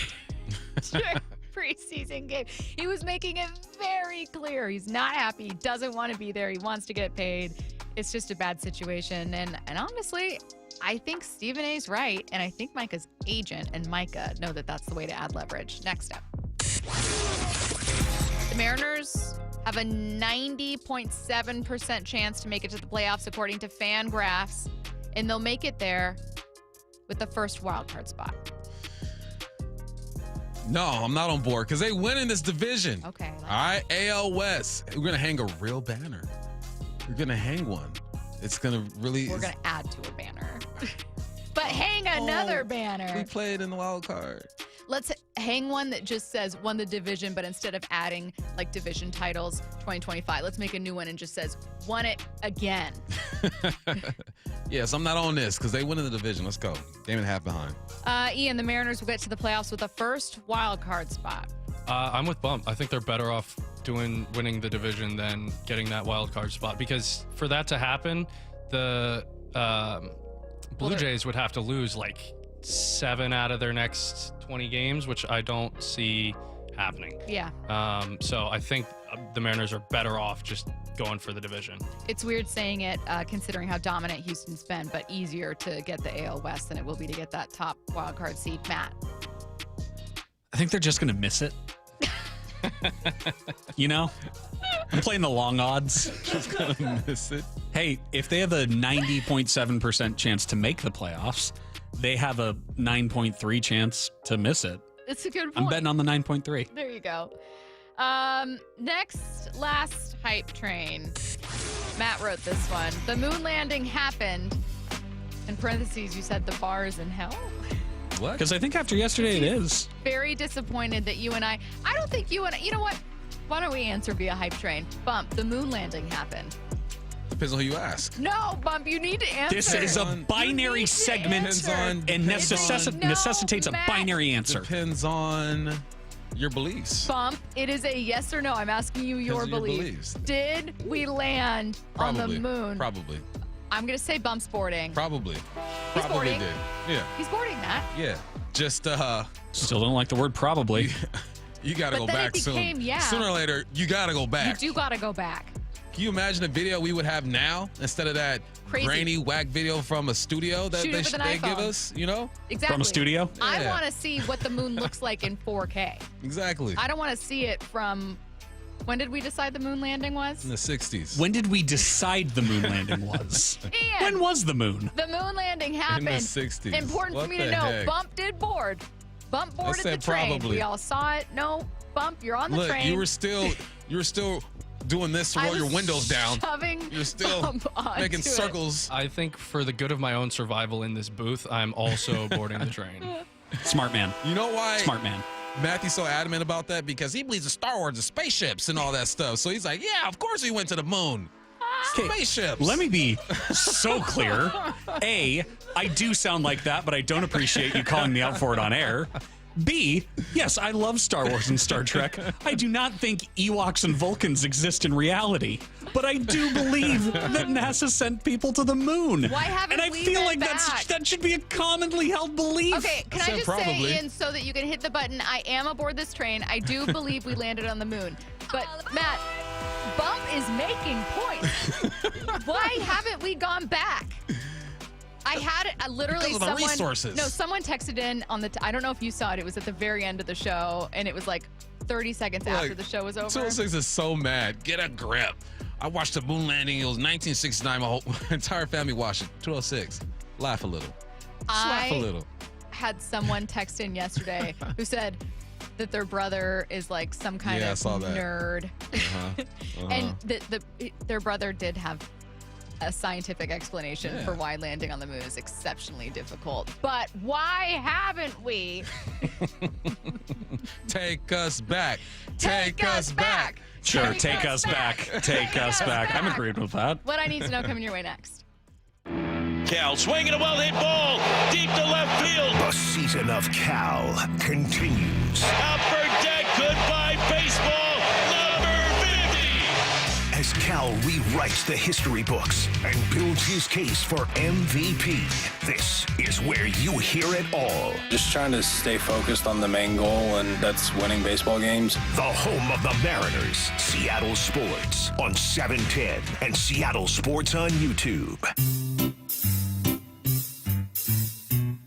preseason game. He was making it very clear he's not happy. He doesn't want to be there. He wants to get paid. It's just a bad situation. And honestly, I think Stephen A's right, and I think Micah's agent and Micah know that that's the way to add leverage. Next up. The Mariners have a 90.7% chance to make it to the playoffs according to FanGraphs, and they'll make it there with the first wildcard spot. No, I'm not on board because they win in this division. Okay. All right, AL West. We're going to hang a real banner. We're going to hang one. It's going to really... We're going to add to a banner. But hang another banner. We played in the wild card. Let's hang one that just says won the division, but instead of adding division titles 2025, let's make a new one and just says won it again. Yes, I'm not on this because they win in the division. Let's go. Game and a half behind. Ian, the Mariners will get to the playoffs with the first wild card spot. I'm with Bump. I think they're better off winning the division than getting that wild card spot, because for that to happen, the Blue Jays would have to lose 7 out of their next 20 games, which I don't see happening. Yeah. So I think the Mariners are better off just going for the division. It's weird saying it considering how dominant Houston's been, but easier to get the AL West than it will be to get that top wild card seed. Matt? I think they're just going to miss it. I'm playing the long odds. Just going to miss it. Hey, if they have a 90.7% chance to make the playoffs, they have a 9.3 chance to miss it. It's a good point. I'm betting on the 9.3. There you go. Last hype train. Matt wrote this one. The moon landing happened. In parentheses, you said the bar is in hell. What? Because I think after yesterday it is. Very disappointed that you and I don't think you and I, you know what? Why don't we answer via hype train? Bump, the moon landing happened. Depends on who you ask. No, Bump, you need to answer. This is a binary segment and necessitates a binary answer. Depends on your beliefs. Bump, it is a yes or no. I'm asking you your beliefs. Did we land on the moon? Probably. I'm going to say bump sporting. Probably. He's Probably boarding. did. Yeah. He's boarding that. Yeah. Just still don't like the word probably. You got to go back soon. Yeah. Sooner or later, you got to go back. You do got to go back. Can you imagine a video we would have now instead of that grainy, whack video from a studio that they give us, you know? Exactly. From a studio? I want to see what the moon looks like in 4K. Exactly. I don't want to see it from, when did we decide the moon landing was? In the 60s. When did we decide the moon landing was? When was the moon? The moon landing happened. In the 60s. Important for me to know. Heck? Bump did board. Bump boarded the train. Probably. We all saw it. No, Bump, you're on the train. Look, you were still doing this to roll your windows down. You're still making circles. I think for the good of my own survival in this booth, I'm also boarding the train. Smart man. You know why? Smart man. Matthew's so adamant about that because he believes in Star Wars and spaceships and all that stuff. So he's like, yeah, of course we went to the moon. Spaceships. Let me be so clear. A, I do sound like that, but I don't appreciate you calling me out for it on air. B, yes, I love Star Wars and Star Trek. I do not think Ewoks and Vulcans exist in reality, but I do believe that NASA sent people to the moon. Why haven't and I we feel been like back? that should be a commonly held belief. Okay, can I just say, Ian, so that you can hit the button, I am aboard this train. I do believe we landed on the moon. But, Matt, Bump is making points. Why haven't we gone back? I had it literally because of the resources. No, someone texted in on the I don't know if you saw it. It was at the very end of the show and it was like 30 seconds after the show was over. 206 is so mad. Get a grip. I watched the moon landing. It was 1969. My entire family watched it. 206. Laugh a little. Laugh a little. Had someone text in yesterday who said that their brother is like some kind of nerd. And their brother did have a scientific explanation for why landing on the moon is exceptionally difficult. But why haven't we? Take us back. Take us back. Sure, take us back. Take us back. I'm agreeing with that. What I need to know coming your way next. Cal swinging a well-hit ball deep to left field. The season of Cal continues. Upper deck, goodbye baseball, number 50. As Cal rewrites the history books and builds his case for MVP, this is where you hear it all. Just trying to stay focused on the main goal, and that's winning baseball games. The home of the Mariners, Seattle Sports on 710 and Seattle Sports on YouTube.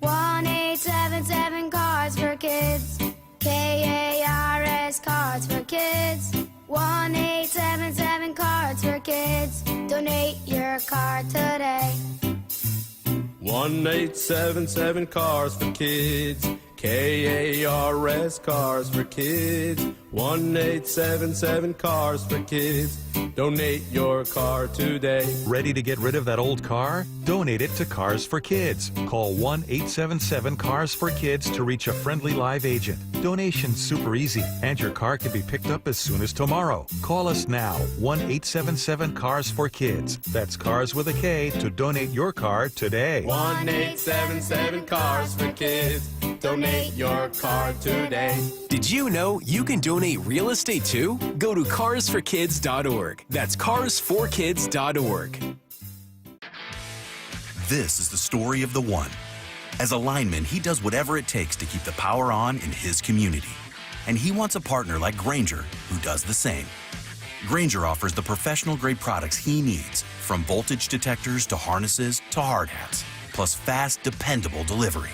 1-877 Cards for Kids. KARS Cards for Kids. 1-877 Cards for Kids. Donate your card today. 1-877 Cars for Kids. KARS Cars for Kids. 1-877 Cars for Kids. Donate your car today. Ready to get rid of that old car? Donate it to Cars for Kids. Call 1-877-CARS-FOR-KIDS to reach a friendly live agent. Donation's super easy, and your car can be picked up as soon as tomorrow. Call us now, 1-877-CARS-FOR-KIDS. That's Cars with a K to donate your car today. 1-877 Cars for Kids. Donate your car today. Did you know you can donate real estate too? Go to carsforkids.org. That's carsforkids.org. This is the story of the one. As a lineman, he does whatever it takes to keep the power on in his community. And he wants a partner like Grainger who does the same. Grainger offers the professional-grade products he needs, from voltage detectors to harnesses to hard hats, plus fast, dependable delivery,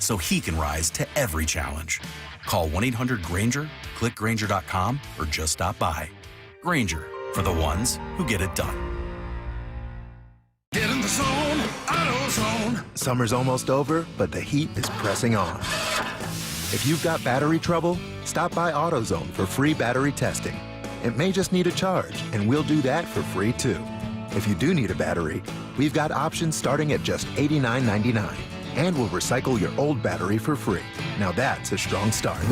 so he can rise to every challenge. Call 1-800-GRAINGER, click Grainger.com, or just stop by. Grainger, for the ones who get it done. Get in the zone, AutoZone. Summer's almost over, but the heat is pressing on. If you've got battery trouble, stop by AutoZone for free battery testing. It may just need a charge, and we'll do that for free too. If you do need a battery, we've got options starting at just $89.99. And we'll recycle your old battery for free. Now that's a strong start.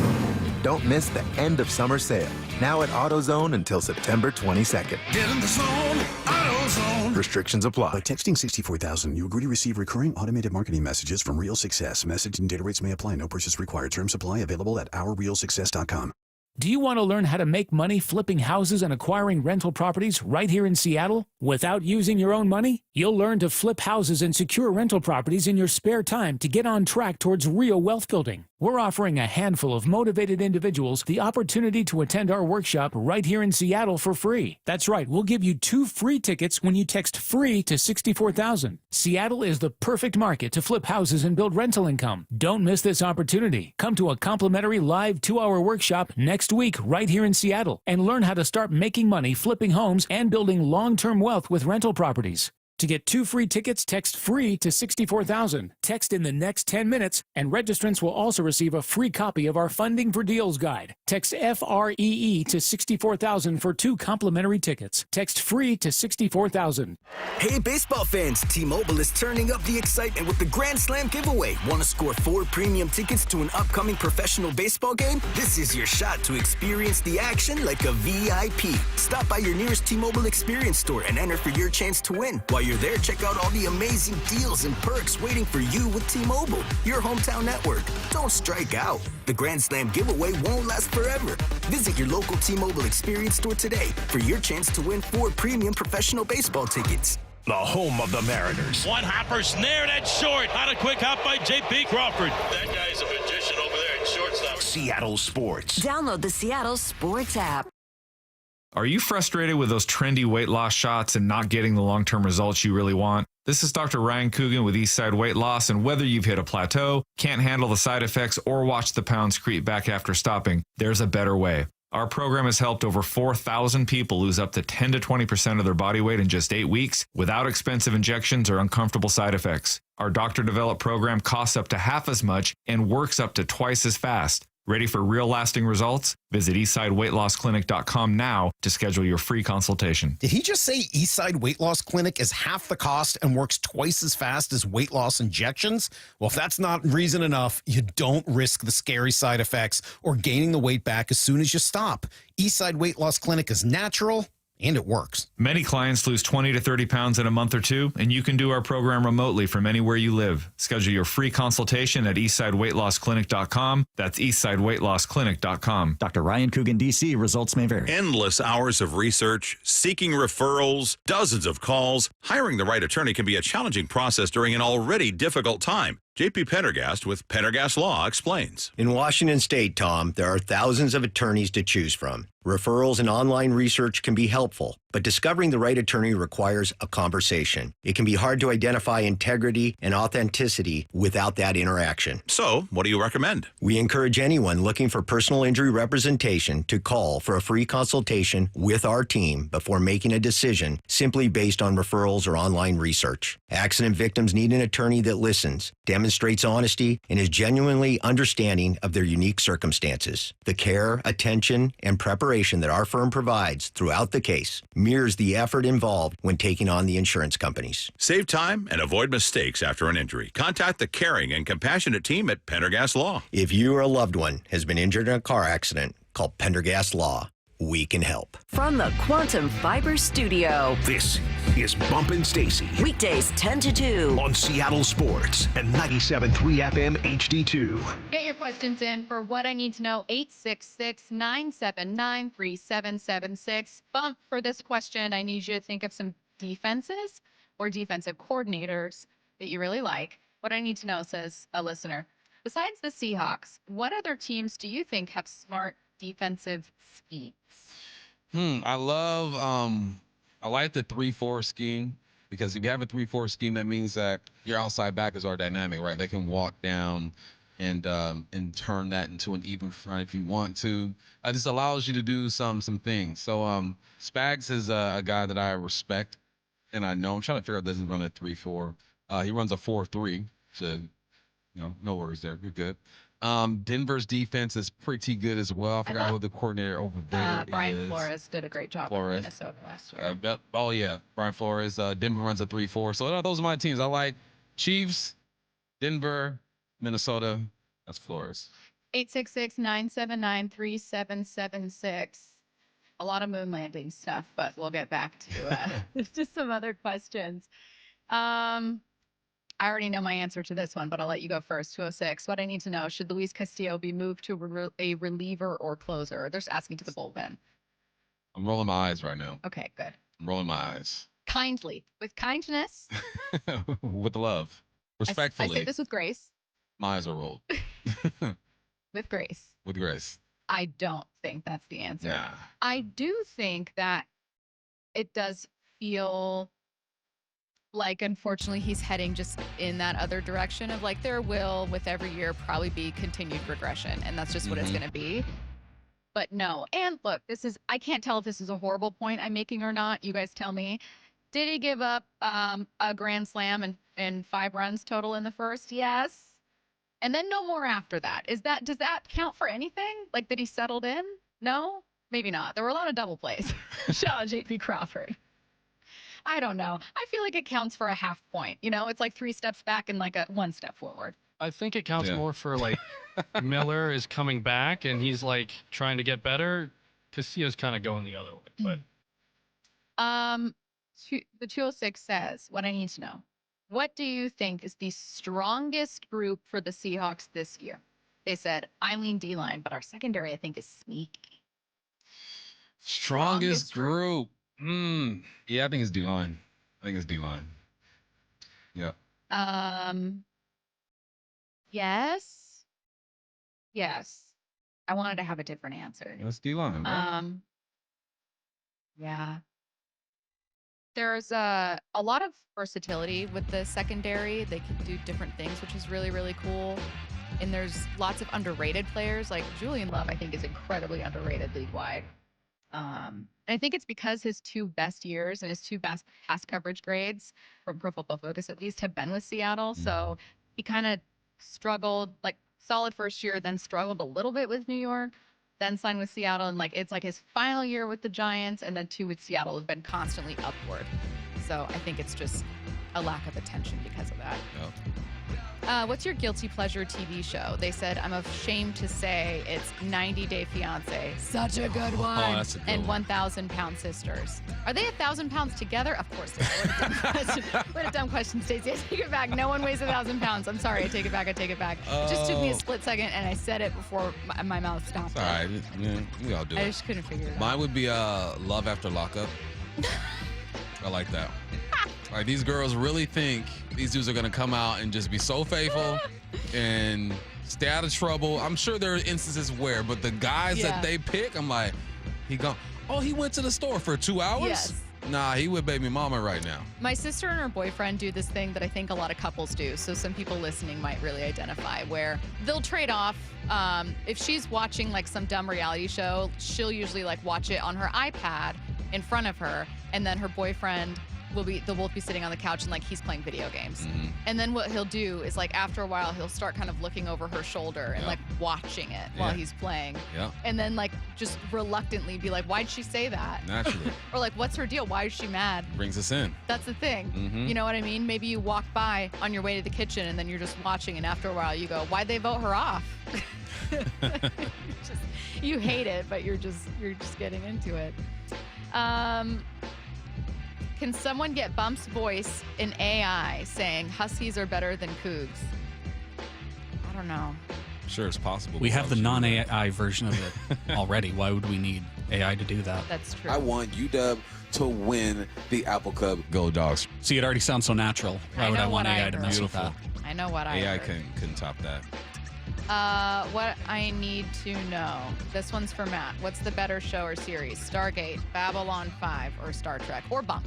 Don't miss the end of summer sale, now at AutoZone until September 22nd. Get in the zone, AutoZone. AutoZone. Restrictions apply. By texting 64,000, you agree to receive recurring automated marketing messages from Real Success. Message and data rates may apply. No purchase required. Terms apply. Available at ourrealsuccess.com. Do you want to learn how to make money flipping houses and acquiring rental properties right here in Seattle without using your own money? You'll learn to flip houses and secure rental properties in your spare time to get on track towards real wealth building. We're offering a handful of motivated individuals the opportunity to attend our workshop right here in Seattle for free. That's right, we'll give you 2 free tickets when you text FREE to 64,000. Seattle is the perfect market to flip houses and build rental income. Don't miss this opportunity. Come to a complimentary live 2-hour workshop next week right here in Seattle and learn how to start making money flipping homes and building long-term wealth with rental properties. To get 2 free tickets, text FREE to 64,000. Text in the next 10 minutes, and registrants will also receive a free copy of our Funding for Deals guide. Text FREE to 64,000 for 2 complimentary tickets. Text FREE to 64,000. Hey, baseball fans, T-Mobile is turning up the excitement with the Grand Slam giveaway. Want to score 4 premium tickets to an upcoming professional baseball game? This is your shot to experience the action like a VIP. Stop by your nearest T-Mobile Experience store and enter for your chance to win. While you're there, check out all the amazing deals and perks waiting for you with T-Mobile, your hometown network. Don't strike out. The Grand Slam giveaway won't last forever. Visit your local T-Mobile Experience store today for your chance to win 4 premium professional baseball tickets. The home of the Mariners. One hopper snared at short. Not a quick hop by J.P. Crawford. That guy's a magician over there at shortstop. Seattle Sports. Download the Seattle Sports app. Are you frustrated with those trendy weight loss shots and not getting the long-term results you really want? This is Dr. Ryan Coogan with Eastside Weight Loss, and whether you've hit a plateau, can't handle the side effects, or watch the pounds creep back after stopping, there's a better way. Our program has helped over 4,000 people lose up to 10 to 20% of their body weight in just 8 weeks without expensive injections or uncomfortable side effects. Our doctor-developed program costs up to half as much and works up to twice as fast. Ready for real lasting results? Visit eastsideweightlossclinic.com now to schedule your free consultation. Did he just say Eastside Weight Loss Clinic is half the cost and works twice as fast as weight loss injections? Well, if that's not reason enough, you don't risk the scary side effects or gaining the weight back as soon as you stop. Eastside Weight Loss Clinic is natural, and it works. Many clients lose 20 to 30 pounds in a month or two, and you can do our program remotely from anywhere you live. Schedule your free consultation at eastsideweightlossclinic.com. That's eastsideweightlossclinic.com. Dr. Ryan Coogan, D.C. Results may vary. Endless hours of research, seeking referrals, dozens of calls. Hiring the right attorney can be a challenging process during an already difficult time. J.P. Pendergast with Pendergast Law explains. In Washington State, Tom, there are thousands of attorneys to choose from. Referrals and online research can be helpful, but discovering the right attorney requires a conversation. It can be hard to identify integrity and authenticity without that interaction. So, what do you recommend? We encourage anyone looking for personal injury representation to call for a free consultation with our team before making a decision simply based on referrals or online research. Accident victims need an attorney that listens, demonstrates honesty, and is genuinely understanding of their unique circumstances. The care, attention, and preparation that our firm provides throughout the case mirrors the effort involved when taking on the insurance companies. Save time and avoid mistakes after an injury. Contact the caring and compassionate team at Pendergast Law. If you or a loved one has been injured in a car accident, call Pendergast Law. We can help. From the Quantum Fiber Studio. This is Bumpin' Stacy. Weekdays 10 to 2. On Seattle Sports and 97.3 FM HD2. Get your questions in for What I Need to Know, 866-979-3776. Bump, for this question, I need you to think of some defenses or defensive coordinators that you really like. What I Need to Know, says a listener. Besides the Seahawks, what other teams do you think have smart defensive schemes? I like the 3-4 scheme, because if you have a 3-4 scheme, that means that your outside backers are dynamic, right? They can walk down and turn that into an even front if you want to. It just allows you to do some things. So Spags is a guy that I respect, and I know. I'm trying to figure out, doesn't run a 3-4. He runs a 4-3, so no worries there. You're good. Denver's defense is pretty good as well. I forgot who the coordinator over there Brian is. Flores did a great job in Minnesota last year. Brian Flores. Denver runs a 3-4. So those are my teams. I like Chiefs, Denver, Minnesota. That's Flores. 866-979-3776. a lot of moon landing stuff, but we'll get back to just some other questions. I already know my answer to this one, but I'll let you go first. 206. What I need to know: should Luis Castillo be moved to a reliever or closer? They're just asking to the bullpen. I'm rolling my eyes right now. Okay, good. I'm rolling my eyes. Kindly, with kindness. With love, respectfully. I say this with grace. My eyes are rolled. With grace. With grace. I don't think that's the answer. Nah. I do think that it does feel like, unfortunately, he's heading just in that other direction of like there will, with every year, probably be continued regression. And that's just what it's going to be. But no. And look, I can't tell if this is a horrible point I'm making or not. You guys tell me. Did he give up a grand slam and 5 runs total in the first? Yes. And then no more after that. Does that count for anything? Like, that he settled in? No? Maybe not. There were a lot of double plays. Shout out JP Crawford. I don't know. I feel like it counts for a half point. You know, it's like 3 steps back and like a 1 step forward. I think it counts more for like Miller is coming back and he's like trying to get better. Castillo's kind of going the other way. But the 206 says, what I need to know. What do you think is the strongest group for the Seahawks this year? They said, I lean D-line, but our secondary, I think, is sneaky. Strongest group. Yeah, I think it's D-line. Yeah. Yes. I wanted to have a different answer. That's D-line. Right? Yeah. There's a lot of versatility with the secondary. They can do different things, which is really, really cool. And there's lots of underrated players. Like Julian Love, I think, is incredibly underrated league-wide. And I think it's because his 2 best years and his 2 best pass coverage grades, from Pro Football Focus at least, have been with Seattle. So he kind of struggled, like solid first year, then struggled a little bit with New York, then signed with Seattle. And like it's like his final year with the Giants, and then 2 with Seattle have been constantly upward. So I think it's just a lack of attention because of that. Yep. What's your guilty pleasure TV show? They said, I'm ashamed to say it's 90 Day Fiance. Such a good one. Oh, that's a good and one. 1,000 Pound Sisters. Are they 1,000 pounds together? Of course they are. What a dumb question, Stacy. I take it back. No one weighs 1,000 pounds. I'm sorry. I take it back. It just took me a split second, and I said it before my mouth stopped. It's all right. Yeah, we all do it. I just couldn't figure it out. Mine would be Love After Lockup. I like that. Like, these girls really think these dudes are going to come out and just be so faithful and stay out of trouble. I'm sure there are instances where, but the guys that they pick, I'm like, he went to the store for 2 hours? Yes. Nah, he with baby mama right now. My sister and her boyfriend do this thing that I think a lot of couples do, so some people listening might really identify, where they'll trade off. If she's watching like some dumb reality show, she'll usually like watch it on her iPad in front of her, and then her boyfriend they'll both be sitting on the couch and like he's playing video games. And then what he'll do is like after a while he'll start kind of looking over her shoulder and like watching it while he's playing. And then like just reluctantly be like, why'd she say that? Naturally. Or like, what's her deal? Why is she mad? Brings us in. That's the thing. You know what I mean? Maybe you walk by on your way to the kitchen and then you're just watching, and after a while you go, why'd they vote her off? You hate it, but you're just getting into it. Can someone get Bump's voice in AI saying Huskies are better than Cougs? I don't know. Sure, it's possible. We have the non-AI version of it already. Why would we need AI to do that? That's true. I want UW to win the Apple Cup. Go Dogs. See, it already sounds so natural. Why would I want AI to mess with that? I know what AI couldn't top that. What I need to know. This one's for Matt. What's the better show or series? Stargate, Babylon 5, or Star Trek? Or Bump?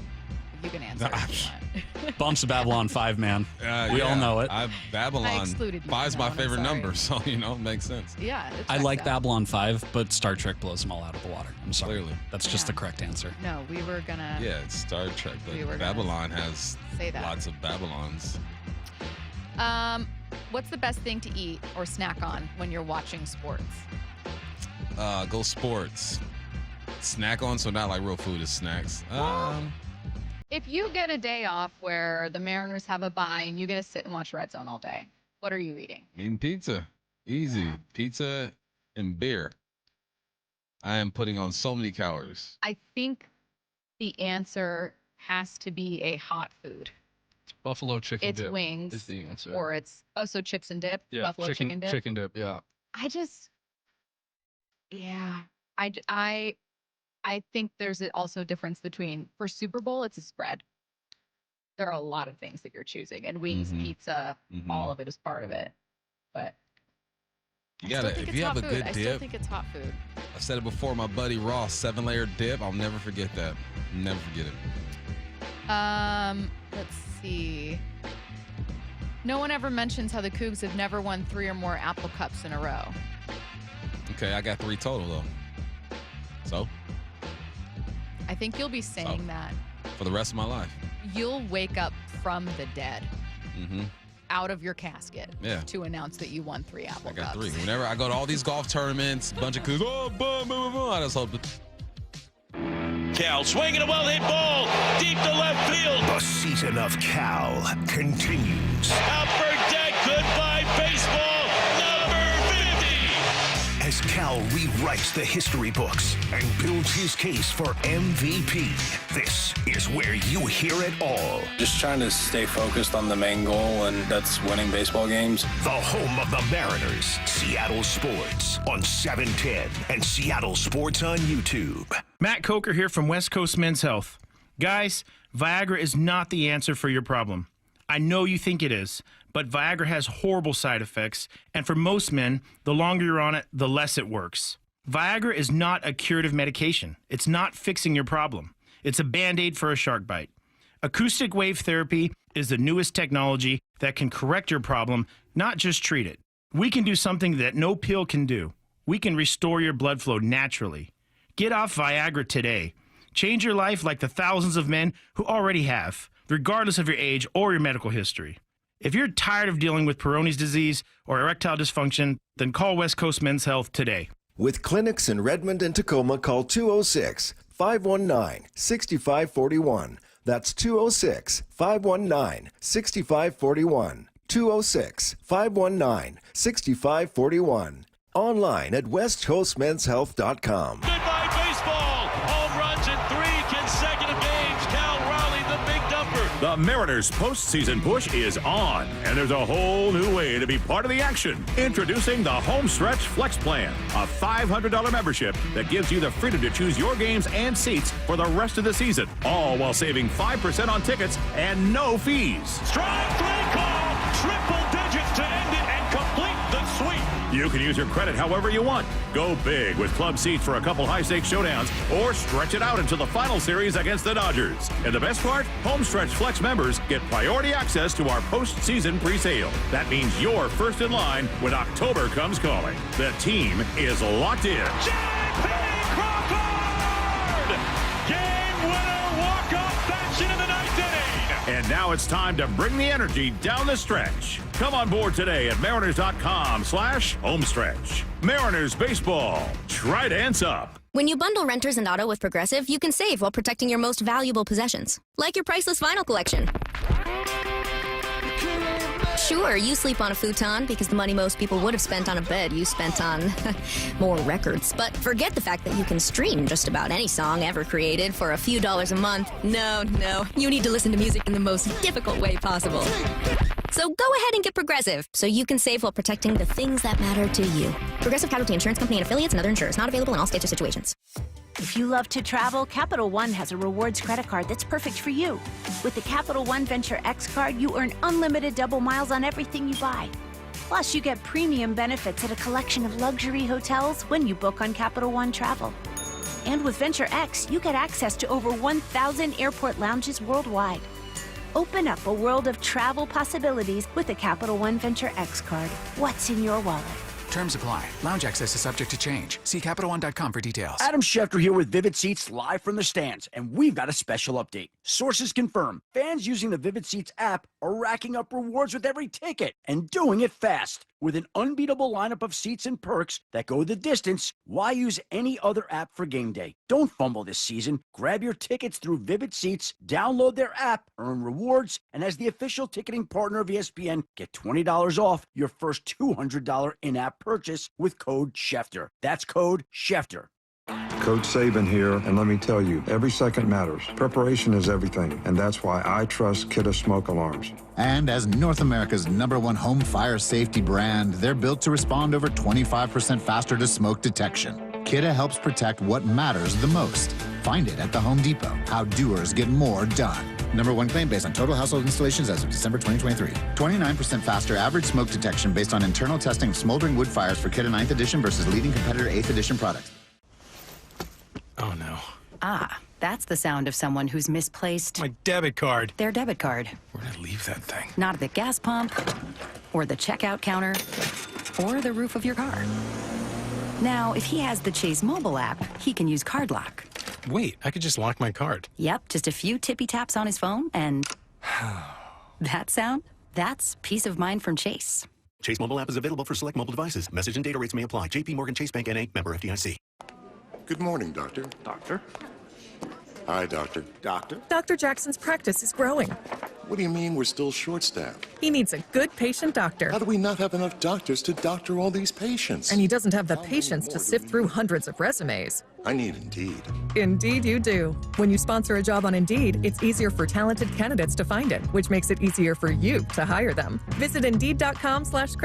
You can answer if you want. Bump's Babylon 5, man. We all know it. Babylon excluded you 5's my from that one, favorite I'm sorry. number, so, it makes sense. Yeah. I like Babylon 5, but Star Trek blows them all out of the water. I'm sorry. Clearly. That's just the correct answer. No, we were going to. Yeah, it's Star Trek, but We were gonna Babylon has say that. lots of Babylons. What's the best thing to eat or snack on when you're watching sports? Go sports. Snack on, so not like real food, is snacks. If you get a day off where the Mariners have a bye and you get to sit and watch Red Zone all day, what are you eating? Eating pizza. Easy. Pizza and beer. I am putting on so many calories. I think the answer has to be a hot food. It's buffalo chicken It's dip. wings. Is the answer. Or it's so chips and dip. Yeah, Buffalo chicken dip. Chicken dip, yeah. I think there's also a difference between, for Super Bowl, it's a spread. There are a lot of things that you're choosing, and wings, pizza, all of it is part of it. But you gotta, if you have a good dip. I still think it's hot food. I said it before, my buddy Ross, 7-layer dip. I'll never forget that. Never forget it. Let's see. No one ever mentions how the Cougs have never won 3 or more Apple Cups in a row. Okay, I got 3 total, though. So? I think you'll be saying that. For the rest of my life. You'll wake up from the dead. Out of your casket. Yeah. To announce that you won 3 Apple Cups. I got 3. Whenever I go to all these golf tournaments, a bunch of Cougs, boom, boom, boom. I just hope that. Cal swinging a well-hit ball deep to left field. The season of Cal continues. Upper deck, goodbye baseball, number 50. As Cal rewrites the history books and builds his case for MVP, this is where you hear it all. Just trying to stay focused on the main goal, and that's winning baseball games. The home of the Mariners, Seattle Sports on 710 and Seattle Sports on YouTube. Matt Coker here from West Coast Men's Health. Guys, Viagra is not the answer for your problem. I know you think it is, but Viagra has horrible side effects, and for most men, the longer you're on it, the less it works. Viagra is not a curative medication. It's not fixing your problem. It's a Band-Aid for a shark bite. Acoustic wave therapy is the newest technology that can correct your problem, not just treat it. We can do something that no pill can do. We can restore your blood flow naturally. Get off Viagra today. Change your life like the thousands of men who already have, regardless of your age or your medical history. If you're tired of dealing with Peyronie's disease or erectile dysfunction, then call West Coast Men's Health today. With clinics in Redmond and Tacoma, call 206-519-6541. That's 206-519-6541. 206-519-6541. Online at westcoastmenshealth.com. Goodbye baseball. Home runs in 3 consecutive games. Cal Raleigh, the big dumper. The Mariners postseason push is on, and there's a whole new way to be part of the action. Introducing the Homestretch Flex Plan, a $500 membership that gives you the freedom to choose your games and seats for the rest of the season, all while saving 5% on tickets and no fees. Strike 3 call. Triple digits to end it and complete the sweep. You can use your credit however you want. Go big with club seats for a couple high-stakes showdowns, or stretch it out until the final series against the Dodgers. And the best part, Homestretch Flex members get priority access to our postseason pre-sale. That means you're first in line when October comes calling. The team is locked in. J.P. Crawford! Game winner, walk-off fashion in the 9th inning. And now it's time to bring the energy down the stretch. Come on board today at mariners.com/homestretch. Mariners baseball. Try dance up. When you bundle renters and auto with Progressive, you can save while protecting your most valuable possessions, like your priceless vinyl collection. Sure, you sleep on a futon because the money most people would have spent on a bed you spent on more records. But forget the fact that you can stream just about any song ever created for a few dollars a month. No, you need to listen to music in the most difficult way possible. So go ahead and get Progressive so you can save while protecting the things that matter to you. Progressive Casualty Insurance Company and affiliates and other insurers. Not available in all states or situations. If you love to travel, Capital One has a rewards credit card that's perfect for you. With the Capital One Venture X card, you earn unlimited double miles on everything you buy. Plus, you get premium benefits at a collection of luxury hotels when you book on Capital One Travel. And with Venture X, you get access to over 1,000 airport lounges worldwide. Open up a world of travel possibilities with the Capital One Venture X card. What's in your wallet? Terms apply. Lounge access is subject to change. See CapitalOne.com for details. Adam Schefter here with Vivid Seats live from the stands, and we've got a special update. Sources confirm fans using the Vivid Seats app are racking up rewards with every ticket and doing it fast. With an unbeatable lineup of seats and perks that go the distance, why use any other app for game day? Don't fumble this season. Grab your tickets through Vivid Seats, download their app, earn rewards, and as the official ticketing partner of ESPN, get $20 off your first $200 in-app purchase with code Schefter. That's code Schefter. Coach Saban here, and let me tell you, every second matters. Preparation is everything, and that's why I trust Kidde Smoke Alarms. And as North America's #1 home fire safety brand, they're built to respond over 25% faster to smoke detection. Kidde helps protect what matters the most. Find it at the Home Depot. How doers get more done. #1 claim based on total household installations as of December 2023. 29% faster average smoke detection based on internal testing of smoldering wood fires for Kidde 9th edition versus leading competitor 8th edition products. Oh no. Ah, that's the sound of someone who's misplaced my debit card. Their debit card. Where'd I leave that thing? Not at the gas pump, or the checkout counter, or the roof of your car. Now, if he has the Chase mobile app, he can use Card Lock. Wait, I could just lock my card. Yep, just a few tippy taps on his phone, and that sound? That's peace of mind from Chase. Chase mobile app is available for select mobile devices. Message and data rates may apply. J.P. Morgan Chase Bank N.A. member FDIC. Good morning, Doctor. Doctor? Hi, Doctor. Doctor? Dr. Jackson's practice is growing. What do you mean we're still short-staffed? He needs a good patient doctor. How do we not have enough doctors to doctor all these patients? And he doesn't have the patience to sift through hundreds of resumes. I need Indeed. Indeed you do. When you sponsor a job on Indeed, it's easier for talented candidates to find it, which makes it easier for you to hire them. Visit Indeed.com/credit